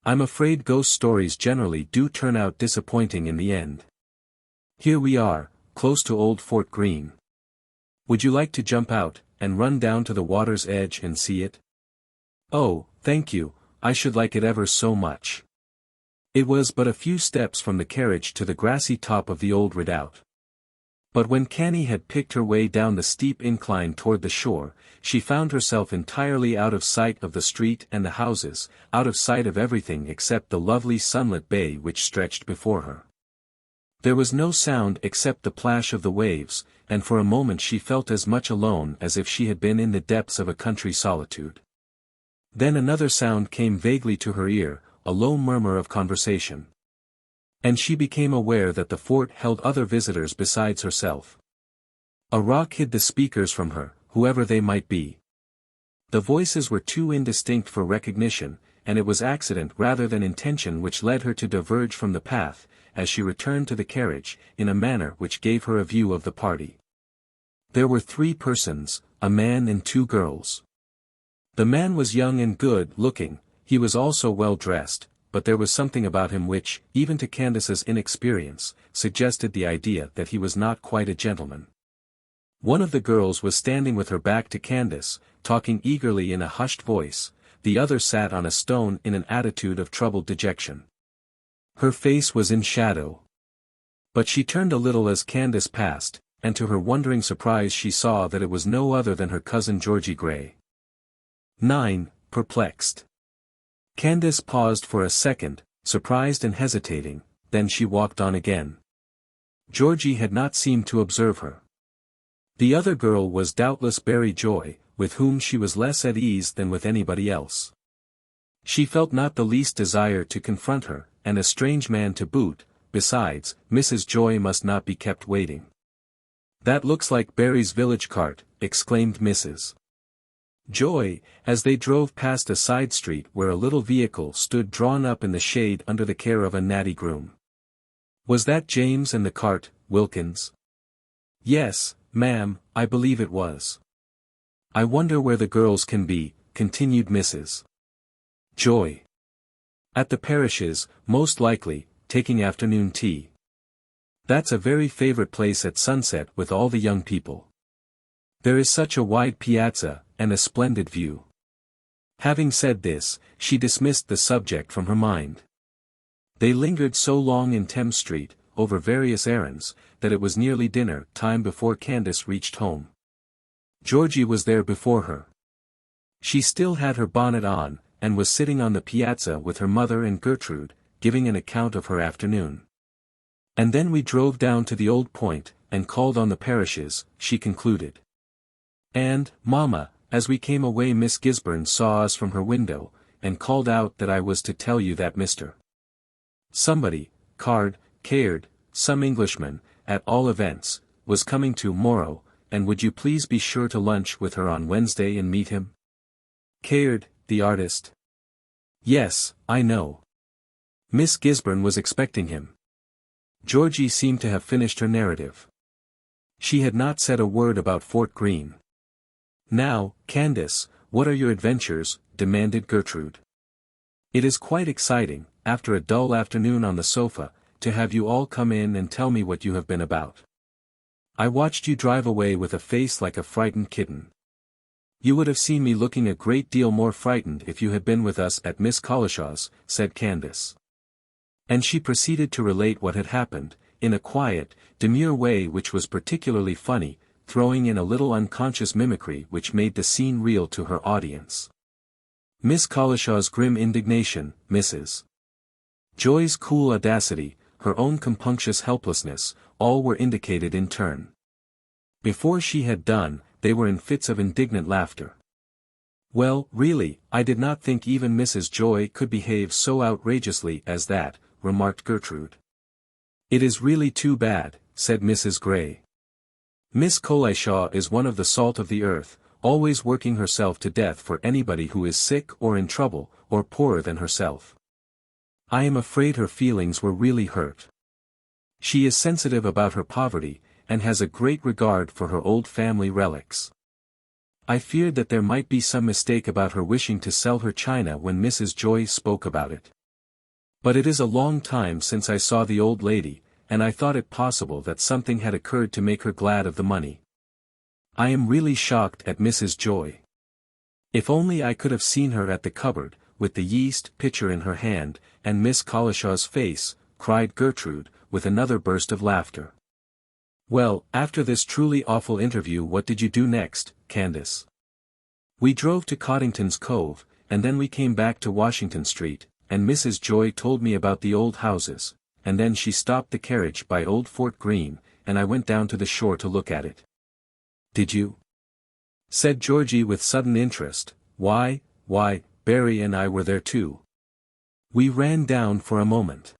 I'm afraid ghost stories generally do turn out disappointing in the end. Here we are, close to old Fort Greene. Would you like to jump out, and run down to the water's edge and see it? Oh, thank you, I should like it ever so much. It was but a few steps from the carriage to the grassy top of the old redoubt. But when Canny had picked her way down the steep incline toward the shore, she found herself entirely out of sight of the street and the houses, out of sight of everything except the lovely sunlit bay which stretched before her. There was no sound except the plash of the waves, and for a moment she felt as much alone as if she had been in the depths of a country solitude. Then another sound came vaguely to her ear, a low murmur of conversation. And she became aware that the fort held other visitors besides herself. A rock hid the speakers from her, whoever they might be. The voices were too indistinct for recognition, and it was accident rather than intention which led her to diverge from the path, as she returned to the carriage, in a manner which gave her a view of the party. There were 3 persons, a man and 2 girls. The man was young and good-looking, he was also well dressed, but there was something about him which, even to Candace's inexperience, suggested the idea that he was not quite a gentleman. One of the girls was standing with her back to Candace, talking eagerly in a hushed voice, the other sat on a stone in an attitude of troubled dejection. Her face was in shadow. But she turned a little as Candace passed, and to her wondering surprise she saw that it was no other than her cousin Georgie Gray. 9. Perplexed. Candace paused for a second, surprised and hesitating, then she walked on again. Georgie had not seemed to observe her. The other girl was doubtless Berry Joy, with whom she was less at ease than with anybody else. She felt not the least desire to confront her, and a strange man to boot. Besides, Mrs. Joy must not be kept waiting. "That looks like Berry's village cart," exclaimed Mrs. Joy, as they drove past a side street where a little vehicle stood drawn up in the shade under the care of a natty groom. "Was that James and the cart, Wilkins?" "Yes, ma'am, I believe it was." "I wonder where the girls can be," continued Mrs. Joy. "At the Parishes, most likely, taking afternoon tea. That's a very favorite place at sunset with all the young people. There is such a wide piazza, and a splendid view." Having said this, she dismissed the subject from her mind. They lingered so long in Thames Street, over various errands, that it was nearly dinner time before Candace reached home. Georgie was there before her. She still had her bonnet on, and was sitting on the piazza with her mother and Gertrude, giving an account of her afternoon. "And then we drove down to the Old Point, and called on the Parishes," she concluded. "And, mamma, as we came away Miss Gisburn saw us from her window, and called out that I was to tell you that Mr. somebody, Caird, some Englishman, at all events, was coming to morrow, and would you please be sure to lunch with her on Wednesday and meet him?" "Caird, the artist?" "Yes, I know. Miss Gisburn was expecting him." Georgie seemed to have finished her narrative. She had not said a word about Fort Greene. "Now, Candace, what are your adventures?" demanded Gertrude. "It is quite exciting, after a dull afternoon on the sofa, to have you all come in and tell me what you have been about. I watched you drive away with a face like a frightened kitten. You would have seen me looking a great deal more frightened if you had been with us at Miss Collishaw's," said Candace. And she proceeded to relate what had happened, in a quiet, demure way which was particularly funny, throwing in a little unconscious mimicry which made the scene real to her audience. Miss Collishaw's grim indignation, Mrs. Joy's cool audacity, her own compunctious helplessness, all were indicated in turn. Before she had done, they were in fits of indignant laughter. "Well, really, I did not think even Mrs. Joy could behave so outrageously as that," remarked Gertrude. "It is really too bad," said Mrs. Gray. "Miss Collishaw is one of the salt of the earth, always working herself to death for anybody who is sick or in trouble, or poorer than herself. I am afraid her feelings were really hurt. She is sensitive about her poverty, and has a great regard for her old family relics. I feared that there might be some mistake about her wishing to sell her china when Mrs. Joy spoke about it. But it is a long time since I saw the old lady, and I thought it possible that something had occurred to make her glad of the money. I am really shocked at Mrs. Joy. If only I could have seen her at the cupboard, with the yeast pitcher in her hand, and Miss Collishaw's face," cried Gertrude, with another burst of laughter. "Well, after this truly awful interview, what did you do next, Candace?" "We drove to Coddington's Cove, and then we came back to Washington Street, and Mrs. Joy told me about the old houses, and then she stopped the carriage by old Fort Greene, and I went down to the shore to look at it." "Did you?" said Georgie with sudden interest. Why, Berry and I were there too. We ran down for a moment."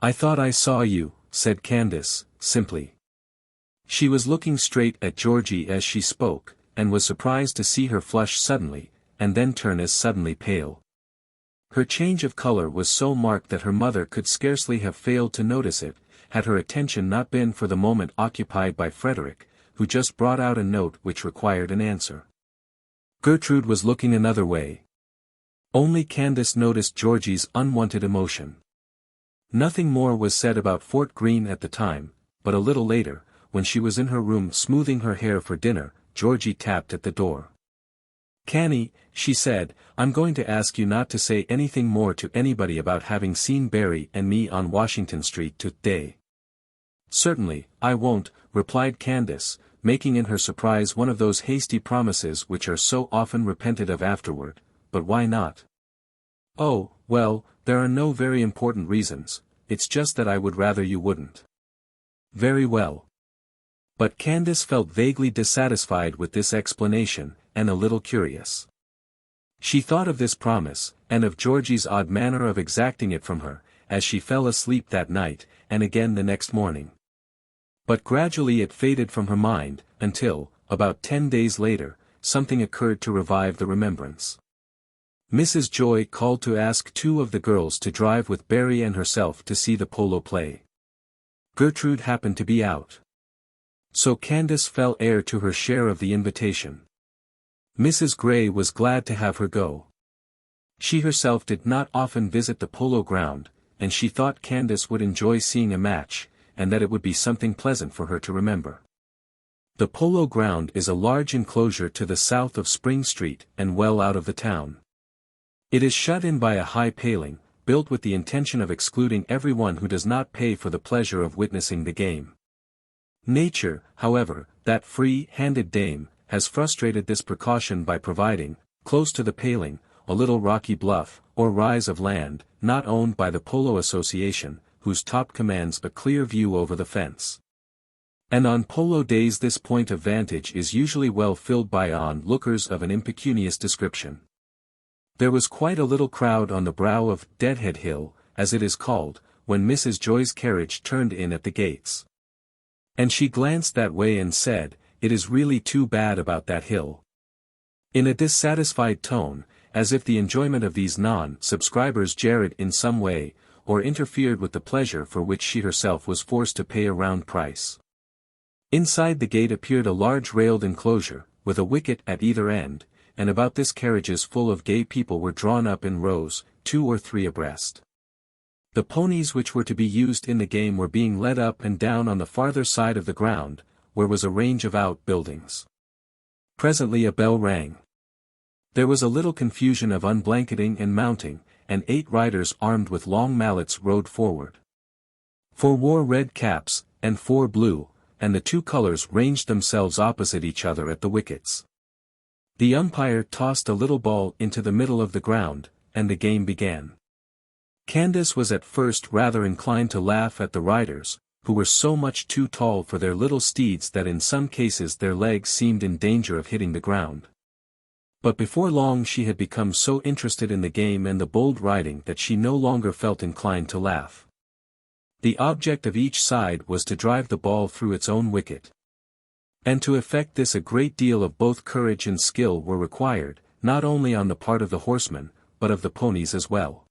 "I thought I saw you," said Candace, simply. She was looking straight at Georgie as she spoke, and was surprised to see her flush suddenly, and then turn as suddenly pale. Her change of color was so marked that her mother could scarcely have failed to notice it, had her attention not been for the moment occupied by Frederick, who just brought out a note which required an answer. Gertrude was looking another way. Only Candace noticed Georgie's unwonted emotion. Nothing more was said about Fort Greene at the time, but a little later, when she was in her room smoothing her hair for dinner, Georgie tapped at the door. "Canny," she said, "I'm going to ask you not to say anything more to anybody about having seen Barry and me on Washington Street today." "Certainly, I won't," replied Candace, making in her surprise one of those hasty promises which are so often repented of afterward. "But why not?" "Oh, well, there are no very important reasons, it's just that I would rather you wouldn't." "Very well." But Candace felt vaguely dissatisfied with this explanation, and a little curious. She thought of this promise, and of Georgie's odd manner of exacting it from her, as she fell asleep that night, and again the next morning. But gradually it faded from her mind, until, about 10 days later, something occurred to revive the remembrance. Mrs. Joy called to ask 2 of the girls to drive with Barry and herself to see the polo play. Gertrude happened to be out. So Candace fell heir to her share of the invitation. Mrs. Gray was glad to have her go. She herself did not often visit the polo ground, and she thought Candace would enjoy seeing a match, and that it would be something pleasant for her to remember. The polo ground is a large enclosure to the south of Spring Street and well out of the town. It is shut in by a high paling, built with the intention of excluding everyone who does not pay for the pleasure of witnessing the game. Nature, however, that free-handed dame, has frustrated this precaution by providing, close to the paling, a little rocky bluff, or rise of land, not owned by the Polo Association, whose top commands a clear view over the fence. And on polo days this point of vantage is usually well filled by onlookers of an impecunious description. There was quite a little crowd on the brow of Deadhead Hill, as it is called, when Mrs. Joy's carriage turned in at the gates. And she glanced that way and said, "It is really too bad about that hill." In a dissatisfied tone, as if the enjoyment of these non-subscribers jarred in some way, or interfered with the pleasure for which she herself was forced to pay a round price. Inside the gate appeared a large railed enclosure, with a wicket at either end, and about this carriages full of gay people were drawn up in rows, 2 or 3 abreast. The ponies which were to be used in the game were being led up and down on the farther side of the ground, where was a range of outbuildings. Presently a bell rang. There was a little confusion of unblanketing and mounting, and 8 riders armed with long mallets rode forward. 4 wore red caps, and 4 blue, and the 2 colors ranged themselves opposite each other at the wickets. The umpire tossed a little ball into the middle of the ground, and the game began. Candace was at first rather inclined to laugh at the riders, who were so much too tall for their little steeds that in some cases their legs seemed in danger of hitting the ground. But before long she had become so interested in the game and the bold riding that she no longer felt inclined to laugh. The object of each side was to drive the ball through its own wicket. And to effect this a great deal of both courage and skill were required, not only on the part of the horsemen, but of the ponies as well.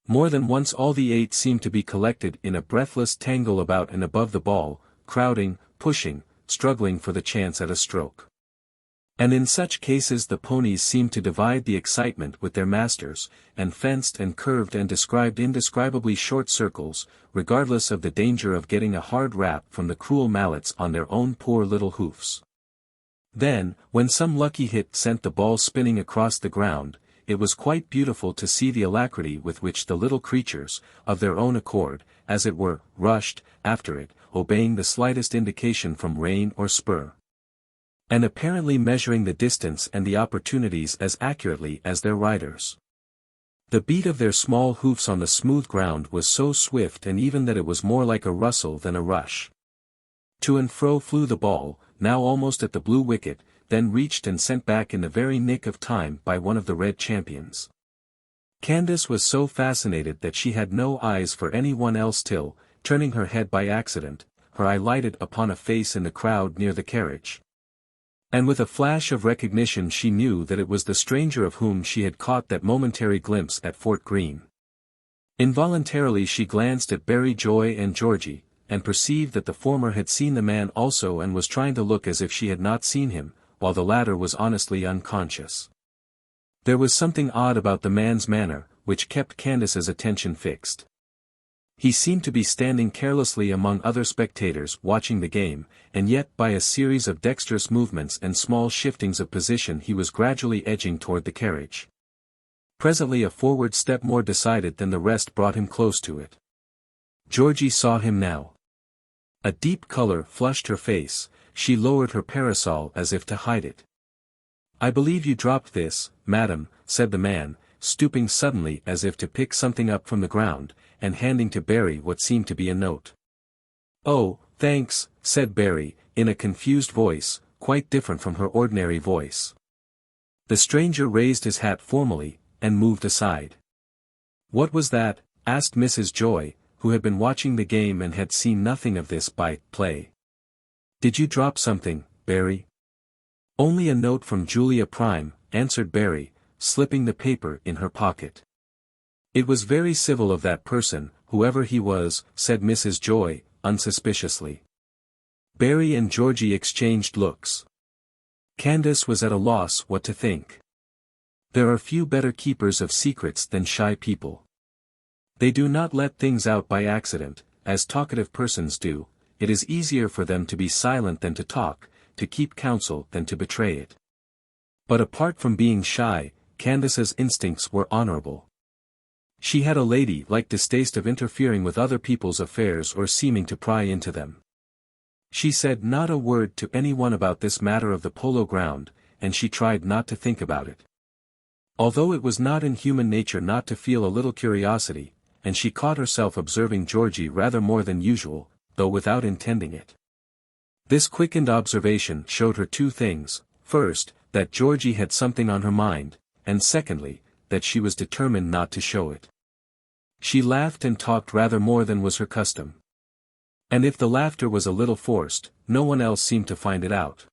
More than once all the 8 seemed to be collected in a breathless tangle about and above the ball, crowding, pushing, struggling for the chance at a stroke. And in such cases the ponies seemed to divide the excitement with their masters, and fenced and curved and described indescribably short circles, regardless of the danger of getting a hard rap from the cruel mallets on their own poor little hoofs. Then, when some lucky hit sent the ball spinning across the ground, it was quite beautiful to see the alacrity with which the little creatures, of their own accord, as it were, rushed after it, obeying the slightest indication from rein or spur, and apparently measuring the distance and the opportunities as accurately as their riders. The beat of their small hoofs on the smooth ground was so swift and even that it was more like a rustle than a rush. To and fro flew the ball, now almost at the blue wicket, then reached and sent back in the very nick of time by one of the red champions. Candace was so fascinated that she had no eyes for any one else till, turning her head by accident, her eye lighted upon a face in the crowd near the carriage. And with a flash of recognition she knew that it was the stranger of whom she had caught that momentary glimpse at Fort Greene. Involuntarily she glanced at Barry Joy and Georgie, and perceived that the former had seen the man also and was trying to look as if she had not seen him, while the latter was honestly unconscious. There was something odd about the man's manner, which kept Candace's attention fixed. He seemed to be standing carelessly among other spectators watching the game, and yet by a series of dexterous movements and small shiftings of position he was gradually edging toward the carriage. Presently a forward step more decided than the rest brought him close to it. Georgie saw him now. A deep color flushed her face, she lowered her parasol as if to hide it. "I believe you dropped this, madam," said the man, stooping suddenly as if to pick something up from the ground, and handing to Barry what seemed to be a note. "Oh, thanks," said Barry, in a confused voice, quite different from her ordinary voice. The stranger raised his hat formally, and moved aside. "What was that?" asked Mrs. Joy, who had been watching the game and had seen nothing of this by-play. "Did you drop something, Barry?" "Only a note from Julia Prime," answered Barry, slipping the paper in her pocket. "It was very civil of that person, whoever he was," said Mrs. Joy, unsuspiciously. Barry and Georgie exchanged looks. Candace was at a loss what to think. There are few better keepers of secrets than shy people. They do not let things out by accident, as talkative persons do. It is easier for them to be silent than to talk, to keep counsel than to betray it. But apart from being shy, Candace's instincts were honorable. She had a lady-like distaste of interfering with other people's affairs or seeming to pry into them. She said not a word to anyone about this matter of the polo ground, and she tried not to think about it. Although it was not in human nature not to feel a little curiosity, and she caught herself observing Georgie rather more than usual, though without intending it. This quickened observation showed her two things: first, that Georgie had something on her mind, and secondly, that she was determined not to show it. She laughed and talked rather more than was her custom. And if the laughter was a little forced, no one else seemed to find it out.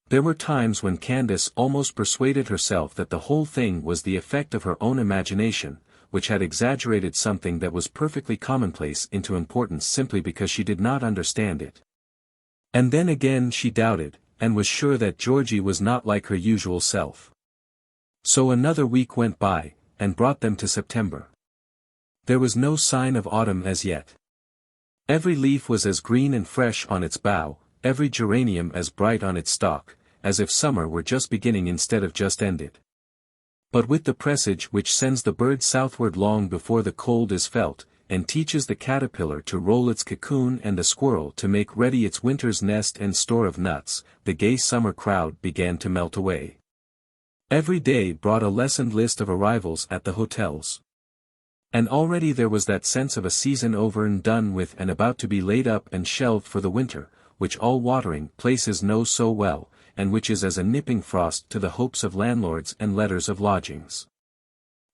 There were times when Candace almost persuaded herself that the whole thing was the effect of her own imagination, which had exaggerated something that was perfectly commonplace into importance simply because she did not understand it. And then again she doubted, and was sure that Georgie was not like her usual self. So another week went by, and brought them to September. There was no sign of autumn as yet. Every leaf was as green and fresh on its bough, every geranium as bright on its stalk, as if summer were just beginning instead of just ended. But with the presage which sends the bird southward long before the cold is felt, and teaches the caterpillar to roll its cocoon and the squirrel to make ready its winter's nest and store of nuts, the gay summer crowd began to melt away. Every day brought a lessened list of arrivals at the hotels. And already there was that sense of a season over and done with and about to be laid up and shelved for the winter, which all watering places know so well, and which is as a nipping frost to the hopes of landlords and letters of lodgings.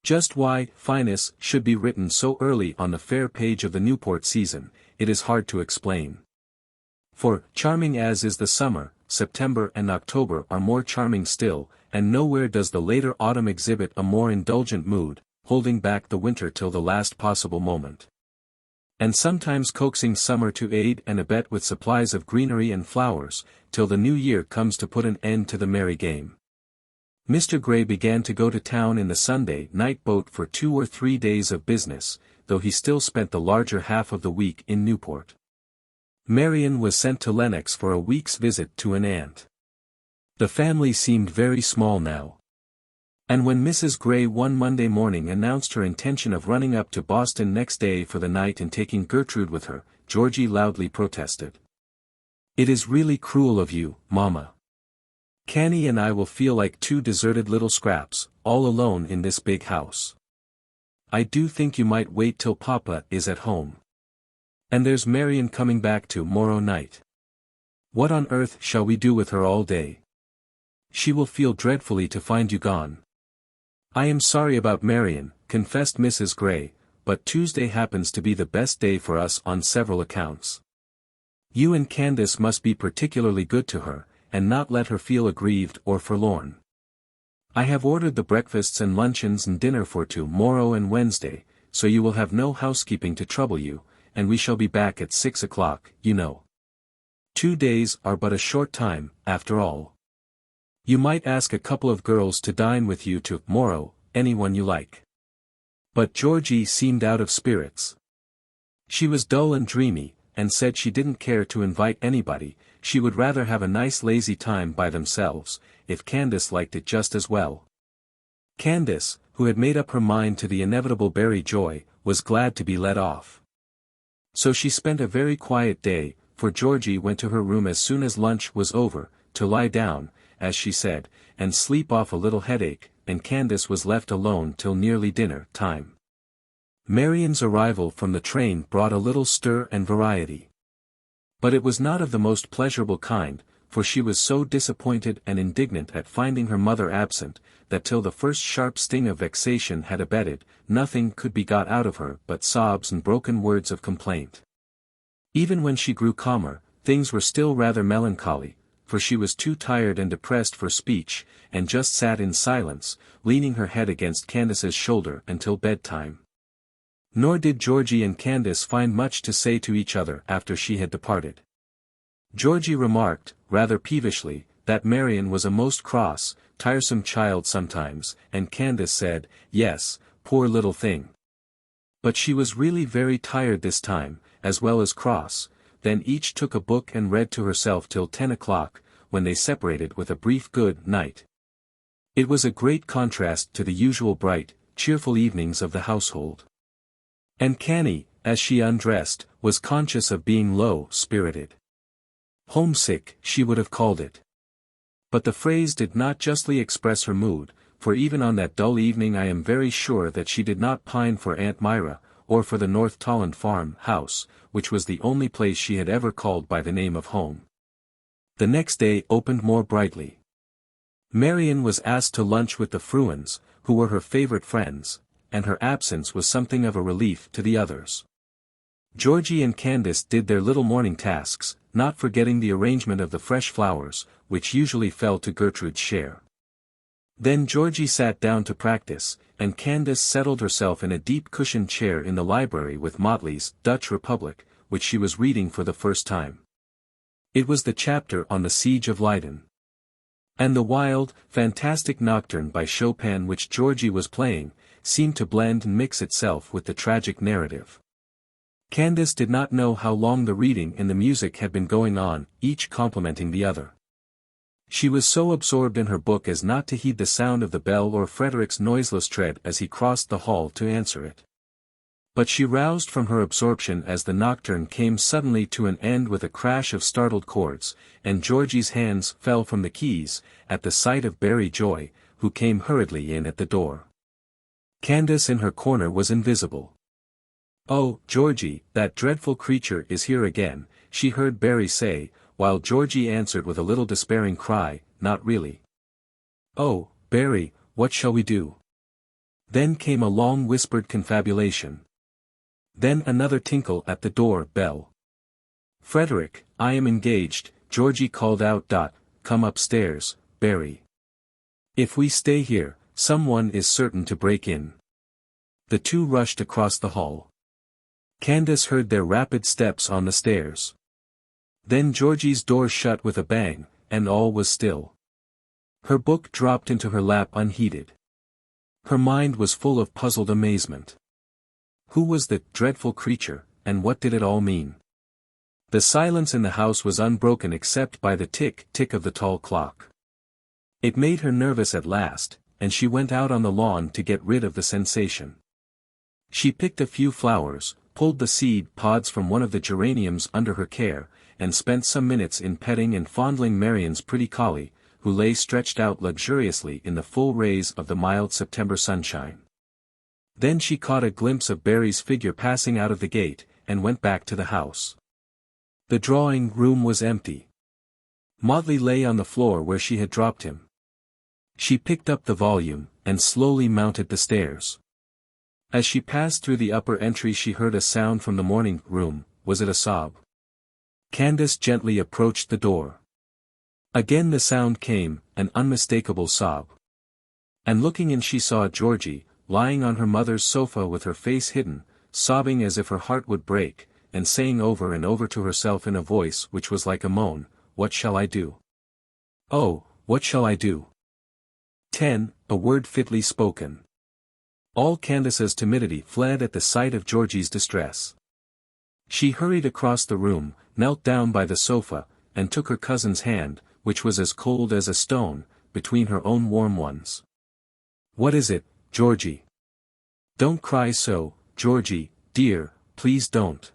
Just why Shyness should be written so early on the fair page of the Newport season, it is hard to explain. For, charming as is the summer, September and October are more charming still, and nowhere does the later autumn exhibit a more indulgent mood, holding back the winter till the last possible moment. And sometimes coaxing summer to aid and abet with supplies of greenery and flowers, till the new year comes to put an end to the merry game. Mr. Gray began to go to town in the Sunday night boat for 2 or 3 days of business, though he still spent the larger half of the week in Newport. Marion was sent to Lenox for a week's visit to an aunt. The family seemed very small now. And when Mrs. Gray one Monday morning announced her intention of running up to Boston next day for the night and taking Gertrude with her, Georgie loudly protested. "It is really cruel of you, Mamma. Canny and I will feel like 2 deserted little scraps, all alone in this big house. I do think you might wait till Papa is at home. And there's Marion coming back to-morrow night. What on earth shall we do with her all day? She will feel dreadfully to find you gone." "I am sorry about Marion," confessed Mrs. Gray, "but Tuesday happens to be the best day for us on several accounts. You and Candace must be particularly good to her, and not let her feel aggrieved or forlorn. I have ordered the breakfasts and luncheons and dinner for to-morrow and Wednesday, so you will have no housekeeping to trouble you, and we shall be back at 6 o'clock, you know. 2 days are but a short time, after all. You might ask a couple of girls to dine with you to-morrow, anyone you like." But Georgie seemed out of spirits. She was dull and dreamy, and said she didn't care to invite anybody, she would rather have a nice lazy time by themselves, if Candace liked it just as well. Candace, who had made up her mind to the inevitable berry joy, was glad to be let off. So she spent a very quiet day, for Georgie went to her room as soon as lunch was over, to lie down, as she said, and sleep off a little headache, and Candace was left alone till nearly dinner time. Marian's arrival from the train brought a little stir and variety. But it was not of the most pleasurable kind, for she was so disappointed and indignant at finding her mother absent, that till the first sharp sting of vexation had abated, nothing could be got out of her but sobs and broken words of complaint. Even when she grew calmer, things were still rather melancholy, for she was too tired and depressed for speech, and just sat in silence, leaning her head against Candace's shoulder until bedtime. Nor did Georgie and Candace find much to say to each other after she had departed. Georgie remarked, rather peevishly, that Marian was a most cross, tiresome child sometimes, and Candace said, yes, poor little thing. But she was really very tired this time, as well as cross. Then each took a book and read to herself till 10 o'clock, when they separated with a brief good night. It was a great contrast to the usual bright, cheerful evenings of the household. And Canny, as she undressed, was conscious of being low-spirited. Homesick, she would have called it. But the phrase did not justly express her mood, for even on that dull evening I am very sure that she did not pine for Aunt Myra, or for the North Tolland farm house, which was the only place she had ever called by the name of home. The next day opened more brightly. Marian was asked to lunch with the Fruins, who were her favorite friends, and her absence was something of a relief to the others. Georgie and Candace did their little morning tasks, not forgetting the arrangement of the fresh flowers, which usually fell to Gertrude's share. Then Georgie sat down to practice, and Candace settled herself in a deep cushioned chair in the library with Motley's Dutch Republic, which she was reading for the first time. It was the chapter on the Siege of Leyden. And the wild, fantastic nocturne by Chopin which Georgie was playing, seemed to blend and mix itself with the tragic narrative. Candace did not know how long the reading and the music had been going on, each complementing the other. She was so absorbed in her book as not to heed the sound of the bell or Frederick's noiseless tread as he crossed the hall to answer it. But she roused from her absorption as the nocturne came suddenly to an end with a crash of startled chords, and Georgie's hands fell from the keys, at the sight of Berry Joy, who came hurriedly in at the door. Candace in her corner was invisible. "Oh, Georgie, that dreadful creature is here again," she heard Berry say, while Georgie answered with a little despairing cry, "Not really." "Oh, Berry, what shall we do?" Then came a long whispered confabulation. Then another tinkle at the door bell. "Frederick, I am engaged," Georgie called out. "Come upstairs, Berry. If we stay here, someone is certain to break in." The two rushed across the hall. Candace heard their rapid steps on the stairs. Then Georgie's door shut with a bang, and all was still. Her book dropped into her lap unheeded. Her mind was full of puzzled amazement. Who was the dreadful creature, and what did it all mean? The silence in the house was unbroken except by the tick-tick of the tall clock. It made her nervous at last, and she went out on the lawn to get rid of the sensation. She picked a few flowers, pulled the seed pods from one of the geraniums under her care, and spent some minutes in petting and fondling Marian's pretty collie, who lay stretched out luxuriously in the full rays of the mild September sunshine. Then she caught a glimpse of Berry's figure passing out of the gate, and went back to the house. The drawing-room was empty. Motley lay on the floor where she had dropped him. She picked up the volume, and slowly mounted the stairs. As she passed through the upper entry she heard a sound from the morning room. Was it a sob? Candace gently approached the door. Again the sound came, an unmistakable sob. And looking in she saw Georgie, lying on her mother's sofa with her face hidden, sobbing as if her heart would break, and saying over and over to herself in a voice which was like a moan, "What shall I do? Oh, what shall I do?" 10. A word fitly spoken. All Candace's timidity fled at the sight of Georgie's distress. She hurried across the room, knelt down by the sofa, and took her cousin's hand, which was as cold as a stone, between her own warm ones. "What is it, Georgie? Don't cry so, Georgie, dear, please don't."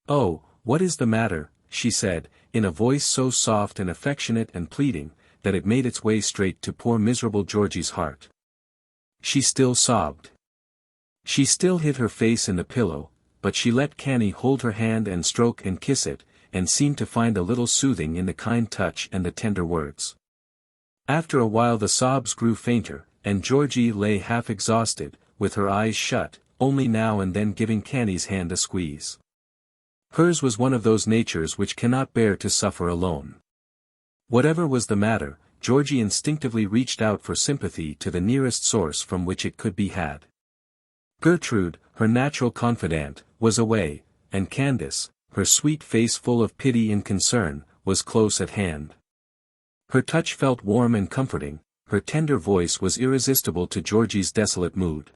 "Oh, what is the matter?" she said, in a voice so soft and affectionate and pleading, that it made its way straight to poor miserable Georgie's heart. She still sobbed. She still hid her face in the pillow, but she let Canny hold her hand and stroke and kiss it, and seemed to find a little soothing in the kind touch and the tender words. After a while the sobs grew fainter, and Georgie lay half exhausted, with her eyes shut, only now and then giving Canny's hand a squeeze. Hers was one of those natures which cannot bear to suffer alone. Whatever was the matter, Georgie instinctively reached out for sympathy to the nearest source from which it could be had. Gertrude, her natural confidante, was away, and Candace, her sweet face full of pity and concern, was close at hand. Her touch felt warm and comforting, her tender voice was irresistible to Georgie's desolate mood.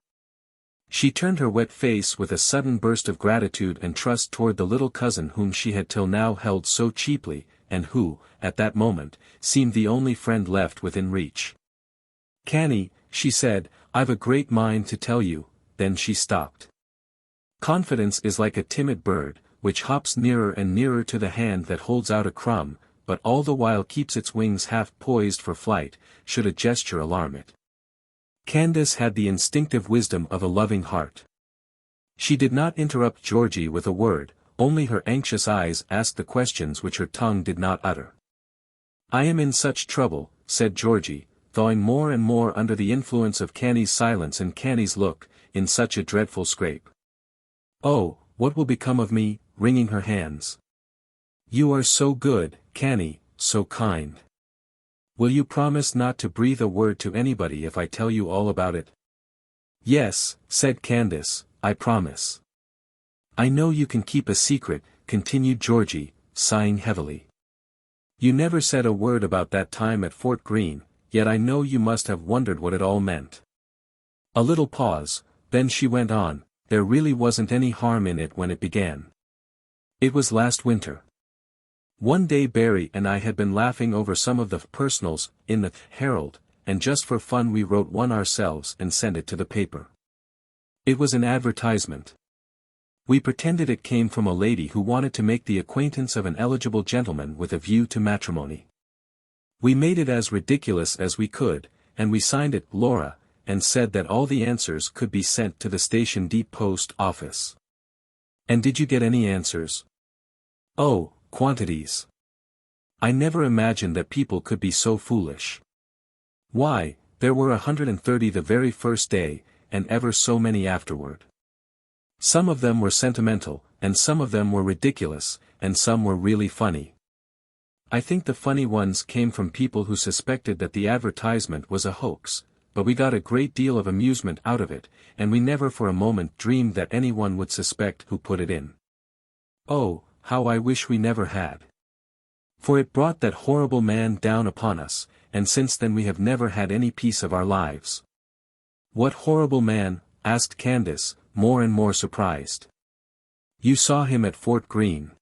She turned her wet face with a sudden burst of gratitude and trust toward the little cousin whom she had till now held so cheaply, and who, at that moment, seemed the only friend left within reach. "Canny," she said, "I've a great mind to tell you," then she stopped. Confidence is like a timid bird, which hops nearer and nearer to the hand that holds out a crumb, but all the while keeps its wings half poised for flight, should a gesture alarm it. Candace had the instinctive wisdom of a loving heart. She did not interrupt Georgie with a word, only her anxious eyes asked the questions which her tongue did not utter. "I am in such trouble," said Georgie, thawing more and more under the influence of Canny's silence and Canny's look, "in such a dreadful scrape. Oh, what will become of me?" wringing her hands. "You are so good, Canny, so kind. Will you promise not to breathe a word to anybody if I tell you all about it?" "Yes," said Candace, "I promise." "I know you can keep a secret," continued Georgie, sighing heavily. "You never said a word about that time at Fort Greene, yet I know you must have wondered what it all meant." A little pause, then she went on, "There really wasn't any harm in it when it began. It was last winter. One day Barry and I had been laughing over some of the personals in the Herald, and just for fun we wrote one ourselves and sent it to the paper. It was an advertisement. We pretended it came from a lady who wanted to make the acquaintance of an eligible gentleman with a view to matrimony. We made it as ridiculous as we could, and we signed it Laura, and said that all the answers could be sent to the Station Deep Post Office. And did you get any answers?" "Oh, quantities. I never imagined that people could be so foolish. Why, there were 130 the very first day, and ever so many afterward. Some of them were sentimental, and some of them were ridiculous, and some were really funny. I think the funny ones came from people who suspected that the advertisement was a hoax, but we got a great deal of amusement out of it, and we never for a moment dreamed that anyone would suspect who put it in. Oh, how I wish we never had. For it brought that horrible man down upon us, and since then we have never had any peace of our lives." "What horrible man?" asked Candace, more and more surprised. "You saw him at Fort Greene."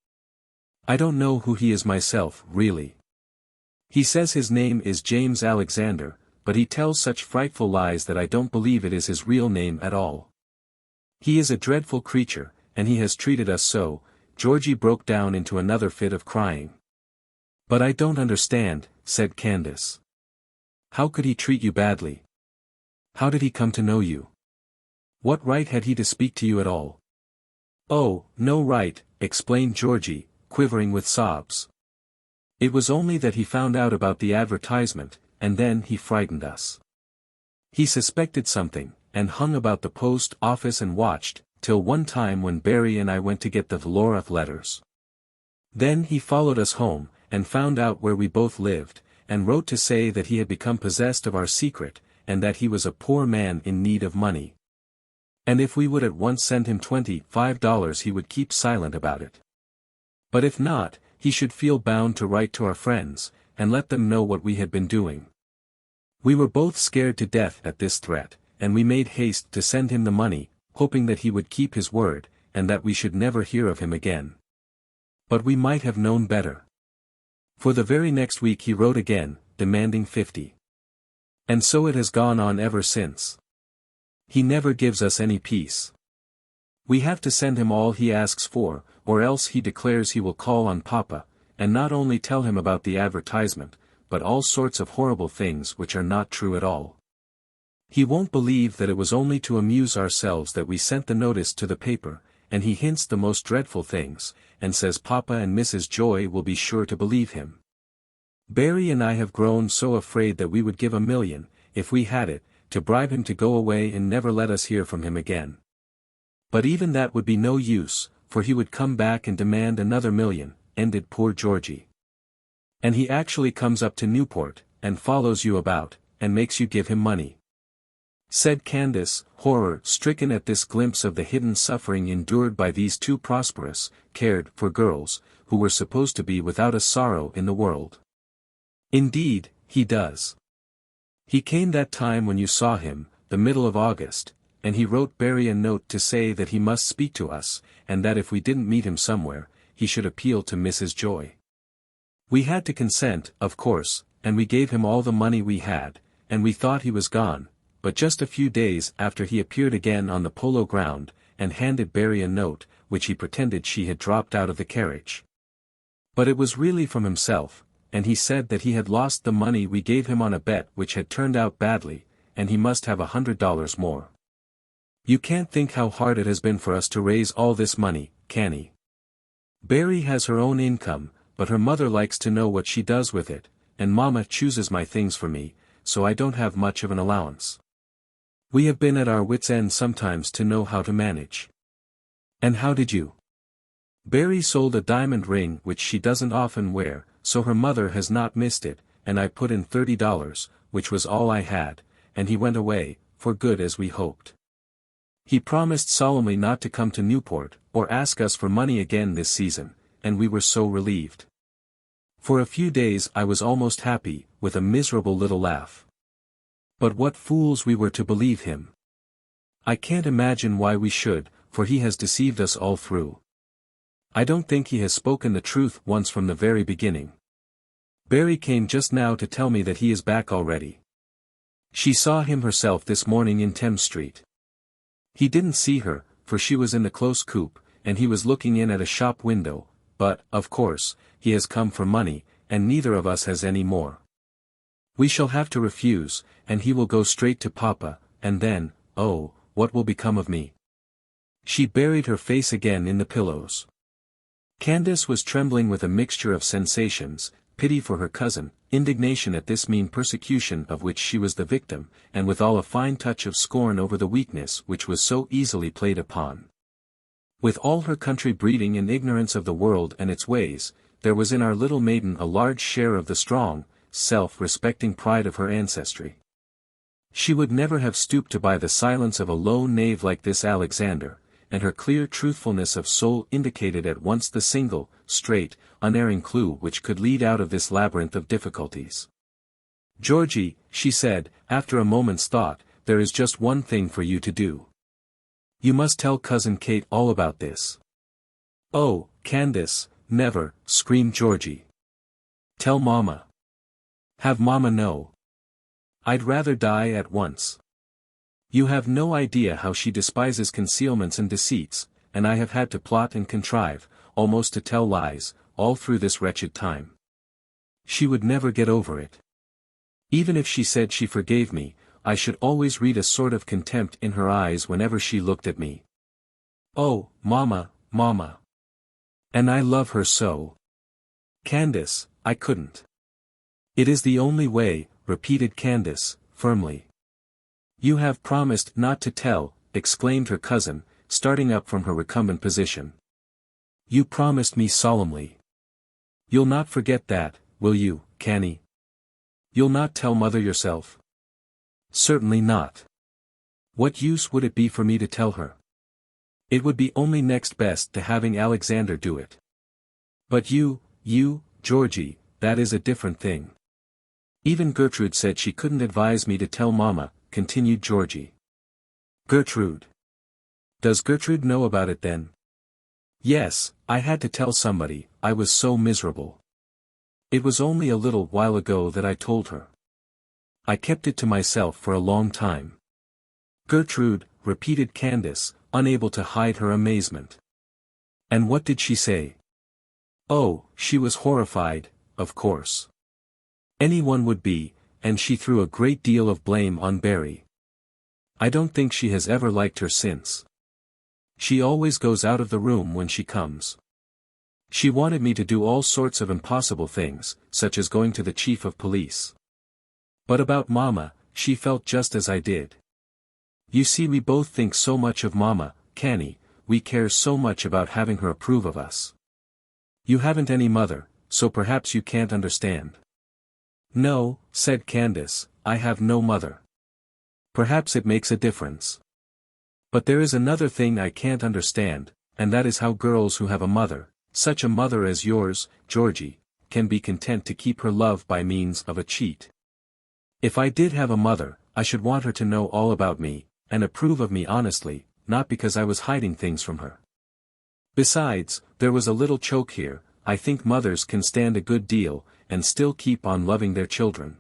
"I don't know who he is myself, really. He says his name is James Alexander, but he tells such frightful lies that I don't believe it is his real name at all. He is a dreadful creature, and he has treated us so." Georgie broke down into another fit of crying. "But I don't understand," said Candace. "How could he treat you badly? How did he come to know you? What right had he to speak to you at all?" "Oh, no right," explained Georgie, quivering with sobs. "It was only that he found out about the advertisement, and then he frightened us. He suspected something, and hung about the post office and watched, till one time when Barry and I went to get the Laura letters. Then he followed us home, and found out where we both lived, and wrote to say that he had become possessed of our secret, and that he was a poor man in need of money. And if we would at once send him $25 he would keep silent about it. But if not, he should feel bound to write to our friends, and let them know what we had been doing. We were both scared to death at this threat, and we made haste to send him the money, hoping that he would keep his word, and that we should never hear of him again. But we might have known better. For the very next week he wrote again, demanding 50. And so it has gone on ever since. He never gives us any peace. We have to send him all he asks for, or else he declares he will call on Papa, and not only tell him about the advertisement, but all sorts of horrible things which are not true at all. He won't believe that it was only to amuse ourselves that we sent the notice to the paper, and he hints the most dreadful things, and says Papa and Mrs. Joy will be sure to believe him. Barry and I have grown so afraid that we would give $1 million, if we had it, to bribe him to go away and never let us hear from him again. But even that would be no use, for he would come back and demand another $1 million, ended poor Georgie. And he actually comes up to Newport, and follows you about, and makes you give him money," said Candace, horror-stricken at this glimpse of the hidden suffering endured by these two prosperous, cared-for girls, who were supposed to be without a sorrow in the world. "Indeed, he does. He came that time when you saw him, the middle of August, and he wrote Barry a note to say that he must speak to us, and that if we didn't meet him somewhere, he should appeal to Mrs. Joy. We had to consent, of course, and we gave him all the money we had, and we thought he was gone, but just a few days after he appeared again on the polo ground, and handed Barry a note, which he pretended she had dropped out of the carriage. But it was really from himself, and he said that he had lost the money we gave him on a bet which had turned out badly, and he must have $100 more. You can't think how hard it has been for us to raise all this money, can you? Barry has her own income, but her mother likes to know what she does with it, and Mama chooses my things for me, so I don't have much of an allowance. We have been at our wits' end sometimes to know how to manage." "And how did you?" "Barry sold a diamond ring which she doesn't often wear, so her mother has not missed it, and I put in $30, which was all I had, and he went away, for good as we hoped. He promised solemnly not to come to Newport, or ask us for money again this season, and we were so relieved. For a few days I was almost happy, with a miserable little laugh. But what fools we were to believe him. I can't imagine why we should, for he has deceived us all through. I don't think he has spoken the truth once from the very beginning. Barry came just now to tell me that he is back already. She saw him herself this morning in Thames Street. He didn't see her, for she was in the close coupe, and he was looking in at a shop window, but, of course, he has come for money, and neither of us has any more. We shall have to refuse, and he will go straight to Papa, and then, oh, what will become of me?" She buried her face again in the pillows. Candace was trembling with a mixture of sensations, pity for her cousin, indignation at this mean persecution of which she was the victim, and withal a fine touch of scorn over the weakness which was so easily played upon. With all her country breeding and ignorance of the world and its ways, there was in our little maiden a large share of the strong, self-respecting pride of her ancestry. She would never have stooped to buy the silence of a low knave like this Alexander, and her clear truthfulness of soul indicated at once the single, straight, unerring clue which could lead out of this labyrinth of difficulties. "Georgie," she said, after a moment's thought, "there is just one thing for you to do. You must tell Cousin Kate all about this." "Oh, Candace, never," screamed Georgie. "Tell Mama. Have Mama know. I'd rather die at once. You have no idea how she despises concealments and deceits, and I have had to plot and contrive, almost to tell lies, all through this wretched time. She would never get over it. Even if she said she forgave me, I should always read a sort of contempt in her eyes whenever she looked at me. Oh, Mama, Mama. And I love her so. Candace, I couldn't." "It is the only way," repeated Candace, firmly. "You have promised not to tell," exclaimed her cousin, starting up from her recumbent position. "You promised me solemnly. You'll not forget that, will you, Canny? You'll not tell Mother yourself?" "Certainly not. What use would it be for me to tell her? It would be only next best to having Alexander do it. But you, Georgie, that is a different thing. Even Gertrude said she couldn't advise me to tell Mama," continued Georgie. "Gertrude. Does Gertrude know about it then?" Yes, I had to tell somebody, I was so miserable. It was only a little while ago that I told her. I kept it to myself for a long time. Gertrude, repeated Candace, unable to hide her amazement. And what did she say? Oh, she was horrified, of course. Anyone would be, and she threw a great deal of blame on Barry. I don't think she has ever liked her since. She always goes out of the room when she comes. She wanted me to do all sorts of impossible things, such as going to the chief of police. But about Mama, she felt just as I did. You see, we both think so much of Mama, Canny, we care so much about having her approve of us. You haven't any mother, so perhaps you can't understand. No, said Candace, I have no mother. Perhaps it makes a difference. But there is another thing I can't understand, and that is how girls who have a mother, such a mother as yours, Georgie, can be content to keep her love by means of a cheat. If I did have a mother, I should want her to know all about me, and approve of me honestly, not because I was hiding things from her. Besides, there was a little choke here, I think mothers can stand a good deal, and still keep on loving their children.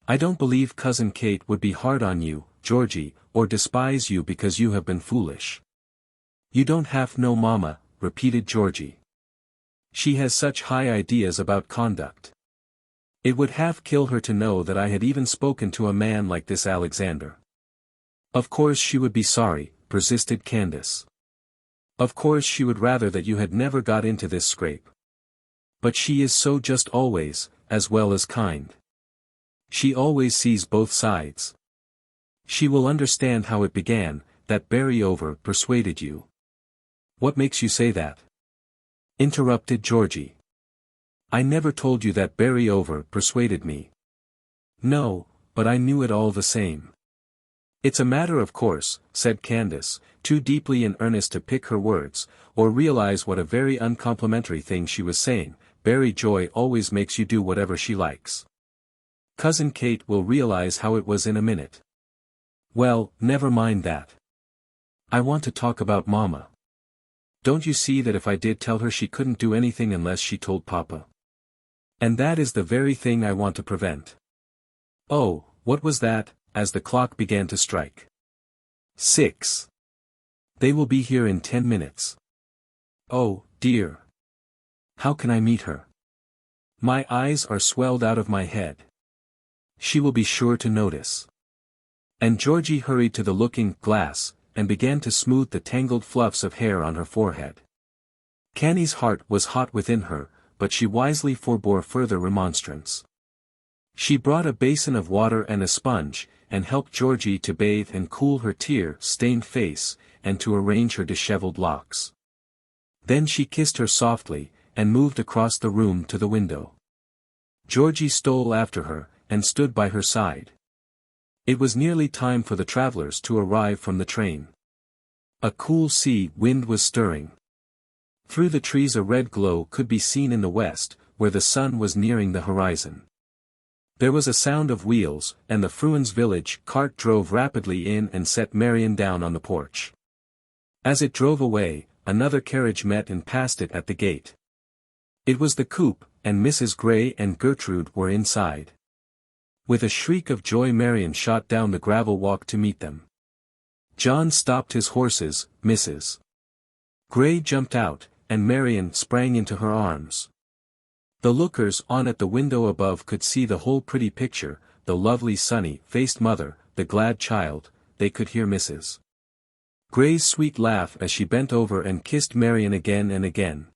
I don't believe Cousin Kate would be hard on you, Georgie, or despise you because you have been foolish. You don't have no Mama, repeated Georgie. She has such high ideas about conduct. It would half kill her to know that I had even spoken to a man like this Alexander. Of course she would be sorry, persisted Candace. Of course she would rather that you had never got into this scrape. But she is so just always, as well as kind. She always sees both sides. She will understand how it began, that Barry over persuaded you. What makes you say that? Interrupted Georgie. I never told you that Barry over persuaded me. No, but I knew it all the same. It's a matter of course, said Candace, too deeply in earnest to pick her words, or realize what a very uncomplimentary thing she was saying. Barry Joy always makes you do whatever she likes. Cousin Kate will realize how it was in a minute. Well, never mind that. I want to talk about Mama. Don't you see that if I did tell her she couldn't do anything unless she told Papa? And that is the very thing I want to prevent. Oh, what was that, as the clock began to strike? 6. They will be here in 10 minutes. Oh, dear. How can I meet her? My eyes are swelled out of my head. She will be sure to notice. And Georgie hurried to the looking-glass, and began to smooth the tangled fluffs of hair on her forehead. Canny's heart was hot within her, but she wisely forbore further remonstrance. She brought a basin of water and a sponge, and helped Georgie to bathe and cool her tear-stained face, and to arrange her disheveled locks. Then she kissed her softly, and moved across the room to the window. Georgie stole after her, and stood by her side. It was nearly time for the travelers to arrive from the train. A cool sea wind was stirring. Through the trees a red glow could be seen in the west, where the sun was nearing the horizon. There was a sound of wheels, and the Fruins village cart drove rapidly in and set Marion down on the porch. As it drove away, another carriage met and passed it at the gate. It was the coupe, and Mrs. Gray and Gertrude were inside. With a shriek of joy Marion shot down the gravel walk to meet them. John stopped his horses, Mrs. Gray jumped out, and Marion sprang into her arms. The lookers on at the window above could see the whole pretty picture, the lovely sunny-faced mother, the glad child. They could hear Mrs. Gray's sweet laugh as she bent over and kissed Marion again and again.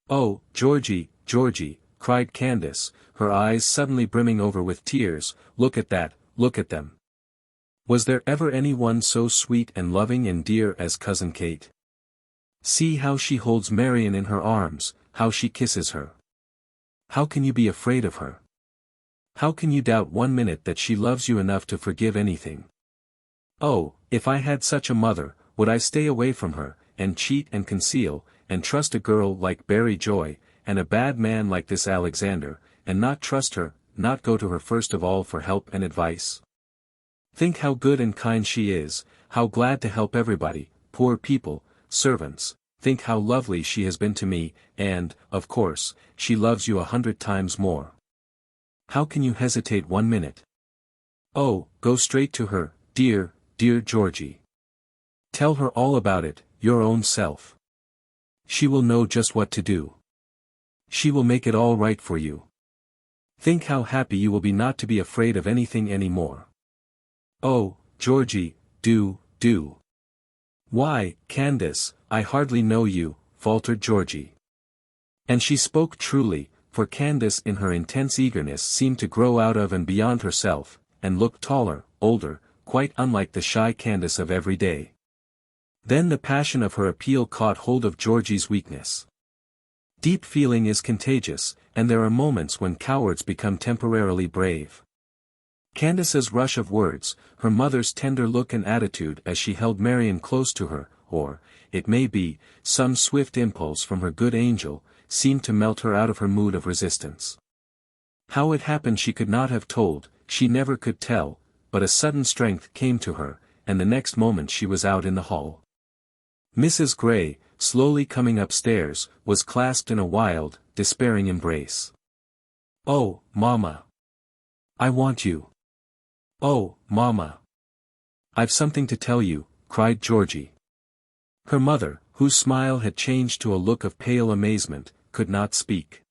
"Oh, Georgie, Georgie," cried Candace, her eyes suddenly brimming over with tears, "look at that, look at them. Was there ever any one so sweet and loving and dear as Cousin Kate? See how she holds Marion in her arms, how she kisses her. How can you be afraid of her? How can you doubt 1 minute that she loves you enough to forgive anything? Oh, if I had such a mother, would I stay away from her, and cheat and conceal, and trust a girl like Barry Joy, and a bad man like this Alexander, and not trust her, not go to her first of all for help and advice? Think how good and kind she is, how glad to help everybody, poor people, servants, think how lovely she has been to me, and, of course, she loves you 100 times more. How can you hesitate 1 minute? Oh, go straight to her, dear, dear Georgie. Tell her all about it, your own self. She will know just what to do. She will make it all right for you. Think how happy you will be not to be afraid of anything anymore. Oh, Georgie, do. Why, Candace, I hardly know you, faltered Georgie. And she spoke truly, for Candace in her intense eagerness seemed to grow out of and beyond herself, and looked taller, older, quite unlike the shy Candace of every day. Then the passion of her appeal caught hold of Georgie's weakness. Deep feeling is contagious, and there are moments when cowards become temporarily brave. Candace's rush of words, her mother's tender look and attitude as she held Marion close to her, or, it may be, some swift impulse from her good angel, seemed to melt her out of her mood of resistance. How it happened she could not have told, she never could tell, but a sudden strength came to her, and the next moment she was out in the hall. Mrs. Gray, slowly coming upstairs, was clasped in a wild, despairing embrace. "Oh, Mama! I want you! Oh, Mama! I've something to tell you," cried Georgie. Her mother, whose smile had changed to a look of pale amazement, could not speak.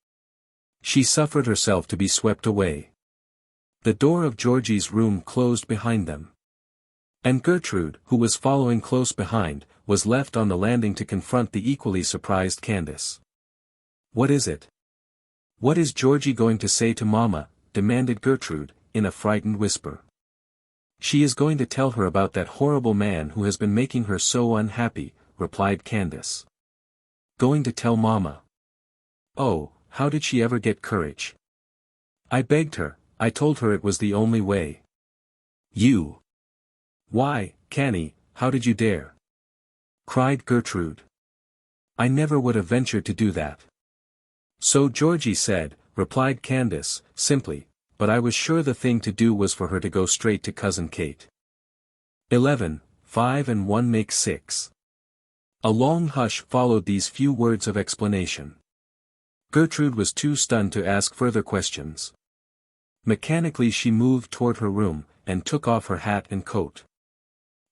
She suffered herself to be swept away. The door of Georgie's room closed behind them. And Gertrude, who was following close behind, was left on the landing to confront the equally surprised Candace. "What is it? What is Georgie going to say to Mama?" demanded Gertrude, in a frightened whisper. "She is going to tell her about that horrible man who has been making her so unhappy," replied Candace. "Going to tell Mama? Oh, how did she ever get courage? I begged her, I told her it was the only way." "You? Why, Canny, how did you dare?" cried Gertrude. "I never would have ventured to do that." "So Georgie said," replied Candace, simply, "but I was sure the thing to do was for her to go straight to Cousin Kate." 11, 5 and 1 make 6. A long hush followed these few words of explanation. Gertrude was too stunned to ask further questions. Mechanically she moved toward her room, and took off her hat and coat.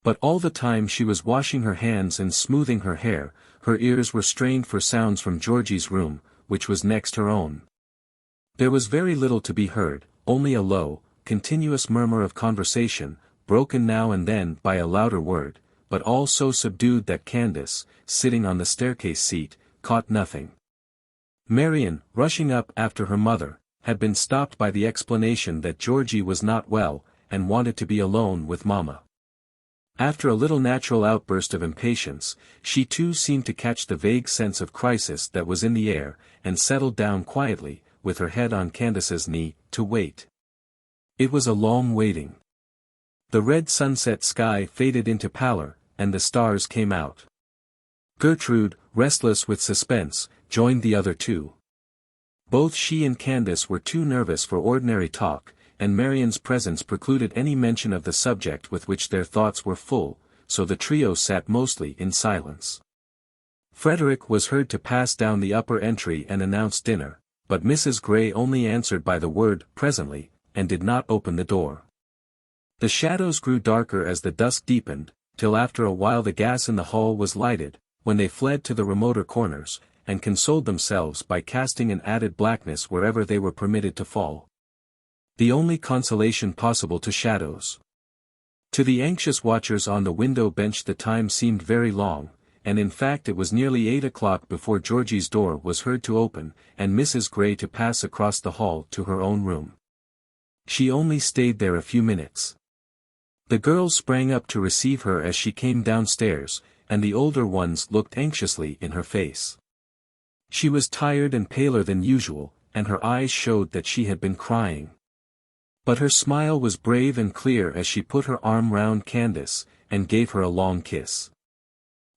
But all the time she was washing her hands and smoothing her hair, her ears were strained for sounds from Georgie's room, which was next her own. There was very little to be heard, only a low, continuous murmur of conversation, broken now and then by a louder word, but all so subdued that Candace, sitting on the staircase seat, caught nothing. Marion, rushing up after her mother, had been stopped by the explanation that Georgie was not well, and wanted to be alone with Mama. After a little natural outburst of impatience, she too seemed to catch the vague sense of crisis that was in the air, and settled down quietly, with her head on Candace's knee, to wait. It was a long waiting. The red sunset sky faded into pallor, and the stars came out. Gertrude, restless with suspense, joined the other two. Both she and Candace were too nervous for ordinary talk, and Marion's presence precluded any mention of the subject with which their thoughts were full, so the trio sat mostly in silence. Frederick was heard to pass down the upper entry and announce dinner, but Mrs. Gray only answered by the word "presently," and did not open the door. The shadows grew darker as the dusk deepened, till after a while the gas in the hall was lighted, when they fled to the remoter corners, and consoled themselves by casting an added blackness wherever they were permitted to fall. The only consolation possible to shadows. To the anxious watchers on the window bench the time seemed very long, and in fact it was nearly 8 o'clock before Georgie's door was heard to open, and Mrs. Gray to pass across the hall to her own room. She only stayed there a few minutes. The girls sprang up to receive her as she came downstairs, and the older ones looked anxiously in her face. She was tired and paler than usual, and her eyes showed that she had been crying. But her smile was brave and clear as she put her arm round Candace, and gave her a long kiss.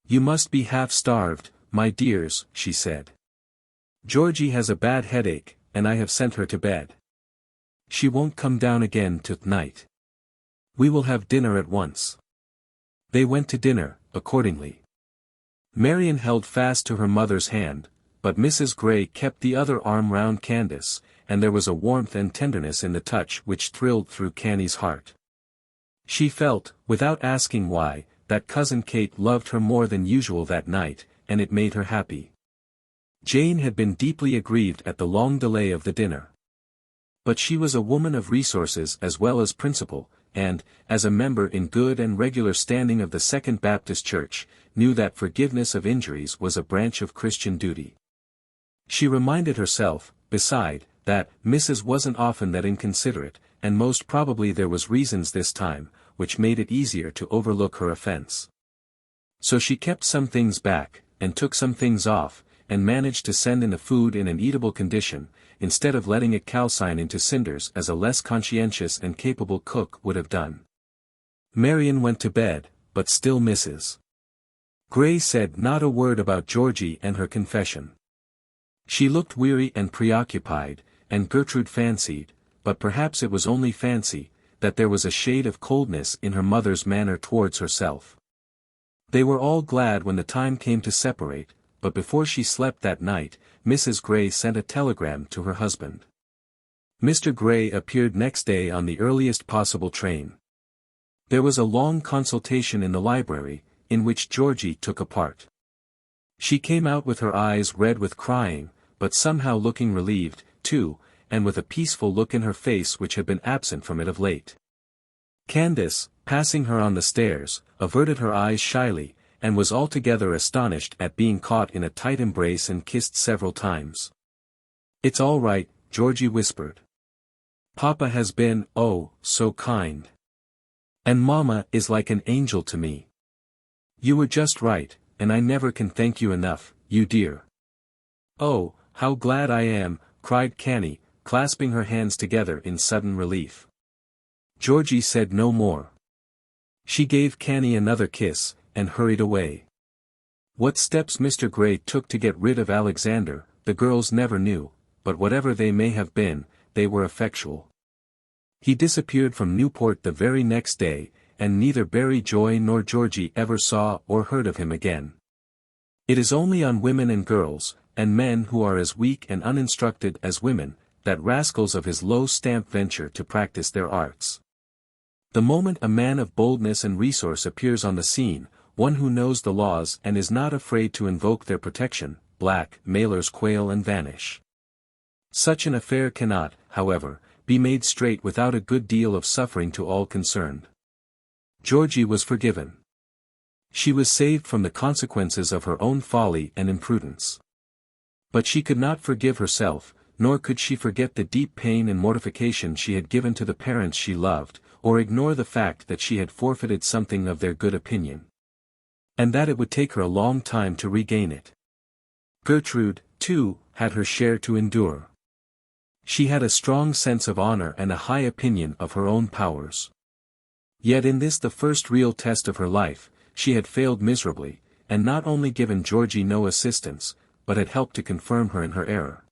"You must be half starved, my dears," she said. "Georgie has a bad headache, and I have sent her to bed. She won't come down again tonight. We will have dinner at once." They went to dinner, accordingly. Marion held fast to her mother's hand, but Mrs. Gray kept the other arm round Candace, and there was a warmth and tenderness in the touch which thrilled through Canny's heart. She felt, without asking why, that Cousin Kate loved her more than usual that night, and it made her happy. Jane had been deeply aggrieved at the long delay of the dinner. But she was a woman of resources as well as principle, and, as a member in good and regular standing of the Second Baptist Church, knew that forgiveness of injuries was a branch of Christian duty. She reminded herself, beside, that Mrs. wasn't often that inconsiderate, and most probably there was reasons this time, which made it easier to overlook her offense. So she kept some things back, and took some things off, and managed to send in the food in an eatable condition, instead of letting it calcine into cinders as a less conscientious and capable cook would have done. Marion went to bed, but still Mrs. Gray said not a word about Georgie and her confession. She looked weary and preoccupied, and Gertrude fancied, but perhaps it was only fancy, that there was a shade of coldness in her mother's manner towards herself. They were all glad when the time came to separate, but before she slept that night, Mrs. Gray sent a telegram to her husband. Mr. Gray appeared next day on the earliest possible train. There was a long consultation in the library, in which Georgie took a part. She came out with her eyes red with crying, but somehow looking relieved, too, and with a peaceful look in her face which had been absent from it of late. Candace, passing her on the stairs, averted her eyes shyly, and was altogether astonished at being caught in a tight embrace and kissed several times. "It's all right," Georgie whispered. "Papa has been, oh, so kind. And Mama is like an angel to me. You were just right, and I never can thank you enough, you dear." "Oh, how glad I am," cried Canny, clasping her hands together in sudden relief. Georgie said no more. She gave Canny another kiss, and hurried away. What steps Mr. Gray took to get rid of Alexander, the girls never knew, but whatever they may have been, they were effectual. He disappeared from Newport the very next day, and neither Barry Joy nor Georgie ever saw or heard of him again. It is only on women and girls, and men who are as weak and uninstructed as women, that rascals of his low stamp venture to practice their arts. The moment a man of boldness and resource appears on the scene, one who knows the laws and is not afraid to invoke their protection, black mailers quail and vanish. Such an affair cannot, however, be made straight without a good deal of suffering to all concerned. Georgie was forgiven. She was saved from the consequences of her own folly and imprudence. But she could not forgive herself, nor could she forget the deep pain and mortification she had given to the parents she loved, or ignore the fact that she had forfeited something of their good opinion. And that it would take her a long time to regain it. Gertrude, too, had her share to endure. She had a strong sense of honor and a high opinion of her own powers. Yet in this the first real test of her life, she had failed miserably, and not only given Georgie no assistance, but had helped to confirm her in her error.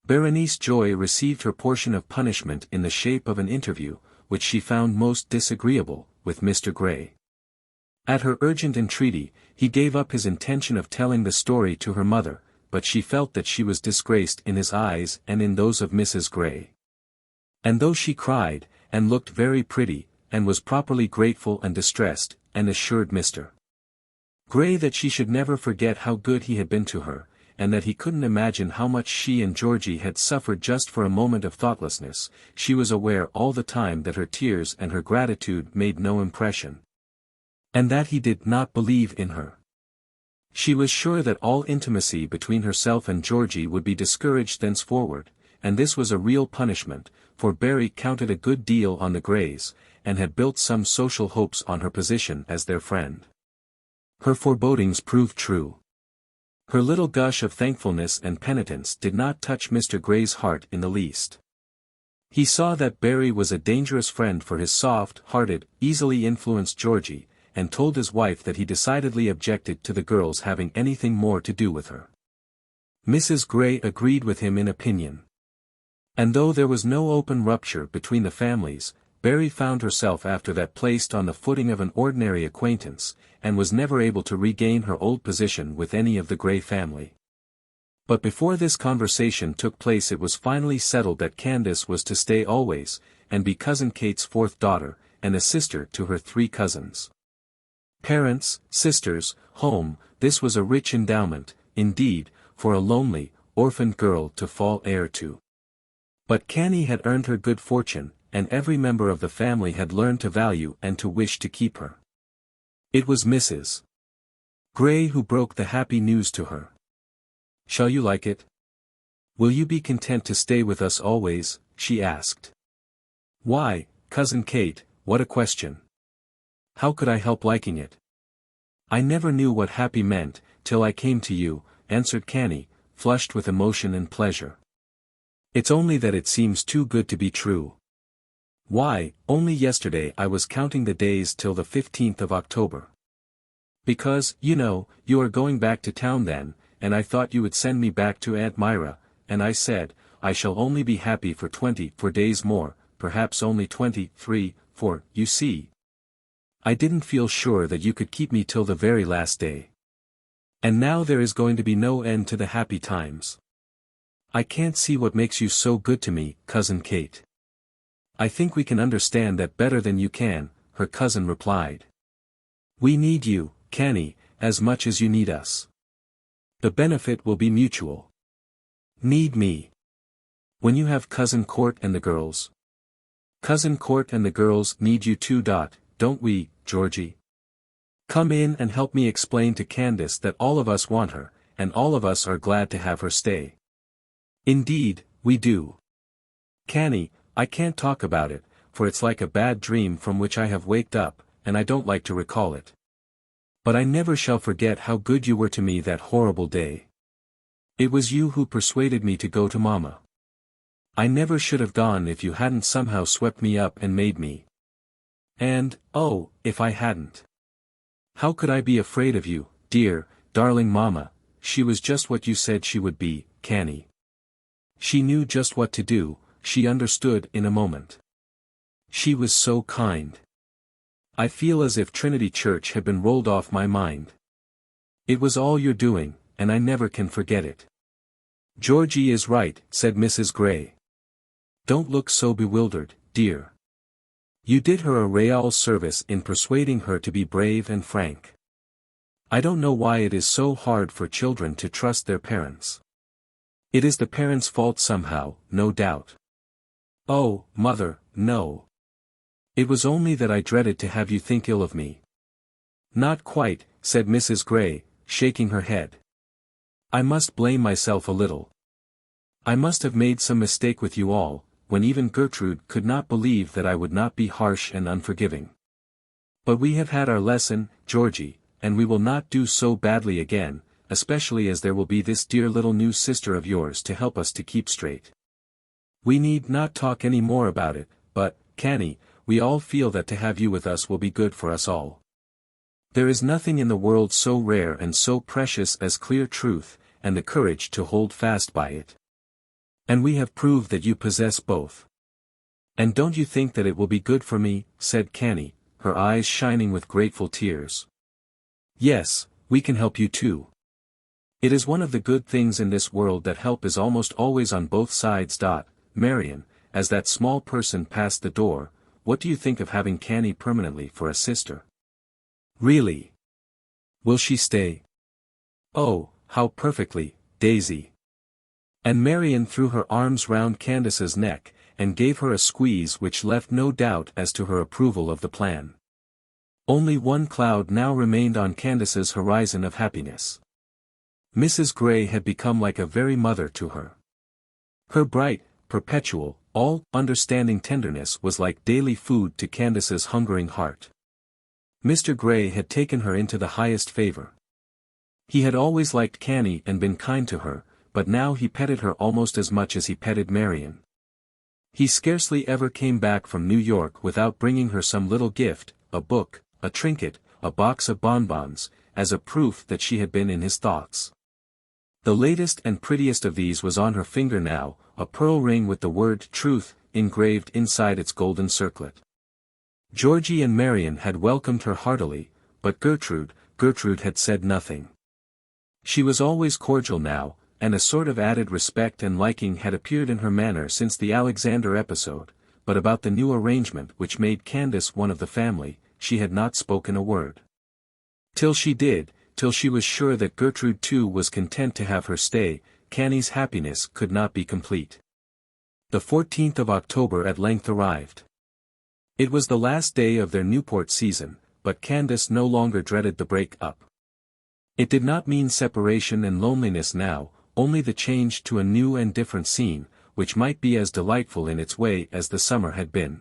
Berenice Joy received her portion of punishment in the shape of an interview, which she found most disagreeable, with Mr. Gray. At her urgent entreaty, he gave up his intention of telling the story to her mother, but she felt that she was disgraced in his eyes and in those of Mrs. Gray. And though she cried, and looked very pretty, and was properly grateful and distressed, and assured Mr. Gray that she should never forget how good he had been to her, and that he couldn't imagine how much she and Georgie had suffered just for a moment of thoughtlessness, she was aware all the time that her tears and her gratitude made no impression. And that he did not believe in her. She was sure that all intimacy between herself and Georgie would be discouraged thenceforward, and this was a real punishment, for Barry counted a good deal on the Grays, and had built some social hopes on her position as their friend. Her forebodings proved true. Her little gush of thankfulness and penitence did not touch Mr. Gray's heart in the least. He saw that Barry was a dangerous friend for his soft-hearted, easily influenced Georgie, and told his wife that he decidedly objected to the girls having anything more to do with her. Mrs. Gray agreed with him in opinion. And though there was no open rupture between the families, Barry found herself after that placed on the footing of an ordinary acquaintance, and was never able to regain her old position with any of the Gray family. But before this conversation took place it was finally settled that Candace was to stay always, and be Cousin Kate's fourth daughter, and a sister to her 3 cousins. Parents, sisters, home, this was a rich endowment, indeed, for a lonely, orphaned girl to fall heir to. But Canny had earned her good fortune, and every member of the family had learned to value and to wish to keep her. It was Mrs. Gray who broke the happy news to her. "Shall you like it? Will you be content to stay with us always?" she asked. "Why, Cousin Kate, what a question. How could I help liking it? I never knew what happy meant, till I came to you," answered Canny, flushed with emotion and pleasure. "It's only that it seems too good to be true. Why, only yesterday I was counting the days till the 15th of October. Because, you know, you are going back to town then, and I thought you would send me back to Aunt Myra, and I said, I shall only be happy for 24 days more, perhaps only 23, for, you see, I didn't feel sure that you could keep me till the very last day. And now there is going to be no end to the happy times. I can't see what makes you so good to me, Cousin Kate." "I think we can understand that better than you can," her cousin replied. "We need you, Canny, as much as you need us. The benefit will be mutual." "Need me? When you have Cousin Court and the girls?" "Cousin Court and the girls need you too. Don't we, Georgie? Come in and help me explain to Candace that all of us want her, and all of us are glad to have her stay." "Indeed, we do. Canny, I can't talk about it, for it's like a bad dream from which I have waked up, and I don't like to recall it. But I never shall forget how good you were to me that horrible day. It was you who persuaded me to go to Mama. I never should have gone if you hadn't somehow swept me up and made me. And, oh, if I hadn't. How could I be afraid of you, dear, darling Mama? She was just what you said she would be, Canny. She knew just what to do, she understood in a moment. She was so kind. I feel as if Trinity Church had been rolled off my mind. It was all your doing, and I never can forget it." "Georgie is right," said Mrs. Gray. "Don't look so bewildered, dear. You did her a real service in persuading her to be brave and frank. I don't know why it is so hard for children to trust their parents. It is the parents' fault somehow, no doubt." "Oh, Mother, no. It was only that I dreaded to have you think ill of me." "Not quite," said Mrs. Gray, shaking her head. "I must blame myself a little. I must have made some mistake with you all, when even Gertrude could not believe that I would not be harsh and unforgiving. But we have had our lesson, Georgie, and we will not do so badly again, especially as there will be this dear little new sister of yours to help us to keep straight. We need not talk any more about it, but, Canny, we all feel that to have you with us will be good for us all. There is nothing in the world so rare and so precious as clear truth, and the courage to hold fast by it. And we have proved that you possess both. And don't you think that it will be good for me?" said Canny, her eyes shining with grateful tears. "Yes, we can help you too. It is one of the good things in this world that help is almost always on both sides. Marion, as that small person passed the door, what do you think of having Canny permanently for a sister?" "Really? Will she stay?" "Oh, how perfectly, Daisy." And Marion threw her arms round Candace's neck, and gave her a squeeze which left no doubt as to her approval of the plan. Only one cloud now remained on Candace's horizon of happiness. Mrs. Gray had become like a very mother to her. Her bright, perpetual, all-understanding tenderness was like daily food to Candace's hungering heart. Mr. Gray had taken her into the highest favor. He had always liked Canny and been kind to her, but now he petted her almost as much as he petted Marion. He scarcely ever came back from New York without bringing her some little gift, a book, a trinket, a box of bonbons, as a proof that she had been in his thoughts. The latest and prettiest of these was on her finger now, a pearl ring with the word truth engraved inside its golden circlet. Georgie and Marion had welcomed her heartily, but Gertrude had said nothing. She was always cordial now, and a sort of added respect and liking had appeared in her manner since the Alexander episode, but about the new arrangement which made Candace one of the family, she had not spoken a word. Till she was sure that Gertrude too was content to have her stay, Canny's happiness could not be complete. The 14th of October at length arrived. It was the last day of their Newport season, but Candace no longer dreaded the break-up. It did not mean separation and loneliness now, only the change to a new and different scene, which might be as delightful in its way as the summer had been.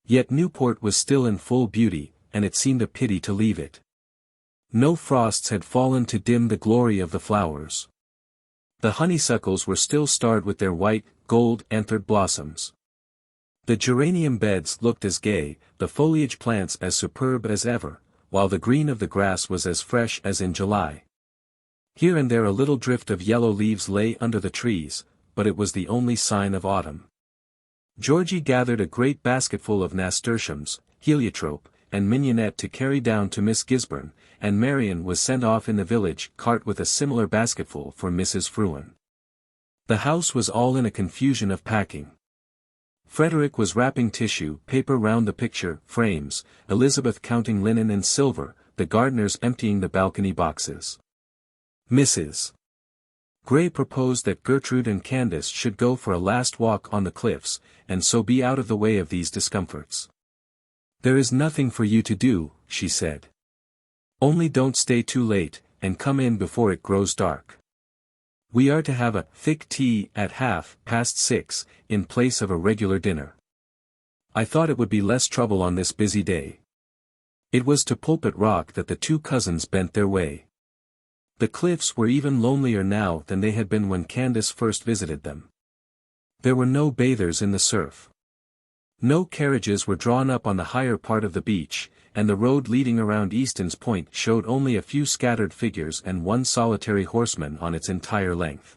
Yet Newport was still in full beauty, and it seemed a pity to leave it. No frosts had fallen to dim the glory of the flowers. The honeysuckles were still starred with their white, gold-anthered blossoms. The geranium beds looked as gay, the foliage plants as superb as ever, while the green of the grass was as fresh as in July. Here and there a little drift of yellow leaves lay under the trees, but it was the only sign of autumn. Georgie gathered a great basketful of nasturtiums, heliotrope, and mignonette to carry down to Miss Gisburn, and Marion was sent off in the village cart with a similar basketful for Mrs. Fruin. The house was all in a confusion of packing. Frederick was wrapping tissue paper round the picture frames, Elizabeth counting linen and silver, the gardeners emptying the balcony boxes. Mrs. Gray proposed that Gertrude and Candace should go for a last walk on the cliffs, and so be out of the way of these discomforts. "There is nothing for you to do," she said. "Only don't stay too late, and come in before it grows dark. We are to have a thick tea at 6:30, in place of a regular dinner. I thought it would be less trouble on this busy day." It was to Pulpit Rock that the two cousins bent their way. The cliffs were even lonelier now than they had been when Candace first visited them. There were no bathers in the surf. No carriages were drawn up on the higher part of the beach, and the road leading around Easton's Point showed only a few scattered figures and one solitary horseman on its entire length.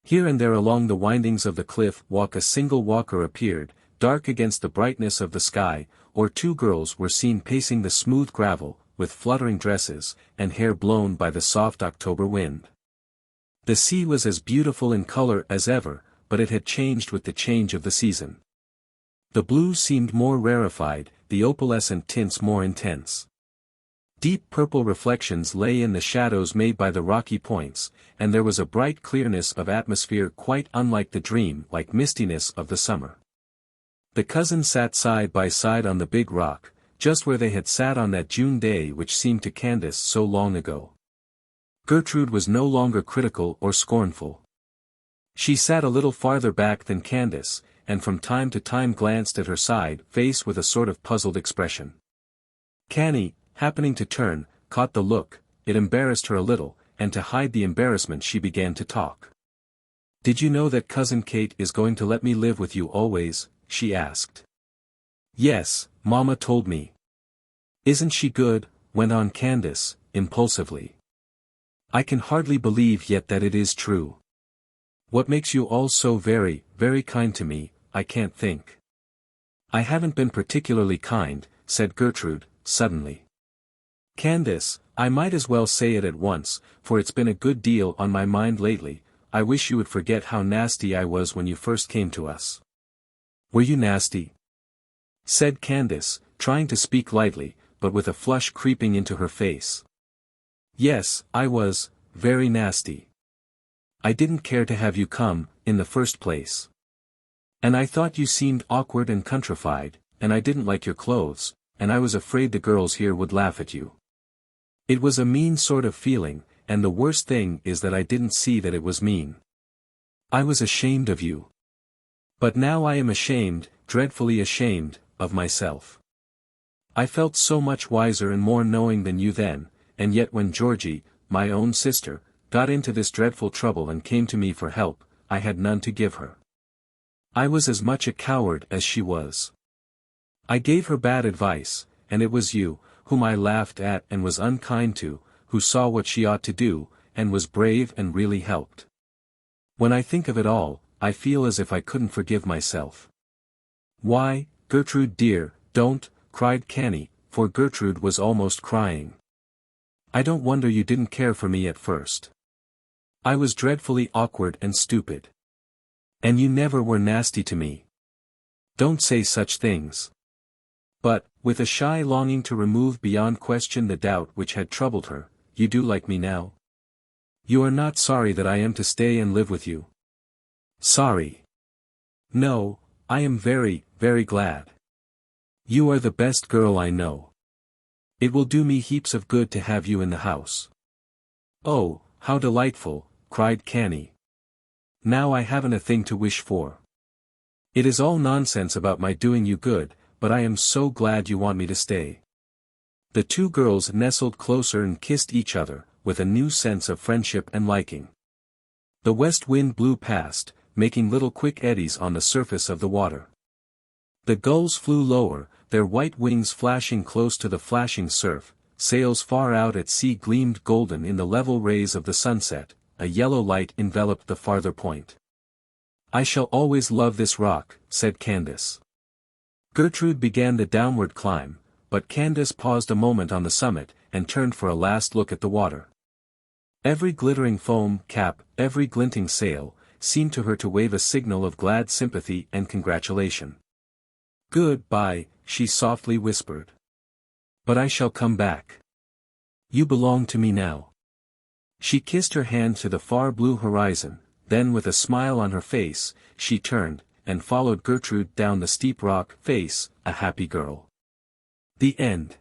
Here and there along the windings of the cliff walk a single walker appeared, dark against the brightness of the sky, or two girls were seen pacing the smooth gravel, with fluttering dresses, and hair blown by the soft October wind. The sea was as beautiful in color as ever, but it had changed with the change of the season. The blue seemed more rarefied, the opalescent tints more intense. Deep purple reflections lay in the shadows made by the rocky points, and there was a bright clearness of atmosphere quite unlike the dream-like mistiness of the summer. The cousins sat side by side on the big rock, just where they had sat on that June day which seemed to Candace so long ago. Gertrude was no longer critical or scornful. She sat a little farther back than Candace, and from time to time glanced at her side face with a sort of puzzled expression. Canny, happening to turn, caught the look, it embarrassed her a little, and to hide the embarrassment she began to talk. "Did you know that Cousin Kate is going to let me live with you always?" she asked. "Yes, Mama told me." "Isn't she good?" went on Candace, impulsively. "I can hardly believe yet that it is true. What makes you all so very, very kind to me, I can't think." "I haven't been particularly kind," said Gertrude, suddenly. "Candace, I might as well say it at once, for it's been a good deal on my mind lately. I wish you would forget how nasty I was when you first came to us." "Were you nasty?" said Candace, trying to speak lightly, but with a flush creeping into her face. "Yes, I was, very nasty. I didn't care to have you come, in the first place. And I thought you seemed awkward and countrified, and I didn't like your clothes, and I was afraid the girls here would laugh at you. It was a mean sort of feeling, and the worst thing is that I didn't see that it was mean. I was ashamed of you. But now I am ashamed, dreadfully ashamed, of myself. I felt so much wiser and more knowing than you then, and yet when Georgie, my own sister, got into this dreadful trouble and came to me for help, I had none to give her. I was as much a coward as she was. I gave her bad advice, and it was you, whom I laughed at and was unkind to, who saw what she ought to do, and was brave and really helped. When I think of it all, I feel as if I couldn't forgive myself. Why, Gertrude dear, Don't, cried Canny, for Gertrude was almost crying. I don't wonder you didn't care for me at first. I was dreadfully awkward and stupid. And you never were nasty to me. Don't say such things. But, with a shy longing to remove beyond question the doubt which had troubled her, you do like me now? You are not sorry that I am to stay and live with you? Sorry. No, I am very, very glad. You are the best girl I know. It will do me heaps of good to have you in the house. Oh, how delightful, cried Canny. Now I haven't a thing to wish for. It is all nonsense about my doing you good, but I am so glad you want me to stay. The two girls nestled closer and kissed each other, with a new sense of friendship and liking. The west wind blew past, making little quick eddies on the surface of the water. The gulls flew lower, their white wings flashing close to the flashing surf, sails far out at sea gleamed golden in the level rays of the sunset, a yellow light enveloped the farther point. I shall always love this rock, said Candace. Gertrude began the downward climb, but Candace paused a moment on the summit, and turned for a last look at the water. Every glittering foam cap, every glinting sail, seemed to her to wave a signal of glad sympathy and congratulation. Good-bye, she softly whispered. But I shall come back. You belong to me now. She kissed her hand to the far blue horizon, then with a smile on her face, she turned, and followed Gertrude down the steep rock face, a happy girl. The end.